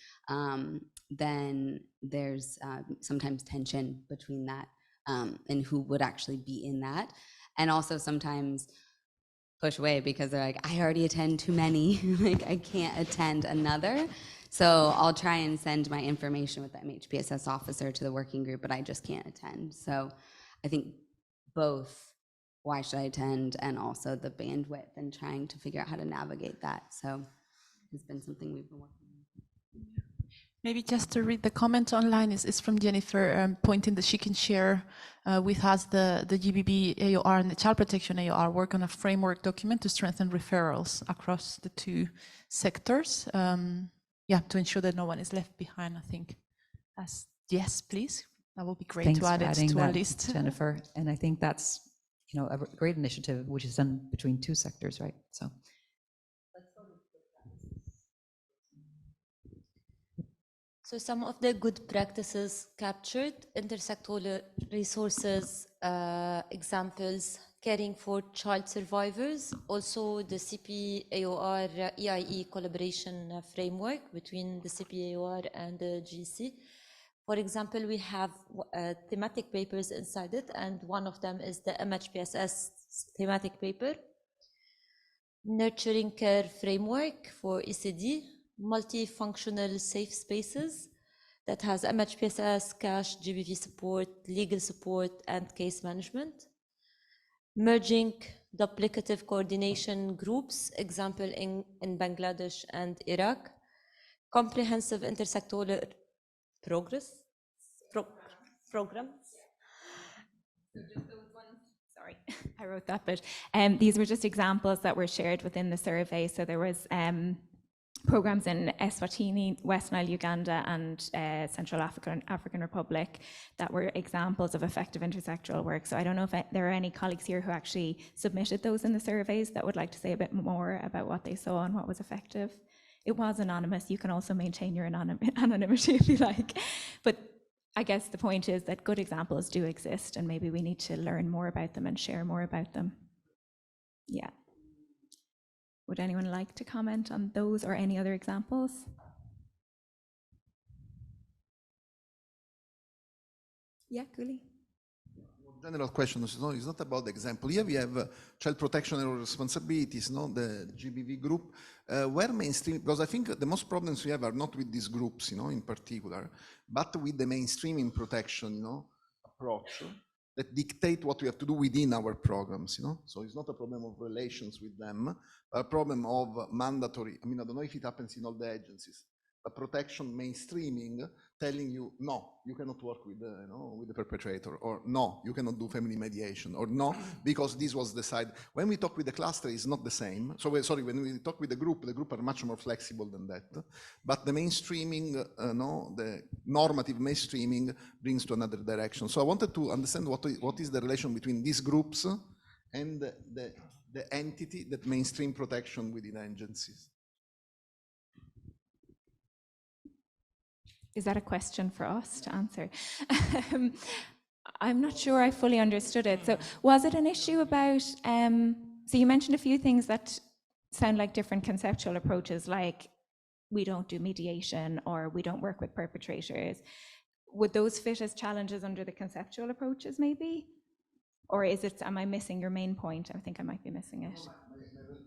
then there's sometimes tension between that and who would actually be in that. And also sometimes push away because they're like, I already attend too many, like I can't attend another. So I'll try and send my information with the MHPSS officer to the working group, but I just can't attend. So I think both, why should I attend, and also the bandwidth and trying to figure out how to navigate that. So it's been something we've been working on. Maybe just to read the comment online is from Jennifer, pointing that she can share with us the GBV AOR and the Child Protection AOR work on a framework document to strengthen referrals across the two sectors. To ensure that no one is left behind, I think. Yes, please. That would be great. Thanks to add for it adding to our that, list. Jennifer. And I think that's a great initiative, which is done between two sectors, right? So. So some of the good practices captured, intersectoral resources, examples, caring for child survivors, also the CP-AOR EIE collaboration framework between the CP-AOR and the GC. For example, we have thematic papers inside it, and one of them is the MHPSS thematic paper, nurturing care framework for ECD, multifunctional safe spaces that has MHPSS, cash, GBV support, legal support, and case management. Merging duplicative coordination groups, example in Bangladesh and Iraq. Comprehensive intersectoral programs. Sorry, I wrote that bit. These were just examples that were shared within the survey. So there was programs in Eswatini, West Nile, Uganda, and Central African Republic that were examples of effective intersectoral work. So I don't know if there are any colleagues here who actually submitted those in the surveys that would like to say a bit more about what they saw and what was effective. It was anonymous. You can also maintain your anonymity if you like. But I guess the point is that good examples do exist, and maybe we need to learn more about them and share more about them. Yeah. Would anyone like to comment on those or any other examples? Yeah, Kuli. General question, it's not about the example. Here we have child protection and responsibilities, the GBV group, where mainstream, because I think the most problems we have are not with these groups, in particular, but with the mainstreaming protection, approach that dictate what we have to do within our programs, So it's not a problem of relations with them, but a problem of mandatory, I don't know if it happens in all the agencies, but protection mainstreaming, telling you, no, you cannot work with the perpetrator, or no, you cannot do family mediation, or no, because this was decided. When we talk with the cluster, it's not the same. So, when we talk with the group are much more flexible than that. But the mainstreaming, the normative mainstreaming brings to another direction. So I wanted to understand what is the relation between these groups and the entity that mainstream protection within agencies. Is that a question for us to answer? I'm not sure I fully understood it. So was it an issue about, so you mentioned a few things that sound like different conceptual approaches, like we don't do mediation or we don't work with perpetrators. Would those fit as challenges under the conceptual approaches maybe? Or is it, am I missing your main point? I think I might be missing it.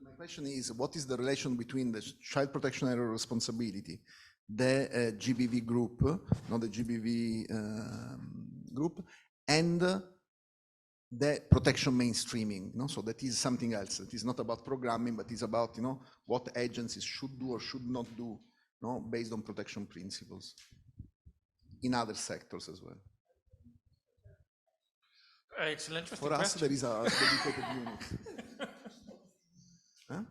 My question is, what is the relation between the child protection area responsibility, the GBV group, not the GBV group, and the protection mainstreaming? So that is something else. It is not about programming, but it's about what agencies should do or should not do, based on protection principles in other sectors as well. It's an interesting For us, question. there is a dedicated unit. Huh?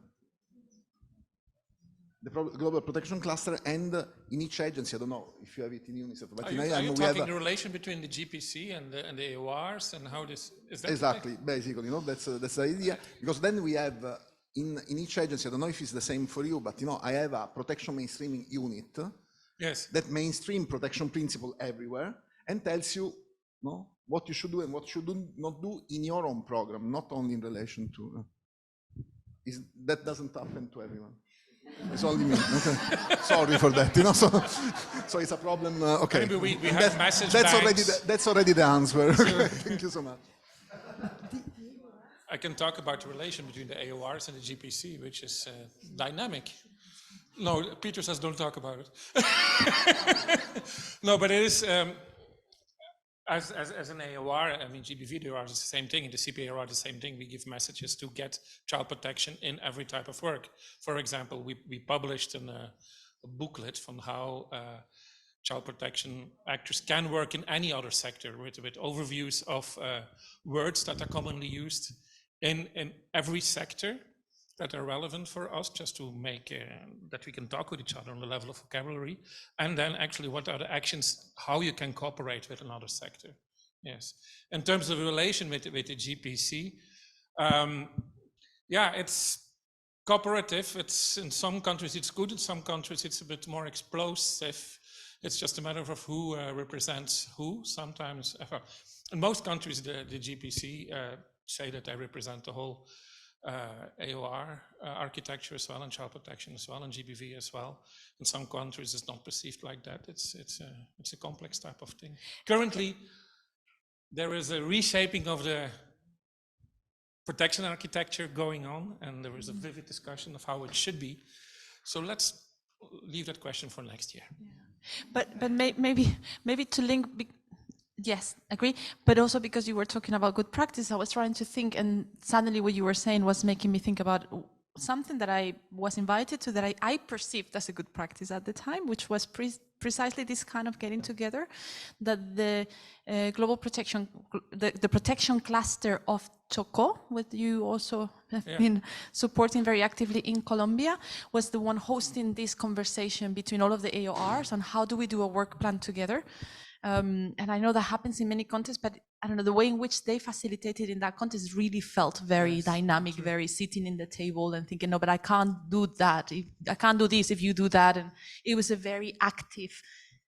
The global protection cluster, and in each agency, I don't know if you have it in UNICEF, but in Are you we have talking the relation between the GPC and the AORs and how this is that exactly, basically, that's the idea, because then we have in each agency, I don't know if it's the same for you, but I have a protection mainstreaming unit. Yes. That mainstream protection principle everywhere and tells you what you should do and what you should not do in your own program, not only in relation to. That doesn't happen to everyone. It's only me. Okay. Sorry for that. So it's a problem. Okay. Maybe we have message that's already the answer. Okay. Thank you so much. I can talk about the relation between the AORs and the GPC, which is dynamic. No, Peter says don't talk about it. No, but it is, as an AOR, GBV AOR is the same thing, and the CP-AOR the same thing. We give messages to get child protection in every type of work. For example, we published a booklet from how child protection actors can work in any other sector with overviews of words that are commonly used in every sector that are relevant for us, just to make that we can talk with each other on the level of vocabulary, and then actually what are the actions, how you can cooperate with another sector. Yes, in terms of the relation with the GPC, it's cooperative. It's in some countries it's good, in some countries it's a bit more explosive. It's just a matter of who represents who. Sometimes, in most countries, the GPC say that they represent the whole AOR architecture as well, and child protection as well, and GBV as well. In some countries, it's not perceived like that. It's a complex type of thing. Currently, there is a reshaping of the protection architecture going on, and there is a vivid discussion of how it should be. So let's leave that question for next year. Yeah. But maybe to link. Yes, agree. But also because you were talking about good practice, I was trying to think, and suddenly what you were saying was making me think about something that I was invited to that I perceived as a good practice at the time, which was precisely this kind of getting together, that the global protection, the protection cluster of Choco, which you also have been supporting very actively in Colombia, was the one hosting this conversation between all of the AORs on how do we do a work plan together. And I know that happens in many contexts, but I don't know, the way in which they facilitated in that context really felt very dynamic, very sitting in the table and thinking, no, but I can't do that. I can't do this if you do that. And it was a very active,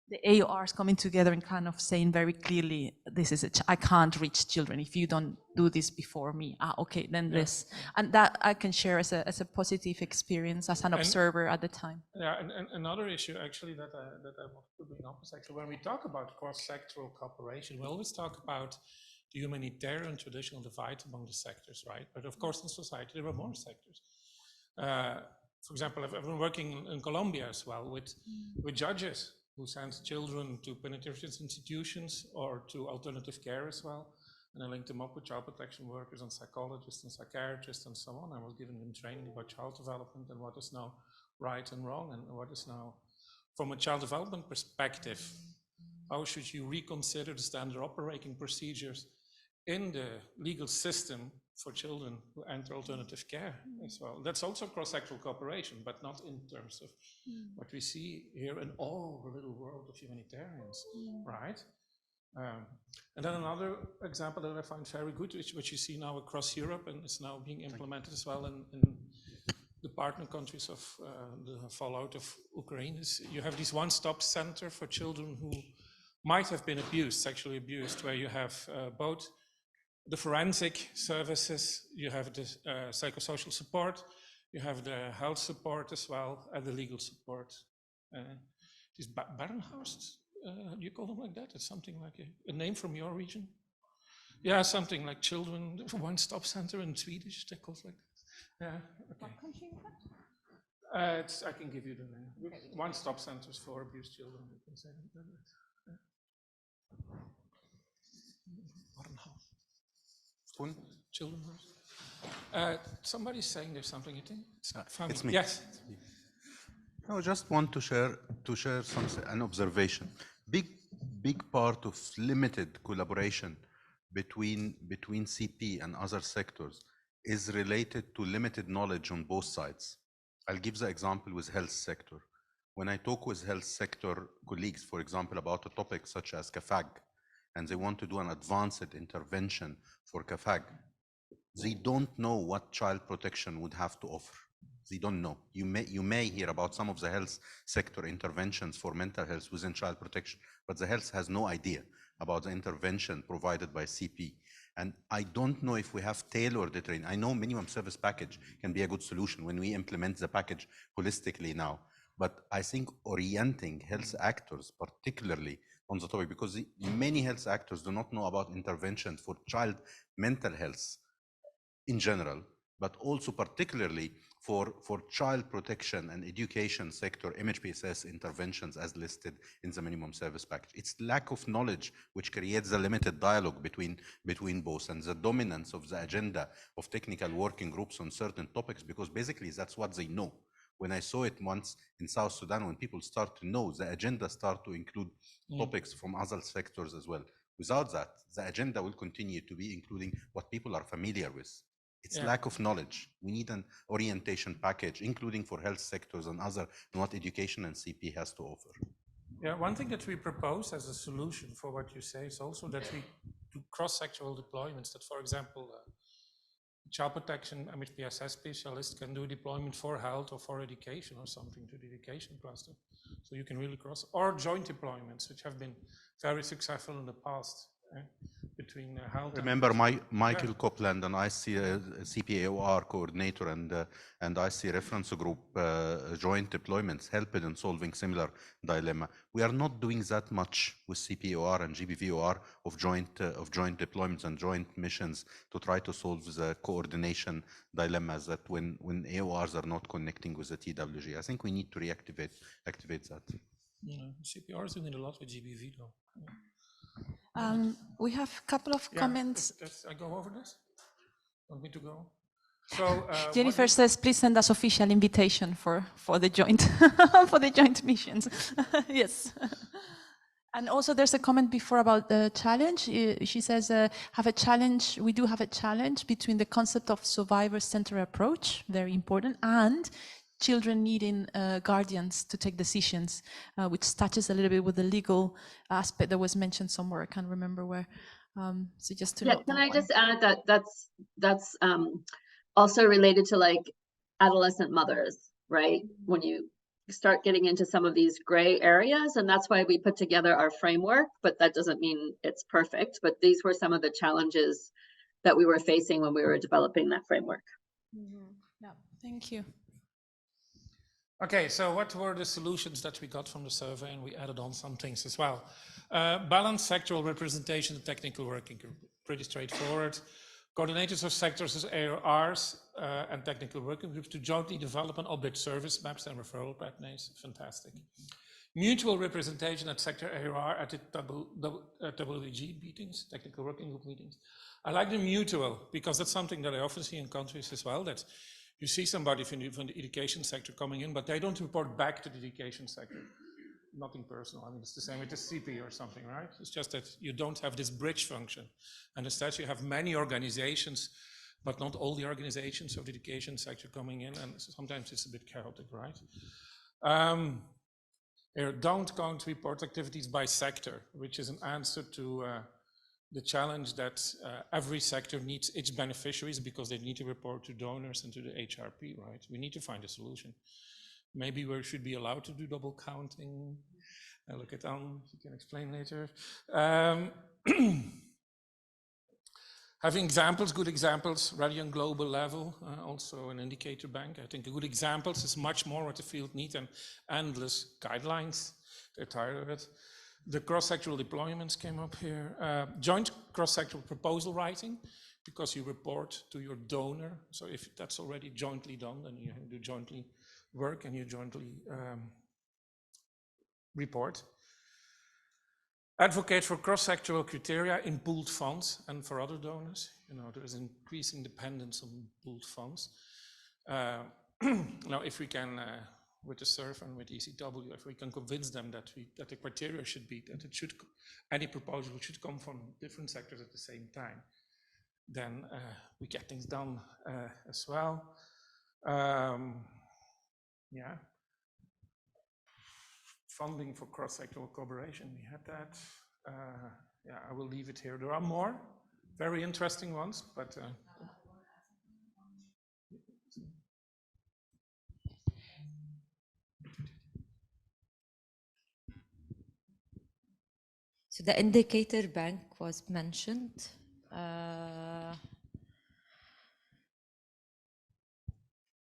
the AORs coming together and kind of saying very clearly, this is I can't reach children if you don't do this before me. Okay, then this. And that I can share as a positive experience as an observer at the time. Yeah, and another issue actually that I want to bring up is actually when we talk about cross-sectoral cooperation, we always talk about the humanitarian traditional divide among the sectors, right? But of course in society there are more sectors. For example, I've been working in Colombia as well with judges who send children to penitentiary institutions or to alternative care as well. And I linked them up with child protection workers and psychologists and psychiatrists and so on. I was giving them training about child development and what is now right and wrong and what is now, from a child development perspective, how should you reconsider the standard operating procedures in the legal system for children who enter alternative care as well. That's also cross-sectoral cooperation, but not in terms of what we see here in all the little world of humanitarians, right? And then another example that I find very good, which you see now across Europe and is now being implemented as well in the partner countries of the fallout of Ukraine, is you have this one-stop center for children who might have been abused, sexually abused, where you have both the forensic services, you have the psychosocial support, you have the health support as well, and the legal support. These Barrenhorst, do you call them like that? It's something like a name from your region? Yeah, something like children, one-stop center in Swedish, they call it like that. Yeah, okay. What country is that? I can give you the name. One-stop centers for abused children, you can say that. Children. Somebody's saying there's something. It's me. Yes. I just want to share an observation. Big part of limited collaboration between CP and other sectors is related to limited knowledge on both sides. I'll give the example with health sector. When I talk with health sector colleagues, for example, about a topic such as CAFAG, and they want to do an advanced intervention for CAFAG, they don't know what child protection would have to offer. They don't know. You may hear about some of the health sector interventions for mental health within child protection, but the health has no idea about the intervention provided by CP. And I don't know if we have tailored the training. I know minimum service package can be a good solution when we implement the package holistically now. But I think orienting health actors, particularly on the topic, because many health actors do not know about interventions for child mental health in general, but also particularly for child protection and education sector MHPSS interventions as listed in the minimum service package. It's lack of knowledge which creates a limited dialogue between both, and the dominance of the agenda of technical working groups on certain topics, because basically that's what they know. When I saw it once in South Sudan, when people start to know, the agenda start to include topics from other sectors as well. Without that, the agenda will continue to be including what people are familiar with. It's lack of knowledge. We need an orientation package, including for health sectors and other, and what education and CP has to offer. Yeah, one thing that we propose as a solution for what you say is also that we do cross-sectoral deployments. That, for example, child protection MHPSS specialist can do deployment for health or for education or something to the education cluster. So you can really cross, or joint deployments, which have been very successful in the past between health. Remember, Michael Copeland and IASC CP-AOR coordinator and IASC Reference Group joint deployments helped in solving similar dilemma. We are not doing that much with CP-AOR and GBV-OR of joint deployments and joint missions to try to solve the coordination dilemmas that when AORs are not connecting with the TWG. I think we need to reactivate that. Yeah, CPR is doing a lot with GBV though. Yeah. We have a couple of comments. I go over this? Want me to go? So Jennifer says, please send us official invitation for the joint for the joint missions. Yes. And also there's a comment before about the challenge. She says, have a challenge. We do have a challenge between the concept of survivor-centered approach, very important, and children needing guardians to take decisions, which touches a little bit with the legal aspect that was mentioned somewhere. I can't remember where. So just to can I just add that that's also related to like adolescent mothers, right? When you start getting into some of these gray areas, and that's why we put together our framework, but that doesn't mean it's perfect. But these were some of the challenges that we were facing when we were developing that framework. Yeah, thank you. Okay, so what were the solutions that we got from the survey? And we added on some things as well. Balanced sectoral representation and technical working group, pretty straightforward. Coordinators of sectors as ARRs and technical working groups to jointly develop and update service maps and referral partners, fantastic. Mutual representation at sector ARR at the WG meetings, technical working group meetings. I like the mutual because that's something that I often see in countries as well, that you see somebody from the education sector coming in, but they don't report back to the education sector. Nothing personal. I mean, it's the same with the CP or something, right? It's just that you don't have this bridge function. And instead you have many organizations, but not all the organizations of the education sector coming in, and sometimes it's a bit chaotic, right? Don't count report activities by sector, which is an answer to the challenge that every sector needs its beneficiaries because they need to report to donors and to the HRP, right? We need to find a solution. Maybe we should be allowed to do double counting. I'll look at you can explain later. Having examples, good examples, ready on global level, also an indicator bank. I think good examples is much more what the field needs than endless guidelines. They're tired of it. The cross-sectoral deployments came up here. Joint cross-sectoral proposal writing, because you report to your donor. So if that's already jointly done, then you do jointly work and you jointly report. Advocate for cross-sectoral criteria in pooled funds and for other donors. You know, there is increasing dependence on pooled funds. Now, if we can, with the SURF and with ECW, if we can convince them that the criteria should be that any proposal should come from different sectors at the same time, then we get things done as well. Yeah. Funding for cross-sectoral cooperation, we had that. Yeah, I will leave it here. There are more very interesting ones, but so the indicator bank was mentioned.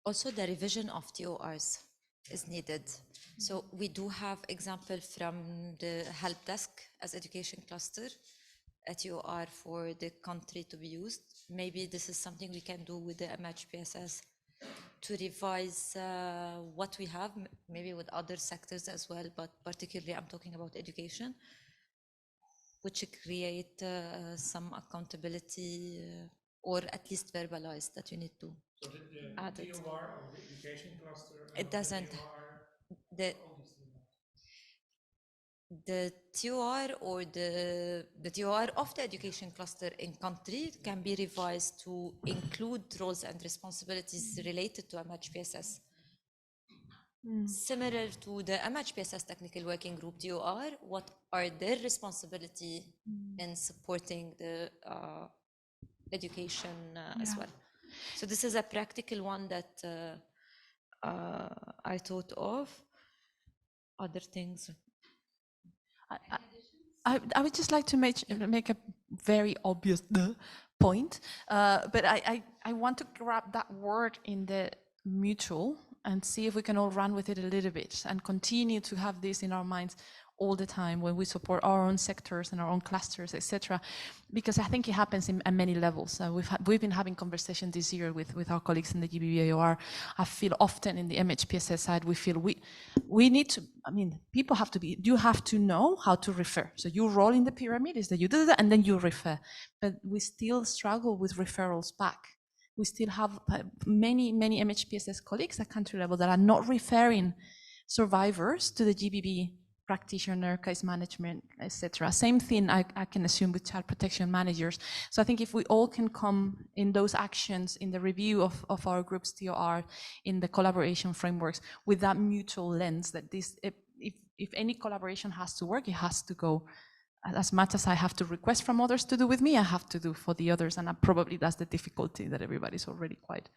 Also, the revision of TORs is needed. So we do have example from the help desk as education cluster, a TOR for the country to be used. Maybe this is something we can do with the MHPSS to revise what we have, maybe with other sectors as well, but particularly I'm talking about education, which create some accountability or at least verbalize that you need to add it. TOR of the education cluster? It doesn't. The TOR or the TOR of the education cluster in country can be revised to include roles and responsibilities related to MHPSS. Similar to the MHPSS Technical Working Group TOR, what are their responsibility in supporting the education as well. So this is a practical one that I thought of. other things. I would just like to make a very obvious point, but I want to grab that word in the mutual and see if we can all run with it a little bit and continue to have this in our minds all the time when we support our own sectors and our own clusters, etc. Because I think it happens at many levels. We've been having conversations this year with our colleagues in the GBV AOR. I feel often in the MHPSS side, we feel we need to, I mean, people have to be, you have to know how to refer. So you roll in the pyramid is that you do that and then you refer. But we still struggle with referrals back. We still have many MHPSS colleagues at country level that are not referring survivors to the GBV practitioner, case management, etc. Same thing I can assume with child protection managers. So I think if we all can come in those actions, in the review of our group's TOR, in the collaboration frameworks, with that mutual lens, that this, if any collaboration has to work, it has to go as much as I have to request from others to do with me, I have to do for the others. And probably that's the difficulty, that everybody's already quite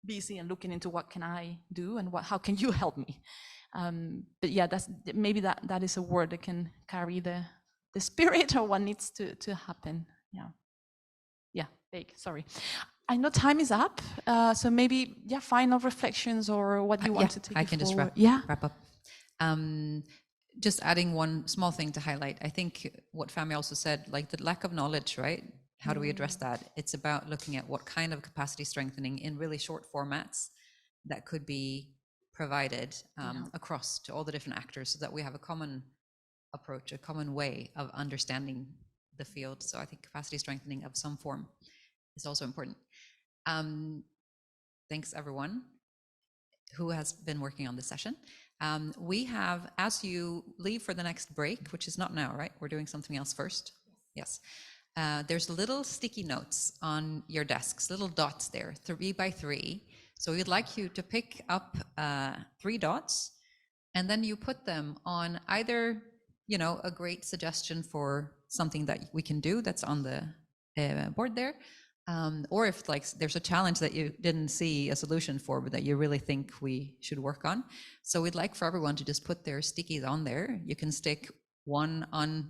busy and looking into what can I do and how can you help me? But yeah, maybe that is a word that can carry the spirit of what needs to happen. Yeah, vague, sorry. I know time is up, so maybe, final reflections or what you want to take I can just wrap up. Just adding one small thing to highlight. I think what Fami also said, like the lack of knowledge, right? How do we address that? It's about looking at what kind of capacity strengthening in really short formats that could be provided across to all the different actors, so that we have a common approach, a common way of understanding the field. So I think capacity strengthening of some form is also important. Thanks everyone who has been working on this session. We have, as you leave for the next break, which is not now, right? We're doing something else first. Yes. There's little sticky notes on your desks, little dots there, 3 by 3. So we'd like you to pick up 3 dots, and then you put them on either, a great suggestion for something that we can do that's on the board there, or if there's a challenge that you didn't see a solution for, but that you really think we should work on. So we'd like for everyone to just put their stickies on there. You can stick one on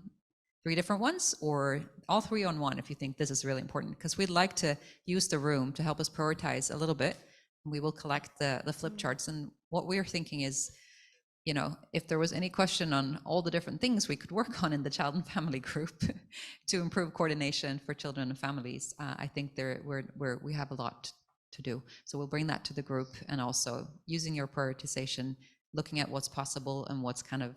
3 different ones, or all 3 on one if you think this is really important, because we'd like to use the room to help us prioritize a little bit. We will collect the flip charts, and what we're thinking is, if there was any question on all the different things we could work on in the child and family group to improve coordination for children and families, I think we have a lot to do. So we'll bring that to the group, and also using your prioritization, looking at what's possible and what's kind of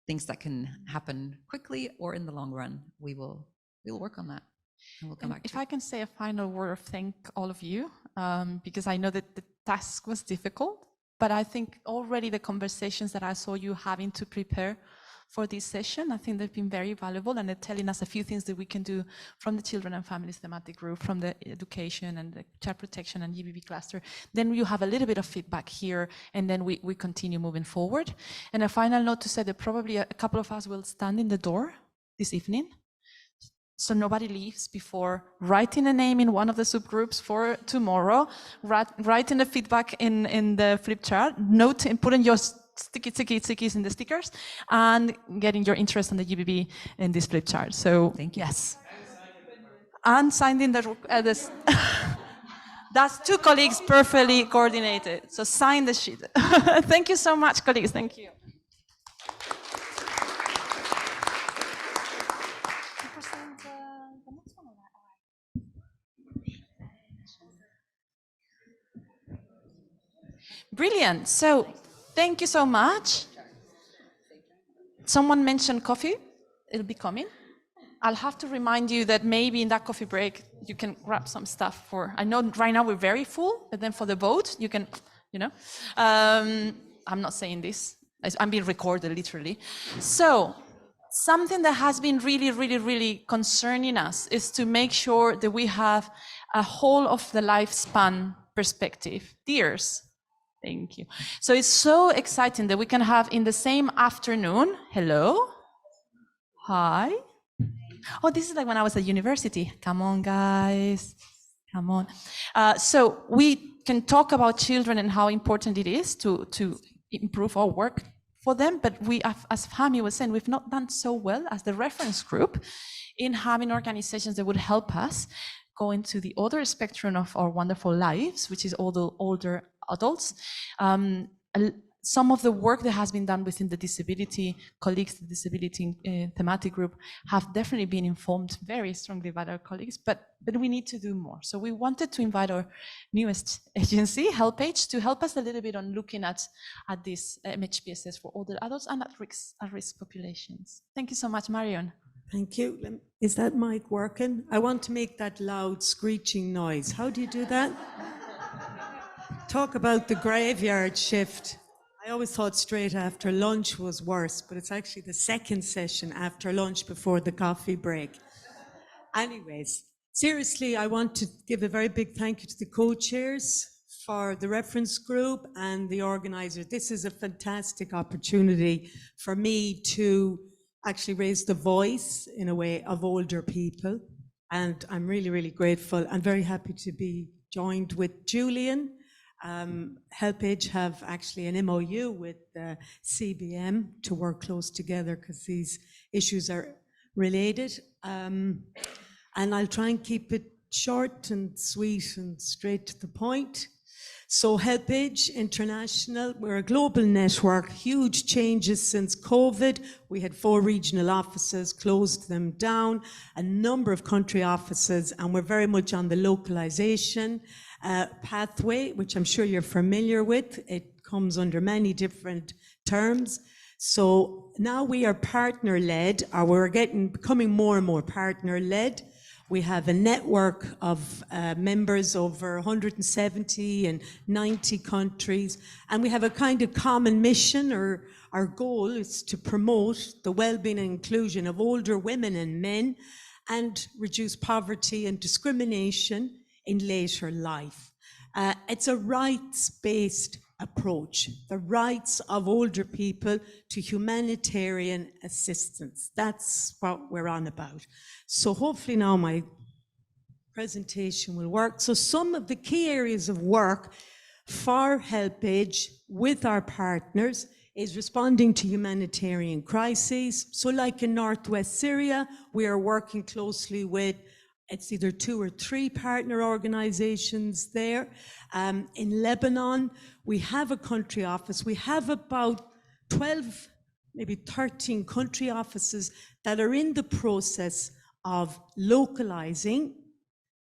things that can happen quickly or in the long run. We'll work on that. And we'll come back to if I can say a final word of thank all of you, because I know that the task was difficult, but I think already the conversations that I saw you having to prepare for this session, I think they've been very valuable, and they're telling us a few things that we can do from the children and families thematic group, from the education and the child protection and GBV cluster. Then you have a little bit of feedback here, and then we continue moving forward. And a final note to say that probably a couple of us will stand in the door this evening, so nobody leaves before writing a name in one of the subgroups for tomorrow, writing the feedback in the flip chart, putting your stickies in the stickers, and getting your interest in the GBV in this flip chart. So thank you. Yes. And signed in this. That's 2 colleagues perfectly coordinated. So sign the sheet. Thank you so much, colleagues. Thank you. Brilliant. So thank you so much. Someone mentioned coffee. It'll be coming. I'll have to remind you that maybe in that coffee break, you can grab some stuff I know right now we're very full, but then for the vote, you can, I'm not saying this. I'm being recorded literally. So something that has been really, really, really concerning us is to make sure that we have a whole of the lifespan perspective. Dears. Thank you. So it's so exciting that we can have in the same afternoon. Hello. Hi. Oh, this is like when I was at university. Come on, guys. Come on. So we can talk about children and how important it is to improve our work for them, but we, as Fahmi was saying, we've not done so well as the reference group in having organizations that would help us go into the other spectrum of our wonderful lives, which is all the older adults. Some of the work that has been done within the disability colleagues, the disability thematic group, have definitely been informed very strongly by our colleagues, but we need to do more. So we wanted to invite our newest agency, HelpAge, to help us a little bit on looking at this MHPSS for older adults and at-risk populations. Thank you so much, Marion. Thank you. Is that mic working? I want to make that loud screeching noise. How do you do that? Talk about the graveyard shift. I always thought straight after lunch was worse, but it's actually the second session after lunch before the coffee break. Anyways, seriously, I want to give a very big thank you to the co-chairs for the reference group and the organizers. This is a fantastic opportunity for me to actually raise the voice, in a way, of older people. And I'm really, really grateful. I'm very happy to be joined with Julian. HelpAge have actually an MOU with CBM to work close together because these issues are related. And I'll try and keep it short and sweet and straight to the point. So HelpAge International, we're a global network, huge changes since COVID. We had 4 regional offices, closed them down, a number of country offices, and we're very much on the localization pathway, which I'm sure you're familiar with. It comes under many different terms. So now we are partner-led, or we're becoming more and more partner-led. We have a network of members over 170 and 90 countries, and we have a kind of common mission, or our goal is to promote the well-being and inclusion of older women and men and reduce poverty and discrimination in later life. It's a rights-based approach, the rights of older people to humanitarian assistance. That's what we're on about. So hopefully now my presentation will work. So some of the key areas of work for HelpAge with our partners is responding to humanitarian crises. So like in Northwest Syria, we are working closely with, it's either 2 or 3 partner organizations there. In Lebanon, we have a country office. We have about 12, maybe 13 country offices that are in the process of localizing,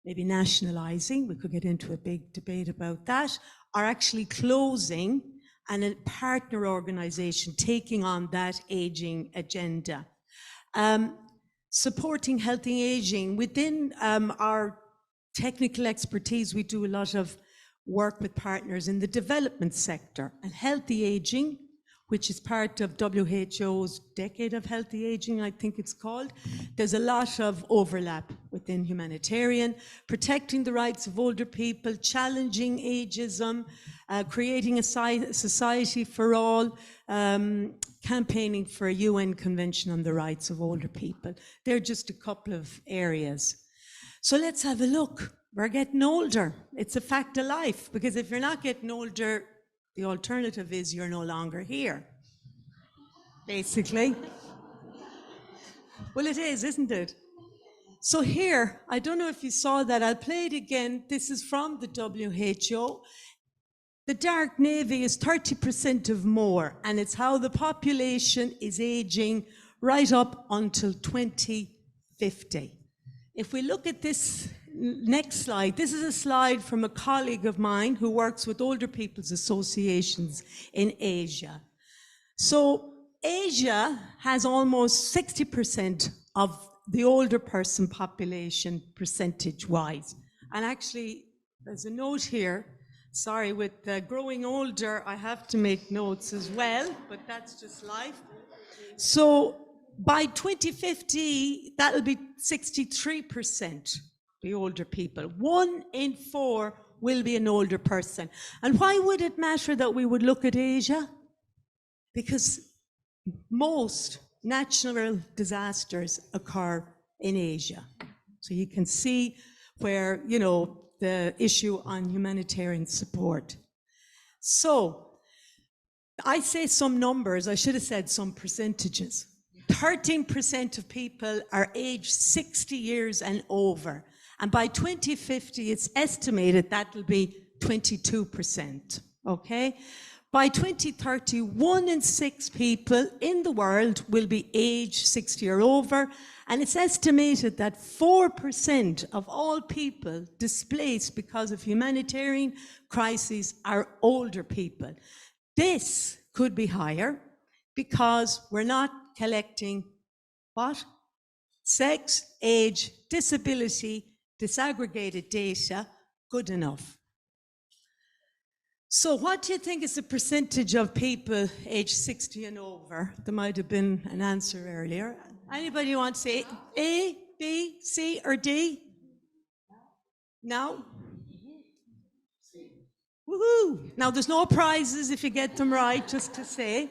maybe nationalizing, we could get into a big debate about that, are actually closing, and a partner organization taking on that aging agenda. Supporting healthy aging. Within our technical expertise, we do a lot of work with partners in the development sector, and healthy aging, which is part of WHO's Decade of Healthy Aging, I think it's called. There's a lot of overlap within humanitarian, protecting the rights of older people, challenging ageism, creating a society for all, campaigning for a UN Convention on the Rights of Older People. They're just a couple of areas. So let's have a look. We're getting older. It's a fact of life, because if you're not getting older, the alternative is you're no longer here, basically. Well, it is, isn't it? So here, I don't know if you saw that, I'll play it again. This is from the WHO. The dark navy is 30% of more, and it's how the population is aging right up until 2050. If we look at this next slide, this is a slide from a colleague of mine who works with older people's associations in Asia. So Asia has almost 60% of the older person population percentage-wise. And actually, there's a note here. Sorry, with growing older, I have to make notes as well, but that's just life. So by 2050, that'll be 63%, the older people. 1 in 4 will be an older person. And why would it matter that we would look at Asia? Because most natural disasters occur in Asia. So you can see where, you know, the issue on humanitarian support. So I say some numbers, I should have said some percentages. 13% of people are aged 60 years and over. And by 2050, it's estimated that will be 22%, okay? By 2030, 1 in 6 people in the world will be aged 60 or over, and it's estimated that 4% of all people displaced because of humanitarian crises are older people. This could be higher because we're not collecting what? Sex, age, disability, disaggregated data good enough. So what do you think is the percentage of people aged 60 and over? There might have been an answer earlier. Anybody want to say A, B, C, or D? No? Woohoo! Now there's no prizes if you get them right, just to say.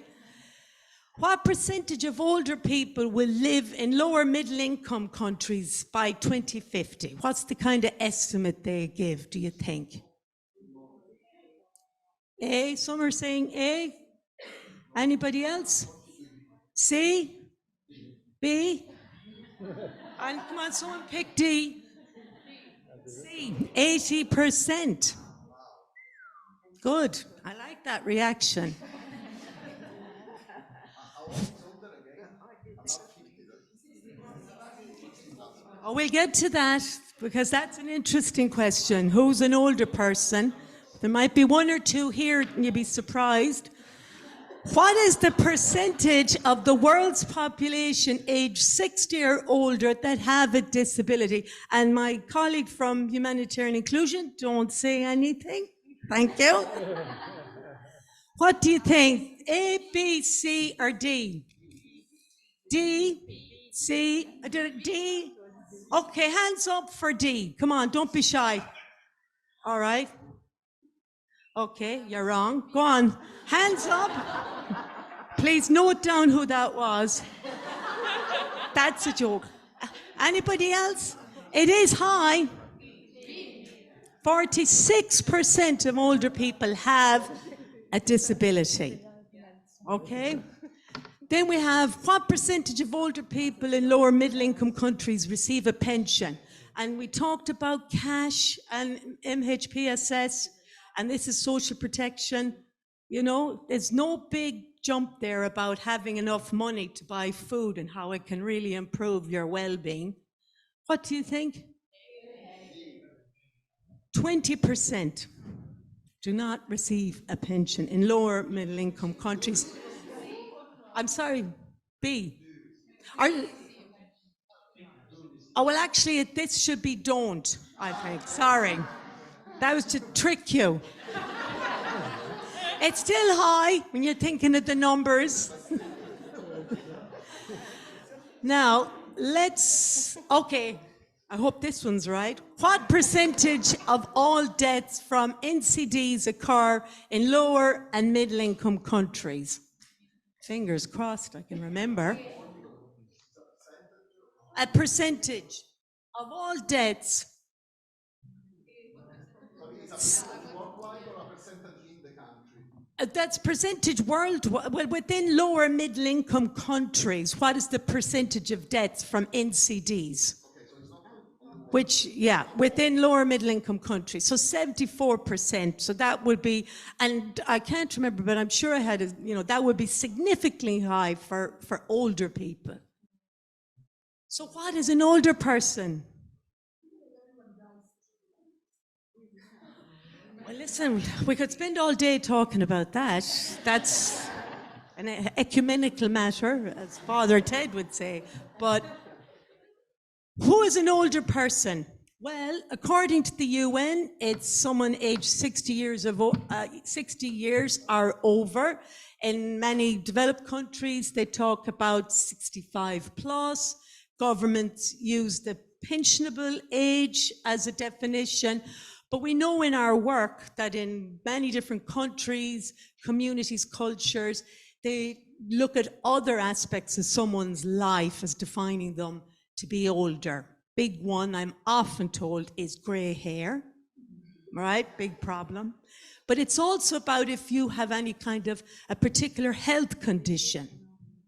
What percentage of older people will live in lower middle income countries by 2050? What's the kind of estimate they give, do you think? A, some are saying A. Anybody else? C? B? And come on, someone pick D. C, 80%. Good, I like that reaction. Oh, we'll get to that because that's an interesting question. Who's an older person? There might be 1 or 2 here and you'd be surprised. What is the percentage of the world's population aged 60 or older that have a disability? And my colleague from Humanitarian Inclusion, don't say anything. Thank you. What do you think? A, B, C, or D? D, C, D? Okay, hands up for D. Come on, don't be shy. All right. Okay, you're wrong. Go on. Hands up. Please note down who that was. That's a joke. Anybody else? It is high. 46% of older people have a disability. Okay? Then we have what percentage of older people in lower middle income countries receive a pension? And we talked about cash and MHPSS, and this is social protection. You know, there's no big jump there about having enough money to buy food and how it can really improve your well-being. What do you think? 20% do not receive a pension in lower middle income countries. I'm sorry, B. Oh, well, actually, this should be don't, I think. Sorry. That was to trick you. It's still high when you're thinking of the numbers. Now, okay, I hope this one's right. What percentage of all deaths from NCDs occur in lower and middle income countries? Fingers crossed, I can remember. A percentage of all deaths. That's percentage worldwide. Well, within lower middle income countries, what is the percentage of deaths from NCDs? Which, yeah, within lower middle income countries. So 74%. So that would be, and I can't remember, but I'm sure I had, that would be significantly high for older people. So what is an older person? Well, listen, we could spend all day talking about that. That's an ecumenical matter, as Father Ted would say. But who is an older person? Well, according to the UN, it's someone aged 60 years or over. In many developed countries, they talk about 65 plus. Governments use the pensionable age as a definition. But we know in our work that in many different countries, communities, cultures, they look at other aspects of someone's life as defining them to be older. Big one, I'm often told, is grey hair. right? Big problem. But it's also about if you have any kind of a particular health condition,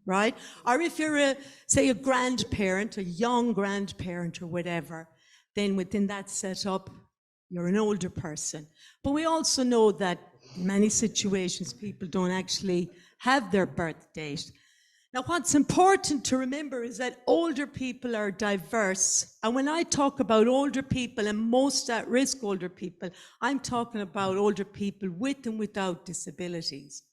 right? Or if you're say a grandparent, a young grandparent or whatever, then within that setup, you're an older person. But we also know that in many situations, people don't actually have their birth date. Now, what's important to remember is that older people are diverse. And when I talk about older people and most at-risk older people, I'm talking about older people with and without disabilities.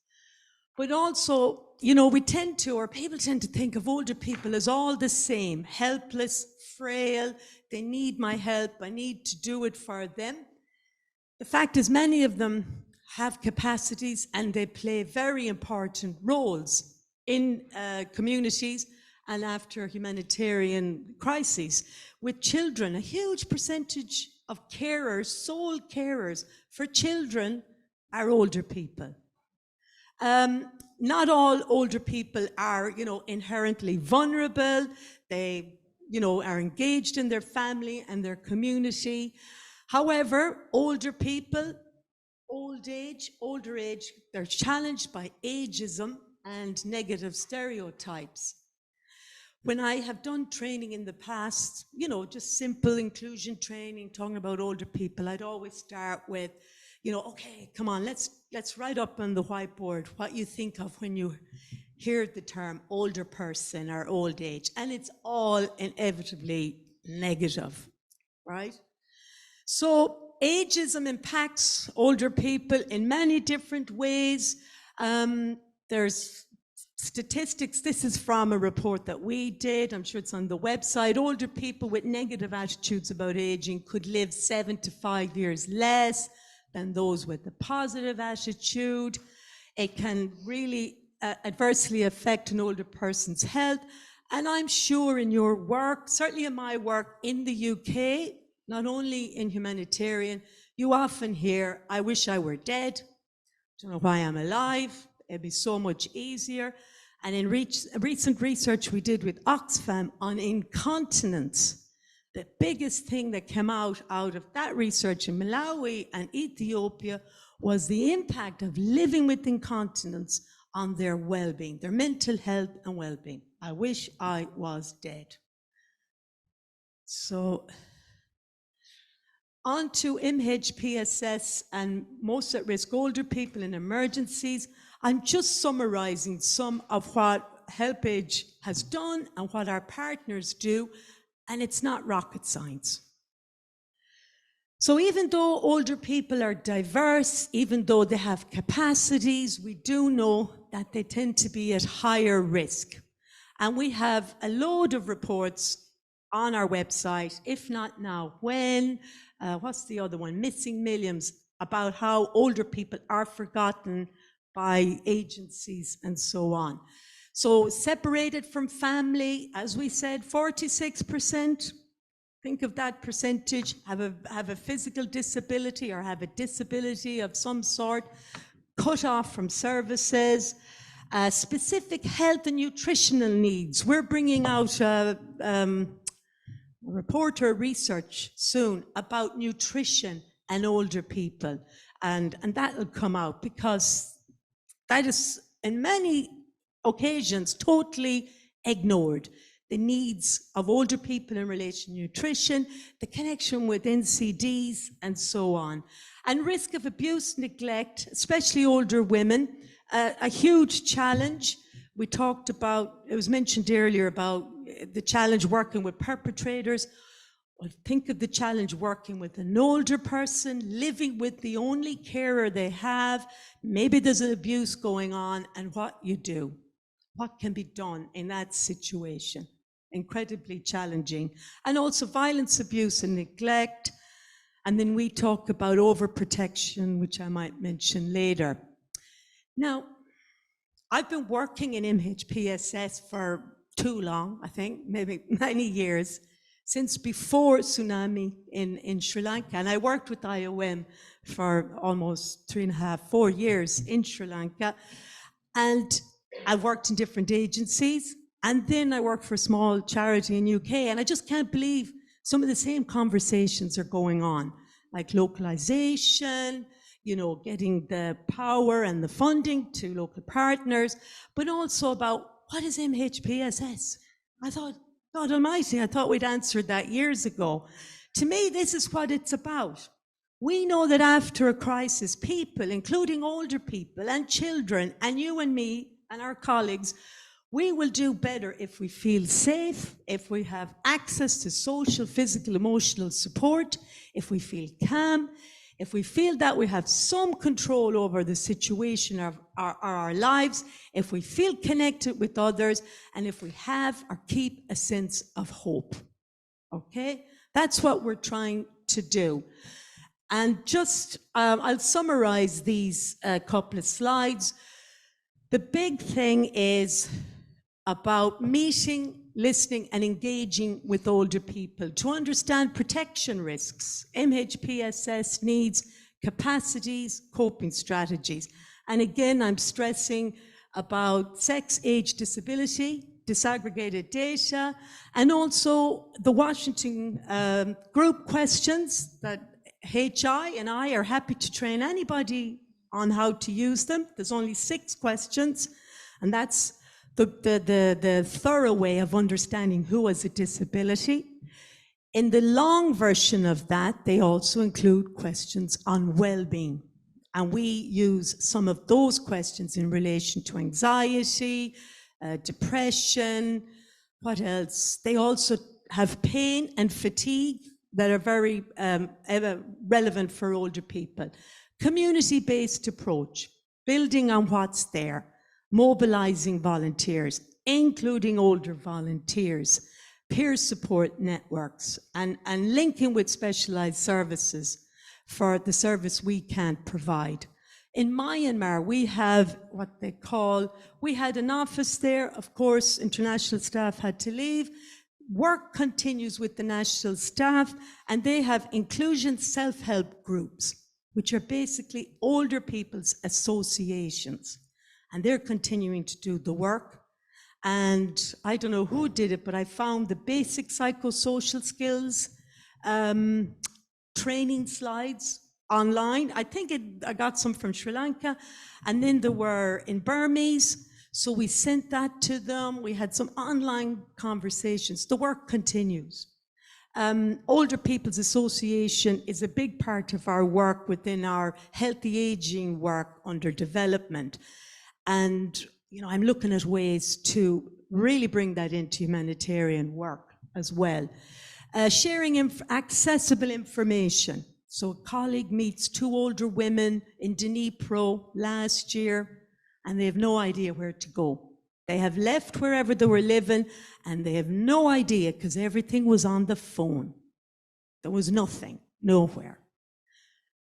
But also, you know, people tend to think of older people as all the same, helpless, frail, they need my help, I need to do it for them. The fact is, many of them have capacities and they play very important roles in communities and after humanitarian crises. With children, a huge percentage of carers, sole carers for children are older people. Not all older people are, you know, inherently vulnerable. They, you know, are engaged in their family and their community. However, older people, older age, they're challenged by ageism and negative stereotypes. When I have done training in the past, you know, just simple inclusion training, talking about older people, I'd always start with, you know, okay, come on, let's write up on the whiteboard what you think of when you hear the term older person or old age, and it's all inevitably negative, right? So ageism impacts older people in many different ways. There's statistics, this is from a report that we did, I'm sure it's on the website. Older people with negative attitudes about aging could live 7 to 5 years less than those with a positive attitude. It can really adversely affect an older person's health. And I'm sure in your work, certainly in my work in the UK, not only in humanitarian, you often hear, I wish I were dead. Don't know why I'm alive. It'd be so much easier. And in recent research we did with Oxfam on incontinence, the biggest thing that came out of that research in Malawi and Ethiopia was the impact of living with incontinence on their well-being, their mental health and well-being. I wish I was dead. So, on to MHPSS and most at-risk older people in emergencies. I'm just summarizing some of what HelpAge has done and what our partners do, and it's not rocket science. So even though older people are diverse, even though they have capacities, we do know that they tend to be at higher risk. And we have a load of reports on our website, if not now, when, what's the other one? Missing Millions, about how older people are forgotten by agencies and so on. So separated from family, as we said, 46%, think of that percentage, have a physical disability or have a disability of some sort, cut off from services, specific health and nutritional needs. We're bringing out a report or research soon about nutrition and older people, and that will come out because that is, in many occasions, totally ignored. The needs of older people in relation to nutrition, the connection with NCDs, and so on. And risk of abuse, neglect, especially older women, a huge challenge. We talked about, it was mentioned earlier about the challenge working with perpetrators. Well, think of the challenge working with an older person, living with the only carer they have. Maybe there's an abuse going on, and what you do. What can be done in that situation? Incredibly challenging. And also violence, abuse, and neglect. And then we talk about overprotection, which I might mention later. Now, I've been working in MHPSS for too long, I think, maybe many years, since before tsunami in Sri Lanka. And I worked with IOM for almost 3.5, 4 years in Sri Lanka. And I worked in different agencies. And then I worked for a small charity in UK. And I just can't believe some of the same conversations are going on. like localization, you know, getting the power and the funding to local partners, but also about what is MHPSS? I thought, God almighty, I thought we'd answered that years ago. To me, this is what it's about. We know that after a crisis, people, including older people and children, and you and me and our colleagues, we will do better if we feel safe, if we have access to social, physical, emotional support, if we feel calm, if we feel that we have some control over the situation of our lives, if we feel connected with others, and if we have or keep a sense of hope. Okay? That's what we're trying to do. And just, I'll summarize these couple of slides. The big thing is about meeting, listening, and engaging with older people to understand protection risks. MHPSS needs capacities, coping strategies. And again, I'm stressing about sex, age, disability, disaggregated data, and also the Washington group questions that HI and I are happy to train anybody on how to use them. There's only 6 questions, and that's the thorough way of understanding who has a disability. In the long version of that, they also include questions on well-being. And we use some of those questions in relation to anxiety, depression, what else? They also have pain and fatigue that are very relevant for older people. Community-based approach, building on what's there, mobilizing volunteers, including older volunteers, peer support networks, and linking with specialized services for the service we can't provide. In Myanmar, we have what they call, we had an office there, of course, international staff had to leave. Work continues with the national staff, and they have inclusion self-help groups, which are basically older people's associations. And they're continuing to do the work. And I don't know who did it, but I found the basic psychosocial skills training slides online. I think I got some from Sri Lanka, and then there were in Burmese. So we sent that to them. We had some online conversations. The work continues. Older People's Association is a big part of our work within our healthy aging work under development. And you know, I'm looking at ways to really bring that into humanitarian work as well. Sharing accessible information. So a colleague meets 2 older women in Dnipro last year, and they have no idea where to go. They have left wherever they were living, and they have no idea because everything was on the phone. There was nothing, nowhere.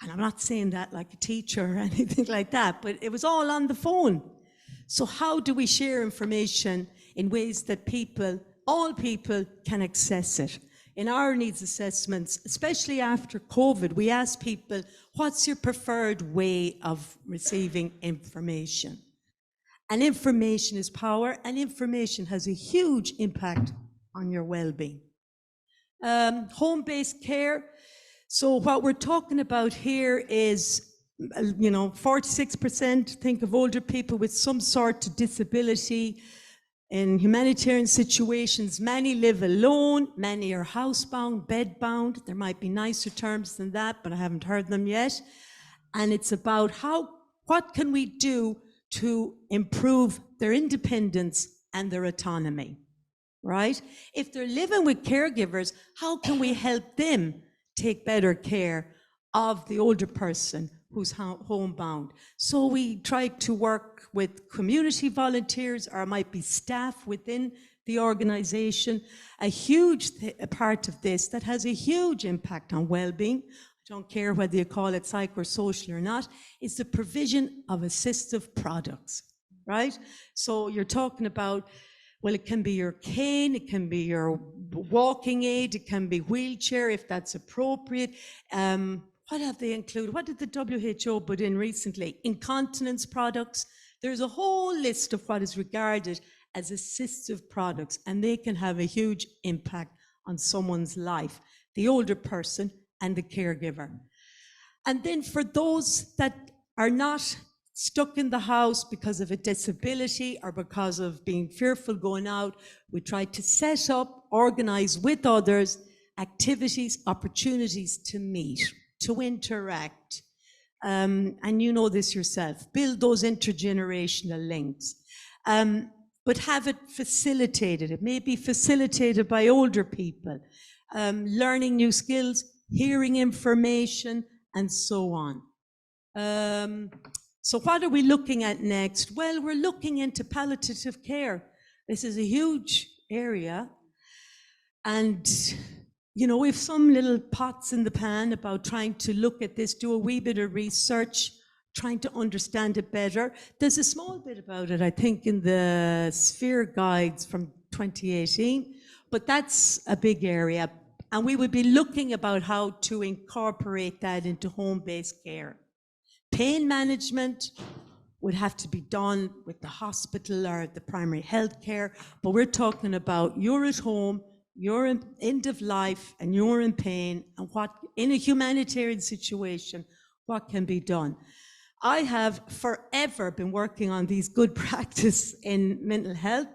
And I'm not saying that like a teacher or anything like that, but it was all on the phone. So how do we share information in ways that people, all people, can access it? In our needs assessments, especially after COVID, we ask people, what's your preferred way of receiving information? And information is power, and information has a huge impact on your well-being. Home-based care. So what we're talking about here is, you know, 46% think of older people with some sort of disability. In humanitarian situations, many live alone, many are housebound, bedbound. There might be nicer terms than that, but I haven't heard them yet. And it's about what can we do to improve their independence and their autonomy, right? If they're living with caregivers, how can we help them take better care of the older person who's homebound? So we try to work with community volunteers, or it might be staff within the organization. A huge part of this that has a huge impact on well-being, I don't care whether you call it psychosocial or not, is the provision of assistive products, right? So you're talking about, well, it can be your cane, it can be your walking aid, it can be wheelchair if that's appropriate. What have they included? What did the WHO put in recently? Incontinence products. There's a whole list of what is regarded as assistive products, and they can have a huge impact on someone's life. The older person and the caregiver. And then for those that are not stuck in the house because of a disability or because of being fearful going out, we try to set up, organize with others, activities, opportunities to meet, to interact. And you know this yourself, build those intergenerational links. But have it facilitated. It may be facilitated by older people, learning new skills, hearing information, and so on. So what are we looking at next? Well, we're looking into palliative care. This is a huge area. And, you know, we have some little pots in the pan about trying to look at this, do a wee bit of research, trying to understand it better. There's a small bit about it, I think, in the Sphere guides from 2018, but that's a big area. And we would be looking about how to incorporate that into home-based care. Pain management would have to be done with the hospital or the primary health care, but we're talking about you're at home, you're in end of life, and you're in pain, and what, in a humanitarian situation, what can be done. I have forever been working on these good practice in mental health,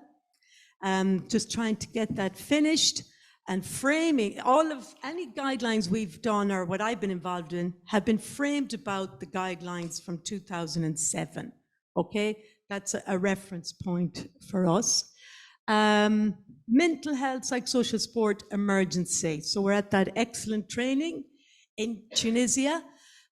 just trying to get that finished. And framing, all of any guidelines we've done or what I've been involved in have been framed about the guidelines from 2007, okay? That's a reference point for us. Mental health, psychosocial support, emergency. So we're at that excellent training in Tunisia,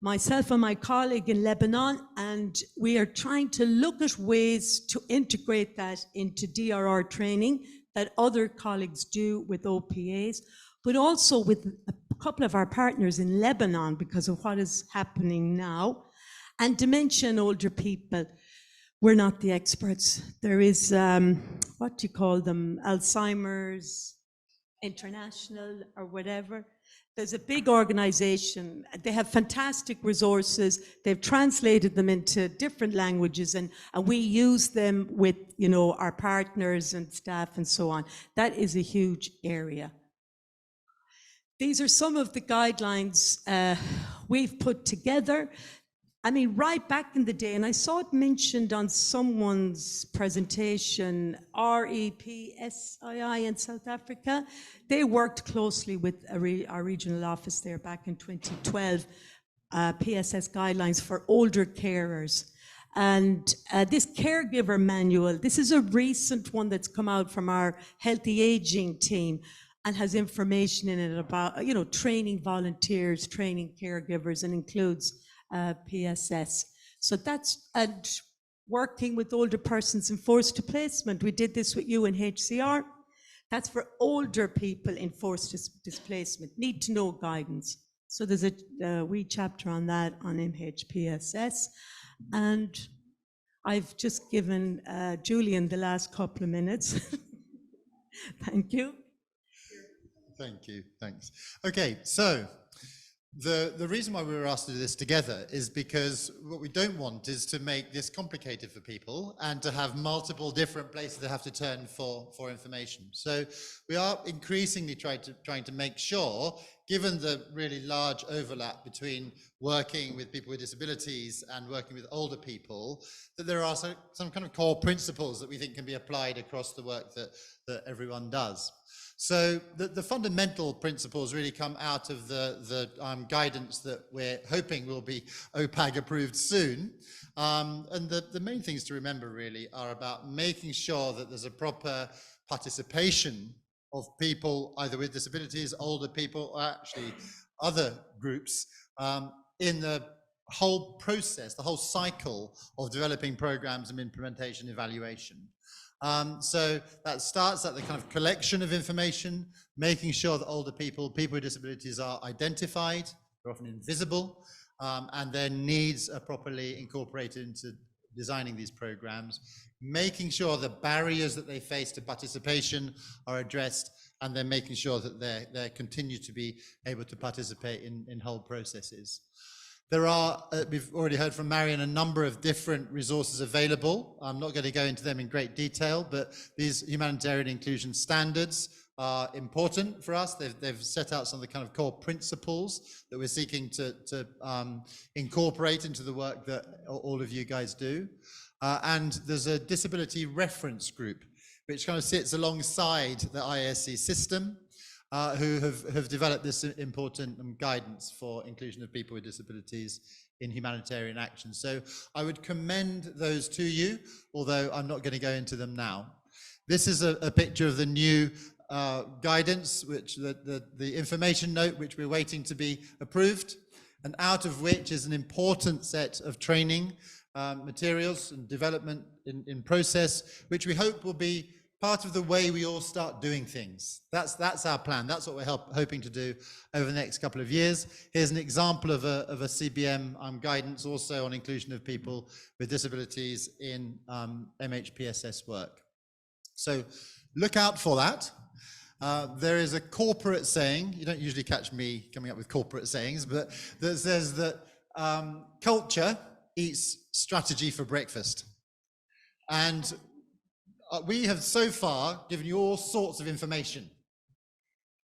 myself and my colleague in Lebanon, and we are trying to look at ways to integrate that into DRR training that other colleagues do with OPAs, but also with a couple of our partners in Lebanon because of what is happening now. And dementia in older people, we're not the experts. There is, what do you call them, Alzheimer's International or whatever. There's a big organization. They have fantastic resources. They've translated them into different languages, and we use them with, you know, our partners and staff and so on. That is a huge area. These are some of the guidelines we've put together. I mean, right back in the day, and I saw it mentioned on someone's presentation, REPSII in South Africa. They worked closely with our regional office there back in 2012, PSS guidelines for older carers. And this caregiver manual, this is a recent one that's come out from our healthy aging team and has information in it about, you know, training volunteers, training caregivers, and includes PSS. So that's, and working with older persons in forced displacement. We did this with UNHCR. That's for older people in forced displacement, need to know guidance. So there's a wee chapter on that on MHPSS. And I've just given Julian the last couple of minutes. Thank you. Thank you, thanks. Okay, so the reason why we were asked to do this together is because what we don't want is to make this complicated for people and to have multiple different places they have to turn for information. So we are increasingly trying to make sure, given the really large overlap between working with people with disabilities and working with older people, that there are some kind of core principles that we think can be applied across the work that everyone does. So the fundamental principles really come out of the guidance that we're hoping will be OPAG approved soon. And the main things to remember really are about making sure that there's a proper participation of people either with disabilities, older people, or actually other groups in the whole process, the whole cycle of developing programs and implementation evaluation. So that starts at the kind of collection of information, making sure that older people with disabilities are identified, they're often invisible, and their needs are properly incorporated into designing these programs, making sure the barriers that they face to participation are addressed, and then making sure that they continue to be able to participate in whole processes. There are, we've already heard from Marion, a number of different resources available. I'm not going to go into them in great detail, but these humanitarian inclusion standards, are important for us. They've set out some of the kind of core principles that we're seeking to incorporate into the work that all of you guys do. And there's a disability reference group, which kind of sits alongside the IASC system, who have developed this important guidance for inclusion of people with disabilities in humanitarian action. So I would commend those to you, although I'm not going to go into them now. This is a picture of the new guidance, which the information note, which we're waiting to be approved, and out of which is an important set of training materials and development in process, which we hope will be part of the way we all start doing things. That's our plan. That's what we're hoping to do over the next couple of years. Here's an example of a CBM guidance also on inclusion of people with disabilities in MHPSS work. So look out for that. There is a corporate saying, you don't usually catch me coming up with corporate sayings, but that says that culture eats strategy for breakfast. And we have so far given you all sorts of information.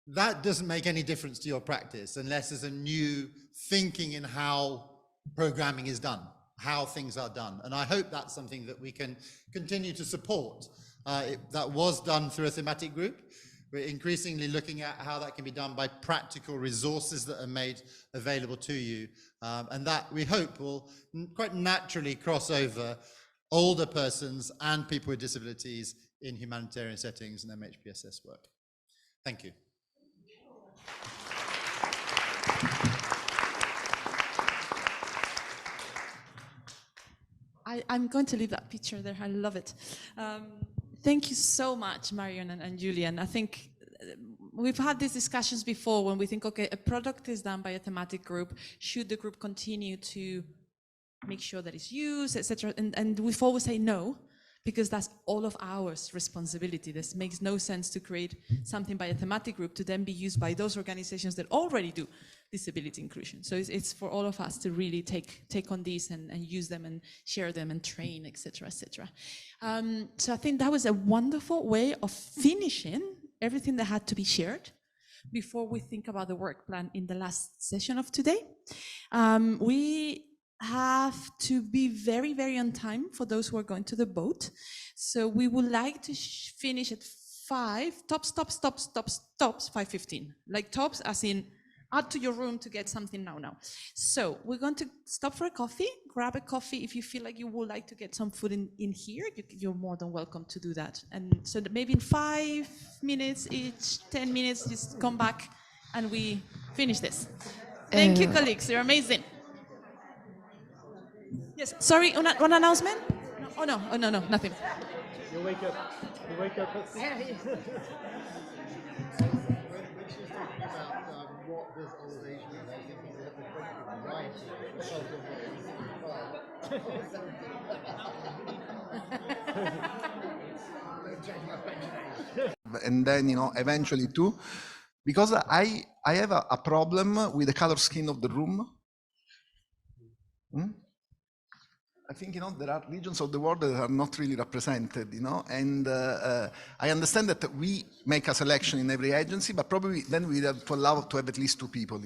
That doesn't make any difference to your practice unless there's a new thinking in how programming is done, how things are done. And I hope that's something that we can continue to support. That was done through a thematic group. We're increasingly looking at how that can be done by practical resources that are made available to you. And that we hope will quite naturally cross over older persons and people with disabilities in humanitarian settings and MHPSS work. Thank you. I'm going to leave that picture there. I love it. Thank you so much, Marion and Julian. I think we've had these discussions before when we think, okay, a product is done by a thematic group. Should the group continue to make sure that it's used, etc.? And we've always say no, because that's all of our responsibility. This makes no sense to create something by a thematic group to then be used by those organizations that already do disability inclusion. So it's for all of us to really take on these and use them and share them and train, etc., etc. So I think that was a wonderful way of finishing everything that had to be shared before we think about the work plan in the last session of today. We have to be very, very on time for those who are going to the boat. So we would like to finish at 5, stops, 5:15. Like tops as in out to your room to get something now. So we're going to stop for a coffee, grab a coffee. If you feel like you would like to get some food in here, you're more than welcome to do that. And so that maybe in 5 minutes each, 10 minutes, just come back and we finish this. Thank you, colleagues, you're amazing. Yes, sorry, one announcement? No. Oh, no, nothing. You wake up. What this organization is, I think we have the question And then, eventually too, because I have a problem with the color scheme of the room. I think, there are regions of the world that are not really represented, and I understand that we make a selection in every agency, but probably then we have to allow to have at least 2 people,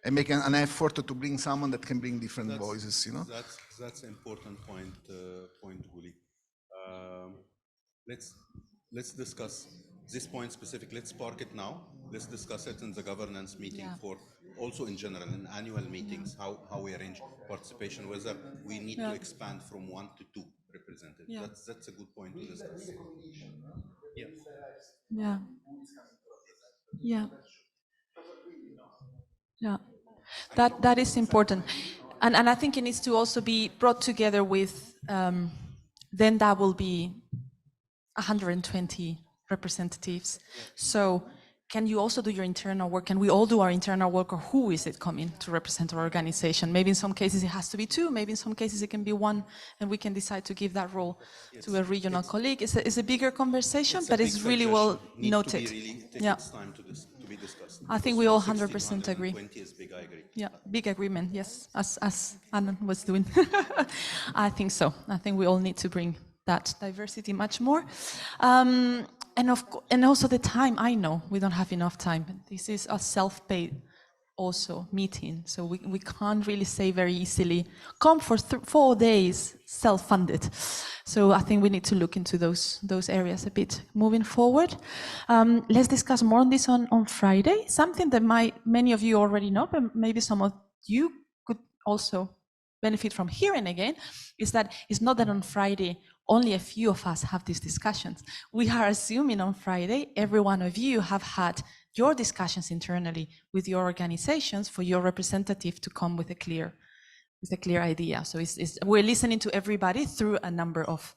and make an effort to bring someone that can bring different voices, That's an important point, Guli. Let's discuss this point specific. Let's park it now. Let's discuss it in the governance meeting for also in general, in annual meetings, how we arrange participation, whether we need to expand from 1 to 2 representatives. Yeah. That's a good point to discuss. Yeah. That is important. And I think it needs to also be brought together with, then that will be 120 representatives. So can you also do your internal work? Can we all do our internal work, or who is it coming to represent our organization? Maybe in some cases it has to be 2, maybe in some cases it can be 1, and we can decide to give that role to a regional colleague. It's a bigger conversation, but it's really well noted. It's time to be discussed. I think we all 100% agree. 20 is big, I agree. Yeah, big agreement, yes, as Anna was doing. I think so. I think we all need to bring that diversity much more. and also the time. I know we don't have enough time. This is a self-paid also meeting, so we can't really say very easily, come for 4 days self-funded. So I think we need to look into those areas a bit moving forward. Let's discuss more on this on Friday. Something that many of you already know, but maybe some of you could also benefit from hearing again, is that it's not that on Friday only a few of us have these discussions. We are assuming on Friday every one of you have had your discussions internally with your organizations for your representative to come with a clear idea. So we're listening to everybody through a number of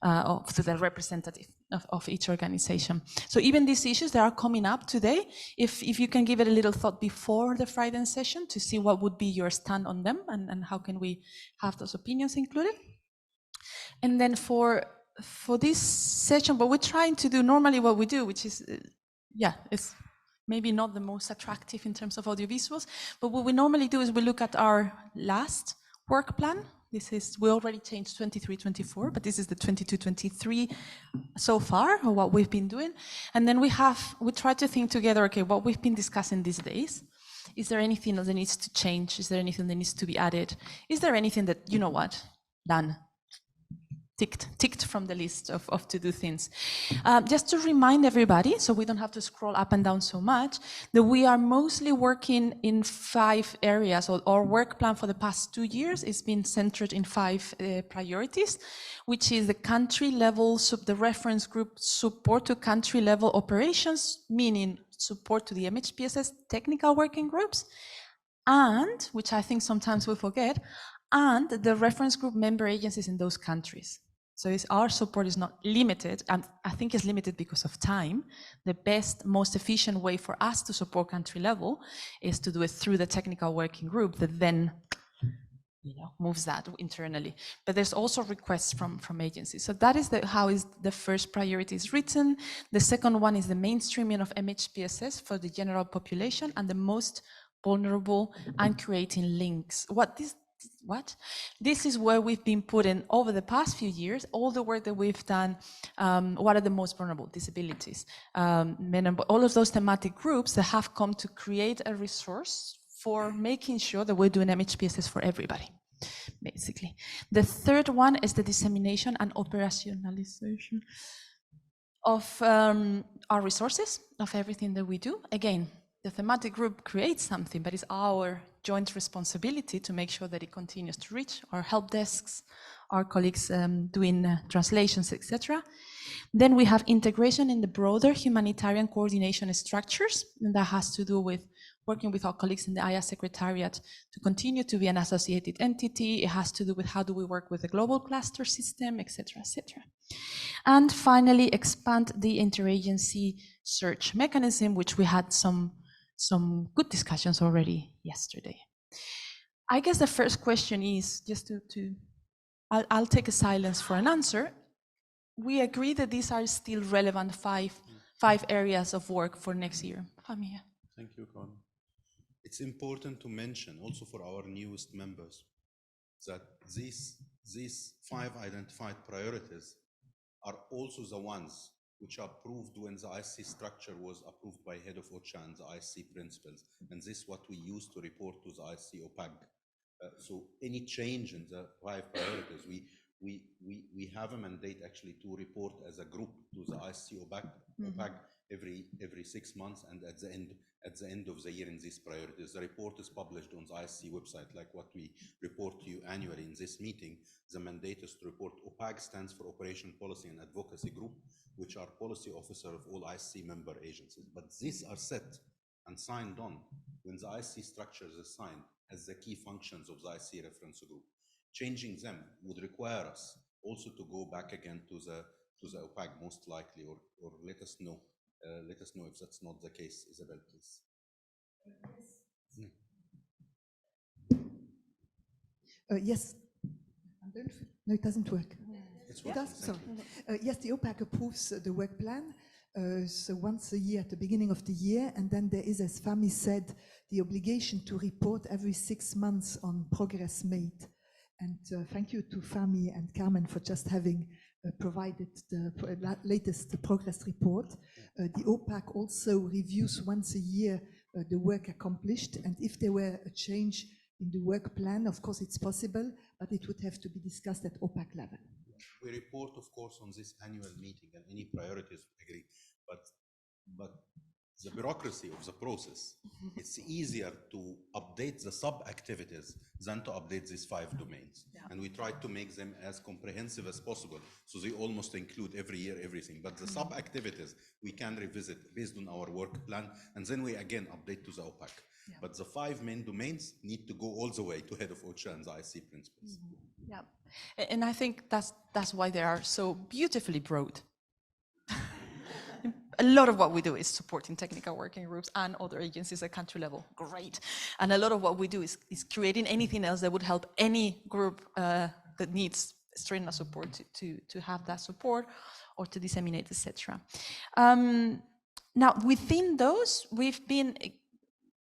the representative of each organization. So even these issues that are coming up today, if you can give it a little thought before the Friday session to see what would be your stand on them and how can we have those opinions included. And then for this session, what we're trying to do normally, what we do, which is, it's maybe not the most attractive in terms of audiovisuals, but what we normally do is we look at our last work plan. We already changed 23-24, but this is the 22-23 so far, or what we've been doing. And then we try to think together, okay, what we've been discussing these days. Is there anything that needs to change? Is there anything that needs to be added? Is there anything that, you know what, done? Ticked from the list of to-do things. Just to remind everybody, so we don't have to scroll up and down so much, that we are mostly working in 5 areas. Our work plan for the past 2 years has been centered in 5 priorities, which is the country level, the reference group support to country level operations, meaning support to the MHPSS technical working groups, and, which I think sometimes we forget, and the reference group member agencies in those countries. So our support is not limited, and I think it's limited because of time. The best, most efficient way for us to support country level is to do it through the technical working group that then moves that internally. But there's also requests from agencies. So that is how the first priority is written. The second one is the mainstreaming of MHPSS for the general population and the most vulnerable and creating links. This is where we've been putting over the past few years, all the work that we've done, what are the most vulnerable disabilities, all of those thematic groups that have come to create a resource for making sure that we're doing MHPSS for everybody, basically. The third one is the dissemination and operationalization of our resources, of everything that we do. Again, the thematic group creates something, but it's our joint responsibility to make sure that it continues to reach our help desks, our colleagues doing translations, etc. Then we have integration in the broader humanitarian coordination structures, and that has to do with working with our colleagues in the IASC Secretariat to continue to be an associated entity. It has to do with how do we work with the global cluster system, etc., etc. And finally, expand the interagency search mechanism, which we had some good discussions already yesterday. I guess the first question is, just I'll take a silence for an answer. We agree that these are still relevant five areas of work for next year. Famia. Thank you, Con. It's important to mention also for our newest members that these 5 identified priorities are also the ones which are approved when the IC structure was approved by head of OCHA and the IC principles. And this is what we use to report to the IC OPAG. So any change in the 5 priorities, we have a mandate actually to report as a group to the IC OPAG every 6 months, and at the end of the year in these priorities. The report is published on the IC website, like what we report to you annually in this meeting. The mandate is to report. OPAG stands for Operation Policy and Advocacy Group, which are policy officer of all IC member agencies. But these are set and signed on when the IC structure is assigned as the key functions of the IC reference group. Changing them would require us also to go back again to the OPAG most likely, or let us know. Let us know if that's not the case, Isabel, please. Yes. No, it doesn't work. It's working. It does. Sorry. Yes, the OPAC approves the work plan. So once a year at the beginning of the year, and then there is, as Fami said, the obligation to report every 6 months on progress made. And thank you to Fami and Carmen for just having provided the latest progress report. The OPAC also reviews once a year the work accomplished, and if there were a change in the work plan, of course it's possible, but it would have to be discussed at OPAC level. We report, of course, on this annual meeting and any priorities we agree, but the bureaucracy of the process, it's easier to update the sub-activities than to update these 5 domains. Yeah. And we try to make them as comprehensive as possible, so they almost include every year everything. But the sub-activities we can revisit based on our work plan, and then we again update to the OPAC. Yeah. But the 5 main domains need to go all the way to head of OCHA and the IC principles. Yeah, and I think that's why they are so beautifully broad. A lot of what we do is supporting technical working groups and other agencies at country level. Great. And a lot of what we do is creating anything else that would help any group that needs external support to have that support or to disseminate, etc. Now, within those, we've been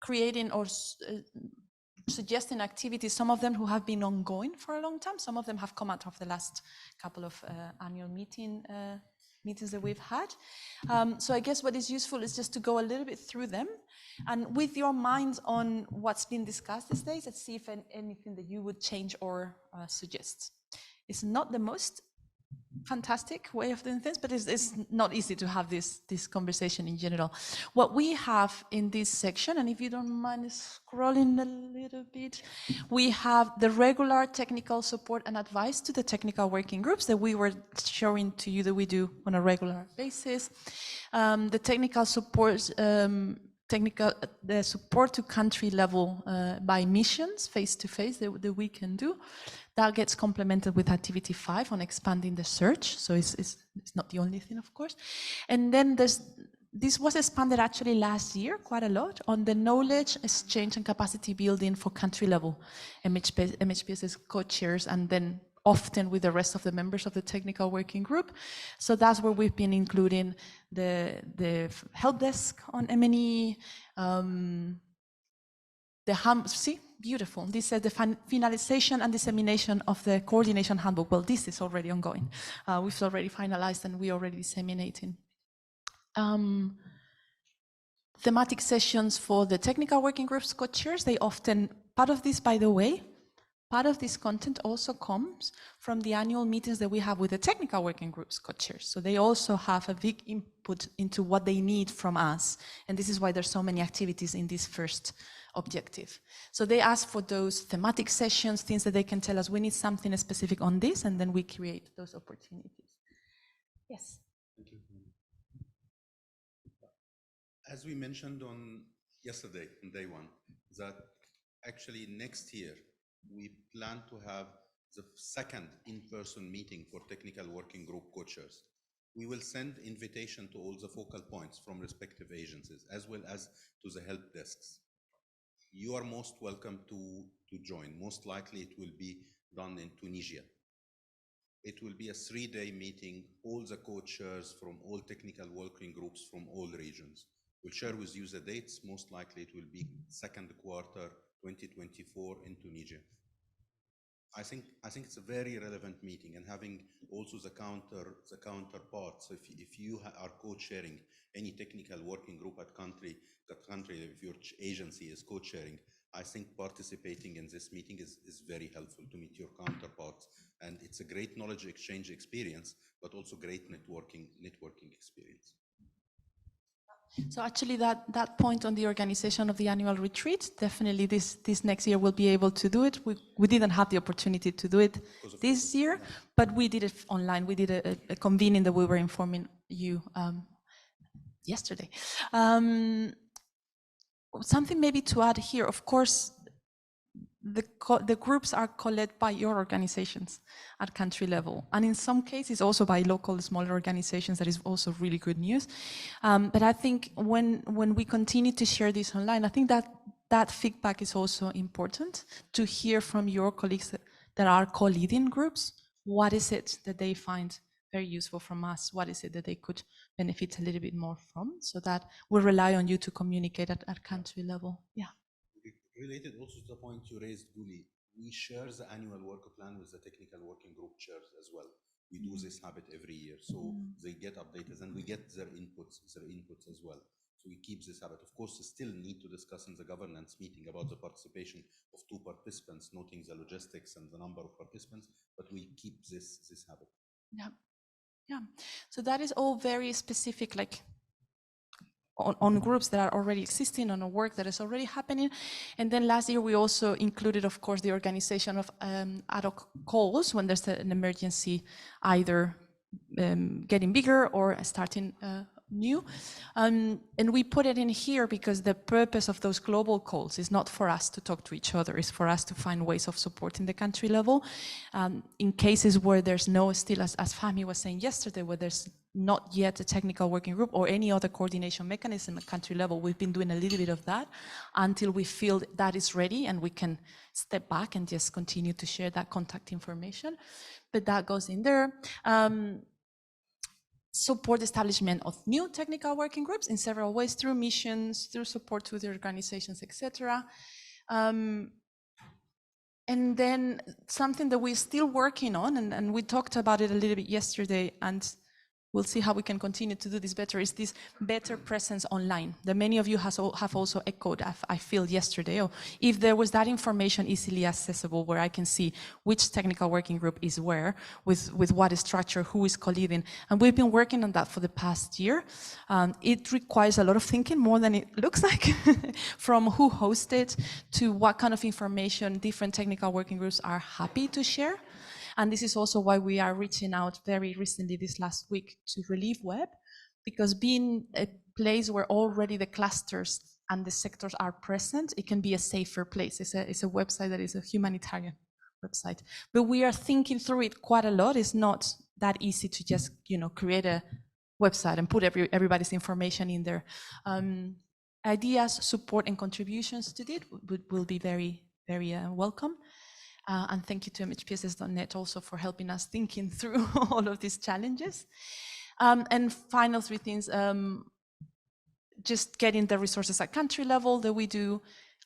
creating or suggesting activities, some of them who have been ongoing for a long time, some of them have come out of the last couple of annual meetings that we've had. So I guess what is useful is just to go a little bit through them, and with your minds on what's been discussed these days, let's see if anything that you would change or suggest. It's not the most fantastic way of doing things, but it's not easy to have this conversation in general. What we have in this section, and if you don't mind scrolling a little bit, we have the regular technical support and advice to the technical working groups that we were showing to you that we do on a regular basis. The technical support, the support to country level by missions, face-to-face, that we can do. That gets complemented with activity 5 on expanding the search. So it's not the only thing, of course. And then this was expanded actually last year quite a lot on the knowledge exchange and capacity building for country level MHPSS co-chairs, and then often with the rest of the members of the technical working group. So that's where we've been including the help desk on MNE, see, beautiful. This says the finalization and dissemination of the coordination handbook. Well, this is already ongoing. We've already finalized and we're already disseminating. Thematic sessions for the technical working groups co-chairs, they often, part of this, by the way, part of this content also comes from the annual meetings that we have with the technical working groups co-chairs. So they also have a big input into what they need from us. And this is why there's so many activities in this first objective. So they ask for those thematic sessions, things that they can tell us, we need something specific on this, and then we create those opportunities. Yes. Thank you. As we mentioned on yesterday, on day 1, that actually next year, we plan to have the second in-person meeting for technical working group co-chairs. We will send invitation to all the focal points from respective agencies, as well as to the help desks. You are most welcome to join. Most likely it will be done in Tunisia. It will be a 3-day meeting, all the co-chairs from all technical working groups from all regions. We'll share with you the dates. Most likely it will be second quarter 2024 in Tunisia. I think it's a very relevant meeting, and having also the counterparts. If you are co-chairing any technical working group at country, if your agency is co-chairing, I think participating in this meeting is very helpful to meet your counterparts, and it's a great knowledge exchange experience, but also great networking experience. So actually that point on the organization of the annual retreat, definitely this next year we'll be able to do it. We didn't have the opportunity to do it this year, but we did it online. We did a convening that we were informing you yesterday. Something maybe to add here, of course, the groups are co-led by your organizations at country level, and in some cases also by local smaller organizations. That is also really good news. But I think when we continue to share this online, I think that feedback is also important to hear from your colleagues that are co-leading groups. What is it that they find very useful from us? What is it that they could benefit a little bit more from? So that we rely on you to communicate at country level. Yeah. Related also to the point you raised, Guli, we share the annual work plan with the technical working group chairs as well. We do this habit every year, so they get updated and we get their inputs as well. So we keep this habit. Of course, we still need to discuss in the governance meeting about the participation of 2 participants, noting the logistics and the number of participants, but we keep this habit. Yeah. So that is all very specific, like on groups that are already existing, on a work that is already happening. And then last year we also included, of course, the organization of ad hoc calls when there's an emergency, either getting bigger or starting new. And we put it in here because the purpose of those global calls is not for us to talk to each other, it's for us to find ways of supporting the country level. In cases where there's no, still as Fahmi was saying yesterday, where there's not yet a technical working group or any other coordination mechanism at country level, we've been doing a little bit of that until we feel that is ready and we can step back and just continue to share that contact information. But that goes in there. Support establishment of new technical working groups in several ways, through missions, through support to the organizations, etc. And then something that we're still working on, and we talked about it a little bit yesterday, and we'll see how we can continue to do this better, is this better presence online that many of you have also echoed, I feel, yesterday. Or if there was that information easily accessible where I can see which technical working group is where, with what structure, who is co-leading. And we've been working on that for the past year. It requires a lot of thinking, more than it looks like, from who hosts it to what kind of information different technical working groups are happy to share. And this is also why we are reaching out very recently this last week to Relief Web, because being a place where already the clusters and the sectors are present, it can be a safer place. It's a website that is a humanitarian website. But we are thinking through it quite a lot. It's not that easy to just, create a website and put everybody's information in there. Ideas, support, and contributions to it will be very, very welcome. And thank you to MHPSS.net also for helping us thinking through all of these challenges. And final 3 things, just getting the resources at country level that we do,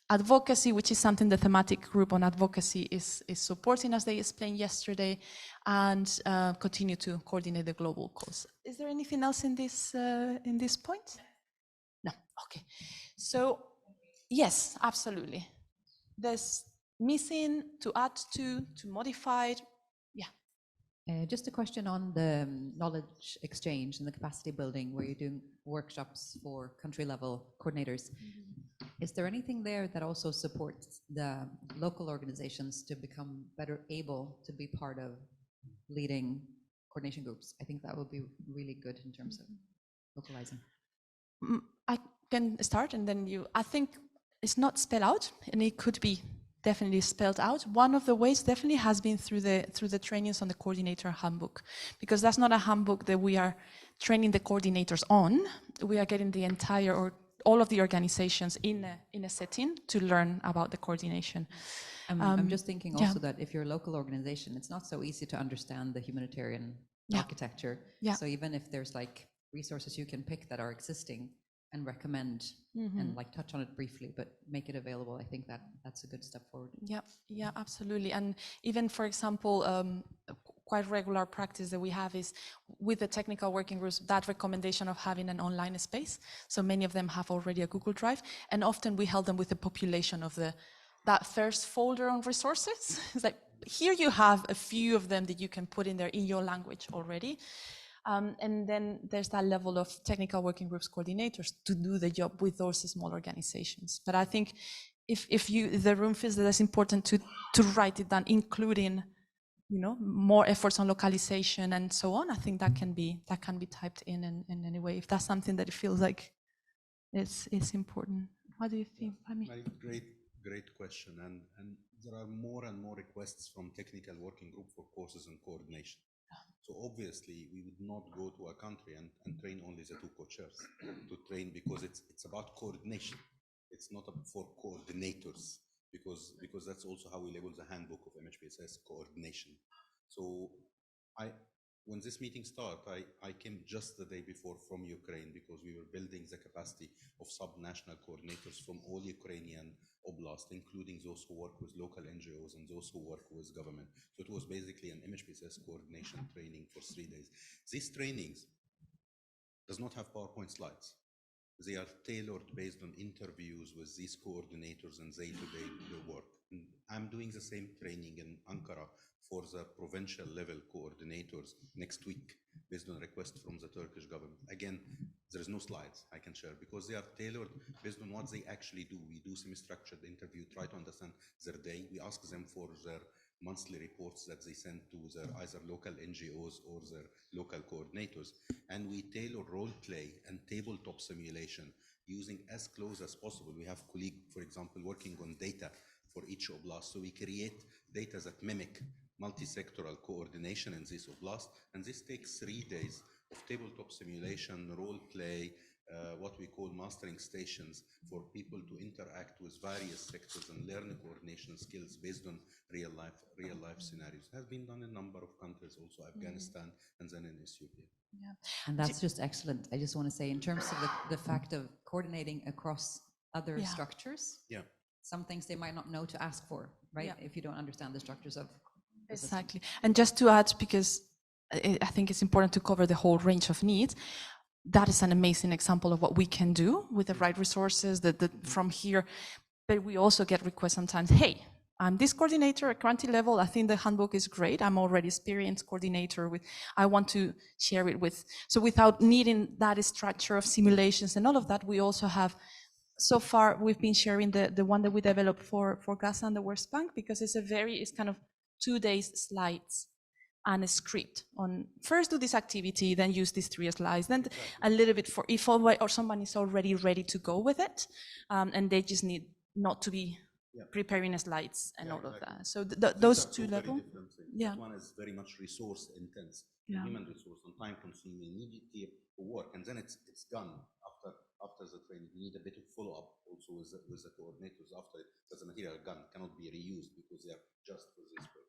advocacy, which is something the thematic group on advocacy is supporting, as they explained yesterday, and continue to coordinate the global calls. Is there anything else in this point? No, okay. So yes, absolutely. There's missing, to add to modify. Yeah. Just a question on the knowledge exchange and the capacity building, where you're doing workshops for country level coordinators. Is there anything there that also supports the local organizations to become better able to be part of leading coordination groups? I think that would be really good in terms of localizing. I can start, and then I think it's not spelled out, and it could be definitely spelled out. One of the ways definitely has been through the trainings on the coordinator handbook, because that's not a handbook that we are training the coordinators on. We are getting the entire, or all of the organizations in a setting to learn about the coordination. I'm just thinking also that if you're a local organization, it's not so easy to understand the humanitarian architecture. Yeah. So even if there's like resources you can pick that are existing and recommend and like touch on it briefly, but make it available, I think that's a good step forward. Yeah, absolutely. And even, for example, quite regular practice that we have is with the technical working groups, that recommendation of having an online space. So many of them have already a Google Drive, and often we help them with the population of that first folder on resources. It's like, here you have a few of them that you can put in there in your language already. And then there's that level of technical working groups coordinators to do the job with those small organizations. But I think if the room feels that it's important to write it down, including more efforts on localization and so on, I think that can be typed in any way, if that's something that it feels like it's important. What do you think, Fahmi? Great question. And there are more and more requests from technical working group for courses and coordination. So obviously we would not go to a country and train only the 2 co-chairs to train, because it's about coordination. It's not for coordinators, because that's also how we label the handbook of MHPSS coordination. So when this meeting started, I came just the day before from Ukraine because we were building the capacity of sub-national coordinators from all Ukrainian oblasts, including those who work with local NGOs and those who work with government. So it was basically an MHPSS coordination training for 3 days. These trainings does not have PowerPoint slides. They are tailored based on interviews with these coordinators and day-to-day work. And I'm doing the same training in Ankara for the provincial level coordinators next week, based on request from the Turkish government. Again, there is no slides I can share because they are tailored based on what they actually do. We do semi-structured interview, try to understand their day. We ask them for their monthly reports that they send to their either local NGOs or their local coordinators. And we tailor role play and tabletop simulation using as close as possible. We have colleagues, for example, working on data for each oblast. So we create data that mimic multi-sectoral coordination in this oblast. And this takes 3 days of tabletop simulation, role play, what we call mastering stations for people to interact with various sectors and learn coordination skills based on real life scenarios. It has been done in a number of countries, also Afghanistan and then in Ethiopia. Yeah. And that's just excellent. I just want to say, in terms of the fact of coordinating across other structures, some things they might not know to ask for, right? If you don't understand the structures of the system. Exactly. And just to add, because I think it's important to cover the whole range of needs, that is an amazing example of what we can do with the right resources from here. But we also get requests sometimes, hey, I'm this coordinator at country level. I think the handbook is great. I'm already experienced coordinator with, I want to share it with. So without needing that structure of simulations and all of that, we also have, so far we've been sharing the one that we developed for Gaza and the West Bank, because it's kind of 2 days slides and a script on first do this activity, then use these 3 slides, then a little bit for if or someone is already ready to go with it, and they just need not to be preparing slides and all of that. So those 2 levels. Yeah. One is very much resource intense, human resource and time consuming, immediately work, and then it's done after the training. You need a bit of follow up also with the coordinators after it, because the material cannot be reused because they are just for this purpose.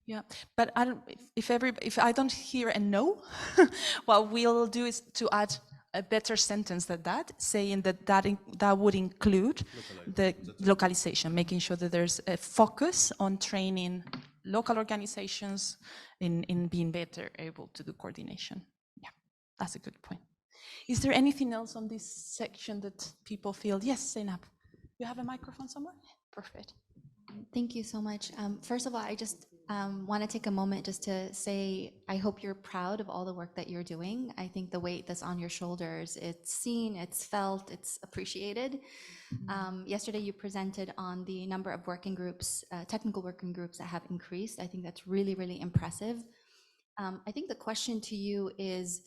Yeah, but I don't. If I don't hear a no, what we'll do is to add a better sentence than that, saying that would include the localization, making sure that there's a focus on training local organizations in being better able to do coordination. Yeah, that's a good point. Is there anything else on this section that people feel? Yes, Zainab, you have a microphone somewhere? Perfect. Thank you so much. First of all, I just want to take a moment just to say I hope you're proud of all the work that you're doing. I think the weight that's on your shoulders, it's seen, it's felt, it's appreciated. Yesterday you presented on the number of working groups, technical working groups that have increased. I think that's really, really impressive. I think the question to you is,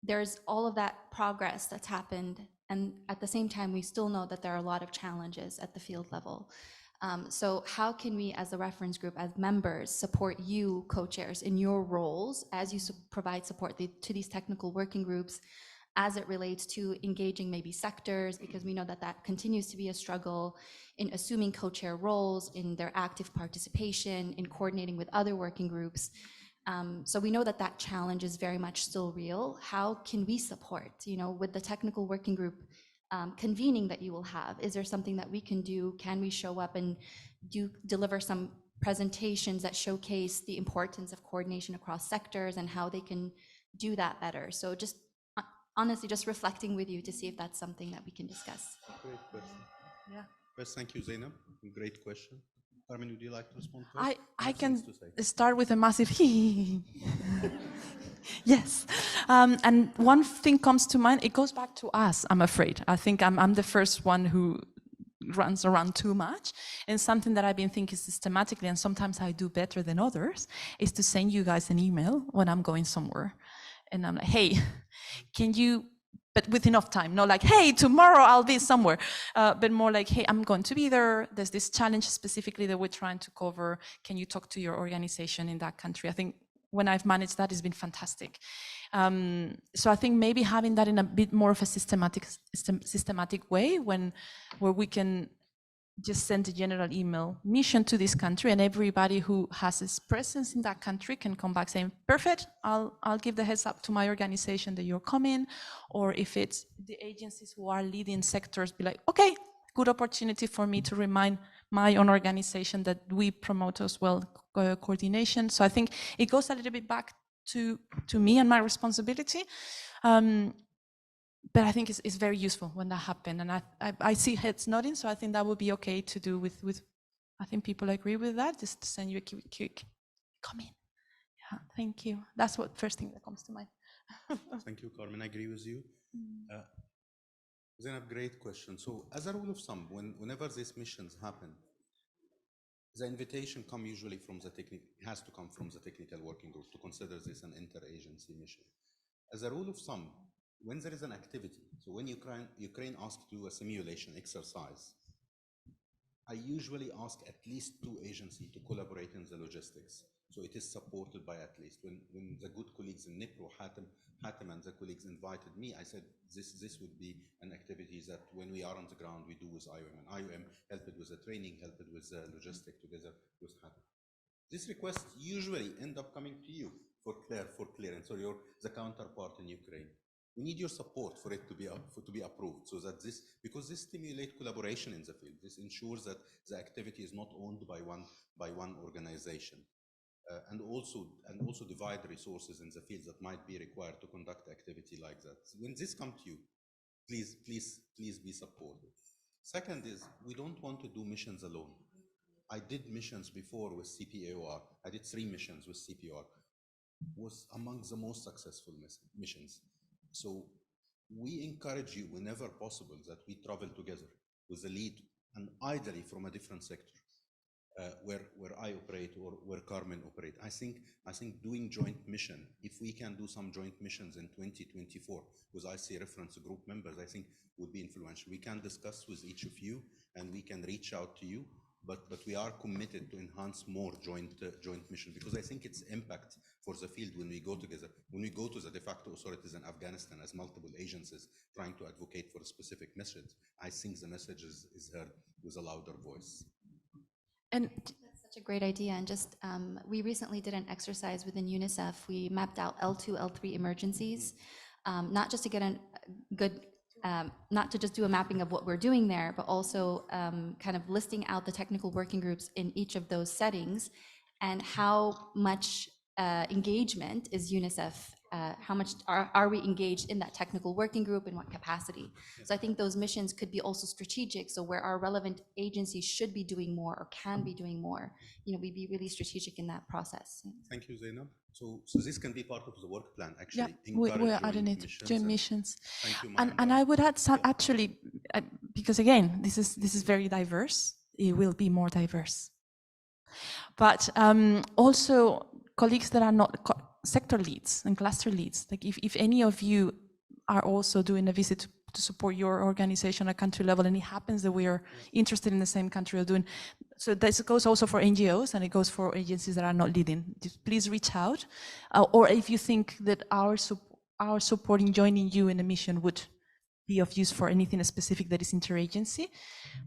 there's all of that progress that's happened, and at the same time we still know that there are a lot of challenges at the field level. So how can we as a reference group, as members, support you co-chairs in your roles as you provide support to these technical working groups as it relates to engaging maybe sectors, because we know that that continues to be a struggle, in assuming co-chair roles, in their active participation, in coordinating with other working groups. So we know that that challenge is very much still real. How can we support, with the technical working group convening that you will have? Is there something that we can do? Can we show up and deliver some presentations that showcase the importance of coordination across sectors and how they can do that better? So just honestly, just reflecting with you to see if that's something that we can discuss. Great question. Yeah. First, thank you, Zainab. Great question. Carmen, would you like to respond to it? I can start with a massive yes. And one thing comes to mind, it goes back to us, I'm afraid. I think I'm the first one who runs around too much. And something that I've been thinking systematically, and sometimes I do better than others, is to send you guys an email when I'm going somewhere. And I'm like, hey, can you, but with enough time, not like, hey, tomorrow I'll be somewhere, but more like, hey, I'm going to be there. There's this challenge specifically that we're trying to cover. Can you talk to your organization in that country? I think when I've managed that, it's been fantastic. So I think maybe having that in a bit more of a systematic way, where we can just send a general email mission to this country, and everybody who has its presence in that country can come back saying, perfect, I'll give the heads up to my organization that you're coming. Or if it's the agencies who are leading sectors, be like, okay, good opportunity for me to remind my own organization that we promote as well coordination. So I think it goes a little bit back to me and my responsibility. But I think it's very useful when that happens, and I see heads nodding, so I think that would be okay to do with I think people agree with that, just to send you a quick come in. Yeah, thank you. That's what first thing that comes to mind. Thank you, Carmen. I agree with you. Zainab, great question. So as a rule of thumb, whenever these missions happen, the invitation usually from the has to come from the technical working group to consider this an interagency mission. As a rule of thumb, when there is an activity, so when Ukraine asks to do a simulation exercise, I usually ask at least 2 agencies to collaborate in the logistics. So it is supported by at least. When the good colleagues in Nipro, Hatem and the colleagues invited me, I said this would be an activity that when we are on the ground, we do with IOM. And IOM helped with the training, helped with the logistics together with Hatem. This request usually end up coming to you for clearance, or the counterpart in Ukraine. We need your support for it to be approved, so that because this stimulates collaboration in the field. This ensures that the activity is not owned by one organization, and also divide resources in the field that might be required to conduct activity like that. When this comes to you, please be supportive. Second is, we don't want to do missions alone. I did missions before with CPAOR. I did 3 missions with CPR. Was among the most successful missions. So we encourage you whenever possible that we travel together with the lead, and ideally from a different sector, where I operate or where Carmen operate. I think doing joint mission, if we can do some joint missions in 2024 with IC reference group members, I think would be influential. We can discuss with each of you, and we can reach out to you. But we are committed to enhance more joint mission, because I think it's impact for the field when we go together. When we go to the de facto authorities in Afghanistan as multiple agencies trying to advocate for a specific message, I think the message is heard with a louder voice. And that's such a great idea. And just we recently did an exercise within UNICEF. We mapped out L2, L3 emergencies, not just to get a good not to just do a mapping of what we're doing there, but also kind of listing out the technical working groups in each of those settings, and how much engagement is UNICEF, how much are we engaged in that technical working group, in what capacity. So I think those missions could be also strategic, so where our relevant agencies should be doing more or can be doing more, we'd be really strategic in that process. Thank you, Zainab. So this can be part of the work plan, actually. Yeah, we're adding it, joint missions. Thank you, and I would add some, actually, because again, this is very diverse. It will be more diverse. But also colleagues that are not sector leads and cluster leads. Like if any of you are also doing a visit to support your organization at country level, and it happens that we are interested in the same country or doing, so this goes also for NGOs, and it goes for agencies that are not leading. Just please reach out, or if you think that our support in joining you in a mission would be of use for anything specific that is interagency,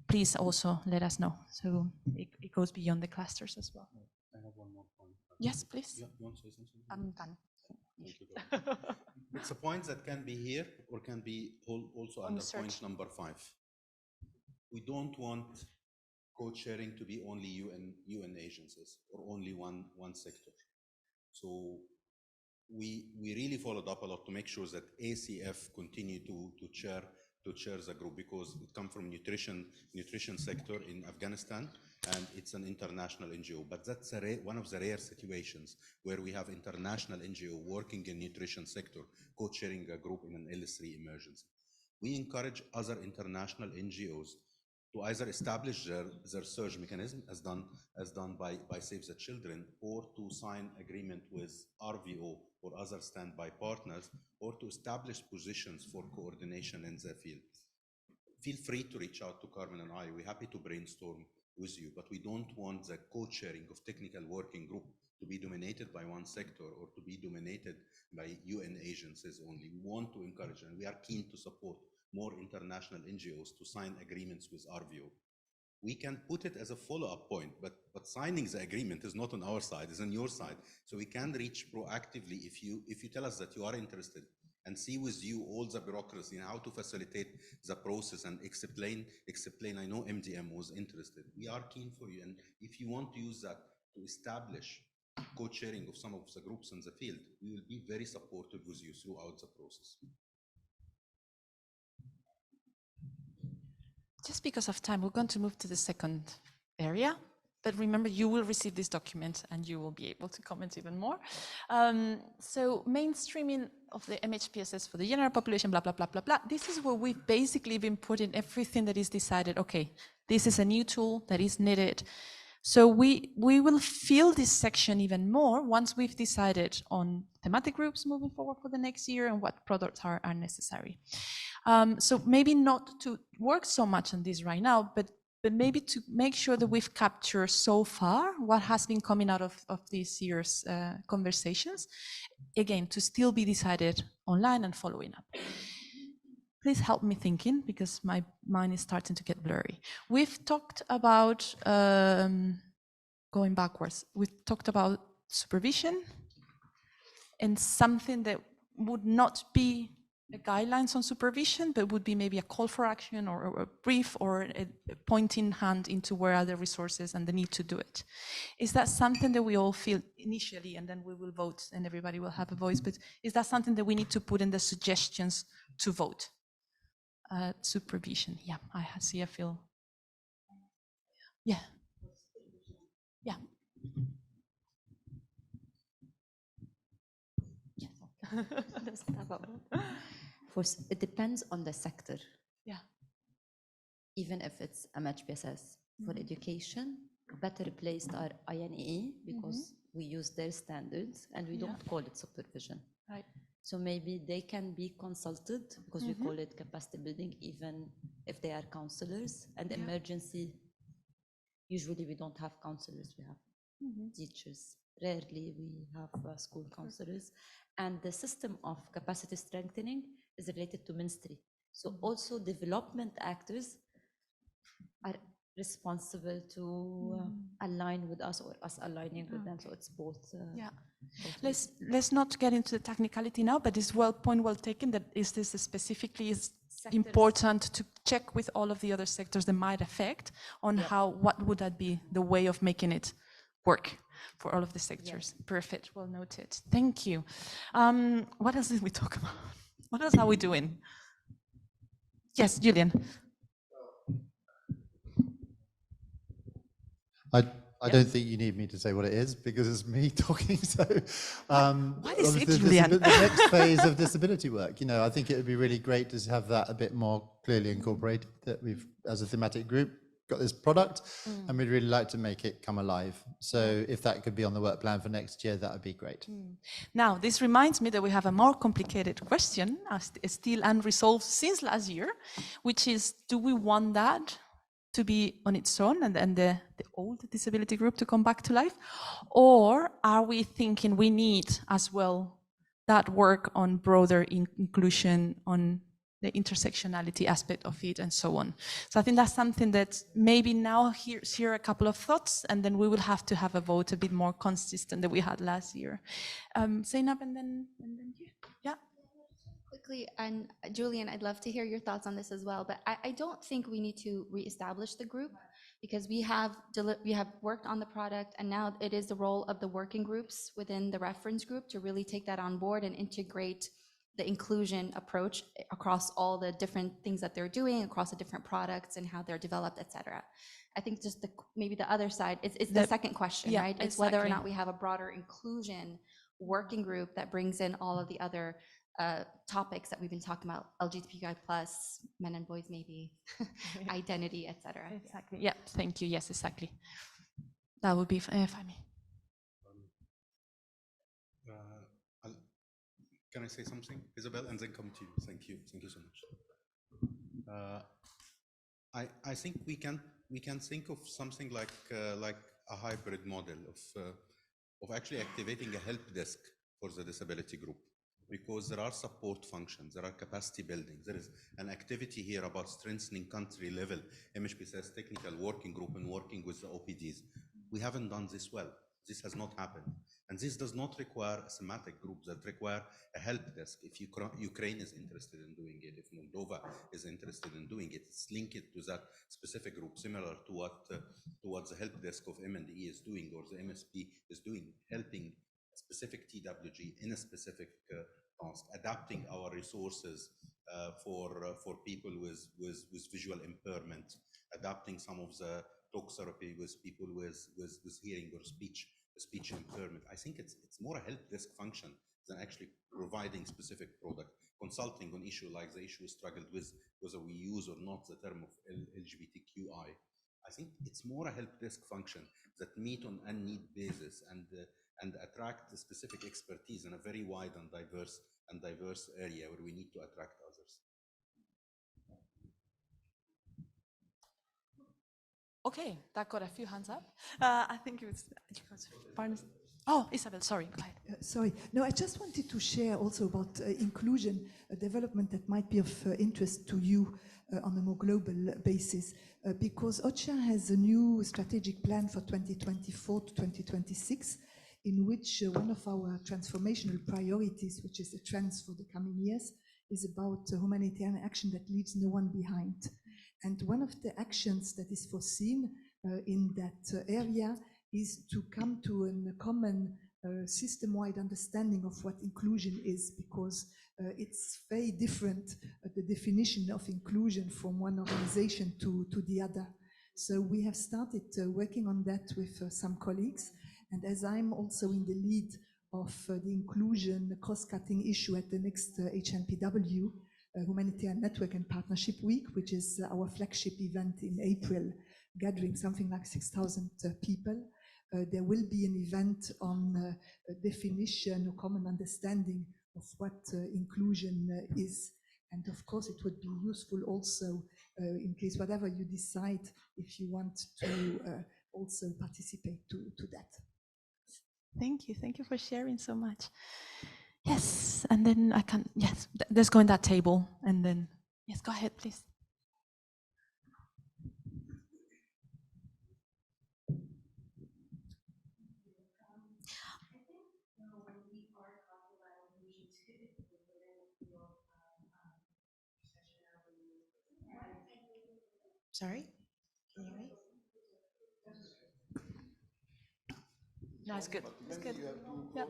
please also let us know. So it goes beyond the clusters as well. I have one more point. Yes, please. You want to say something? I'm done. It's a point that can be here or can be also under point number 5. We don't want co-sharing to be only UN agencies or only one sector. So we really followed up a lot to make sure that ACF continue to chair the group, because it comes from nutrition sector in Afghanistan, and it's an international NGO. But that's one of the rare situations where we have international NGO working in nutrition sector, co-chairing a group in an L3 emergency. We encourage other international NGOs to either establish their surge mechanism, as done by Save the Children, or to sign agreement with RVO or other standby partners, or to establish positions for coordination in the field. Feel free to reach out to Carmen and I. We're happy to brainstorm with you, but we don't want the co-chairing of technical working group to be dominated by one sector or to be dominated by UN agencies only. We want to encourage, and we are keen to support more international NGOs to sign agreements with RVO. we can put it as a follow-up point, but signing the agreement is not on our side, it's on your side. So we can reach proactively if you tell us that you are interested, and see with you all the bureaucracy and how to facilitate the process and explain. I know MDM was interested. We are keen for you, and if you want to use that to establish co-chairing of some of the groups in the field, we will be very supportive with you throughout the process. Just because of time, we're going to move to the second area. But remember, you will receive this document and you will be able to comment even more. So mainstreaming of the MHPSS for the general population, blah, blah, blah, blah, blah. This is where we've basically been putting everything that is decided, okay, this is a new tool that is needed. So we will fill this section even more once we've decided on thematic groups moving forward for the next year and what products are necessary. So maybe not to work so much on this right now, but maybe to make sure that we've captured so far what has been coming out of this year's conversations, again, to still be decided online and following up. Please help me thinking, because my mind is starting to get blurry. We've talked about, going backwards, we've talked about supervision and something that would not be guidelines on supervision, but would be maybe a call for action or a brief or a pointing hand into where are the resources and the need to do it. Is that something that we all feel initially, and then we will vote and everybody will have a voice, but is that something that we need to put in the suggestions to vote? Supervision, yeah, I see, I feel. Yeah. Yeah. It depends on the sector. Yeah. Even if it's MHPSS for education, better placed are INEE because we use their standards and we don't call it supervision. Right. So maybe they can be consulted because we call it capacity building, even if they are counselors. And emergency, usually we don't have counselors, we have teachers. Rarely we have school counselors. And the system of capacity strengthening is related to ministry. So also development actors are responsible to align with us or us aligning with them. So it's both. Both let's not get into the technicality now, but it's point well taken that is this specifically is important to check with all of the other sectors that might affect on what would that be the way of making it work for all of the sectors. Perfect, well noted. Thank you. What else did we talk about? What else are we doing? Yes, Julian. I don't think you need me to say what it is because it's me talking. So, what is it, Julian? The next phase of disability work. You know, I think it would be really great to have that a bit more clearly incorporated. That we've, as a thematic group, got this product, and we'd really like to make it come alive. So, if that could be on the work plan for next year, that would be great. Now, this reminds me that we have a more complicated question, still unresolved since last year, which is: do we want that to be on its own and the old disability group to come back to life? Or are we thinking we need as well that work on broader inclusion, on the intersectionality aspect of it and so on? So I think that's something that maybe now hear a couple of thoughts, and then we will have to have a vote a bit more consistent than we had last year. Zainab and then you. Yeah. Quickly, and Julian, I'd love to hear your thoughts on this as well, but I don't think we need to reestablish the group because we have worked on the product, and now it is the role of the working groups within the reference group to really take that on board and integrate the inclusion approach across all the different things that they're doing, across the different products and how they're developed, etc. I think just maybe the other side is the second question, right? It's whether or not we have a broader inclusion working group that brings in all of the other topics that we've been talking about, LGBTQI+, men and boys maybe, identity, etc. Exactly, yeah, thank you, yes, exactly. That would be fine. Can I say something, Isabel, and then come to you? Thank you so much. I think we can think of something like a hybrid model of actually activating a help desk for the disability group. because there are support functions, there are capacity building, there is an activity here about strengthening country level MHPSS technical working group and working with the OPDs. We haven't done this well. This has not happened. And this does not require a thematic group, that require a help desk. If Ukraine is interested in doing it, if Moldova is interested in doing it, it's linked to that specific group, similar to what the help desk of M&E is doing, or the MSP is doing, helping a specific TWG in a specific task, adapting our resources for people with visual impairment, adapting some of the talk therapy with people with hearing or speech impairment. I think it's more a help desk function than actually providing specific product. Consulting on issue like the issue we struggled with, whether we use or not the term of LGBTQI. I think it's more a help desk function that meet on a need basis and attract the specific expertise in a very wide and diverse area where we need to attract others. Okay, that got a few hands up. I think it was Barnes. Oh, Isabel, sorry, go ahead. Sorry, no, I just wanted to share also about inclusion, a development that might be of interest to you on a more global basis, because OCHA has a new strategic plan for 2024 to 2026, in which one of our transformational priorities, which is the trends for the coming years, is about humanitarian action that leaves no one behind. And one of the actions that is foreseen in that area is to come to a common system-wide understanding of what inclusion is, because it's very different, the definition of inclusion from one organization to the other. So we have started working on that with some colleagues, and as I'm also in the lead of the inclusion cross-cutting issue at the next HNPW, Humanitarian Network and Partnership Week, which is our flagship event in April, gathering something like 6,000 people. There will be an event on definition or common understanding of what inclusion is. And of course, it would be useful also in case whatever you decide, if you want to also participate to that. Thank you for sharing so much. Yes, and then I can, yes, let's go in that table, and then, yes, go ahead, please. Sorry, can you hear me? No, it's good. It's good. Yeah.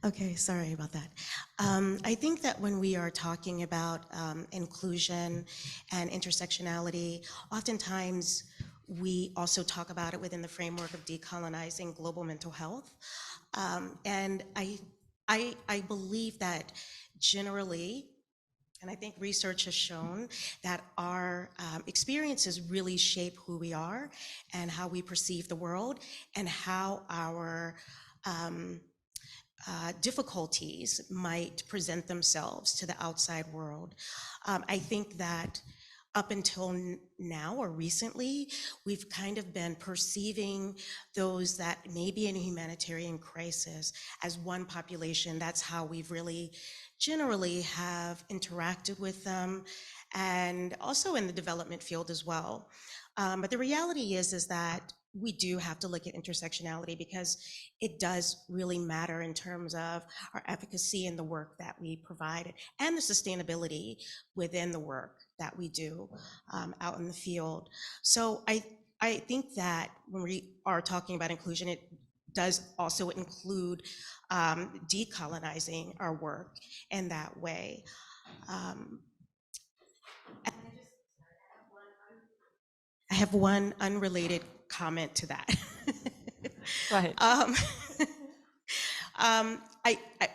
Okay, sorry about that. I think that when we are talking about inclusion and intersectionality, oftentimes we also talk about it within the framework of decolonizing global mental health. And I believe that generally, and I think research has shown that our experiences really shape who we are and how we perceive the world, and how our difficulties might present themselves to the outside world. I think that up until now or recently, we've kind of been perceiving those that may be in a humanitarian crisis as one population. That's how we've really generally have interacted with them, and also in the development field as well. But the reality is that we do have to look at intersectionality, because it does really matter in terms of our efficacy in the work that we provide and the sustainability within the work that we do out in the field. So I think that when we are talking about inclusion, it does also include decolonizing our work in that way. I have one unrelated comment to that. Go ahead.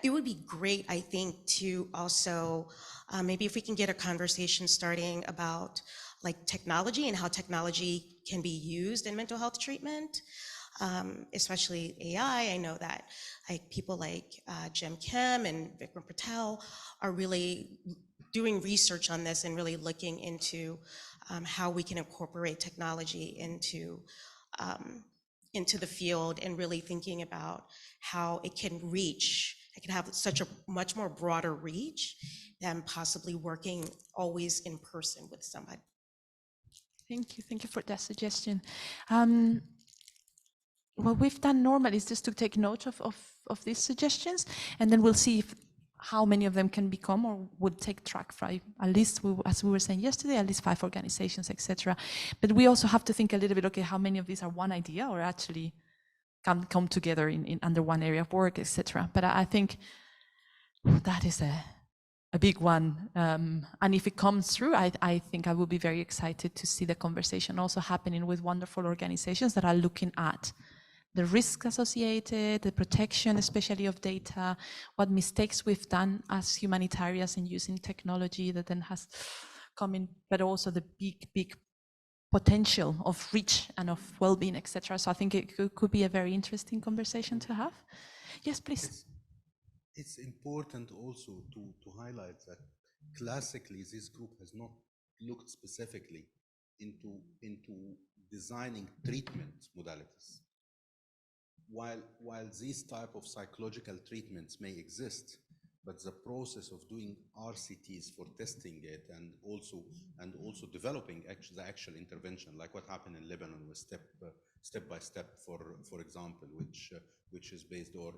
It would be great, I think, to also maybe if we can get a conversation starting about like technology and how technology can be used in mental health treatment, especially AI. I know that people like Jem Kim and Vikram Patel are really doing research on this and really looking into how we can incorporate technology into into the field and really thinking about how it can reach, it can have such a much more broader reach than possibly working always in person with somebody. Thank you for that suggestion. What we've done normally is just to take note of these suggestions, and then we'll see how many of them can become or would take track from at least, as we were saying yesterday, at least 5 organizations, etc. But we also have to think a little bit, okay, how many of these are one idea or actually can come together in under one area of work, etc. But I think that is a big one. And if it comes through, I think I will be very excited to see the conversation also happening with wonderful organizations that are looking at the risks associated, the protection, especially of data, what mistakes we've done as humanitarians in using technology that then has come in, but also the big potential of reach and of well-being, etc. So I think it could be a very interesting conversation to have. Yes, please. It's important also to highlight that classically this group has not looked specifically into designing treatment modalities. While these type of psychological treatments may exist, but the process of doing RCTs for testing it and also developing the actual intervention, like what happened in Lebanon with step by step, for example, which is based or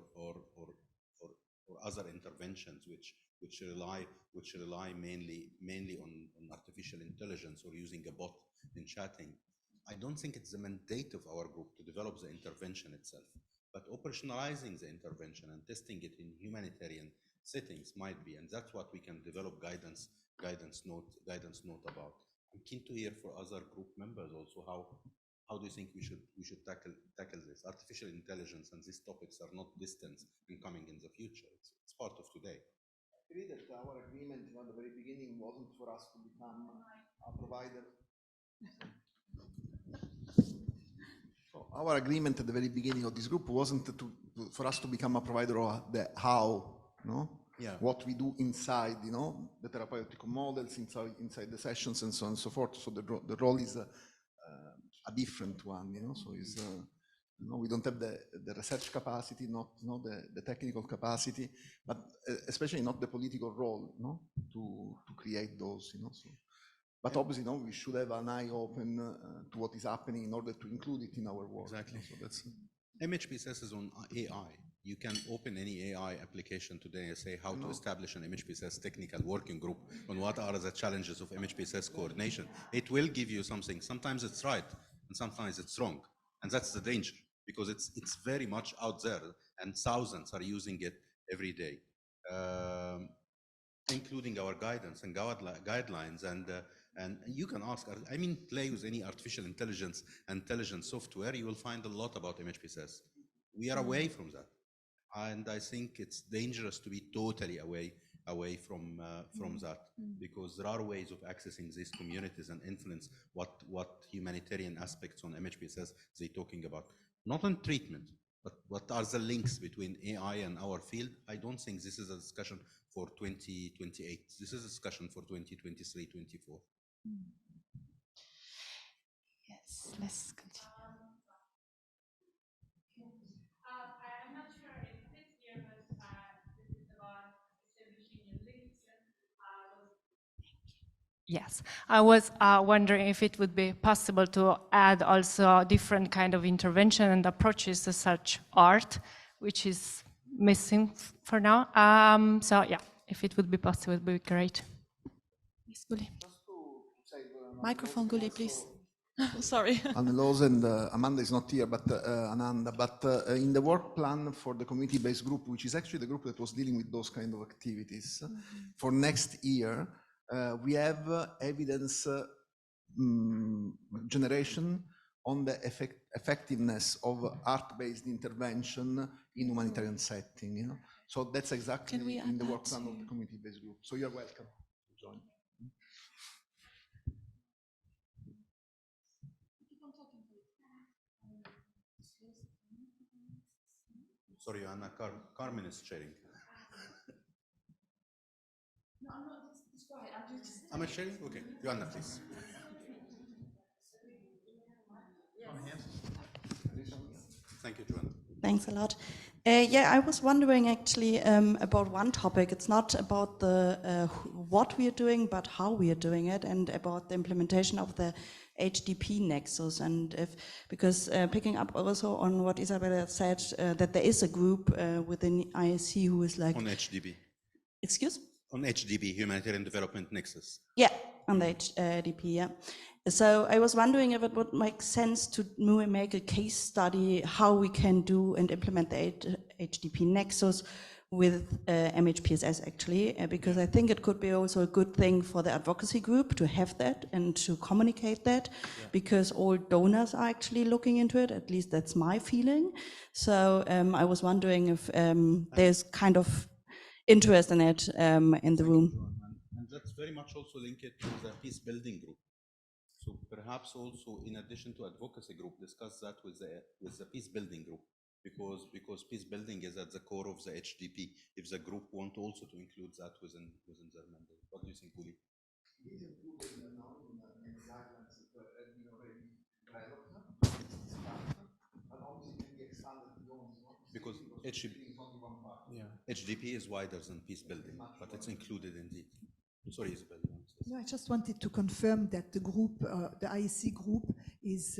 other interventions which rely mainly on artificial intelligence or using a bot in chatting. I don't think it's the mandate of our group to develop the intervention itself, but operationalizing the intervention and testing it in humanitarian settings might be, and that's what we can develop guidance note about. I'm keen to hear for other group members also how do you think we should tackle this? Artificial intelligence and these topics are not distant and coming in the future. It's part of today. I agree that our agreement at the very beginning wasn't for us to become a provider. So our agreement at the very beginning of this group wasn't for us to become a provider of the how, Yeah. What we do inside, the therapeutic models inside the sessions and so on and so forth. So the role is a different one, So it's we don't have the research capacity, not the technical capacity, but especially not the political role, to create those, So. But obviously, we should have an eye open to what is happening in order to include it in our work. Exactly. So that's MHPSS is on AI. You can open any AI application today and say how to establish an MHPSS technical working group on what are the challenges of MHPSS coordination. It will give you something. Sometimes it's right and sometimes it's wrong. And that's the danger because it's very much out there and thousands are using it every day, including our guidance and guidelines. And you can ask, play with any artificial intelligence software, you will find a lot about MHPSS. We are away from that. And I think it's dangerous to be totally away from that, because there are ways of accessing these communities and influence what humanitarian aspects on MHPSS they're talking about. Not on treatment, but what are the links between AI and our field? I don't think this is a discussion for 2028. This is a discussion for 2023, 24. Yes, let's continue. I'm not sure if it fits here, but this is about establishing your links. Yes, I was wondering if it would be possible to add also different kind of intervention and approaches to such art, which is missing for now. So yeah, if it would be possible, it would be great. Yes, Guli. Microphone, Guli, please. Sorry. Anne-Lose and Amanda is not here, but Ananda. But in the work plan for the community-based group, which is actually the group that was dealing with those kind of activities, for next year, we have evidence generation on the effectiveness of art-based intervention in humanitarian setting. So that's exactly in the work plan of the community-based group. So you're welcome to join. Sorry, Anna, Carmen is sharing. No, I'm not. Just go ahead. Am I sharing? Okay, Joanna, please. Thank you, Joanna. Thanks a lot. Yeah, I was wondering actually about one topic. It's not about the what we are doing, but how we are doing it, and about the implementation of the HDP nexus. And because picking up also on what Isabella said, that there is a group within IASC who is like on HDB. Excuse? On HDB, Humanitarian Development Nexus. Yeah, on the HDP, yeah. So I was wondering if it would make sense to make a case study how we can do and implement the HDP nexus with MHPSS actually, because I think it could be also a good thing for the advocacy group to have that and to communicate that, because all donors are actually looking into it, at least that's my feeling. So I was wondering if there's kind of interest in it in the room. And that's very much also linked to the peace building group. So perhaps also in addition to advocacy group, discuss that with the peace building group, because peace building is at the core of the HDP. If the group want also to include that within their mandate. What do you think, Uli? Because HDP is wider than peace building, but it's included indeed. Sorry, Isabel. No, I just wanted to confirm that the group, the IASC group, is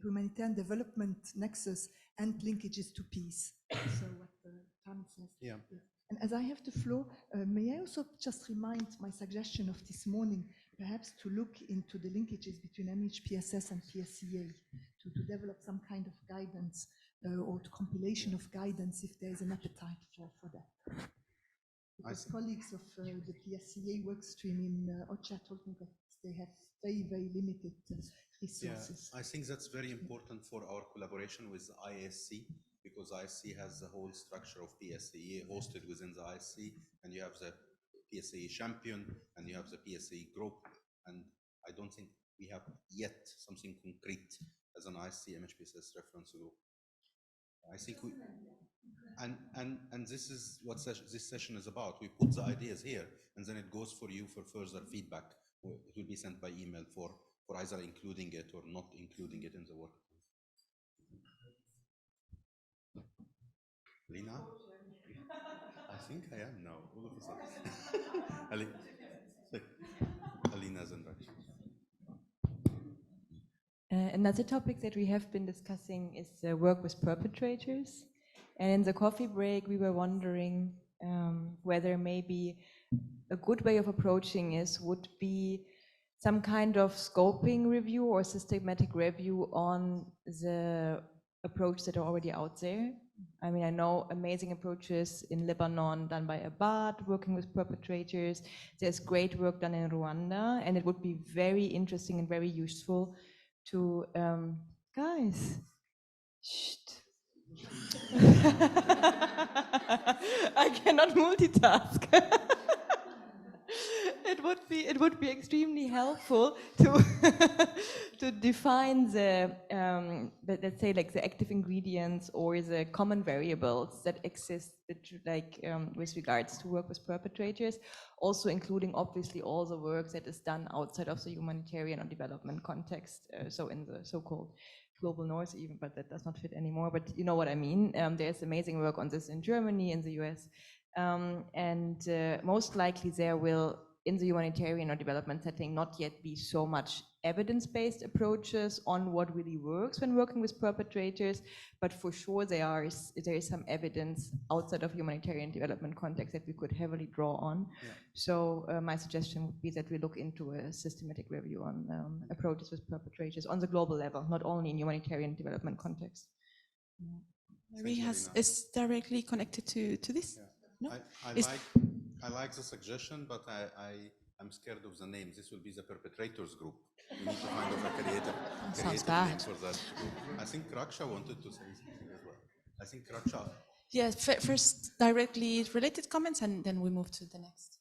humanitarian development nexus and linkages to peace. So what Tom says. Yeah. And as I have the floor, may I also just remind my suggestion of this morning, perhaps to look into the linkages between MHPSS and PSCA, to develop some kind of guidance or compilation of guidance if there is an appetite for that. Because colleagues of the PSCA workstream in OCHA told me that they have very, very limited resources. Yeah, I think that's very important for our collaboration with the IASC, because IASC has the whole structure of PSCA hosted within the IASC, and you have the PSCA champion, and you have the PSCA group, and I don't think we have yet something concrete as an IASC MHPSS reference group. I think we, and this is what this session is about. We put the ideas here, and then it goes for you for further feedback. It will be sent by email for either including it or not including it in the work. Lina? I think I am now. All of a sudden. Alina's in direction. Another topic that we have been discussing is work with perpetrators. And in the coffee break, we were wondering whether maybe a good way of approaching this would be some kind of scoping review or systematic review on the approach that are already out there. I mean, I know amazing approaches in Lebanon done by Abad, working with perpetrators. There's great work done in Rwanda, and it would be very interesting and very useful to, guys, I cannot multitask. It would be extremely helpful to to define the let's say like the active ingredients or the common variables that exist with regards to work with perpetrators, also including obviously all the work that is done outside of the humanitarian or development context, so in the so-called global north even, but that does not fit anymore, but you know what I mean. There's amazing work on this in Germany, in the US, and most likely there will, in the humanitarian or development setting, not yet be so much evidence-based approaches on what really works when working with perpetrators, but for sure there is some evidence outside of humanitarian development context that we could heavily draw on. Yeah. So my suggestion would be that we look into a systematic review on approaches with perpetrators on the global level, not only in humanitarian development context. Marie is directly connected to this? Yeah. No? I like the suggestion, but I'm scared of the name. This will be the perpetrators group. We need to find a creative name for that group. I think Raksha wanted to say something as well. I think Raksha. Yes, first directly related comments, and then we move to the next.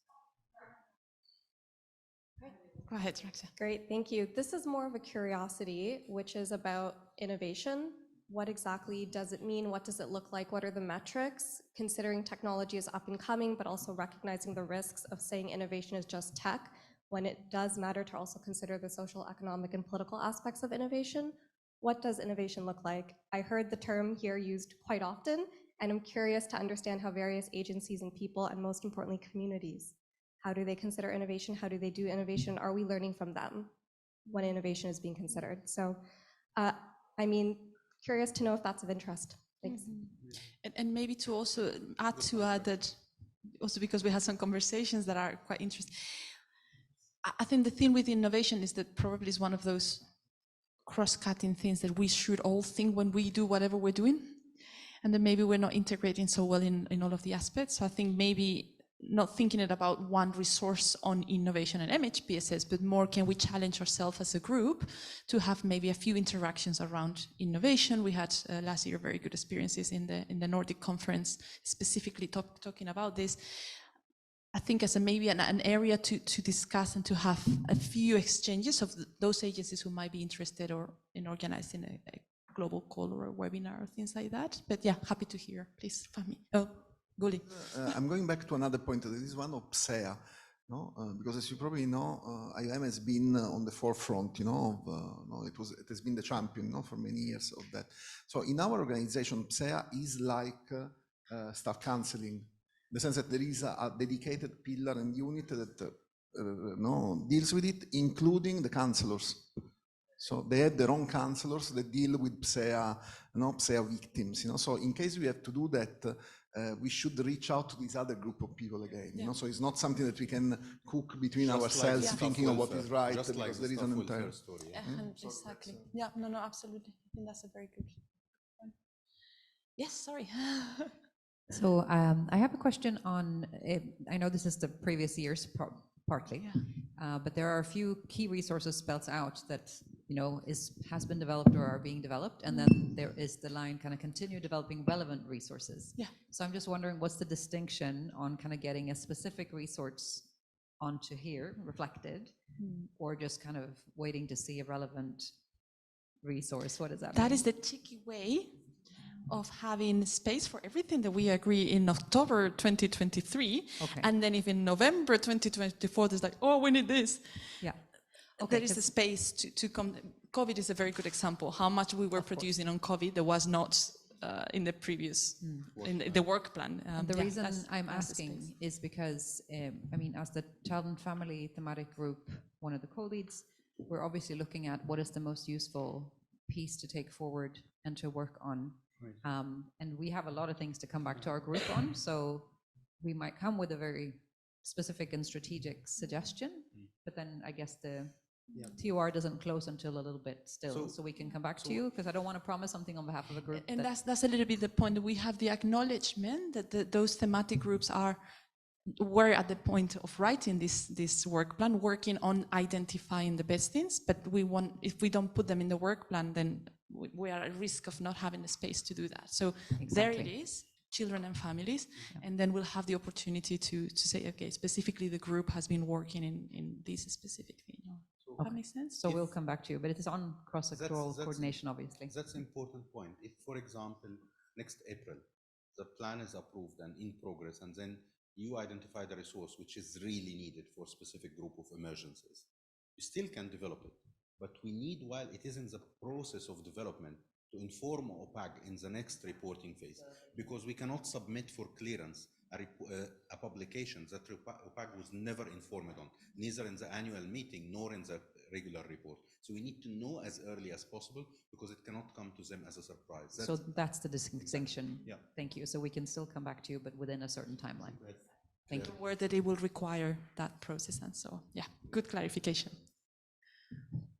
Go ahead, Raksha. Great, thank you. This is more of a curiosity, which is about innovation. What exactly does it mean? What does it look like? What are the metrics? Considering technology is up and coming, but also recognizing the risks of saying innovation is just tech, when it does matter to also consider the social, economic, and political aspects of innovation. what does innovation look like? I heard the term here used quite often, and I'm curious to understand how various agencies and people, and most importantly, communities, how do they consider innovation? How do they do innovation? Are we learning from them when innovation is being considered? So, I mean, curious to know if that's of interest. Thanks. And maybe to also add to that, also because we had some conversations that are quite interesting. I think the thing with innovation is that probably is one of those cross-cutting things that we should all think when we do whatever we're doing, and then maybe we're not integrating so well in all of the aspects. So I think maybe not thinking it about one resource on innovation and MHPSS, but more can we challenge ourselves as a group to have maybe a few interactions around innovation. We had last year very good experiences in the Nordic conference, specifically talking about this. I think as maybe an area to discuss and to have a few exchanges of those agencies who might be interested or in organizing a global call or a webinar or things like that. But yeah, happy to hear. Please, Fahmi. Oh, Guli. I'm going back to another point. This is one of PSEA, no? Because as you probably know, IOM has been on the forefront, you know, of, it has been the champion, for many years of that. So in our organization, PSEA is like staff counseling, in the sense that there is a dedicated pillar and unit that deals with it, including the counselors. So they have their own counselors that deal with PSEA, PSEA victims. So in case we have to do that, we should reach out to this other group of people again. So it's not something that we can cook between Just ourselves, like thinking of what is right, just because like there is an entire story. Exactly. Yeah. No. Absolutely. I think that's a very good point. Yes. Sorry. So I have a question on, I know this is the previous years partly, but there are a few key resources spelled out that, has been developed or are being developed. And then there is the line kind of continue developing relevant resources. Yeah. So I'm just wondering what's the distinction on kind of getting a specific resource onto here reflected, or just kind of waiting to see a relevant resource? What does that mean? That is the tricky way of having space for everything that we agree in October 2023. Okay. And then if in November 2024, there's like, oh, we need this. Yeah. Okay, there is the space to come. COVID is a very good example. How much we were producing on COVID that was not in the previous, in the work plan. The reason I'm asking is because, as the Child and Family Thematic Group, one of the co-leads, we're obviously looking at what is the most useful piece to take forward and to work on. And we have a lot of things to come back to our group on, so we might come with a very specific and strategic suggestion, but then I guess the TOR doesn't close until a little bit still, so we can come back to you, because I don't want to promise something on behalf of a group. And that's a little bit the point, that we have the acknowledgement that those thematic groups were at the point of writing this work plan, working on identifying the best things, but if we don't put them in the work plan, then we are at risk of not having the space to do that. So there it is, children and families, and then we'll have the opportunity to say, okay, specifically the group has been working in this specific thing. That makes sense? So we'll come back to you, but it is on cross-sectoral coordination, obviously. That's an important point. If, for example, next April, the plan is approved and in progress, and then you identify the resource which is really needed for a specific group of emergencies, you still can develop it. But we need, while it is in the process of development, to inform OPAG in the next reporting phase, because we cannot submit for clearance a publication that OPAG was never informed on, neither in the annual meeting nor in the regular report. So we need to know as early as possible, because it cannot come to them as a surprise. So that's the distinction. Yeah. Thank you. So we can still come back to you, but within a certain timeline. Thank you. The word that it will require that process, and so, yeah, good clarification.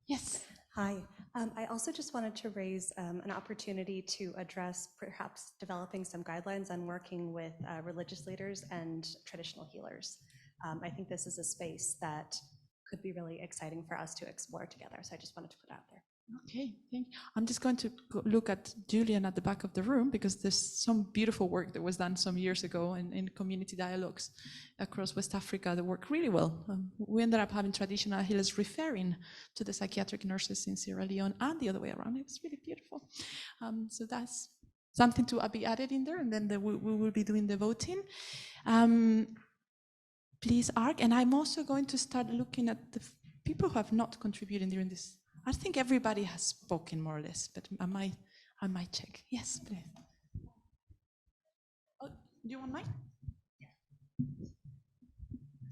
Yes. Hi. I also just wanted to raise an opportunity to address perhaps developing some guidelines on working with religious leaders and traditional healers. I think this is a space that could be really exciting for us to explore together. So I just wanted to put out there. Okay, thank you. I'm just going to look at Julian at the back of the room, because there's some beautiful work that was done some years ago in community dialogues across West Africa that work really well. We ended up having traditional healers referring to the psychiatric nurses in Sierra Leone and the other way around. It was really beautiful. So that's something to be added in there, and then we will be doing the voting. Please, ARC, and I'm also going to start looking at the people who have not contributed during this I think everybody has spoken more or less, but I might check. Yes, please. Oh, do you want mine?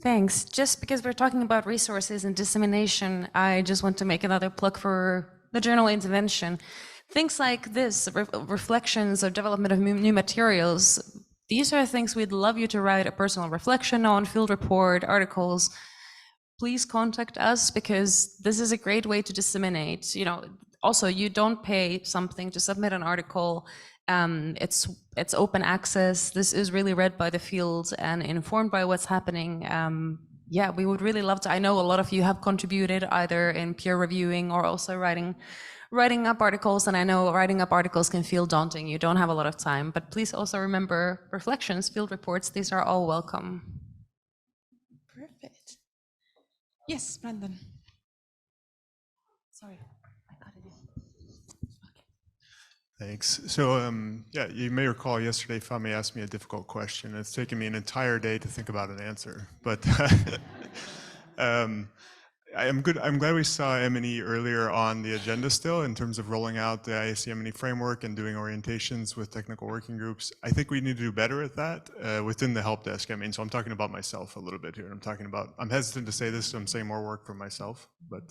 Thanks. Just because we're talking about resources and dissemination, I just want to make another plug for the journal intervention. Things like this, reflections of development of new materials, these are things we'd love you to write a personal reflection on, field report, articles. Please contact us, because this is a great way to disseminate. You know, also, you don't pay something to submit an article. It's open access. This is really read by the field and informed by what's happening. Yeah, we would really love to. I know a lot of you have contributed either in peer reviewing or also writing up articles, and I know writing up articles can feel daunting. You don't have a lot of time, but please also remember reflections, field reports, these are all welcome. Perfect. Yes, Brandon. Sorry, I cut it in. Thanks. So, yeah, you may recall yesterday Fami asked me a difficult question. It's taken me an entire day to think about an answer, but I'm glad we saw M&E earlier on the agenda still in terms of rolling out the IASC M&E framework and doing orientations with technical working groups. I think we need to do better at that within the help desk. I mean, so I'm talking about myself a little bit here. I'm hesitant to say this, so I'm saying more work for myself, but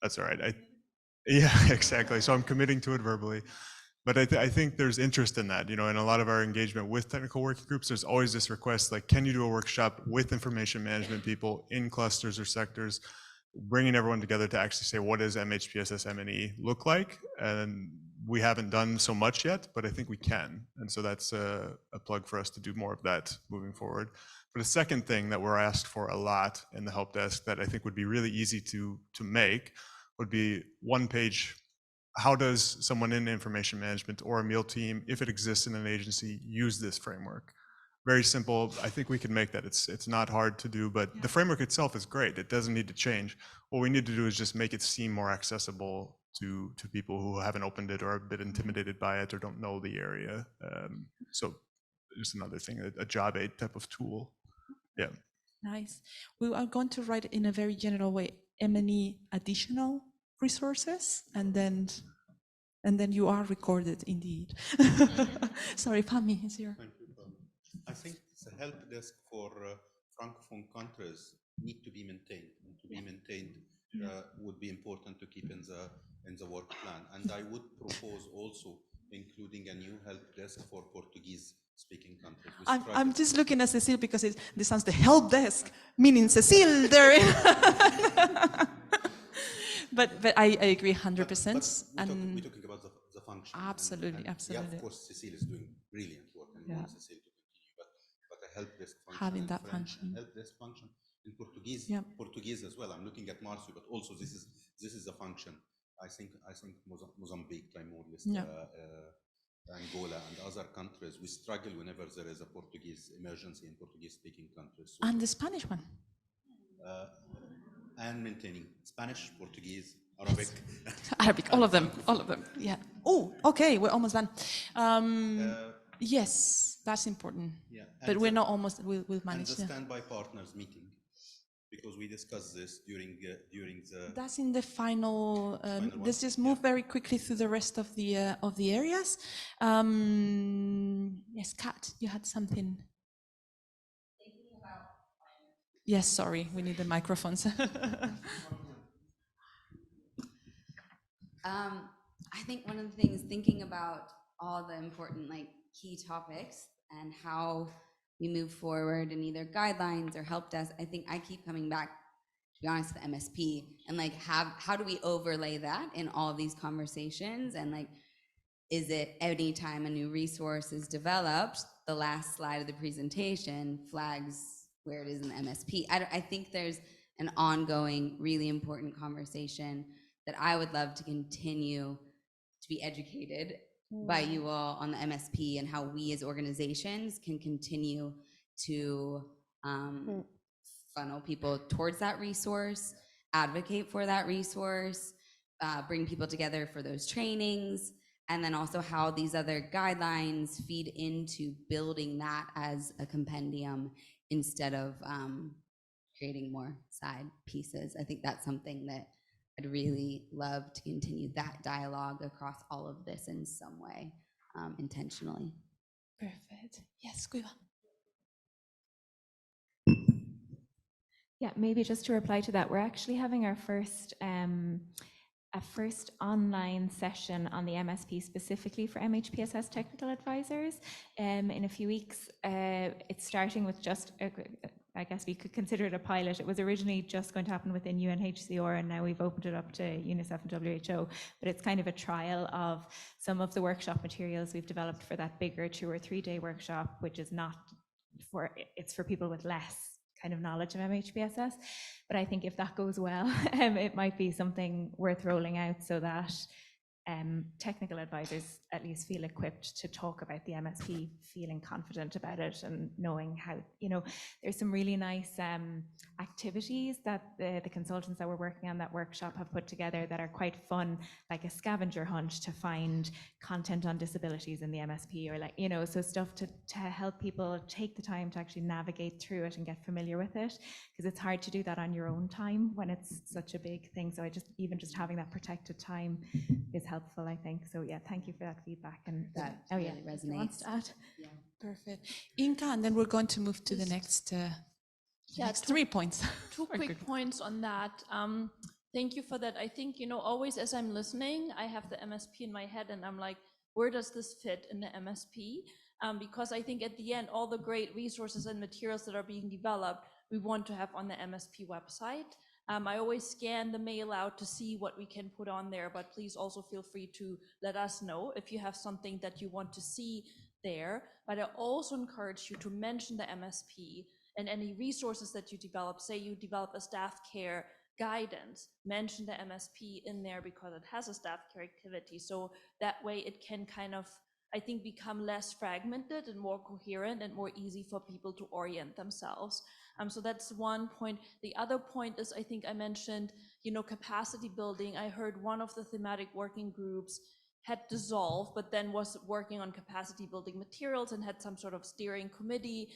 that's all right. Yeah, exactly. So I'm committing to it verbally. But I think there's interest in that, you know, in a lot of our engagement with technical working groups, there's always this request, like, can you do a workshop with information management people in clusters or sectors, bringing everyone together to actually say, what does MHPSS M&E look like? And we haven't done so much yet, but I think we can. And so that's a plug for us to do more of that moving forward. But a second thing that we're asked for a lot in the help desk that I think would be really easy to make would be one page. How does someone in information management or a meal team, if it exists in an agency, use this framework? Very simple. I think we can make that. It's not hard to do, but the framework itself is great. It doesn't need to change. What we need to do is just make it seem more accessible to people who haven't opened it or are a bit intimidated by it or don't know the area. So just another thing, a job aid type of tool. Yeah. Nice. We are going to write it in a very general way, M&E additional resources, and then you are recorded indeed. Sorry, Pami, is your. Thank you, Pami. I think the help desk for Francophone countries need to be maintained, and to be maintained would be important to keep in the work plan. And I would propose also including a new help desk for Portuguese-speaking countries. I'm just looking at Cecile because this sounds the help desk, meaning Cecile there. But I agree 100%. We're talking about the function. Absolutely, and absolutely. Yeah, of course, Cecile is doing brilliant work, and we want Cecile to continue. But a help desk function, having that French, function, help desk function in Portuguese, Portuguese as well. I'm looking at Marcio, but also this is a function. I think Mozambique, Timor Leste, Angola, and other countries, we struggle whenever there is a Portuguese emergency in Portuguese-speaking countries. So and the Spanish one. And maintaining Spanish, Portuguese, Arabic. Arabic, all of them, yeah. Oh, okay, we're almost done. Yes, that's important. Yeah, but we're not almost, we'll manage. And the standby partners meeting, because we discussed this during the. That's in the final. Let's just move very quickly through the rest of the areas. Yes, Kat, you had something. Yes, sorry, we need the microphones. I think one of the things, thinking about all the important key topics and how we move forward in either guidelines or help desk, I think I keep coming back, to be honest, to the MSP and how do we overlay that in all of these conversations? And is it any time a new resource is developed, the last slide of the presentation flags where it is in the MSP. I think there's an ongoing, really important conversation that I would love to continue to be educated by you all on the MSP and how we as organizations can continue to funnel people towards that resource, advocate for that resource, bring people together for those trainings, and then also how these other guidelines feed into building that as a compendium instead of creating more side pieces. I think that's something that I'd really love to continue that dialogue across all of this in some way, intentionally. Perfect. Yes, Guiva. Yeah, maybe just to reply to that, we're actually having our first online session on the MSP specifically for MHPSS technical advisors in a few weeks. It's starting with just, I guess we could consider it a pilot. It was originally just going to happen within UNHCR, and now we've opened it up to UNICEF and WHO, but it's kind of a trial of some of the workshop materials we've developed for that bigger 2 or 3 day workshop, which is not for, it's for people with less kind of knowledge of MHPSS. But I think if that goes well, it might be something worth rolling out so that technical advisors at least feel equipped to talk about the MSP, feeling confident about it and knowing how, you know, there's some really nice activities that the consultants that were working on that workshop have put together that are quite fun, like a scavenger hunt to find content on disabilities in the MSP, or like, you know, so stuff to help people take the time to actually navigate through it and get familiar with it, because it's hard to do that on your own time when it's such a big thing. So even just having that protected time is helpful, I think. So yeah, thank you for that feedback. And that really resonates. Wants to add? Yeah. Perfect. Inka, and then we're going to move to the next, next 3 points. Two quick points on that. Thank you for that. I think, you know, always as I'm listening, I have the MSP in my head and I'm like, where does this fit in the MSP? Because I think at the end, all the great resources and materials that are being developed, we want to have on the MSP website. I always scan the mail out to see what we can put on there, but please also feel free to let us know if you have something that you want to see there. But I also encourage you to mention the MSP and any resources that you develop. Say you develop a staff care guidance, mention the MSP in there because it has a staff care activity. So that way it can kind of, I think, become less fragmented and more coherent and more easy for people to orient themselves. So that's one point. The other point is, I think I mentioned, you know, capacity building. I heard one of the thematic working groups had dissolved, but then was working on capacity building materials and had some sort of steering committee.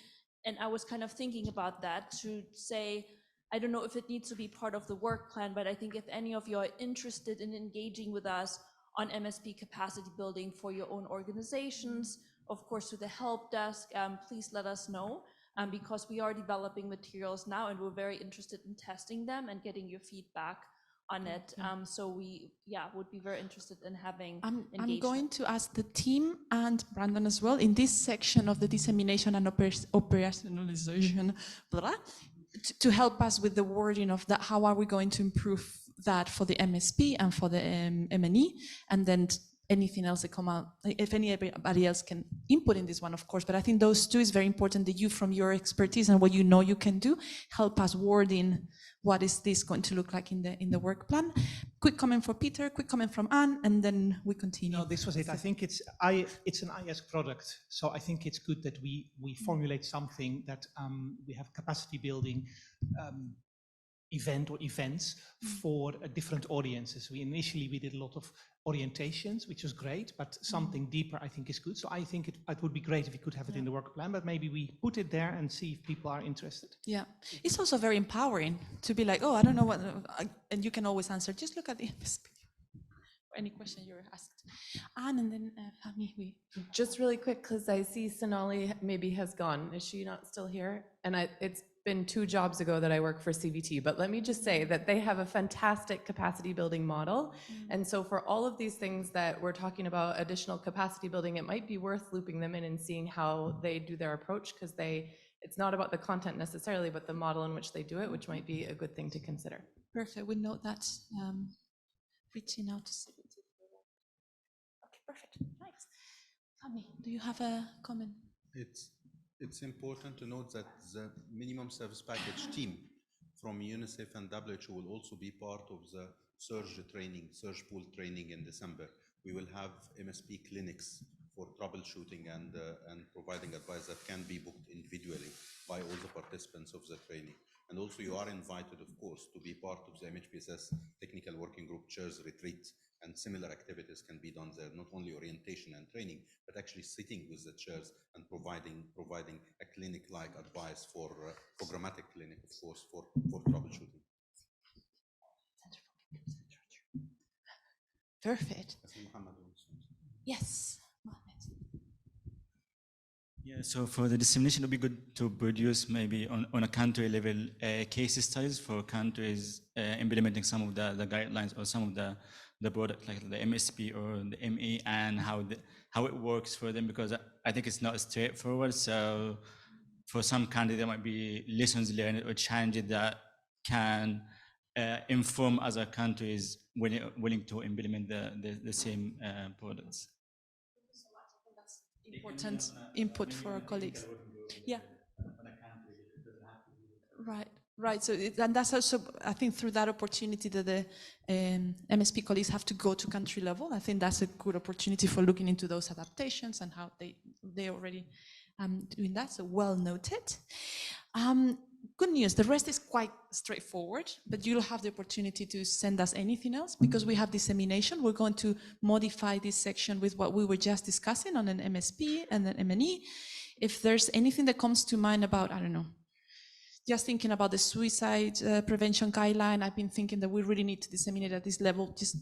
And I was kind of thinking about that to say, I don't know if it needs to be part of the work plan, but I think if any of you are interested in engaging with us on MSP capacity building for your own organizations, of course, to the help desk, please let us know, because we are developing materials now and we're very interested in testing them and getting your feedback on it. So we, would be very interested in having engagement. I'm going to ask the team and Brandon as well in this section of the dissemination and operationalization, to help us with the wording of that. How are we going to improve that for the MSP and for the MNE, and then anything else that come out, if anybody else can input in this one, of course. But I think those two is very important, that you, from your expertise and what you know you can do, help us wording what is this going to look like in the work plan. Quick comment for Peter, quick comment from Anne, and then we continue. No, this was it. I think it's an IASC product, so I think it's good that we formulate something that we have capacity building event or events for different audiences. We did a lot of orientations, which was great, but something deeper I think is good. So I think it would be great if we could have it in the work plan, but maybe we put it there and see if people are interested. Yeah, it's also very empowering to be like, oh, I don't know what, and you can always answer, just look at the MSP. Any question you're asked. Anne, and then Fahmi. Just really quick, because I see Sonali maybe has gone. Is she not still here? And it's been 2 jobs ago that I work for CVT, but let me just say that they have a fantastic capacity building model. And so for all of these things that we're talking about, additional capacity building, it might be worth looping them in and seeing how they do their approach, because it's not about the content necessarily, but the model in which they do it, which might be a good thing to consider. Perfect, we note that, reaching out to CVT. Okay, perfect, nice. Fahmi, do you have a comment? It's important to note that the minimum service package team from UNICEF and WHO will also be part of the surge pool training in December. We will have MSP clinics for troubleshooting and providing advice that can be booked individually by all the participants of the training. And also you are invited, of course, to be part of the MHPSS Technical Working Group Chairs Retreat, and similar activities can be done there, not only orientation and training, but actually sitting with the chairs and providing a clinic-like advice for programmatic clinic, of course, for troubleshooting. Perfect. Yes. Yeah, so for the dissemination, it would be good to produce maybe on a country level case studies for countries implementing some of the guidelines or some of the product like the MSP or the ME and how it works for them, because I think it's not straightforward. So for some countries, there might be lessons learned or challenges that can inform other countries willing to implement the same products. Important input for our colleagues. Yeah. Right. So, and that's also, I think, through that opportunity that the MSP colleagues have to go to country level. I think that's a good opportunity for looking into those adaptations and how they already doing that. So well noted. Good news, the rest is quite straightforward, but you'll have the opportunity to send us anything else because we have dissemination. We're going to modify this section with what we were just discussing on an MSP and an MNE. If there's anything that comes to mind about, I don't know, just thinking about the suicide prevention guideline, I've been thinking that we really need to disseminate at this level. Just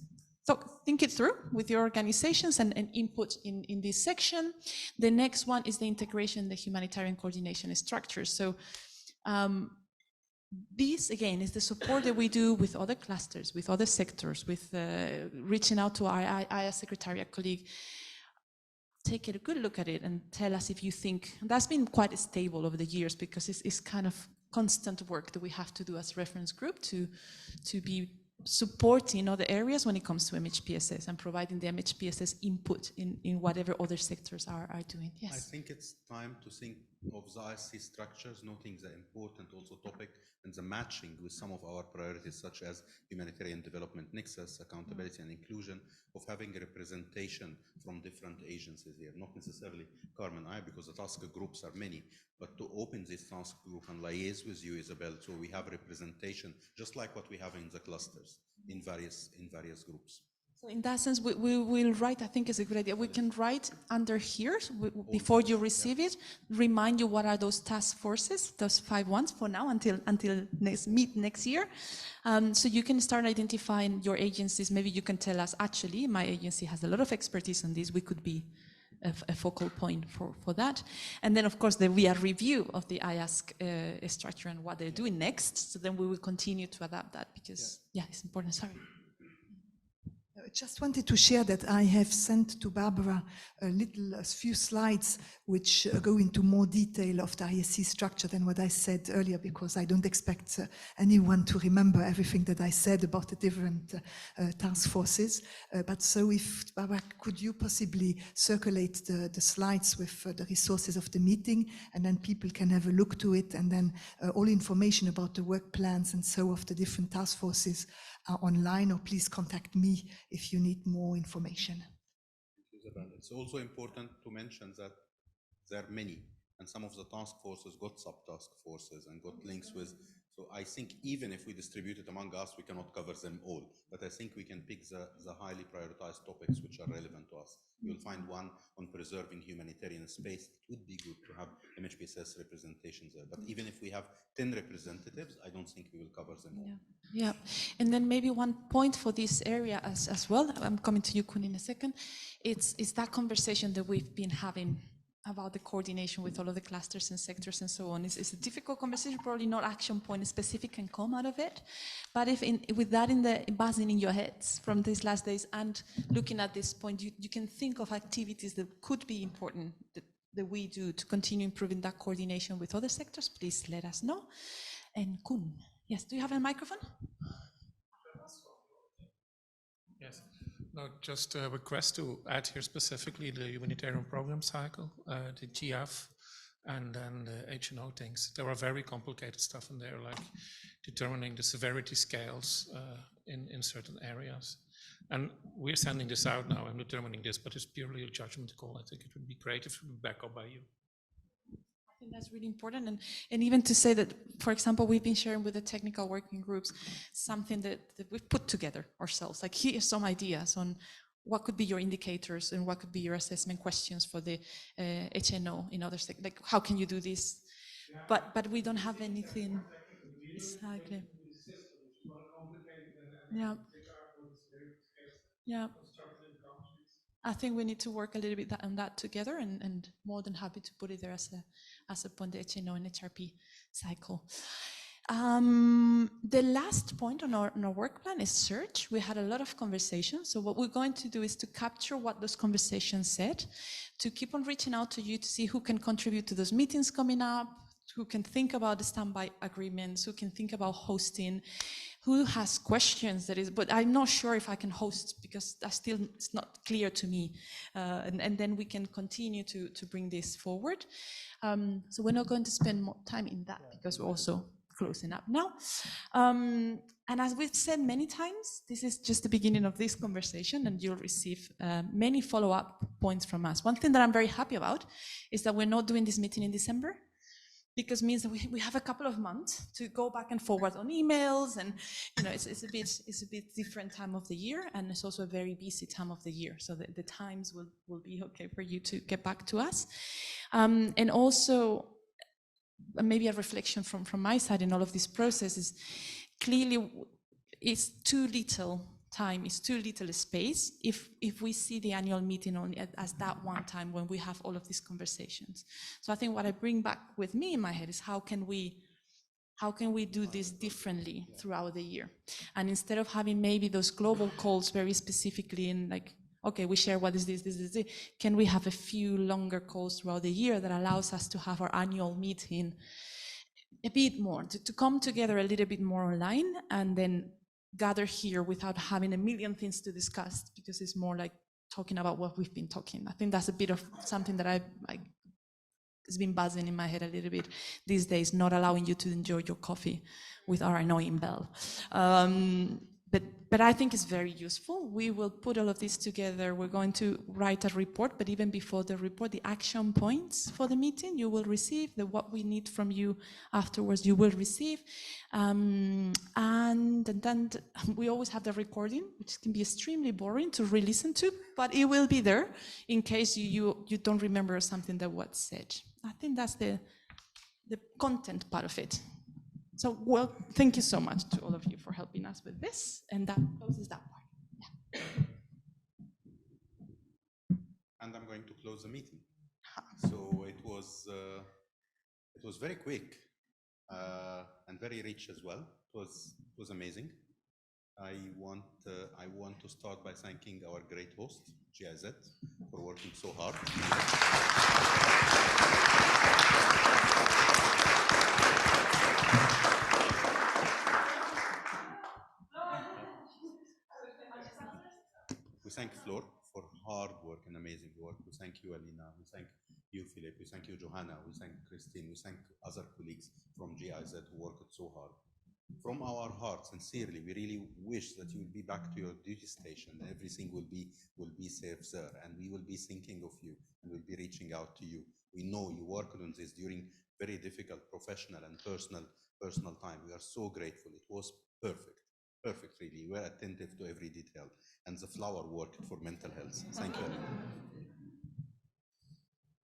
think it through with your organizations and input in this section. The next one is the integration, the humanitarian coordination structure. So this, again, is the support that we do with other clusters, with other sectors, with reaching out to our IASC Secretariat colleague. Take a good look at it and tell us if you think, that's been quite stable over the years because it's kind of constant work that we have to do as reference group to be supporting other areas when it comes to MHPSS and providing the MHPSS input in whatever other sectors are doing. Yes. I think it's time to think of the ISC structures, noting the important also topic and the matching with some of our priorities, such as humanitarian development nexus, accountability and inclusion, of having a representation from different agencies here, not necessarily Carmen and I, because the task groups are many, but to open this task group and liaise with you, Isabel, so we have representation, just like what we have in the clusters, in various groups. So in that sense, we will write, I think is a good idea. We can write under here, before you receive it, remind you what are those task forces, those 5 ones for now until next year. So you can start identifying your agencies. Maybe you can tell us, actually, my agency has a lot of expertise on this. We could be a focal point for that. And then, of course, there will be a review of the IASC structure and what they're doing next. So then we will continue to adapt that because, yeah, it's important. Sorry. I just wanted to share that I have sent to Barbara a few slides which go into more detail of the IASC structure than what I said earlier, because I don't expect anyone to remember everything that I said about the different task forces. But so if, Barbara, could you possibly circulate the slides with the resources of the meeting, and then people can have a look to it, and then all information about the work plans and so of the different task forces are online, or please contact me if you need more information. It's also important to mention that there are many, and some of the task forces got sub-task forces and got links with, so I think even if we distribute it among us, we cannot cover them all, but I think we can pick the highly prioritized topics which are relevant to us. You'll find one on preserving humanitarian space. It would be good to have MHPSS representations there, but even if we have 10 representatives, I don't think we will cover them all. Yeah, and then maybe one point for this area as well, I'm coming to you, Kun, in a second, it's that conversation that we've been having about the coordination with all of the clusters and sectors and so on. It's a difficult conversation, probably not action point specific can come out of it, but if with that buzzing in your heads from these last days and looking at this point, you can think of activities that could be important that we do to continue improving that coordination with other sectors. Please let us know. And Kun, yes, do you have a microphone? Yes. No, just a request to add here specifically the humanitarian program cycle, the GF, and then the H&O things. There are very complicated stuff in there, like determining the severity scales in certain areas. And we're sending this out now and determining this, but it's purely a judgment call. I think it would be great if it would be back up by you. I think that's really important, and even to say that, for example, we've been sharing with the technical working groups something that we've put together ourselves, like here's some ideas on what could be your indicators and what could be your assessment questions for the HNO in other sectors, like how can you do this, but we don't have anything. Exactly. Yeah. Yeah. I think we need to work a little bit on that together, and more than happy to put it there as a point, the HNO and HRP cycle. The last point on our work plan is search. We had a lot of conversations. So what we're going to do is to capture what those conversations said, to keep on reaching out to you to see who can contribute to those meetings coming up, who can think about the standby agreements, who can think about hosting, who has questions but I'm not sure if I can host because it's not clear to me. And then we can continue to bring this forward. So we're not going to spend more time in that because we're also closing up now. And as we've said many times, this is just the beginning of this conversation, and you'll receive many follow-up points from us. One thing that I'm very happy about is that we're not doing this meeting in December, because it means that we have a couple of months to go back and forward on emails, and it's a bit different time of the year, and it's also a very busy time of the year, so the times will be okay for you to get back to us. And also maybe a reflection from my side in all of this process is clearly it's too little time, it's too little space if we see the annual meeting only as that one time when we have all of these conversations. So I think what I bring back with me in my head is how can we do this differently throughout the year? And instead of having maybe those global calls very specifically in like, okay, we share what is this, can we have a few longer calls throughout the year that allows us to have our annual meeting a bit more, to come together a little bit more online, and then gather here without having a million things to discuss, because it's more like talking about what we've been talking. I think that's a bit of something that it's been buzzing in my head a little bit these days, not allowing you to enjoy your coffee with our annoying bell. But I think it's very useful. We will put all of this together. We're going to write a report, but even before the report, the action points for the meeting you will receive, what we need from you afterwards you will receive. And then we always have the recording, which can be extremely boring to re-listen to, but it will be there in case you don't remember something that was said. I think that's the content part of it. So, well, thank you so much to all of you for helping us with this, and that closes that part. Yeah. And I'm going to close the meeting. So it was very quick and very rich as well. It was amazing. I want to start by thanking our great host, GIZ, for working so hard. We thank Flor for hard work and amazing work. We thank you, Alina. We thank you, Philip. We thank you, Johanna. We thank Christine. We thank other colleagues from GIZ who worked so hard. From our heart, sincerely, we really wish that you will be back to your duty station. Everything will be safe, sir, and we will be thinking of you and we'll be reaching out to you. We know you worked on this during very difficult professional and personal time. We are so grateful. It was perfect, really. We were attentive to every detail, and the flower worked for mental health. Thank you.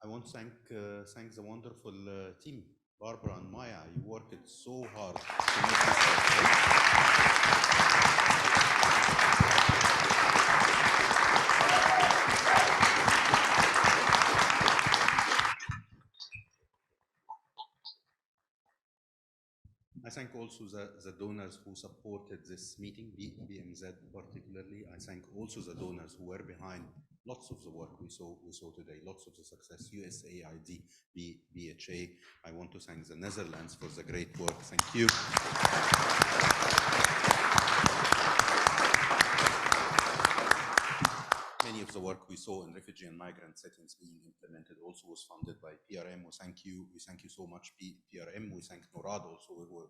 I want to thank the wonderful team, Barbara and Maya. You worked so hard to make this I thank also the donors who supported this meeting, BMZ particularly. I thank also the donors who were behind lots of the work we saw today, lots of the success, USAID, BHA. I want to thank the Netherlands for the great work. Thank you. Many of the work we saw in refugee and migrant settings being implemented also was funded by PRM. We thank you so much, PRM. We thank NORAD also, who were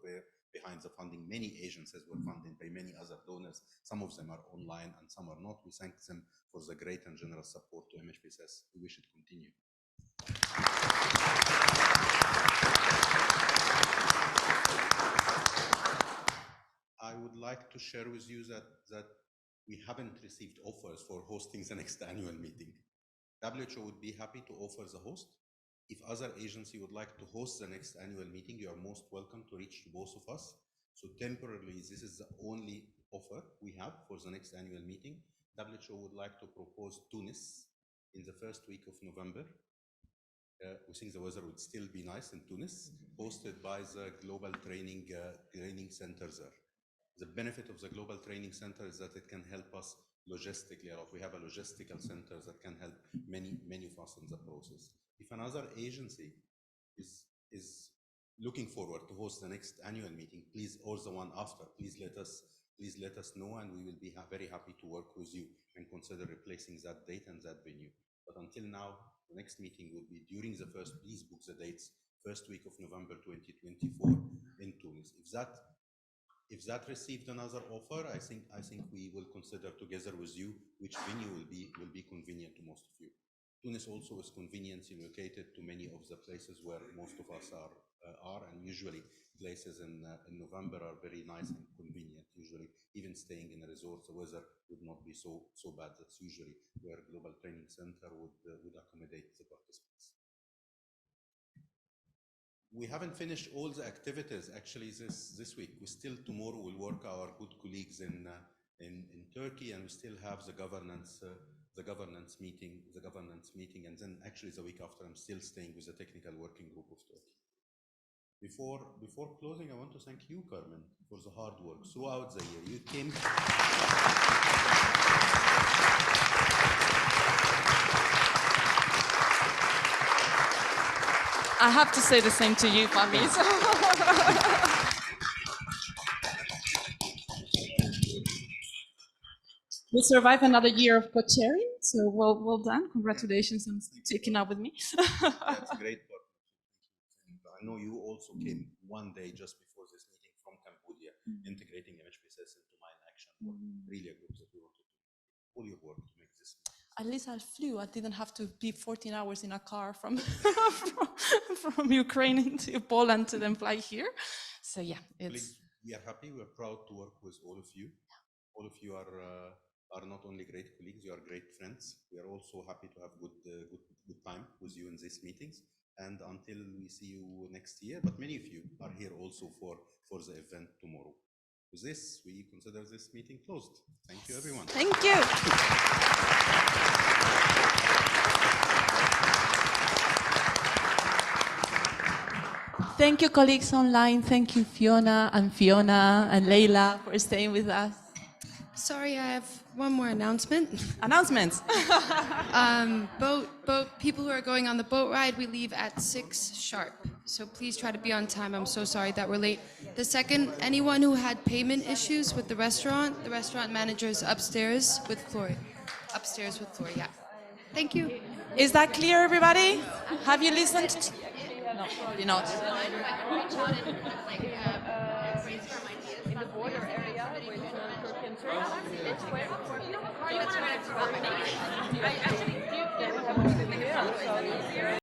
behind the funding. Many agencies were funded by many other donors. Some of them are online and some are not. We thank them for the great and generous support to MHPSS. We wish it continue. I would like to share with you that we haven't received offers for hosting the next annual meeting. WHO would be happy to offer the host. If other agency would like to host the next annual meeting, you are most welcome to reach to both of us. So temporarily, this is the only offer we have for the next annual meeting. WHO would like to propose Tunis in the first week of November. We think the weather would still be nice in Tunis, hosted by the Global Training Center there. The benefit of the Global Training Center is that it can help us logistically a lot. We have a logistical center that can help many of us in the process. If another agency is looking forward to host the next annual meeting, please, or the one after, please let us know, and we will be very happy to work with you and consider replacing that date and that venue. But until now, the next meeting will be during the first, please book the dates, first week of November 2024 in Tunis. If that received another offer, I think we will consider together with you which venue will be convenient to most of you. Tunis also is conveniently located to many of the places where most of us are, and usually places in November are very nice and convenient. Usually, even staying in a resort, the weather would not be so bad. That's usually where Global Training Center would accommodate the participants. We haven't finished all the activities actually this week. We still tomorrow will work our good colleagues in Turkey, and we still have the governance meeting, and then actually the week after I'm still staying with the technical working group of Turkey. Before closing, I want to thank you, Carmen, for the hard work throughout the year. You came. I have to say the same to you, Fami. We survived another year of co-chairing, so well done. Congratulations on taking up with me. That's great. I know you also came one day just before this meeting from Cambodia, integrating MHPSS into my action. Really a group that we wanted to do all your work to make this. At least I flew. I didn't have to be 14 hours in a car from from Ukraine into Poland to then fly here. So yeah, we are happy. We are proud to work with all of you. All of you are not only great colleagues, you are great friends. We are also happy to have good time with you in these meetings. And until we see you next year, but many of you are here also for the event tomorrow. With this, we consider this meeting closed. Thank you, everyone. Thank you. Thank you, colleagues online. Thank you, Fiona and Leila, for staying with us. Sorry, I have one more announcement. Announcements. Boat people who are going on the boat ride, we leave at 6 sharp. So please try to be on time. I'm so sorry that we're late. The second, anyone who had payment issues with the restaurant manager is upstairs with Flory. Yeah. Thank you. Is that clear, everybody? Have you listened? No, probably not. In the border area, where Turkey and Turkey, it's where I actually do have a